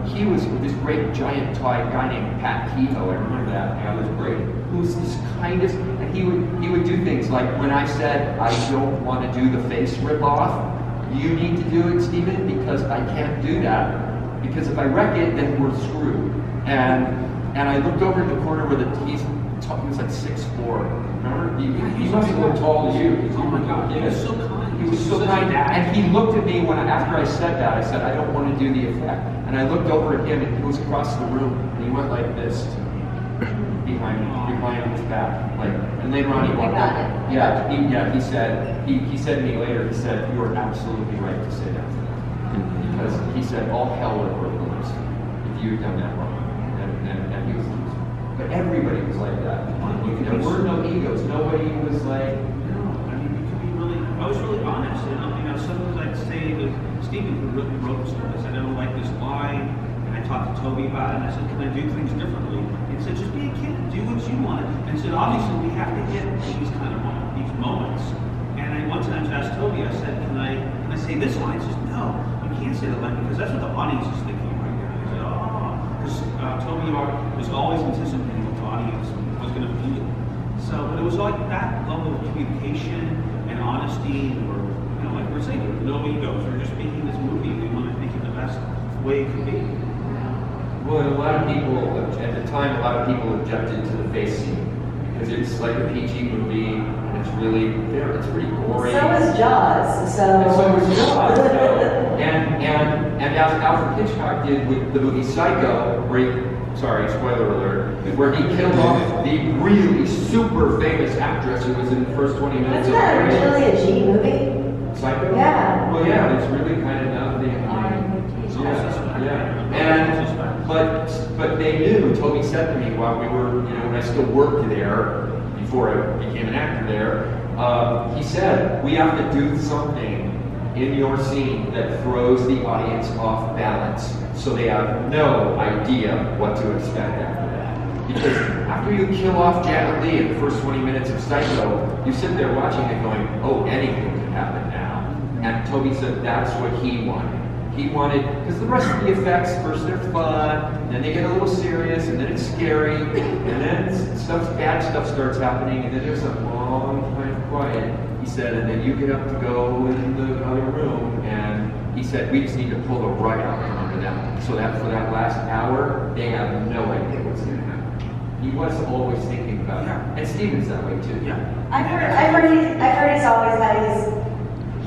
he was this great giant guy named Pat Kehoe. I remember that guy was great. Who was this kindest, and he would do things like when I said I don't want to do the face rip off, you need to do it, Stephen, because I can't do that. Because if I wreck it, then we're screwed. And I looked over in the corner where he was like 6'4". Remember? He must have looked tall to you. Oh my God, he was so kind. He was so kind. And he looked at me after I said that. I said, I don't want to do the effect. And I looked over at him, and he was across the room, and he went like this to me, behind his back. And later on, he walked up. He said to me later, he said, you are absolutely right to say that to them. Because he said, all hell would have broken loose if you had done that wrong. And he was, but everybody was like that. There were no egos. Nobody was like, no. I mean, you could be was really honest. Sometimes I'd say to Stephen, who wrote the script, I said, I don't like this line. And I talked to Toby about it, and I said, can I do things differently? And he said, just be a kid, do what you want. And he said, obviously, we have to hit these kind of these moments. And I one time asked Toby, I said, can I say this line? He says, no, you can't say that line because that's what the audience is thinking right now. He said, oh, because Toby was always anticipating what the audience was going to feel. So, but it was like that level of communication and honesty, or, like we're saying, no egos. We're just making this movie. We want to make it the best way it could be. Well, and a lot of people, at the time, a lot of people objected to the face scene because it's like a PG movie, and it's pretty gory. So is Jaws. And so is Jaws. And as Alfred Hitchcock did with the movie Psycho, sorry, spoiler alert, where he killed off the really super famous actress who was in the first 20 minutes Wasn't that originally a G movie? Psycho? Yeah. Well, yeah, it's really kind of nothing. But they knew, Toby said to me while we were, when I still worked there, before I became an actor there, he said, we have to do something in your scene that throws the audience off balance so they have no idea what to expect after that. Because after you kill off Janet Leigh in the first 20 minutes of Psycho, you sit there watching it going, oh, anything could happen now. And Toby said that's what he wanted. He wanted, because the rest of the effects, first they're fun, then they get a little serious, and then it's scary, and then bad stuff starts happening, and then there's a long time of quiet. He said, and then you get up to go in the other room, and he said, we just need to pull the rug out from under them, so that for that last hour, they have no idea what's going to happen. He was always thinking about it, and Steven's that way too. Yeah. I've heard he's always had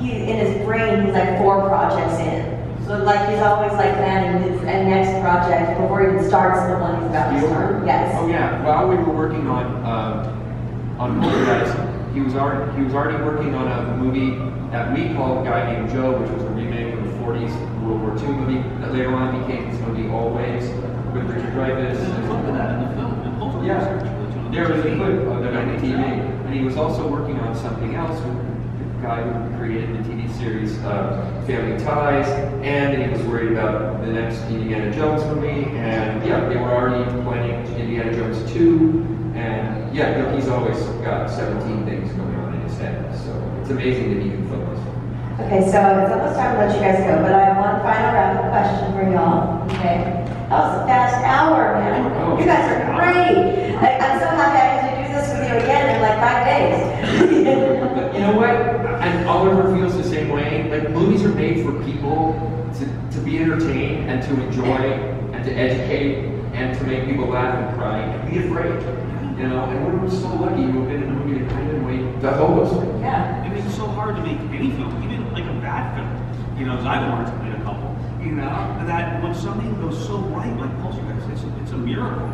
in his brain, he's like 4 projects in. So like he's always like planning his next project before he even starts the one he's about to start. Yes. Oh yeah. While we were working on Poltergeist, he was already working on a movie that we called Guy Named Joe, which was a remake of the 40s World War II movie that later on became this movie Always with Richard Dreyfuss. There's a clip of that in the film. In Poltergeist. Yeah. There was a clip of that on the TV, and he was also working on something else with the guy who created the TV series Family Ties, and he was worried about the next Indiana Jones movie, and yeah, they were already planning Indiana Jones 2, and yeah, he's always got 17 things going on in his head, so it's amazing that he can focus. Okay, so it's almost time to let you guys go, but I have one final wrap-up question for y'all. Okay, that was a fast hour, man. You guys are great. I'm so happy I get to do this with you again in like 5 days. But you know what? And Oliver feels the same way. Like, movies are made for people to be entertained and to enjoy and to educate and to make people laugh and cry and be afraid. And we're so lucky to have been in a movie that kind of way does all those things. Yeah. It makes it so hard to make any film, even like a bad film. As I've learned to make a couple. That when something goes so right, like Poltergeist, it's a miracle.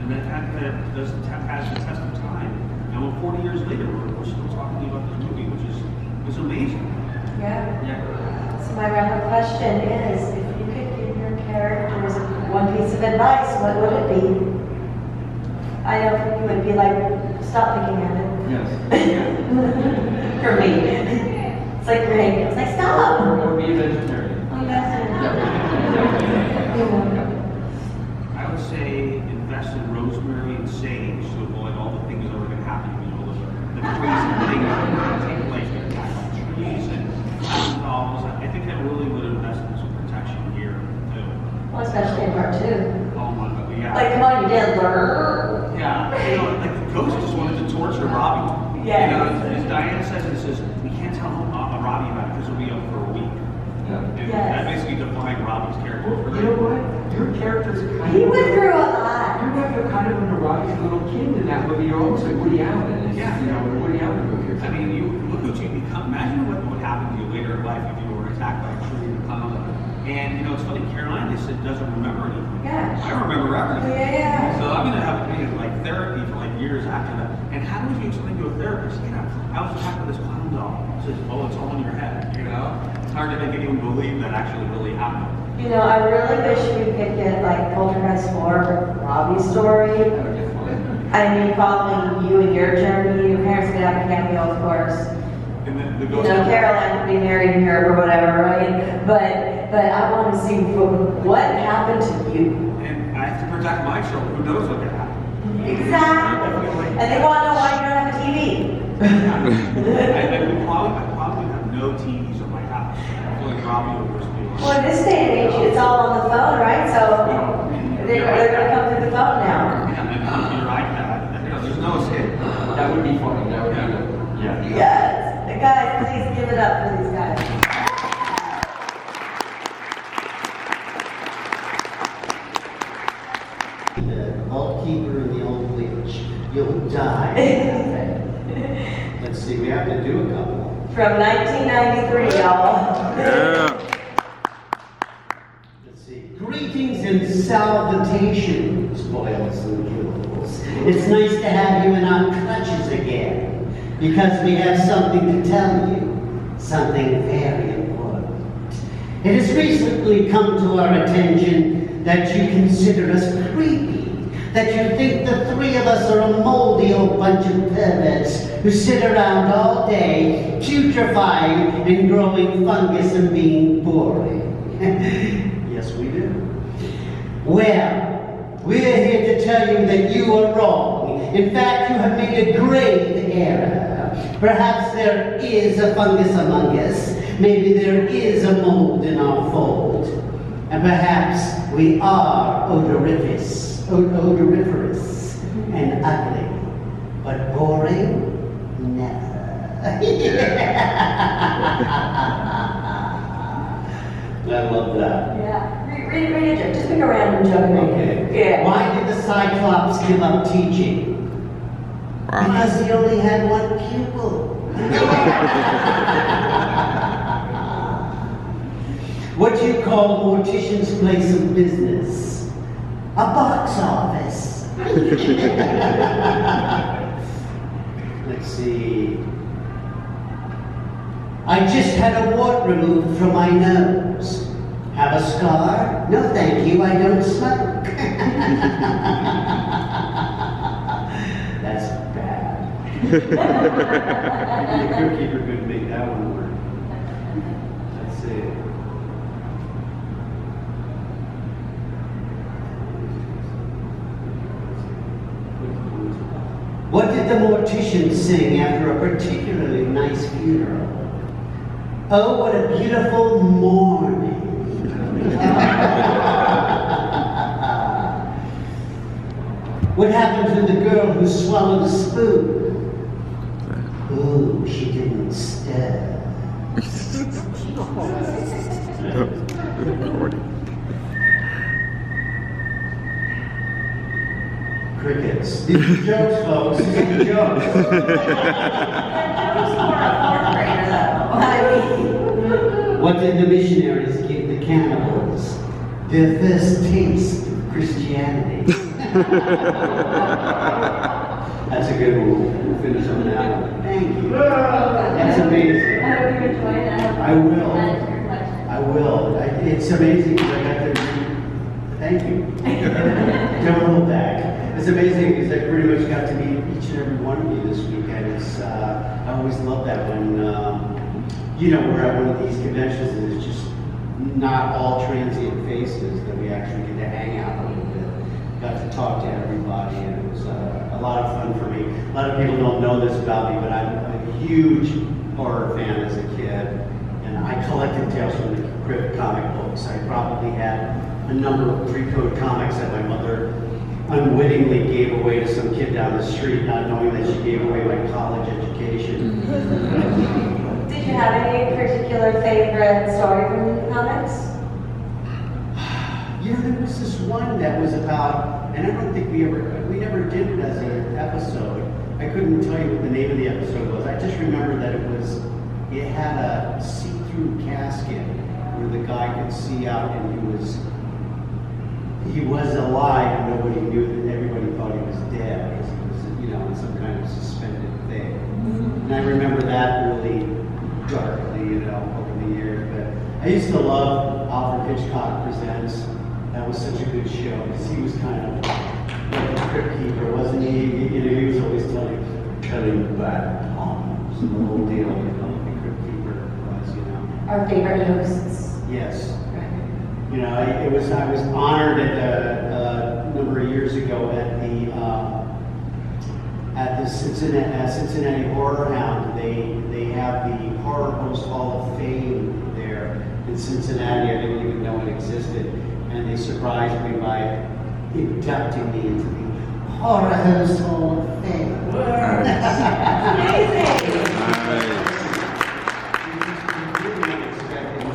And that does pass the test of time. And 40 years later, we're still talking about this movie, which is amazing. Yeah. So my wrap-up question is, if you could give your characters one piece of advice, what would it be? I know for you it would be like, stop looking at it. Yes. For me. It's like your hanging. It's like, stop! Or be a vegetarian. Oh, that's it. I would say invest in rosemary and sage to avoid all the things that are going to happen. The crazy things that are going to take place with trees and dolls. I think I really would invest in some protection here too. Well, especially in part 2. Oh my God, yeah. Like, come on, you did learn. Yeah, like the ghost just wanted to torture Robbie. Yeah. As Diane says, we can't tell Robbie about it because he'll be up for a week. And that basically defined Robbie's character. You know what? Your character's kind He of... went through a lot. You're kind of under Robbie's little kid in that movie. You're almost like Woody Allen. Woody Allen movie. I mean, you look what you become. Imagine what would happen to you later in life if you were attacked by a tree or tunnel. And it's funny, Caroline just doesn't remember anything. Yeah. I remember everything. Yeah. So I'm gonna have to be in like therapy for like years after that. And how do you explain to a therapist? I was attacked by this clown doll. It says, oh, it's all in your head. It's hard to make anyone believe that actually really happened. I really wish we could get like Poltergeist 4, Robbie's story. I mean, following you and your journey, your parents get out of cameo, of course. You know, Caroline could be married in Europe or whatever, right? But I want to see what happened to you. And I have to protect my children. Who knows what could happen? Exactly. And they want to know why you don't have a TV. I probably have no TVs in my house. I feel like Robbie would worst me. Well, in this day and age, it's all on the phone, right? So they're going to come through the phone now. Yeah, and computer, iPad. You know, there's no escape. That would be funny. That would be good. Yeah. Yes. Guys, please give it up for these guys. The vault keeper and the old witch. You'll die. Let's see, we have to do a couple. From 1993, y'all. Yeah. Let's see. Greetings and salutations, boys and girls. It's nice to have you in our clutches again, because we have something to tell you. Something very important. It has recently come to our attention that you consider us creepy, that you think the three of us are a moldy old bunch of perverts who sit around all day, putrefying and growing fungus and being boring. Yes, we do. Well, we're here to tell you that you are wrong. In fact, you have made a grave error. Perhaps there is a fungus among us. Maybe there is a mold in our fold. And perhaps we are odoriferous and ugly. But boring? Never. I love that. Yeah. Read a joke. Just pick a random joke. Okay. Yeah. Why did the Cyclops give up teaching? Because he only had one pupil. What do you call Mortician's place of business? A box office. Let's see. I just had a wart removed from my nose. Have a scar? No, thank you. I don't smoke. That's bad. The crypt-keeper couldn't make that one work. Let's see. What did the mortician sing after a particularly nice funeral? Oh, what a beautiful morning. What happened to the girl who swallowed a spoon? Ooh, she didn't stir. Crickets. These are jokes, folks. These are jokes. What did the missionaries give the cannibals? Their first taste of Christianity. That's a good one. We'll finish on that one. Thank you. That's amazing. I hope you enjoyed that. I will. I will. It's amazing because I got to. Thank you. Don't hold back. It's amazing because I pretty much got to meet each and every one of you this weekend. It's I always love that when we're at one of these conventions and it's just not all transient faces that we actually get to hang out a little bit. Got to talk to everybody and it was a lot of fun for me. A lot of people don't know this about me, but I'm a huge horror fan as a kid, and I collected Tales from the Crypt comic books. I probably had a number of pre-code comics that my mother unwittingly gave away to some kid down the street, not knowing that she gave away my college education. Did you have any particular favorite story from the comics? There was this one that was about, and I don't think we never did it as an episode. I couldn't tell you what the name of the episode was. I just remember that it had a see-through casket where the guy could see out and he was alive and nobody knew that. Everybody thought he was dead because he was, in some kind of suspended thing. And I remember that really darkly, over the years. But I used to love Alfred Hitchcock Presents. That was such a good show because he was kind of like a crypt keeper, wasn't he? He was always telling bad poems and the whole deal, our favorite hosts. Yes. You know, I was honored a number of years ago at the Cincinnati Horror Hound. They have the Horror Host Hall of Fame there in Cincinnati. I didn't even know it existed, and they surprised me by inducting me into the Horror Host Hall of Fame.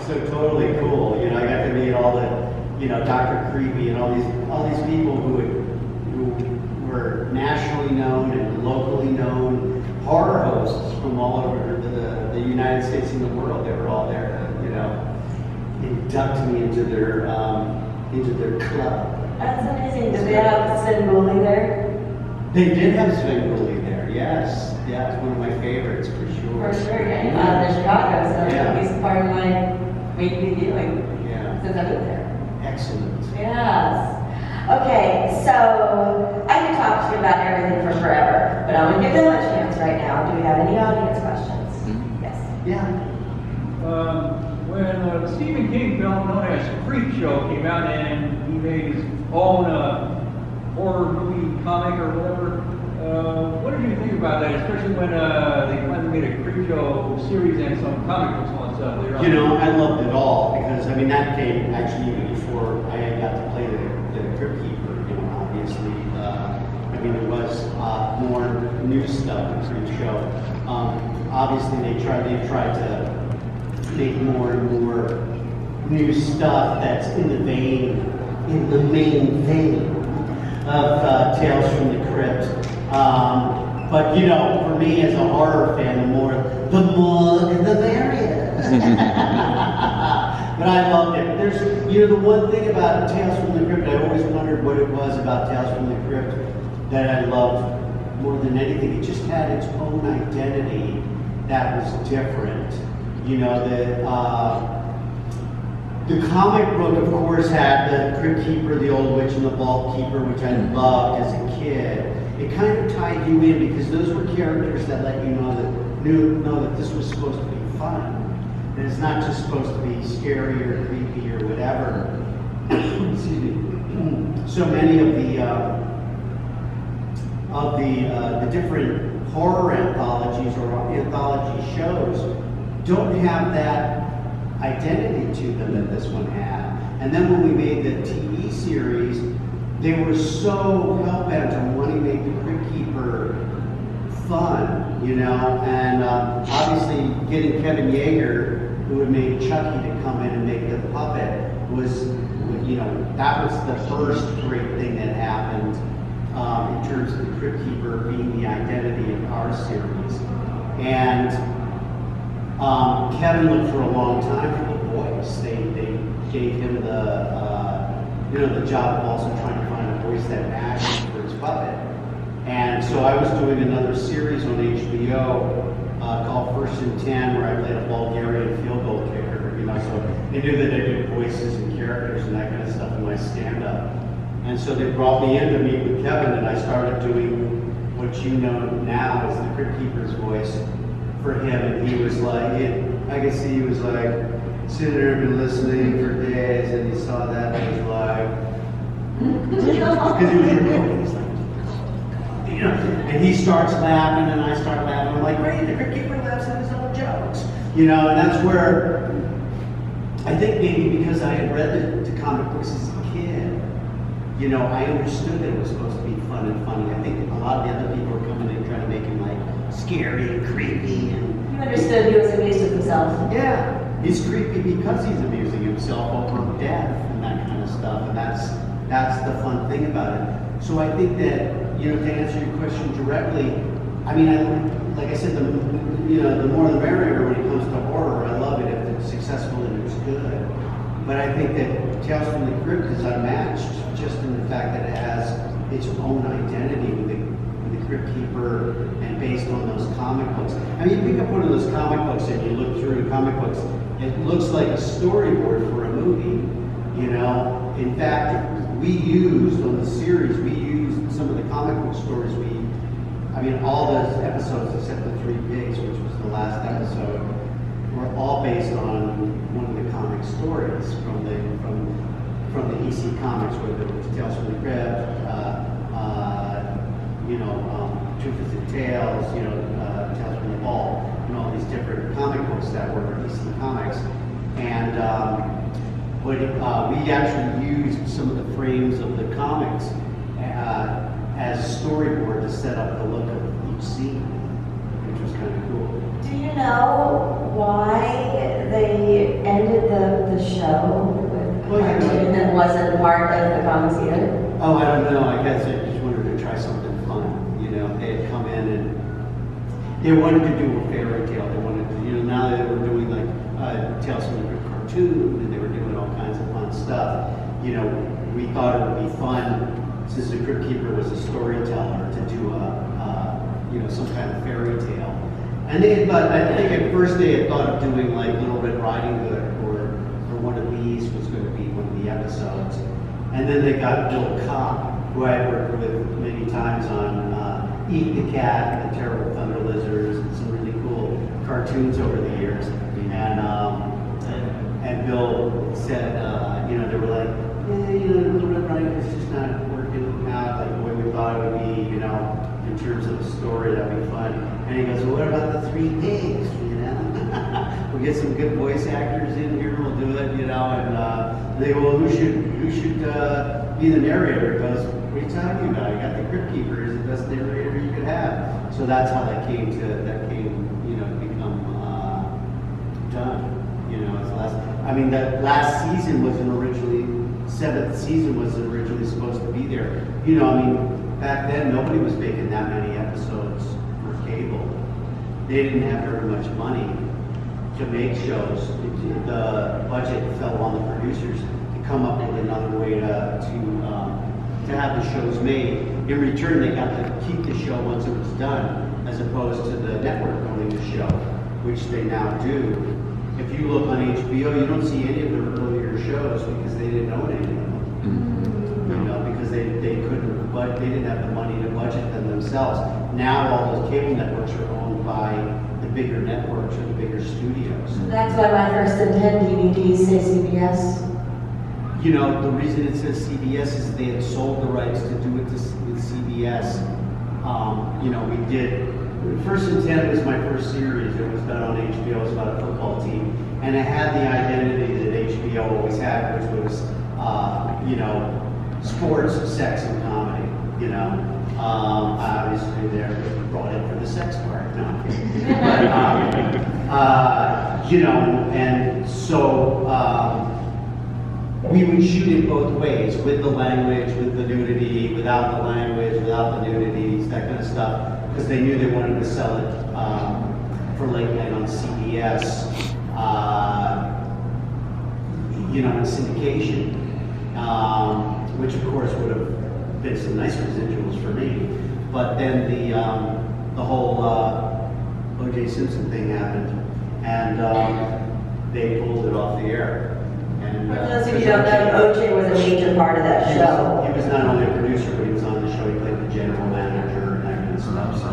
So totally cool. You know, I got to meet all the, you know, Dr. Creepy and all these people who were nationally known and locally known horror hosts from all over the United States and the world. They were all there to, you know, induct me into their club. That's amazing. Did they have Sven Gooley there? They did have Sven Gooley there, yes. Yeah, it's one of my favorites for sure. For sure, yeah. They're Chicago, so yeah. he's part of my weekly viewing since I've been there. Excellent. Yes. Okay, so I could talk to you about everything for forever, but I'm going to give them a chance right now. Do we have any audience questions? Yes. Yeah. When the Stephen King film known as Creepshow came out and he made his own horror movie comic or whatever, what did you think about that? Especially when they finally made a Creepshow series and some comic books on stuff later on. You know, I loved it all because, I mean, that came actually even before I had got to play the Crypt Keeper, you know, obviously. I mean, there was more new stuff in Creepshow. Obviously, they tried to make more and more new stuff that's in the main vein of Tales from the Crypt. But you know, for me as a horror fan, the more the merrier. But I loved it. There's, you know, the one thing about Tales from the Crypt, I always wondered what it was about Tales from the Crypt that I loved more than anything. It just had its own identity that was different. You know, the comic book, of course, had the Crypt Keeper, the Old Witch, and the Vault Keeper, which I loved as a kid. It kind of tied you in because those were characters that let you know that this was supposed to be fun. And it's not just supposed to be scary or creepy or whatever. Excuse me. So many of the different horror anthologies or anthology shows don't have that identity to them that this one had. And then when we made the TV series, they were so hell-bent on wanting to make the Crypt Keeper fun, you know, and obviously getting Kevin Yeager, who had made Chucky, to come in and make the puppet was, you know, that was the first great thing that happened in terms of the Crypt Keeper being the identity of our series. And Kevin looked for a long time for the voice. They gave him the job of also trying to find a voice that matched for his puppet. And so I was doing another series on HBO called First and 10, where I played a Bulgarian field goal kicker. You know, so they knew that I did voices and characters and that kind of stuff in my stand-up. And so they brought me in to meet with Kevin, and I started doing what you know now as the Crypt Keeper's voice for him. And he was like, I could see he was like sitting there and listening for days, and he saw that and he was like, because he was recording, he's like, you know, and he starts laughing and I start laughing. I'm like, great, the Crypt Keeper laughs at his own jokes. You know, and that's where I think maybe because I had read the comic books as a kid, you know, I understood that it was supposed to be fun and funny. I think a lot of the other people were coming in trying to make him like scary and creepy. And you understood he was amused with himself. Yeah, he's creepy because he's amusing himself over death and that kind of stuff. And that's the fun thing about it. So I think that, you know, to answer your question directly, I mean, like I said, the more the merrier when it comes to horror. I love it if it's successful and it's good. But I think that Tales from the Crypt is unmatched just in the fact that it has its own identity with the Crypt Keeper and based on those comic books. I mean, you pick up one of those comic books and you look through the comic books, it looks like a storyboard for a movie, you know. In fact, we used on the series, we used some of the comic book stories. I mean, all those episodes except the 3 Pigs, which was the last episode, were all based on one of the comic stories from the EC Comics, whether it was Tales from the Crypt, Truth is in Tales, Tales from the Vault, all these different comic books that were EC Comics. And we actually used some of the frames of the comics as storyboard to set up the look of each scene, which was kind of cool. Do you know why they ended the show with a cartoon that wasn't part of the comics either? Oh, I don't know. I guess they just wanted to try something fun. They had come in and they wanted to do a fairy tale. They wanted to, now they were doing like Tales from the Crypt cartoon, and they were doing all kinds of fun stuff. We thought it would be fun, since the Crypt Keeper was a storyteller, to do some kind of fairy tale. And I think at first they had thought of doing like Little Red Riding Hood, or one of these was going to be one of the episodes. And then they got Bill Cobb, who I had worked with many times on Eat the Cat and the Terrible Thunder Lizards, and some really cool cartoons over the years. And Bill said, they were like, Little Red Riding Hood's just not working out like the way we thought it would be, in terms of the story. That'd be fun. And he goes, well, what about the 3 pigs? We'll get some good voice actors in here. We'll do it, And they go, well, who should be the narrator? He goes, what are you talking about? You got the Crypt Keeper. He's the best narrator you could have. So that's how that came to become done. That last season wasn't originally, 7th season wasn't originally supposed to be there. Back then nobody was making that many episodes for cable. They didn't have very much money to make shows. The budget fell on the producers to come up with another way to have the shows made. In return, they got to keep the show once it was done, as opposed to the network owning the show, which they now do. If you look on HBO, you don't see any of their earlier shows because they didn't own any of them. Because they couldn't, but they didn't have the money to budget them themselves. Now all those cable networks are owned by the bigger networks or the bigger studios. That's why my first and 10 DVDs say CBS. The reason it says CBS is they had sold the rights to do it with CBS. We did. First and 10 was my first series. It was done on HBO. It was about a football team. And it had the identity that HBO always had, which was, sports, sex, and comedy. Obviously they're brought in for the sex part. No, I'm kidding. But, and so we would shoot it both ways, with the language, with the nudity, without the language, without the nudities, that kind of stuff. Because they knew they wanted to sell it for late night on CBS, in syndication, which of course would have been some nice residuals for me. But then the whole O.J. Simpson thing happened, and they pulled it off the air. And, for those of you who don't know, OJ was a major part of that show. He was not only a producer, but he was on the show. He played the general manager and that kind of stuff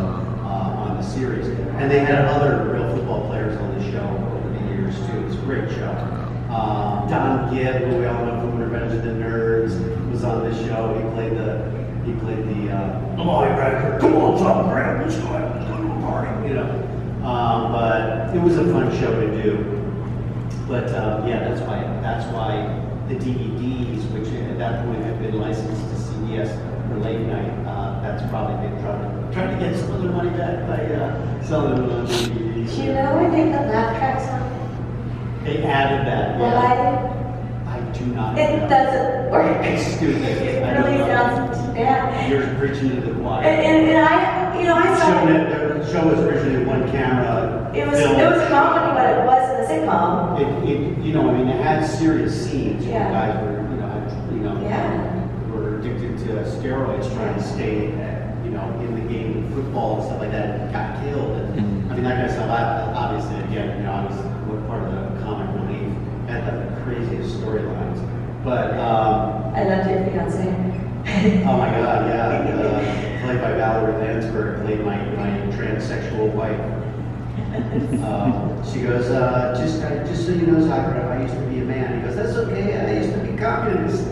on the series. And they had other real football players on the show over the years too. It's a great show. Don Gibb, who we all know from Revenge of the Nerds, was on this show. He played the linebacker. Come on, Tom Graham, let's go out and go to a party. But it was a fun show to do. But that's why the DVDs, which at that point had been licensed to CBS for late night, that's probably been trying to get some of their money back by selling them on DVDs. Do you know where they put laugh tracks on? They added that. Why? I do not. It doesn't work. It's stupid. It really sounds bad. You're preaching to the choir. And I saw the show was originally one camera. It was a comedy, but it wasn't a sitcom. It had serious scenes. Yeah. Guys were, were addicted to steroids, trying to stay, in the game of football and stuff like that, and got killed. And that kind of stuff. Obviously, again, I was part of the comic relief. Had the craziest storylines. But I loved your fiance. Oh my God, yeah. Played by Valerie Landsberg, played my transsexual wife. She goes, just so you know, Sakura, I used to be a man. He goes, that's okay, I used to be communist.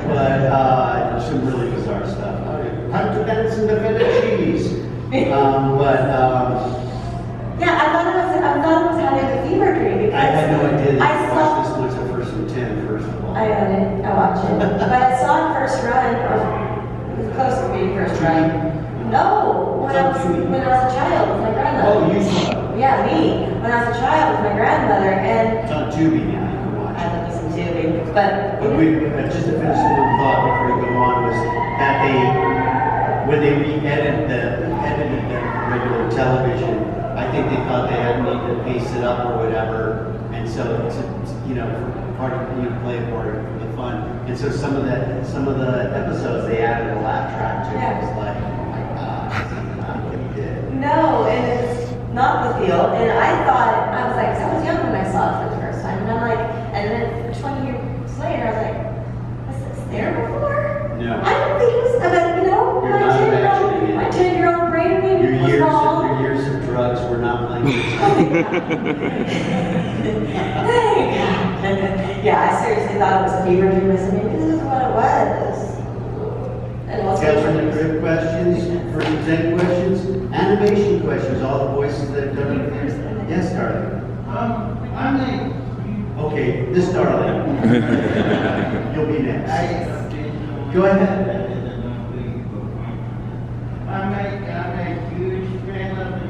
But some really bizarre stuff. Hunter Benson, the feta cheese. Yeah, I thought it was having a fever dream because I had no idea that I you saw. watched this much of First and 10, first of all. I own it. I watch it, but I saw it first run. Or it was close to being first run. No, when I was a child with my grandmother. Oh, you saw it? Yeah, me. When I was a child with my grandmother, and It's on Tubi now, you can watch I love me some Tubi, but just to finish the one thought before you go on was that when they edited the regular television, I think they thought they had need to pace it up or whatever, and so it's part of play part of the fun. And so some of the episodes they added a laugh track to. It was like, oh my god, this is not what he did. no, and it's not the feel. And I thought I was like, 'cause I was young when I saw it for the first time, and I'm like, and then 20 years later, I was like, was this there before? No. I don't think it was. But You're not imagining it. my 10-year-old brain maybe was wrong. Your years of drugs were not playing. Yeah, I seriously thought it was a fever dream. I said, maybe this is what it was. And it wasn't. Catherine, the grid questions, first exec questions, animation questions, all the voices that have done it. Yes, darling. Okay, this darling. You'll be next. Go ahead. I'm a huge fan of the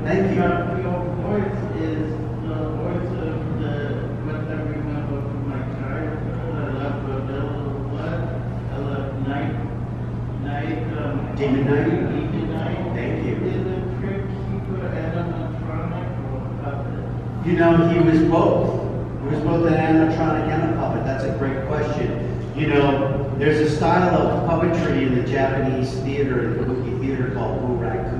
Thank you. Your voice is the voice of what I remember from my childhood. I love the Devil Blood. I love Night. Demon Knight. Demon Knight. Thank you. Is a Crypt Keeper animatronic or puppet? You know, he was both. He was both an animatronic and a puppet. That's a great question. You know, there's a style of puppetry in the Japanese theater, the kabuki theater called buraku.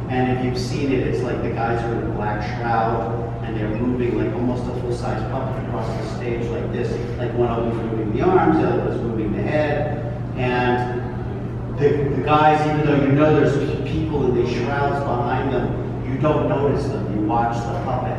And if you've seen it, it's like the guys are in a black shroud and they're moving like almost a full-size puppet across the stage like this. Like one of them's moving the arms, the other one's moving the head. And the guys, even though you know there's people in these shrouds behind them, you don't notice them. You watch the puppet.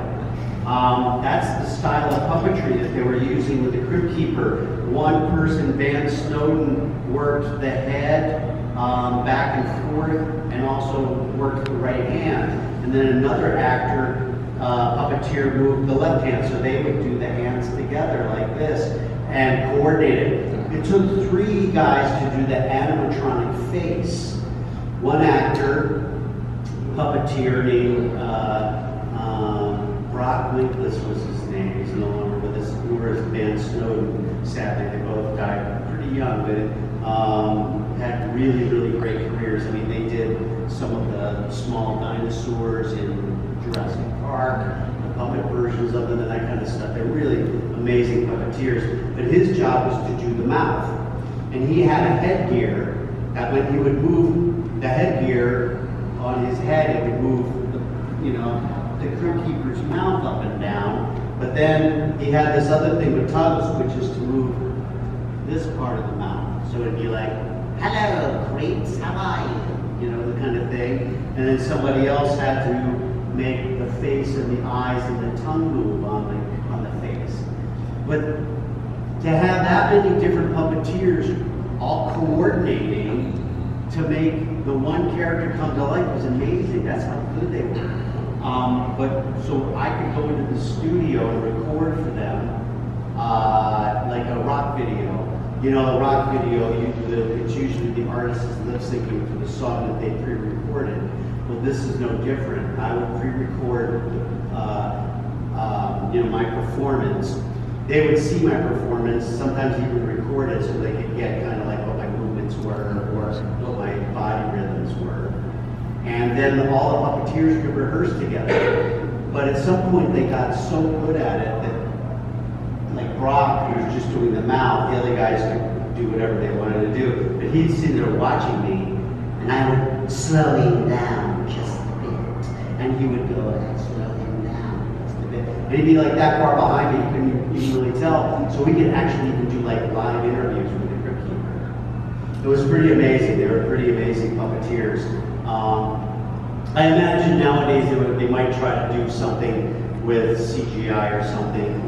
That's the style of puppetry that they were using with the Crypt Keeper. One person, Van Snowden, worked the head back and forth and also worked the right hand. And then another actor, puppeteer, moved the left hand, so they would do the hands together like this and coordinate it. It took 3 guys to do the animatronic face. One actor, puppeteer named Brock Winkless was his name. He's no longer with us, nor is Van Snowden. Sadly, they both died pretty young, but had really, really great careers. I mean, they did some of the small dinosaurs in Jurassic Park, the puppet versions of them, and that kind of stuff. They're really amazing puppeteers. But his job was to do the mouth. And he had a headgear that when he would move the headgear on his head, it would move, the Crypt Keeper's mouth up and down. But then he had this other thing with toggle switches to move this part of the mouth. So it'd be like, hello, creeps, how are you? The kind of thing. And then somebody else had to make the face and the eyes and the tongue move on the face. But to have that many different puppeteers all coordinating to make the one character come to life was amazing. That's how good they were. So I could go into the studio and record for them, like a rock video. A rock video, it's usually the artist is lip syncing for the song that they pre-recorded. Well, this is no different. I would pre-record, my performance. They would see my performance, sometimes even record it so they could get kind of like what my movements were or what my body rhythms were. And then all the puppeteers could rehearse together. But at some point they got so good at it that, like Brock, who was just doing the mouth, the other guys could do whatever they wanted to do. But he'd sit there watching me, and I would slow him down just a bit. And he would go, and slow him down just a bit. And he'd be like that far behind me, you couldn't even really tell. So we could actually even do like live interviews with the Crypt Keeper. It was pretty amazing. They were pretty amazing puppeteers. I imagine nowadays they might try to do something with CGI or something,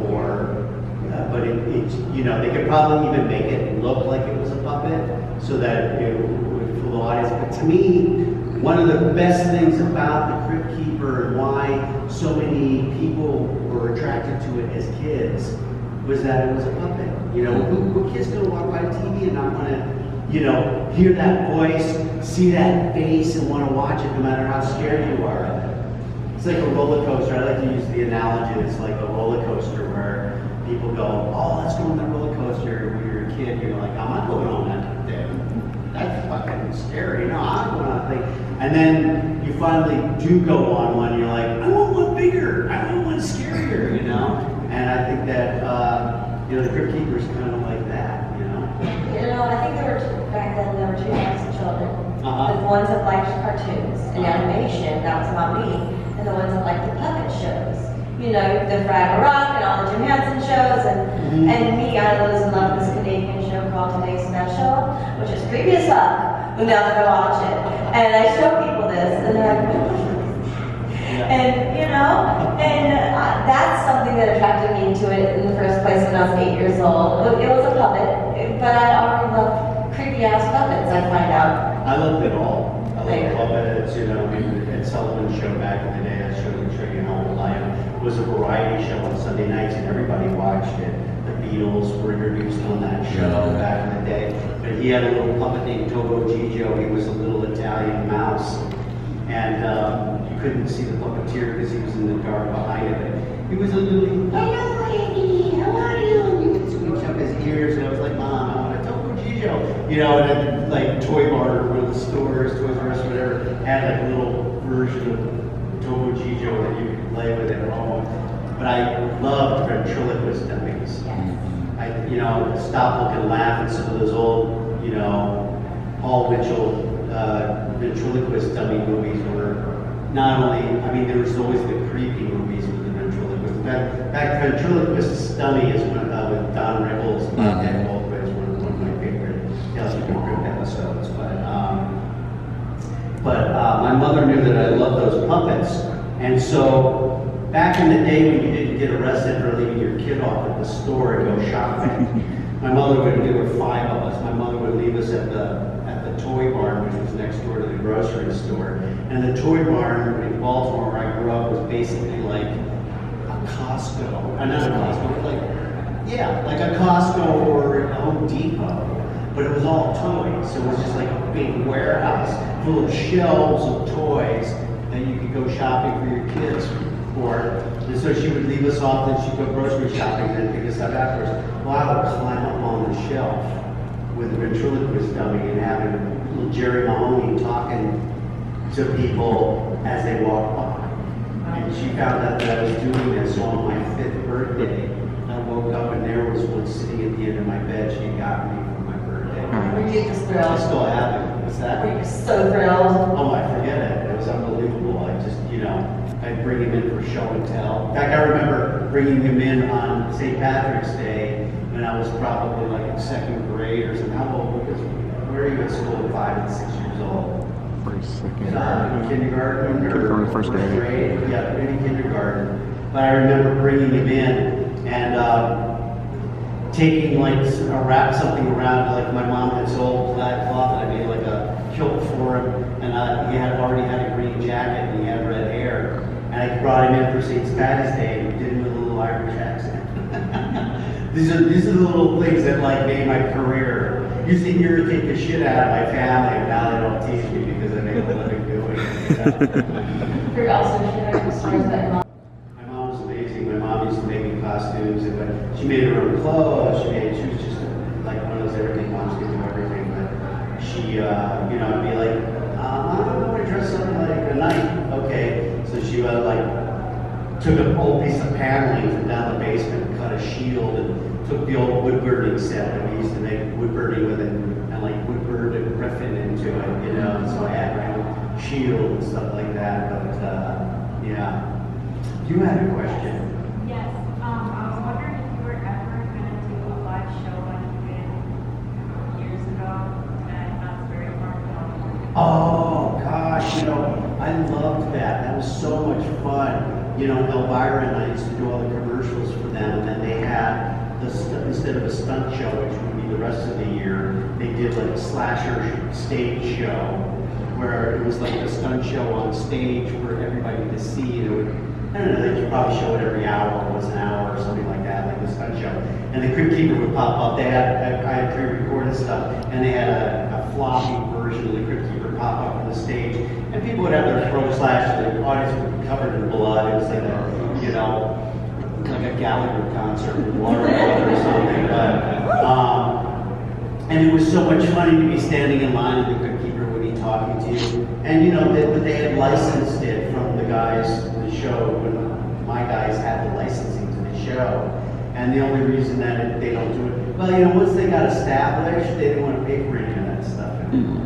but they could probably even make it look like it was a puppet so that it would fool the audience. But to me, one of the best things about the Crypt Keeper and why so many people were attracted to it as kids was that it was a puppet. What kid's gonna walk by TV and not want to, hear that voice, see that face, and want to watch it no matter how scared you are of it? It's like a roller coaster. I like to use the analogy. It's like a roller coaster where people go, "Oh, let's go on that roller coaster." When you're a kid, you're like, "I'm not going on that thing. That's fucking scary." No, I'm going on a thing. And then you finally do go on one. You're like, "I want one bigger. I want one scarier." And I think that the Crypt Keeper is kind of like that. I think back then there were two types of children. Uh-huh. The ones that liked cartoons and animation, that was about me, and the ones that liked the puppet shows. The Fraggle Rock and all the Jim Henson shows, and me, I was in love with this Canadian show called Today's Special, which is creepy as fuck when now that I watch it. And I show people this, and they're like, that's something that attracted me to it in the first place when I was 8 years old. It was a puppet, but I already loved creepy ass puppets, I find out. I loved it all. I loved puppets, Ed Sullivan's show back in the day, that show would show you how old I am. It was a variety show on Sunday nights and everybody watched it. The Beatles were introduced on that show back in the day. But he had a little puppet named Togo Gigio. He was a little Italian mouse. And you couldn't see the puppeteer because he was in the dark behind it. But he was a little, "Hello, lady, how are you?" And you could squeeze up his ears, and I was like, "Mom, I want a Togo Gigio." And then like Toy Bar or the stores, Toys R Us, whatever, had like a little version of Togo Gigio that you could play with at home. But I loved ventriloquist dummies. I stop, look, and laugh at some of those old, Paul Mitchell ventriloquist dummy movies were not only, there was always the creepy movies with the ventriloquist. In fact, ventriloquist dummy is one with Don Rickles and Dan Goldberg, one of my favorite Tales from the Crypt episodes. But my mother knew that I loved those puppets, and so back in the day when you didn't get arrested for leaving your kid off at the store and go shopping, my mother would, there were 5 of us, my mother would leave us at the toy barn, which was next door to the grocery store. And the toy barn in Baltimore, where I grew up, was basically like a Costco. Not a Costco, like a Costco or a Home Depot. But it was all toys, so it was just like a big warehouse full of shelves of toys that you could go shopping for your kids for. And so she would leave us off, then she'd go grocery shopping, and then pick us up afterwards. Well, I would climb up on the shelf with a ventriloquist dummy and having little Jerry Mahoney talking to people as they walked by. And she found out that I was doing this on my 5th birthday. I woke up and there was one sitting at the end of my bed. She got me for my birthday. Were you just thrilled? I still have it. What's that? Were you so thrilled? Oh, I forget it. It was unbelievable. I just, I'd bring him in for show and tell. In fact, I remember bringing him in on St. Patrick's Day when I was probably like in 2nd grade or something. How old? Because where are you at school? 5 and 6 years old. First, second. Kindergarten or first grade. Yeah, maybe kindergarten. But I remember bringing him in and taking wrap something around, like my mom had sold black cloth, and I made like a kilt for him. And he had already had a green jacket and he had red hair. And I brought him in for St. Patty's Day and did him with a little Irish accent. These are the little things that made my career. Used to irritate the shit out of my family, and now they don't teach me because I make a living doing it. You're also sharing stories about your mom. My mom was amazing. My mom used to make me costumes, and she made her own clothes. She was just like one of those everything moms can do everything. But she, I'd be like, I want to dress up like a knight. Okay, so she took an old piece of paneling from down the basement, and cut a shield, and took the old woodburning set that we used to make woodburning with it, and woodburned a griffin into it, so I had my own shield and stuff like that. But yeah. You had a question. Yes, I was wondering if you were ever going to do a live show like you did years ago, and that's very far from. Oh gosh, I loved that. That was so much fun. You know, Elvira and I used to do all the commercials for them, and then they had instead of a stunt show, which would be the rest of the year, they did like a slasher stage show, where it was like a stunt show on stage for everybody to see. It would, I don't know, they could probably show it every hour, once an hour or something like that, like the stunt show. And the Crypt Keeper would pop up. They had, I had pre-recorded stuff, and they had a floppy version of the Crypt Keeper pop up on the stage, and people would have their throat slashed, and the audience would be covered in blood. It was like a, you know, like a Gallagher concert with water or something. And it was so much fun to be standing in line at the Crypt Keeper when he talking to you. And you know, they had licensed it from the guys in the show when my guys had the licensing to the show. And the only reason that they don't do it, well, you know, once they got established, they didn't want to pay for any of that stuff anymore.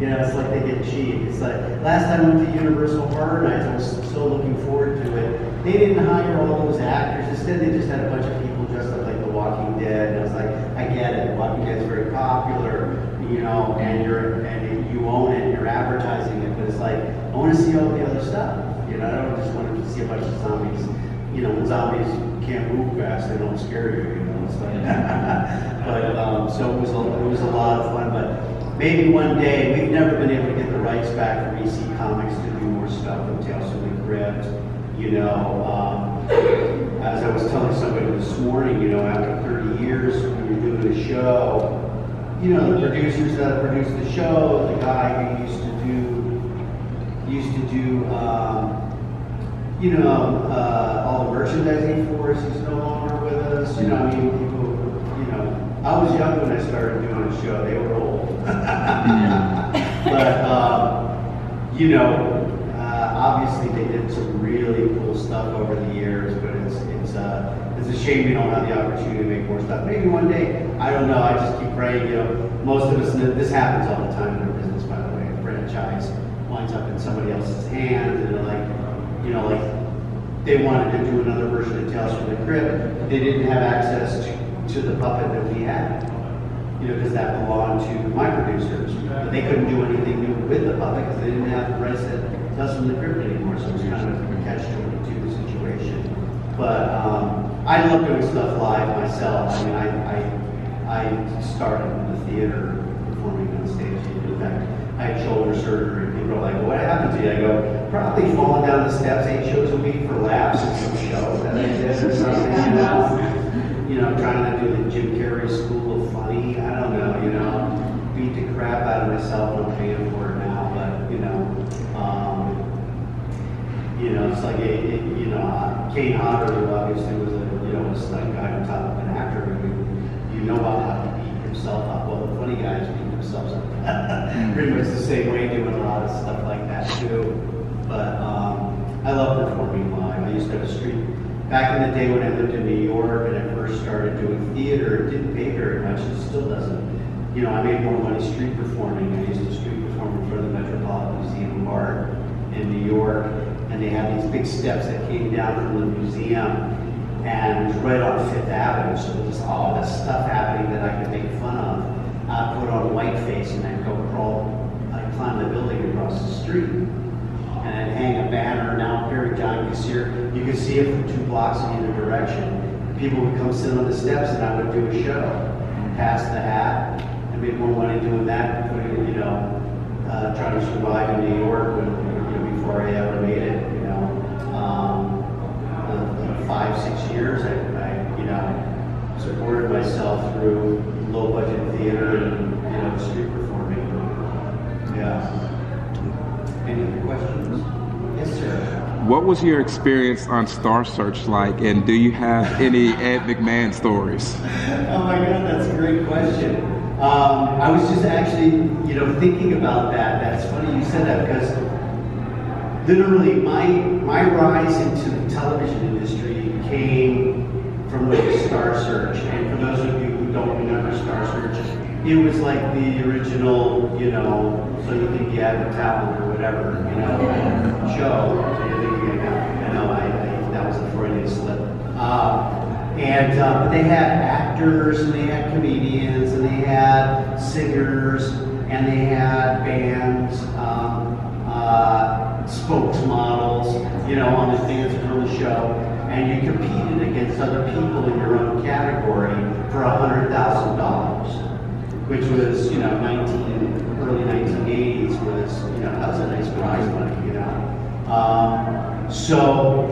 You know, it's like they get cheap. It's like, last time I went to Universal Horror Nights, I was so looking forward to it. They didn't hire all those actors. Instead, they just had a bunch of people dressed up like The Walking Dead. And I was like, I get it. Walking Dead's very popular, you know, and you own it, you're advertising it. But it's like, I want to see all the other stuff. You know, I don't just want to see a bunch of zombies. You know, when zombies can't move fast, they don't scare you. You know, it's like, but so it was a lot of fun. But maybe one day, we've never been able to get the rights back from EC Comics to do more stuff with Tales from the Crypt. You know, as I was telling somebody this morning, you know, after 30 years, when you're doing a show, you know, the producers that produced the show, the guy who used to do, you know, all the merchandising for us, he's no longer with us. You know, I mean, people, you know, I was young when I started doing a show. They were old. But, you know, obviously they did some really cool stuff over the years, but it's a shame we don't have the opportunity to make more stuff. Maybe one day, I don't know, I just keep praying, you know, most of us, this happens all the time in our business, by the way. A franchise winds up in somebody else's hands, and they're like, you know, like, they wanted to do another version of Tales from the Crypt, but they didn't have access to the puppet that we had. You know, because that belonged to my producers. But they couldn't do anything new with the puppet because they didn't have the rights to Tales from the Crypt anymore. So it was kind of a catch-22 situation. But I love doing stuff live myself. I mean, I started in the theater performing on stage. In fact, I had shoulder surgery. People are like, well, what happened to you? I go, probably falling down the steps 8 shows a week for laughs at some show that I did or something. You know, trying to do the Jim Carrey School of Funny. I don't know, you know, beat the crap out of myself when I'm paying for it now. But, you know, it's like, you know, Kane Hodder, who obviously was a stunt guy on top of an actor, you know about how to beat himself up. Well, the funny guys beat themselves up. Pretty much the same way, doing a lot of stuff like that too. But I love performing live. I used to have a street. Back in the day when I lived in New York and I first started doing theater, it didn't pay very much. It still doesn't. You know, I made more money street performing. I used to street perform in front of the Metropolitan Museum of Art in New York, and they had these big steps that came down from the museum, and it was right on Fifth Avenue. So there was all this stuff happening that I could make fun of. I'd put on a white face and I'd go crawl. I'd climb the building across the street. And I'd hang a banner. Now Perry John gets here. You could see it from 2 blocks in either direction. People would come sit on the steps, and I would do a show. Pass the hat. I made more money doing that, you know, trying to survive in New York when, you know, before I ever made it. You know, 5-6 years, I you know, supported myself through low-budget theater and, you know, street performing. Yeah. Any other questions? Yes, sir. What was your experience on Star Search like, and do you have any Ed McMahon stories? Oh my God, that's a great question. I was just actually, you know, thinking about that. That's funny you said that, because literally my rise into the television industry came from the Star Search. And for those of you who don't remember Star Search, it was like the original, you know, so you think you had the talent or whatever, you know, show. So you think you that was a Freudian slip. But they had actors, and they had comedians, and they had singers, and they had bands. spokesmodels, you know, on the dancing on the show, and you competed against other people in your own category for $100,000, which was, you know, early 1980s was, you know, that was a nice prize money, you know. So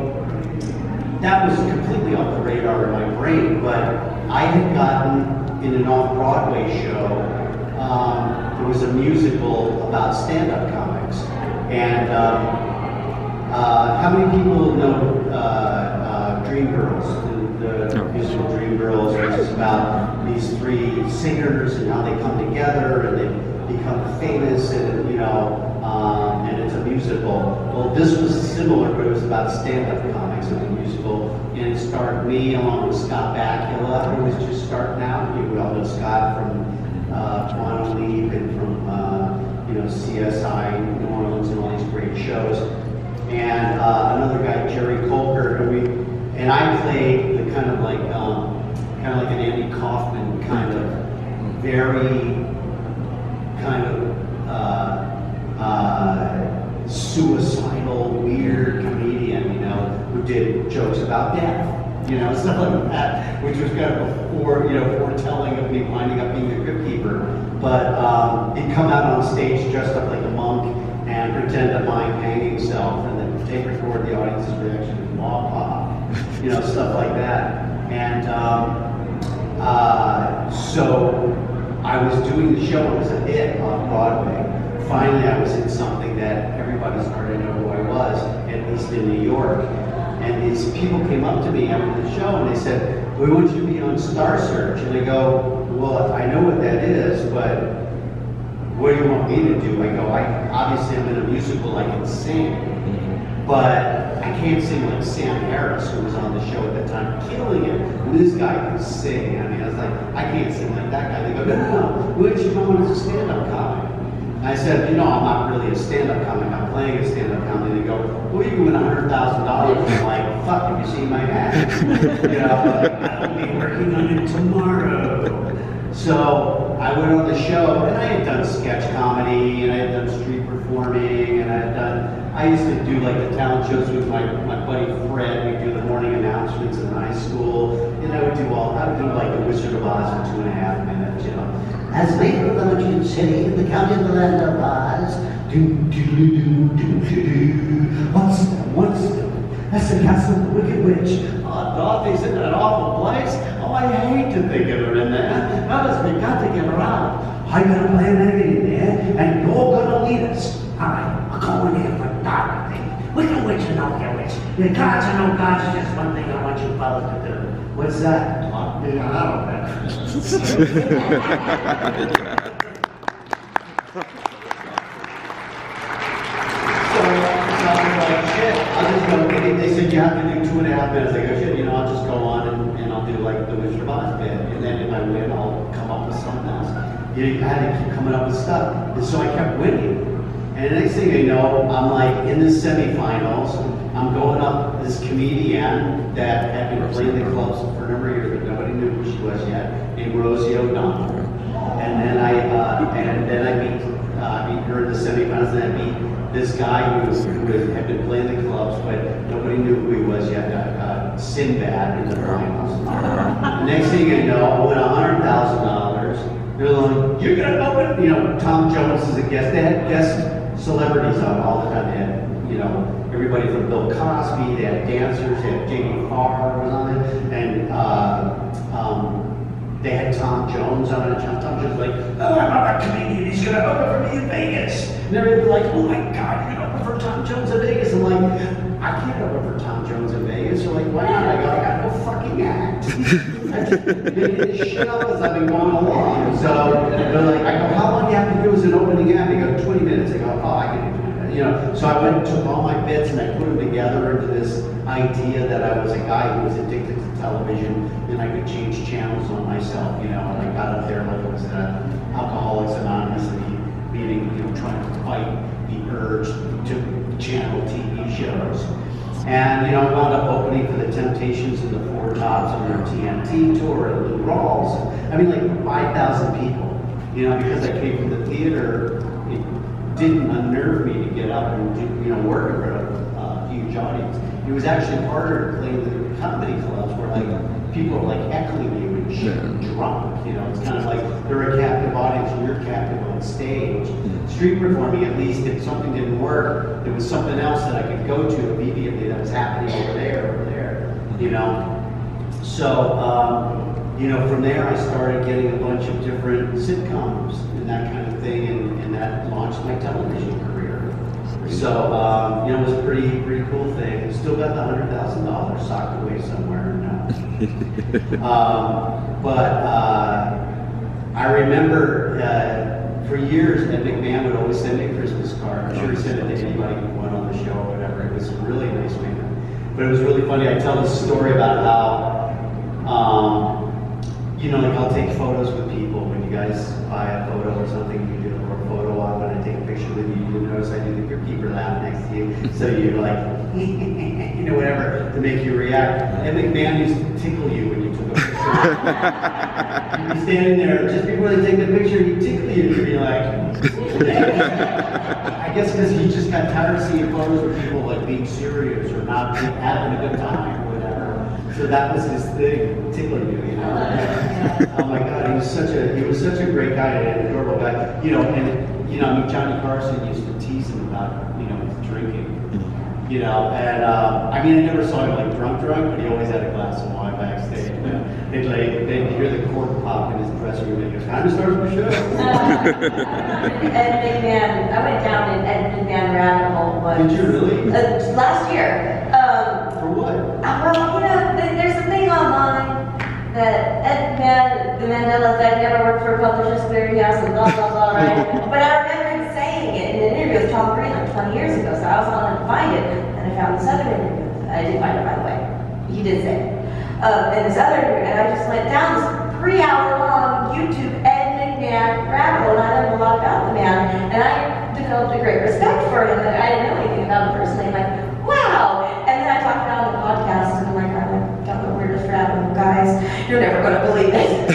that was completely off the radar in my brain, but I had gotten in an off-Broadway show, there was a musical about stand-up comics. And how many people know Dreamgirls, the musical Dreamgirls, which is about these three singers and how they come together and they become famous and, you know, and it's a musical. Well, this was similar, but it was about stand-up comics. It was a musical, and it starred me along with Scott Bakula, who was just starting out. You all know Scott from Quantum Leap and from you know, CSI New Orleans and all these great shows. And another guy, Jerry Colker, and I played the kind of like an Andy Kaufman kind of very kind of suicidal, weird comedian, you know, who did jokes about death, you know, stuff like that, which was kind of foretelling of me winding up being a crypt keeper. But he'd come out on stage dressed up like a monk and pretend to mind hang himself, and then tape record the audience's reaction to walk off, you know, stuff like that. And so I was doing the show. It was a hit on Broadway. Finally, I was in something that everybody started to know who I was, at least in New York. And these people came up to me after the show and they said, "We want you to be on Star Search." And I go, "Well, I know what that is, but what do you want me to do?" I go, obviously I'm in a musical, I can sing, but I can't sing like Sam Harris, who was on the show at the time, killing it. And this guy could sing. I mean, I was like, I can't sing like that guy. They go, no, why don't you come on as a stand-up comic? I said, you know, I'm not really a stand-up comic, I'm playing a stand-up comic. They go, well, you can win $100,000. I'm like, fuck, have you seen my act? You know, like, I'll be working on it tomorrow. So I went on the show, and I had done sketch comedy, and I had done street performing, and I used to do like the talent shows with my buddy Fred. We'd do the morning announcements in high school, and I would do like the Wizard of Oz in 2.5 minutes, you know. As mayor of the Magic City in the county of the land of Oz, what's that's the castle of the Wicked Witch. Oh, Dorothy's in that awful place. Oh, I hate to think of her in there. Fellas, we got to get her out. I'm gonna play an egg in there, and you're gonna lead us. All right, I'll go in here for Dorothy. Wicked Witch and no Wicked Witch. The gods and no gods is just one thing I want you fellas to do. What's that? Lock me out. They said you have to do 2.5 minutes. I go, shit, you know, I'll just go on and I'll do like the Wizard of Oz bit. And then if I win, I'll come up with something else. You know, I had to keep coming up with stuff. And so I kept winning. And the next thing I know, I'm like in the semifinals. I'm going up this comedian that had been playing the clubs for a number of years, but nobody knew who she was yet, named Rosie O'Donnell. And then I beat her in the semifinals, and I beat this guy who had been playing the clubs, but nobody knew who he was yet, Sinbad in the finals. The next thing you know, I won $100,000. They're like, you're gonna open, you know, Tom Jones is a guest. They had guest celebrities on all the time. They had, you know, everybody from Bill Cosby, they had dancers, they had Jamie Farr was on it, and they had Tom Jones on it. Tom Jones was like, oh, I'm a comedian, he's gonna open for me in Vegas. And everybody was like, oh my God, you're gonna open for Tom Jones in Vegas. I'm like, I can't open for Tom Jones in Vegas. They're like, why not? I go, I got no fucking act. I just making this shit up as I've been going along. So they're like, I go, how long do you have to do as an opening act? They go, 20 minutes. I go, oh, I can do 20 minutes. You know, so I went and took all my bits and I put them together into this idea that I was a guy who was addicted to television and I could change channels on myself, you know, and I got up there like it was Alcoholics Anonymous meeting, you know, trying to fight the urge to channel TV shows. And, you know, I wound up opening for the Temptations and the Four Tops on their TNT tour and Lou Rawls. I mean, like 5,000 people, you know, because I came from the theater didn't unnerve me to get up and do, work in front of a huge audience. It was actually harder to play the comedy clubs where like people are like heckling you and shit and drunk. It's kind of like they're a captive audience and you're captive on stage. Street performing, at least, if something didn't work, there was something else that I could go to immediately that was happening over there. So, from there I started getting a bunch of different sitcoms and that kind of thing, and that launched my television career. So, it was a pretty cool thing. Still got the $100,000 socked away somewhere now. But I remember for years that McMahon would always send me a Christmas card. I'm sure he sent it to anybody who went on the show or whatever. It was a really nice man. But it was really funny. I tell this story about how, like I'll take photos with people. When you guys buy a photo or something, you do a photo op, and I take a picture with you, you notice I do the Cryptkeeper laugh next to you. So you're like, whatever, to make you react. And McMahon used to tickle you when you took a picture. You'd be standing there, just before they take the picture, he'd tickle you, and you'd be like, I guess because he just got tired of seeing photos of people like being serious or not having a good time or whatever. So that was his thing, tickling you, Oh my God, he was such a great guy and an adorable guy. And Johnny Carson used to tease him about, his drinking. And I never saw him like drunk, but he always had a glass of wine backstage. They'd hear the cork pop in his dressing room and he goes, time to start the show. Ed McMahon, I went down an Ed McMahon rabbit hole once. Did you really? Last year. For what? There's a thing online that Ed McMahon, the Mandela effect, never worked for a publisher's clearinghouse and blah, blah, blah, right? But I remember him saying it in an interview with Tom Green like 20 years ago, so I was on to find it, and I found this other interview. I didn't find it, by the way. He did say it. And this other interview, and I just went down this 3-hour-long YouTube Ed McMahon rabbit hole, and I learned a lot about the man, and I developed a great respect for him that I didn't know anything about him personally. I'm like, wow! And then I talked about it on the podcast, and I'm like, I got the weirdest rabbit hole, guys. You're never going to believe it.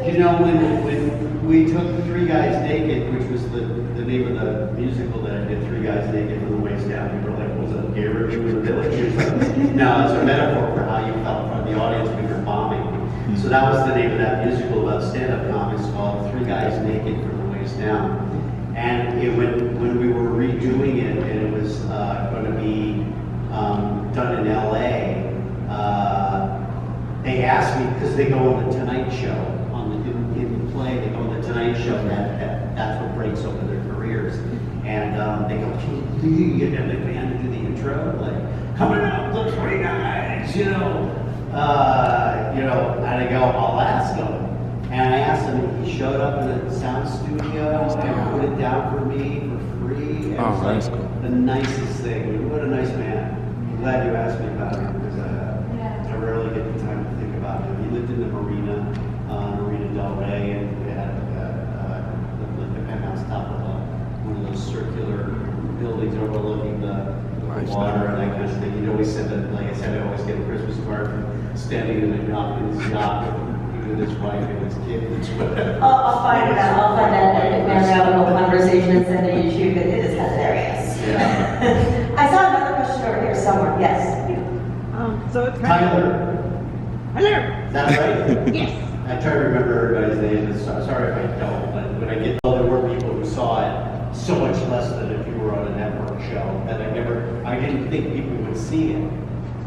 When we took Three Guys Naked, which was the name of the musical that I did, Three Guys Naked from the waist down, we were like, was it a gay review in the village or something? No, it's a metaphor for how you felt in front of the audience when you're bombing. So that was the name of that musical about stand-up comics called Three Guys Naked from the waist down. And when we were redoing it, and it was going to be done in LA, they asked me, because they go on the Tonight Show, in the play, they go on the Tonight Show, that's what breaks open their careers. And they go, can you get Ed McMahon to do the intro? Like, coming up, the Three Guys, and I go, I'll ask him. And I asked him, he showed up in the sound studio and put it down for me for free. And Oh, it was that's like cool. the nicest thing. What a nice man. I'm glad you asked me about him because I rarely get the time to think about him. He lived in the Marina Del Rey, and had the penthouse top of one of those circular buildings overlooking the water and that kind of thing. He'd always said that, like I said, I always get a Christmas card from standing in his yacht with his wife and his kids. I'll find that rabbit hole conversation and send it to you, but it is hilarious. Yeah. I saw another question over here somewhere. Yes. So it's Tyler. Hello. Is that right? Yes. I try to remember everybody's names. Sorry if I don't, but when I get there were people who saw it so much less than if you were on a network show that I didn't think people would see it.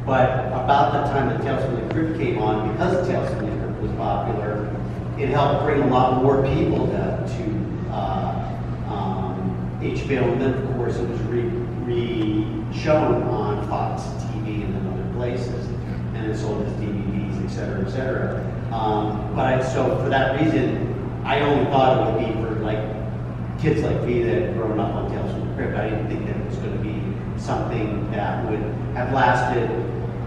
But about the time that Tales from the Crypt came on, because Tales from the Crypt was popular, it helped bring a lot more people to HBO. And then, of course, it was re-shown on Fox TV and then other places. And it sold as DVDs, et cetera, et cetera. So for that reason, I only thought it would be for like kids like me that had grown up on Tales from the Crypt. I didn't think that it was going to be something that would have lasted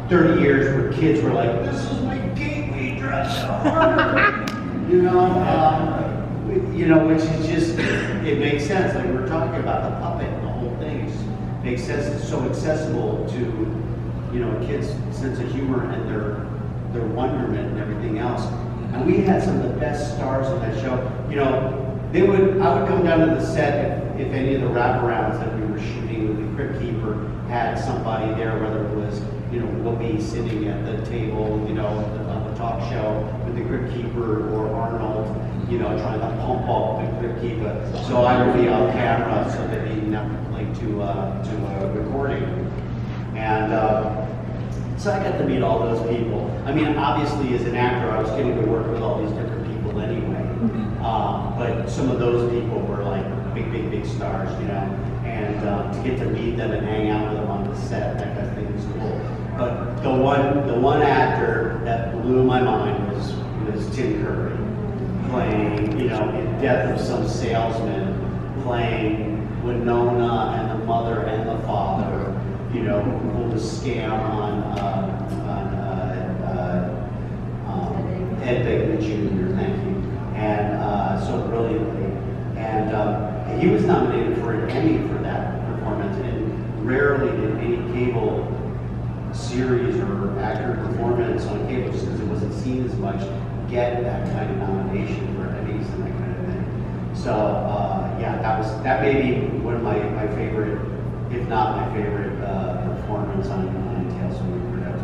30 years where kids were like, this is my gateway drug to horror. Which is just, it makes sense. Like we were talking about the puppet, the whole thing. It just makes sense. It's so accessible to, a kid's sense of humor and their wonderment and everything else. And we had some of the best stars on that show. I would come down to the set if any of the wraparounds that we were shooting with the Crypt Keeper had somebody there, whether it was, Whoopi sitting at the table, on the talk show with the Crypt Keeper, or Arnold, trying to pump up the Crypt Keeper. So I would be off camera so that he never like to a recording. And so I got to meet all those people. I mean, obviously as an actor, I was getting to work with all these different people anyway. But some of those people were like big stars, and to get to meet them and hang out with them on the set, that kind of thing was cool. But the one actor that blew my mind was Tim Curry, playing, in Death of Some Salesman, playing Winona and the mother and the father, who pulled a scam on Ed Begley Jr., thank you, and so brilliantly. And he was nominated for an Emmy for that performance, and rarely did any cable series or actor performance on cable, just because it wasn't seen as much, get that kind of nomination for Emmys and that kind of thing. So yeah, that may be one of my favorite, if not my favorite, performance on Tales from the Crypt.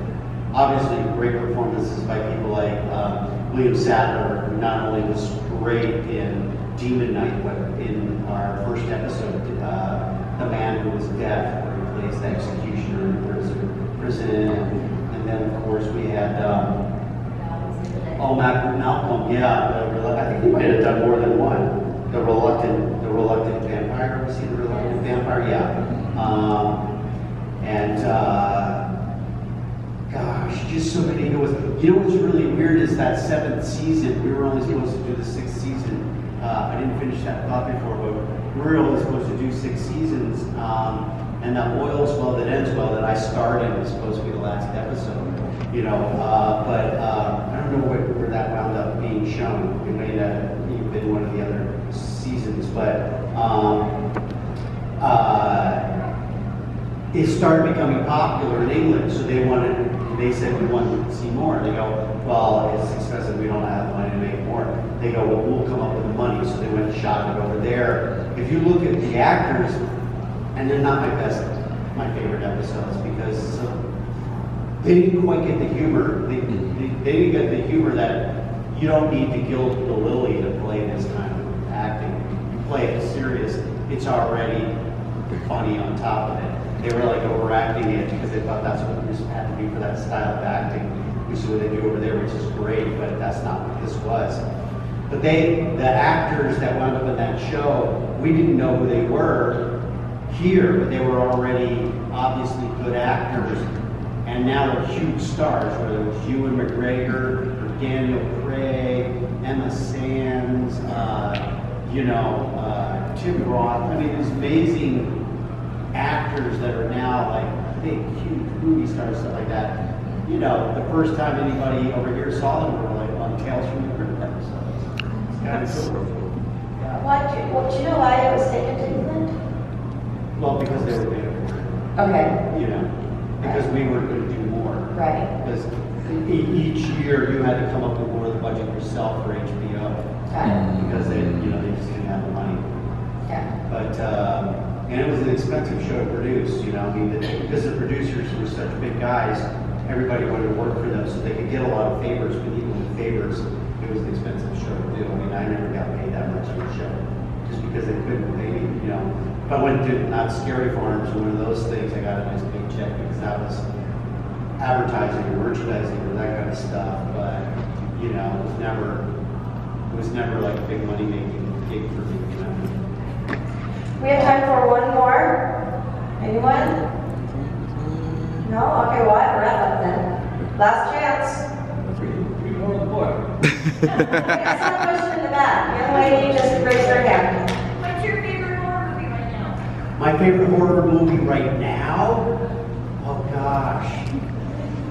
Obviously, great performances by people like William Sadler, who not only was great in Demon Knight, but in our first episode, The Man Who Was Deaf, where he plays the executioner in prison. And then, of course, we had Malcolm, yeah. I think he might have done more than one. The Reluctant Vampire. Was he the Reluctant Vampire? Yeah. Gosh, just so many good ones. You know what's really weird is that 7th season, we were only supposed to do the 6th season. I didn't finish that thought before, but we were only supposed to do 6 seasons. And that Oils Well That Ends Well that I starred in was supposed to be the last episode. But I don't know where that wound up being shown. It may have been one of the other seasons, but it started becoming popular in England, so they said we want to see more. They go, well, it's expensive, we don't have money to make more. They go, well, we'll come up with the money, so they went and shot it over there. If you look at the actors, and they're not my favorite episodes, because they didn't quite get the humor. They didn't get the humor that you don't need to gild the lily to play this kind of acting. You play it serious, it's already funny on top of it. They were like overacting it because they thought that's what this had to be for that style of acting, which is what they do over there, which is great, but that's not what this was. But the actors that wound up in that show, we didn't know who they were here, but they were already obviously good actors, and now they're huge stars, whether it was Ewan McGregor, or Daniel Craig, Emma Sands, Tim Roth. I mean, these amazing actors that are now like big, huge movie stars, stuff like that. The first time anybody over here saw them were like on Tales from the Crypt episodes. It's kind of cool. Do you know why it was taken to England? Well, because they were big. Okay. Because we were going to do more. Right. Because each year you had to come up with more of the budget yourself for HBO. Because they just didn't have the money. Yeah. But and it was an expensive show to produce. Because the producers were such big guys, everybody wanted to work for them, so they could get a lot of favors. But even with favors, it was an expensive show to do. I mean, I never got paid that much for a show, just because they couldn't pay me. If I went to Not Scary Farms or one of those things, I got a nice big check because that was advertising or merchandising or that kind of stuff. But it was never like a big money making gig for me. We have time for one more. Anyone? No? Okay, well, I have a wrap up then. Last chance. Read more of the book. I saw a question in the back. Young lady just raised her hand. What's your favorite horror movie right now? My favorite horror movie right now? Oh gosh.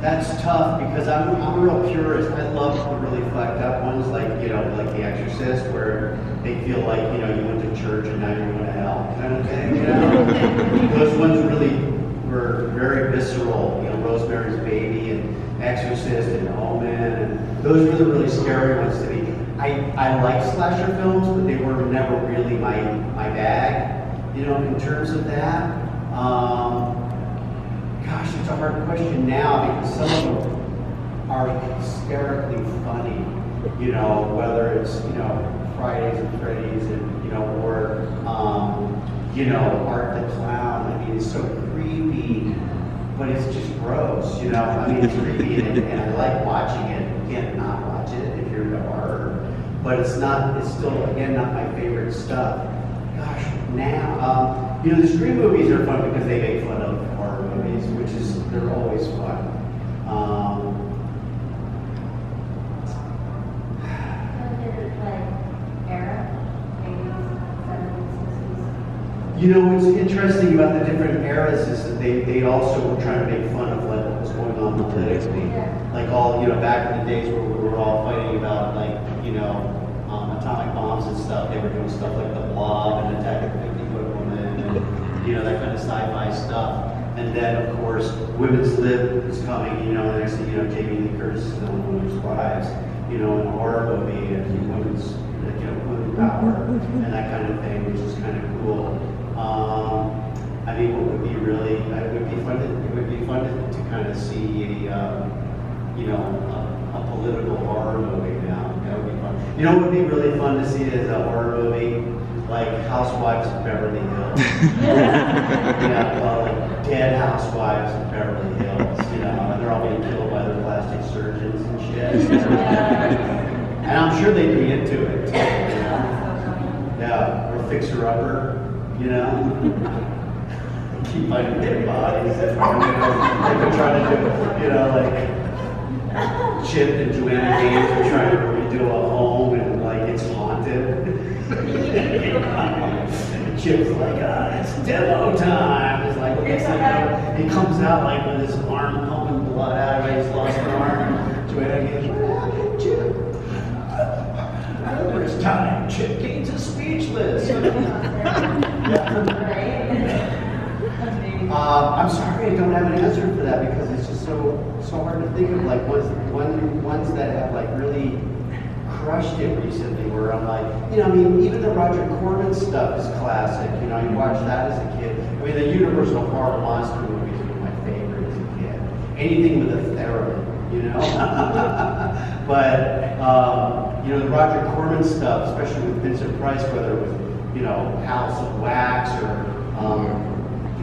That's tough because I'm a real purist. I love the really fucked up ones like The Exorcist, where they feel like, you went to church and now you're going to hell kind of thing, Those ones really were very visceral, Rosemary's Baby and Exorcist and Omen, and those were the really scary ones to me. I like slasher films, but they were never really my bag. You know, in terms of that, gosh, it's a hard question now because some of them are hysterically funny. You know, whether it's Fridays and Freddy's and or Art the Clown. I mean, it's so creepy, but it's just gross. You know, I mean, it's creepy and I like watching it. You can't not watch it if you're into horror, but it's still again not my favorite stuff. Gosh, now the Scream movies are fun because they make fun of horror movies, they're always fun. What's interesting about the different eras is that they also were trying to make fun of like what was going on politically. Like all, back in the days where we were all fighting about atomic bombs and stuff, they were doing stuff like The Blob and Attack of the 50-Foot Woman and, that kind of sci-fi stuff. And then, of course, Women's Lib is coming, and the next thing Jamie Lee Curtis is the women's wives, in a horror movie and women's, women power and that kind of thing, which is kind of cool. I mean, what would be really, it would be fun to kind of see a political horror movie now. That would be fun. What would be really fun to see is a horror movie like Housewives of Beverly Hills. Like dead housewives of Beverly Hills, and they're all being killed by their plastic surgeons and shit. And I'm sure they'd be into it too, Yeah, or Fixer Upper, Keep finding dead bodies. That's what they're trying to do, like Chip and Joanna Gaines are trying to redo a home and like it's haunted. And Chip's like, it's demo time. It's like, he comes out like with his arm pumping blood out of it. He's lost an arm. Joanna Gaines, what happened, Chip? First time, Chip Gaines is speechless. I'm sorry I don't have an answer for that because it's just so hard to think of like ones that have like really crushed it recently where I'm like, even the Roger Corman stuff is classic. You watch that as a kid. I mean, the Universal Horror Monster movies were my favorite as a kid. Anything with a theremin, But, the Roger Corman stuff, especially with Vincent Price, whether it was, House of Wax or,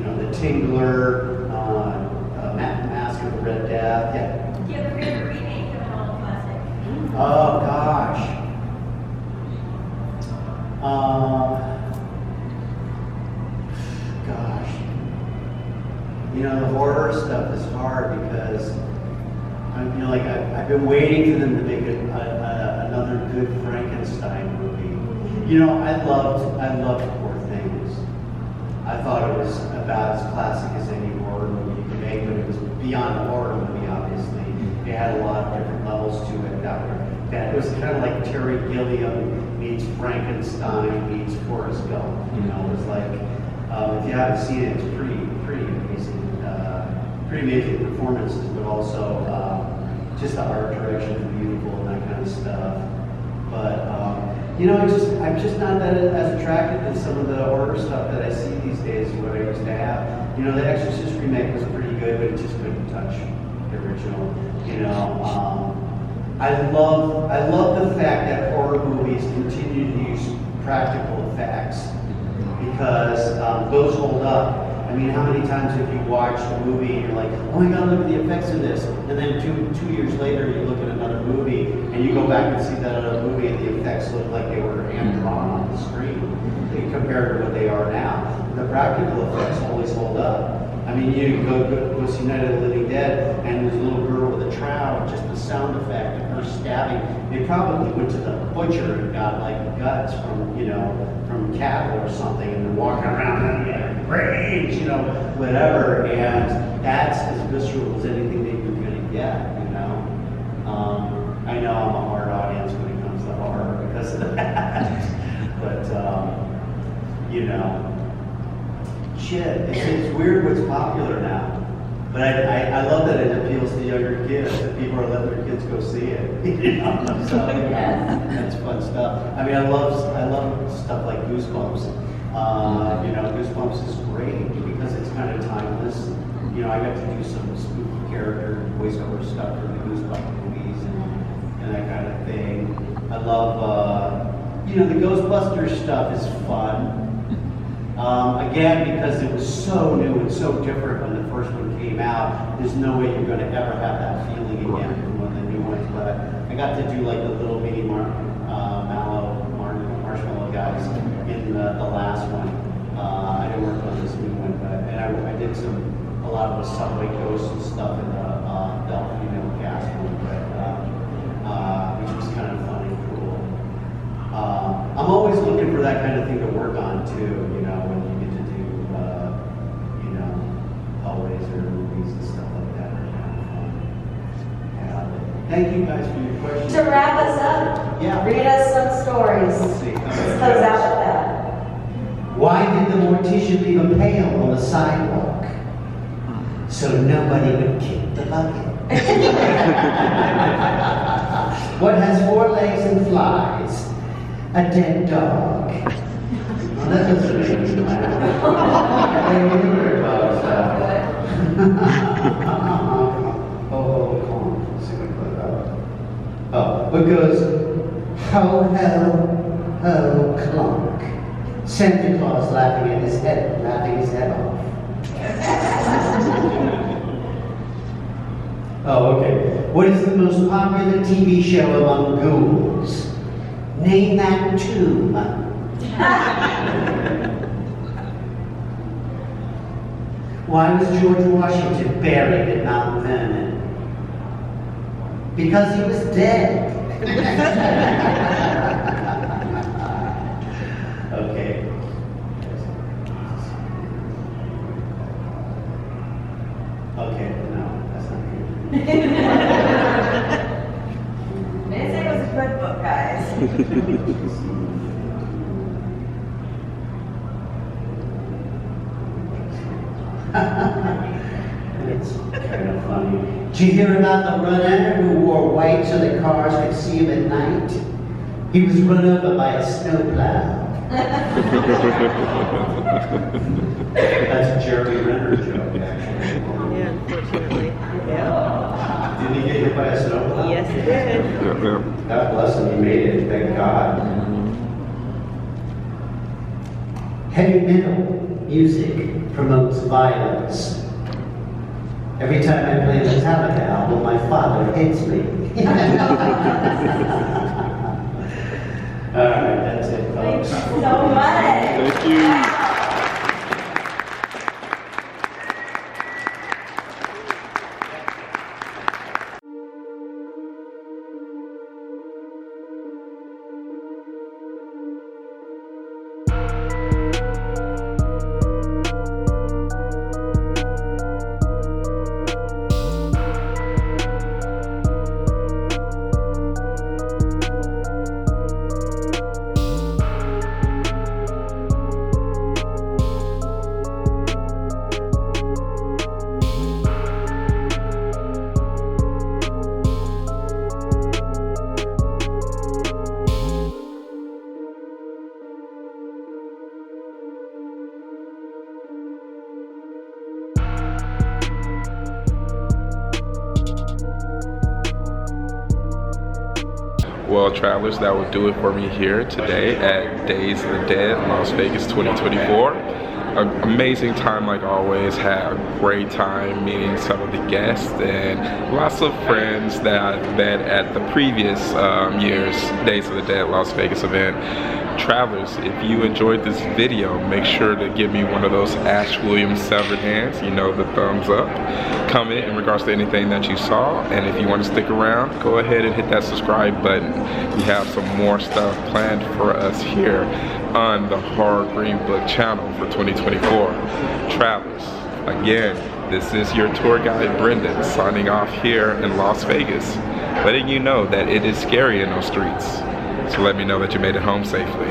The Tingler, Mask of the Red Death. Yeah. Do you have a favorite remake of an old classic? Oh, gosh. The horror stuff is hard because I've been waiting for them to make another good Frankenstein movie. I loved Poor Things. I thought it was about as classic as any horror movie you could make, but it was beyond a horror movie, obviously. It had a lot of different levels to it. That it was kind of like Terry Gilliam meets Frankenstein meets Forrest Gump. It was like, if you haven't seen it, it's pretty amazing performances, but also just the art direction is beautiful and that kind of stuff. But I'm just not that as attracted to some of the horror stuff that I see these days as what I used to have. The Exorcist remake was pretty good, but it just couldn't touch the original. I love the fact that horror movies continue to use practical effects because those hold up. I mean, how many times have you watched a movie and you're like, oh my God, look at the effects in this, and then two years later you look at another movie and you go back and see that other movie and the effects look like they were hand drawn on the screen compared to what they are now. The practical effects always hold up. I mean, you go see Night of the Living Dead and there's a little girl with a trowel, just the sound effect of her stabbing. They probably went to the butcher and got like guts from cattle or something, and they're walking around and rage, whatever. And that's as visceral as anything that you're going to get, I know I'm a hard audience when it comes to horror because of that. But, shit, it's weird what's popular now. But I love that it appeals to younger kids, that people are letting their kids go see it. You know? So that's fun stuff. I mean, I love stuff like Goosebumps. You know, Goosebumps is great because it's kind of timeless. You know, I got to do some spooky character voiceover stuff for the Goosebumps movies and that kind of thing. I love, you know, the Ghostbusters stuff is fun. Again, because it was so new and so different when the first one came out, there's no way you're going to ever have that feeling again from one of the new ones. But I got to do like the little mini marshmallow guys in the last one. I didn't work on this new one, but I did a lot of the subway ghosts and stuff in the female cast one, but which was kind of fun and cool. I'm always looking for that kind of thing to work on too, you know, when you get to do, you know, Hellraiser movies and stuff like that. Yeah. Thank you guys for your questions. To wrap us up, read us some stories. Let's close out with that. Why did the mortician leave a pail on the sidewalk? So nobody would kick the bucket. What has 4 legs and flies? A dead dog. Well, that doesn't make me laugh. They remember dogs what goes ho ho ho clunk. Santa Claus laughing his head off. Oh, okay. What is the most popular TV show among ghouls? Name that tomb. Why was George Washington buried at Mount Vernon? Because he was dead. Okay. Okay, no, that's not good. It was a good book, guys. It's kind of funny. Did you hear about the runner who wore white so the cars could see him at night? He was run over by a snowplow. That's a Jeremy Renner joke, actually. Yeah, unfortunately. Yeah. Did he get hit by a snowplow? Yes, he did. God bless him, he made it, thank God. Heavy metal music promotes violence. Every time I play a Metallica album, my father hits me. All right, that's it, folks. Thank you so much. Thank you. Well, travelers, that will do it for me here today at Days of the Dead, Las Vegas 2024. An amazing time like always. Had a great time meeting some of the guests and lots of friends that I've met at the previous year's Days of the Dead Las Vegas event. Travelers, if you enjoyed this video, make sure to give me one of those Ash Williams severed hands, you know, the thumbs up. Comment in regards to anything that you saw, and if you want to stick around, go ahead and hit that subscribe button. We have some more stuff planned for us here on the Horror Green Book channel for 2024. Travelers, again, this is your tour guide Brendan signing off here in Las Vegas, letting you know that it is scary in those streets. So let me know that you made it home safely.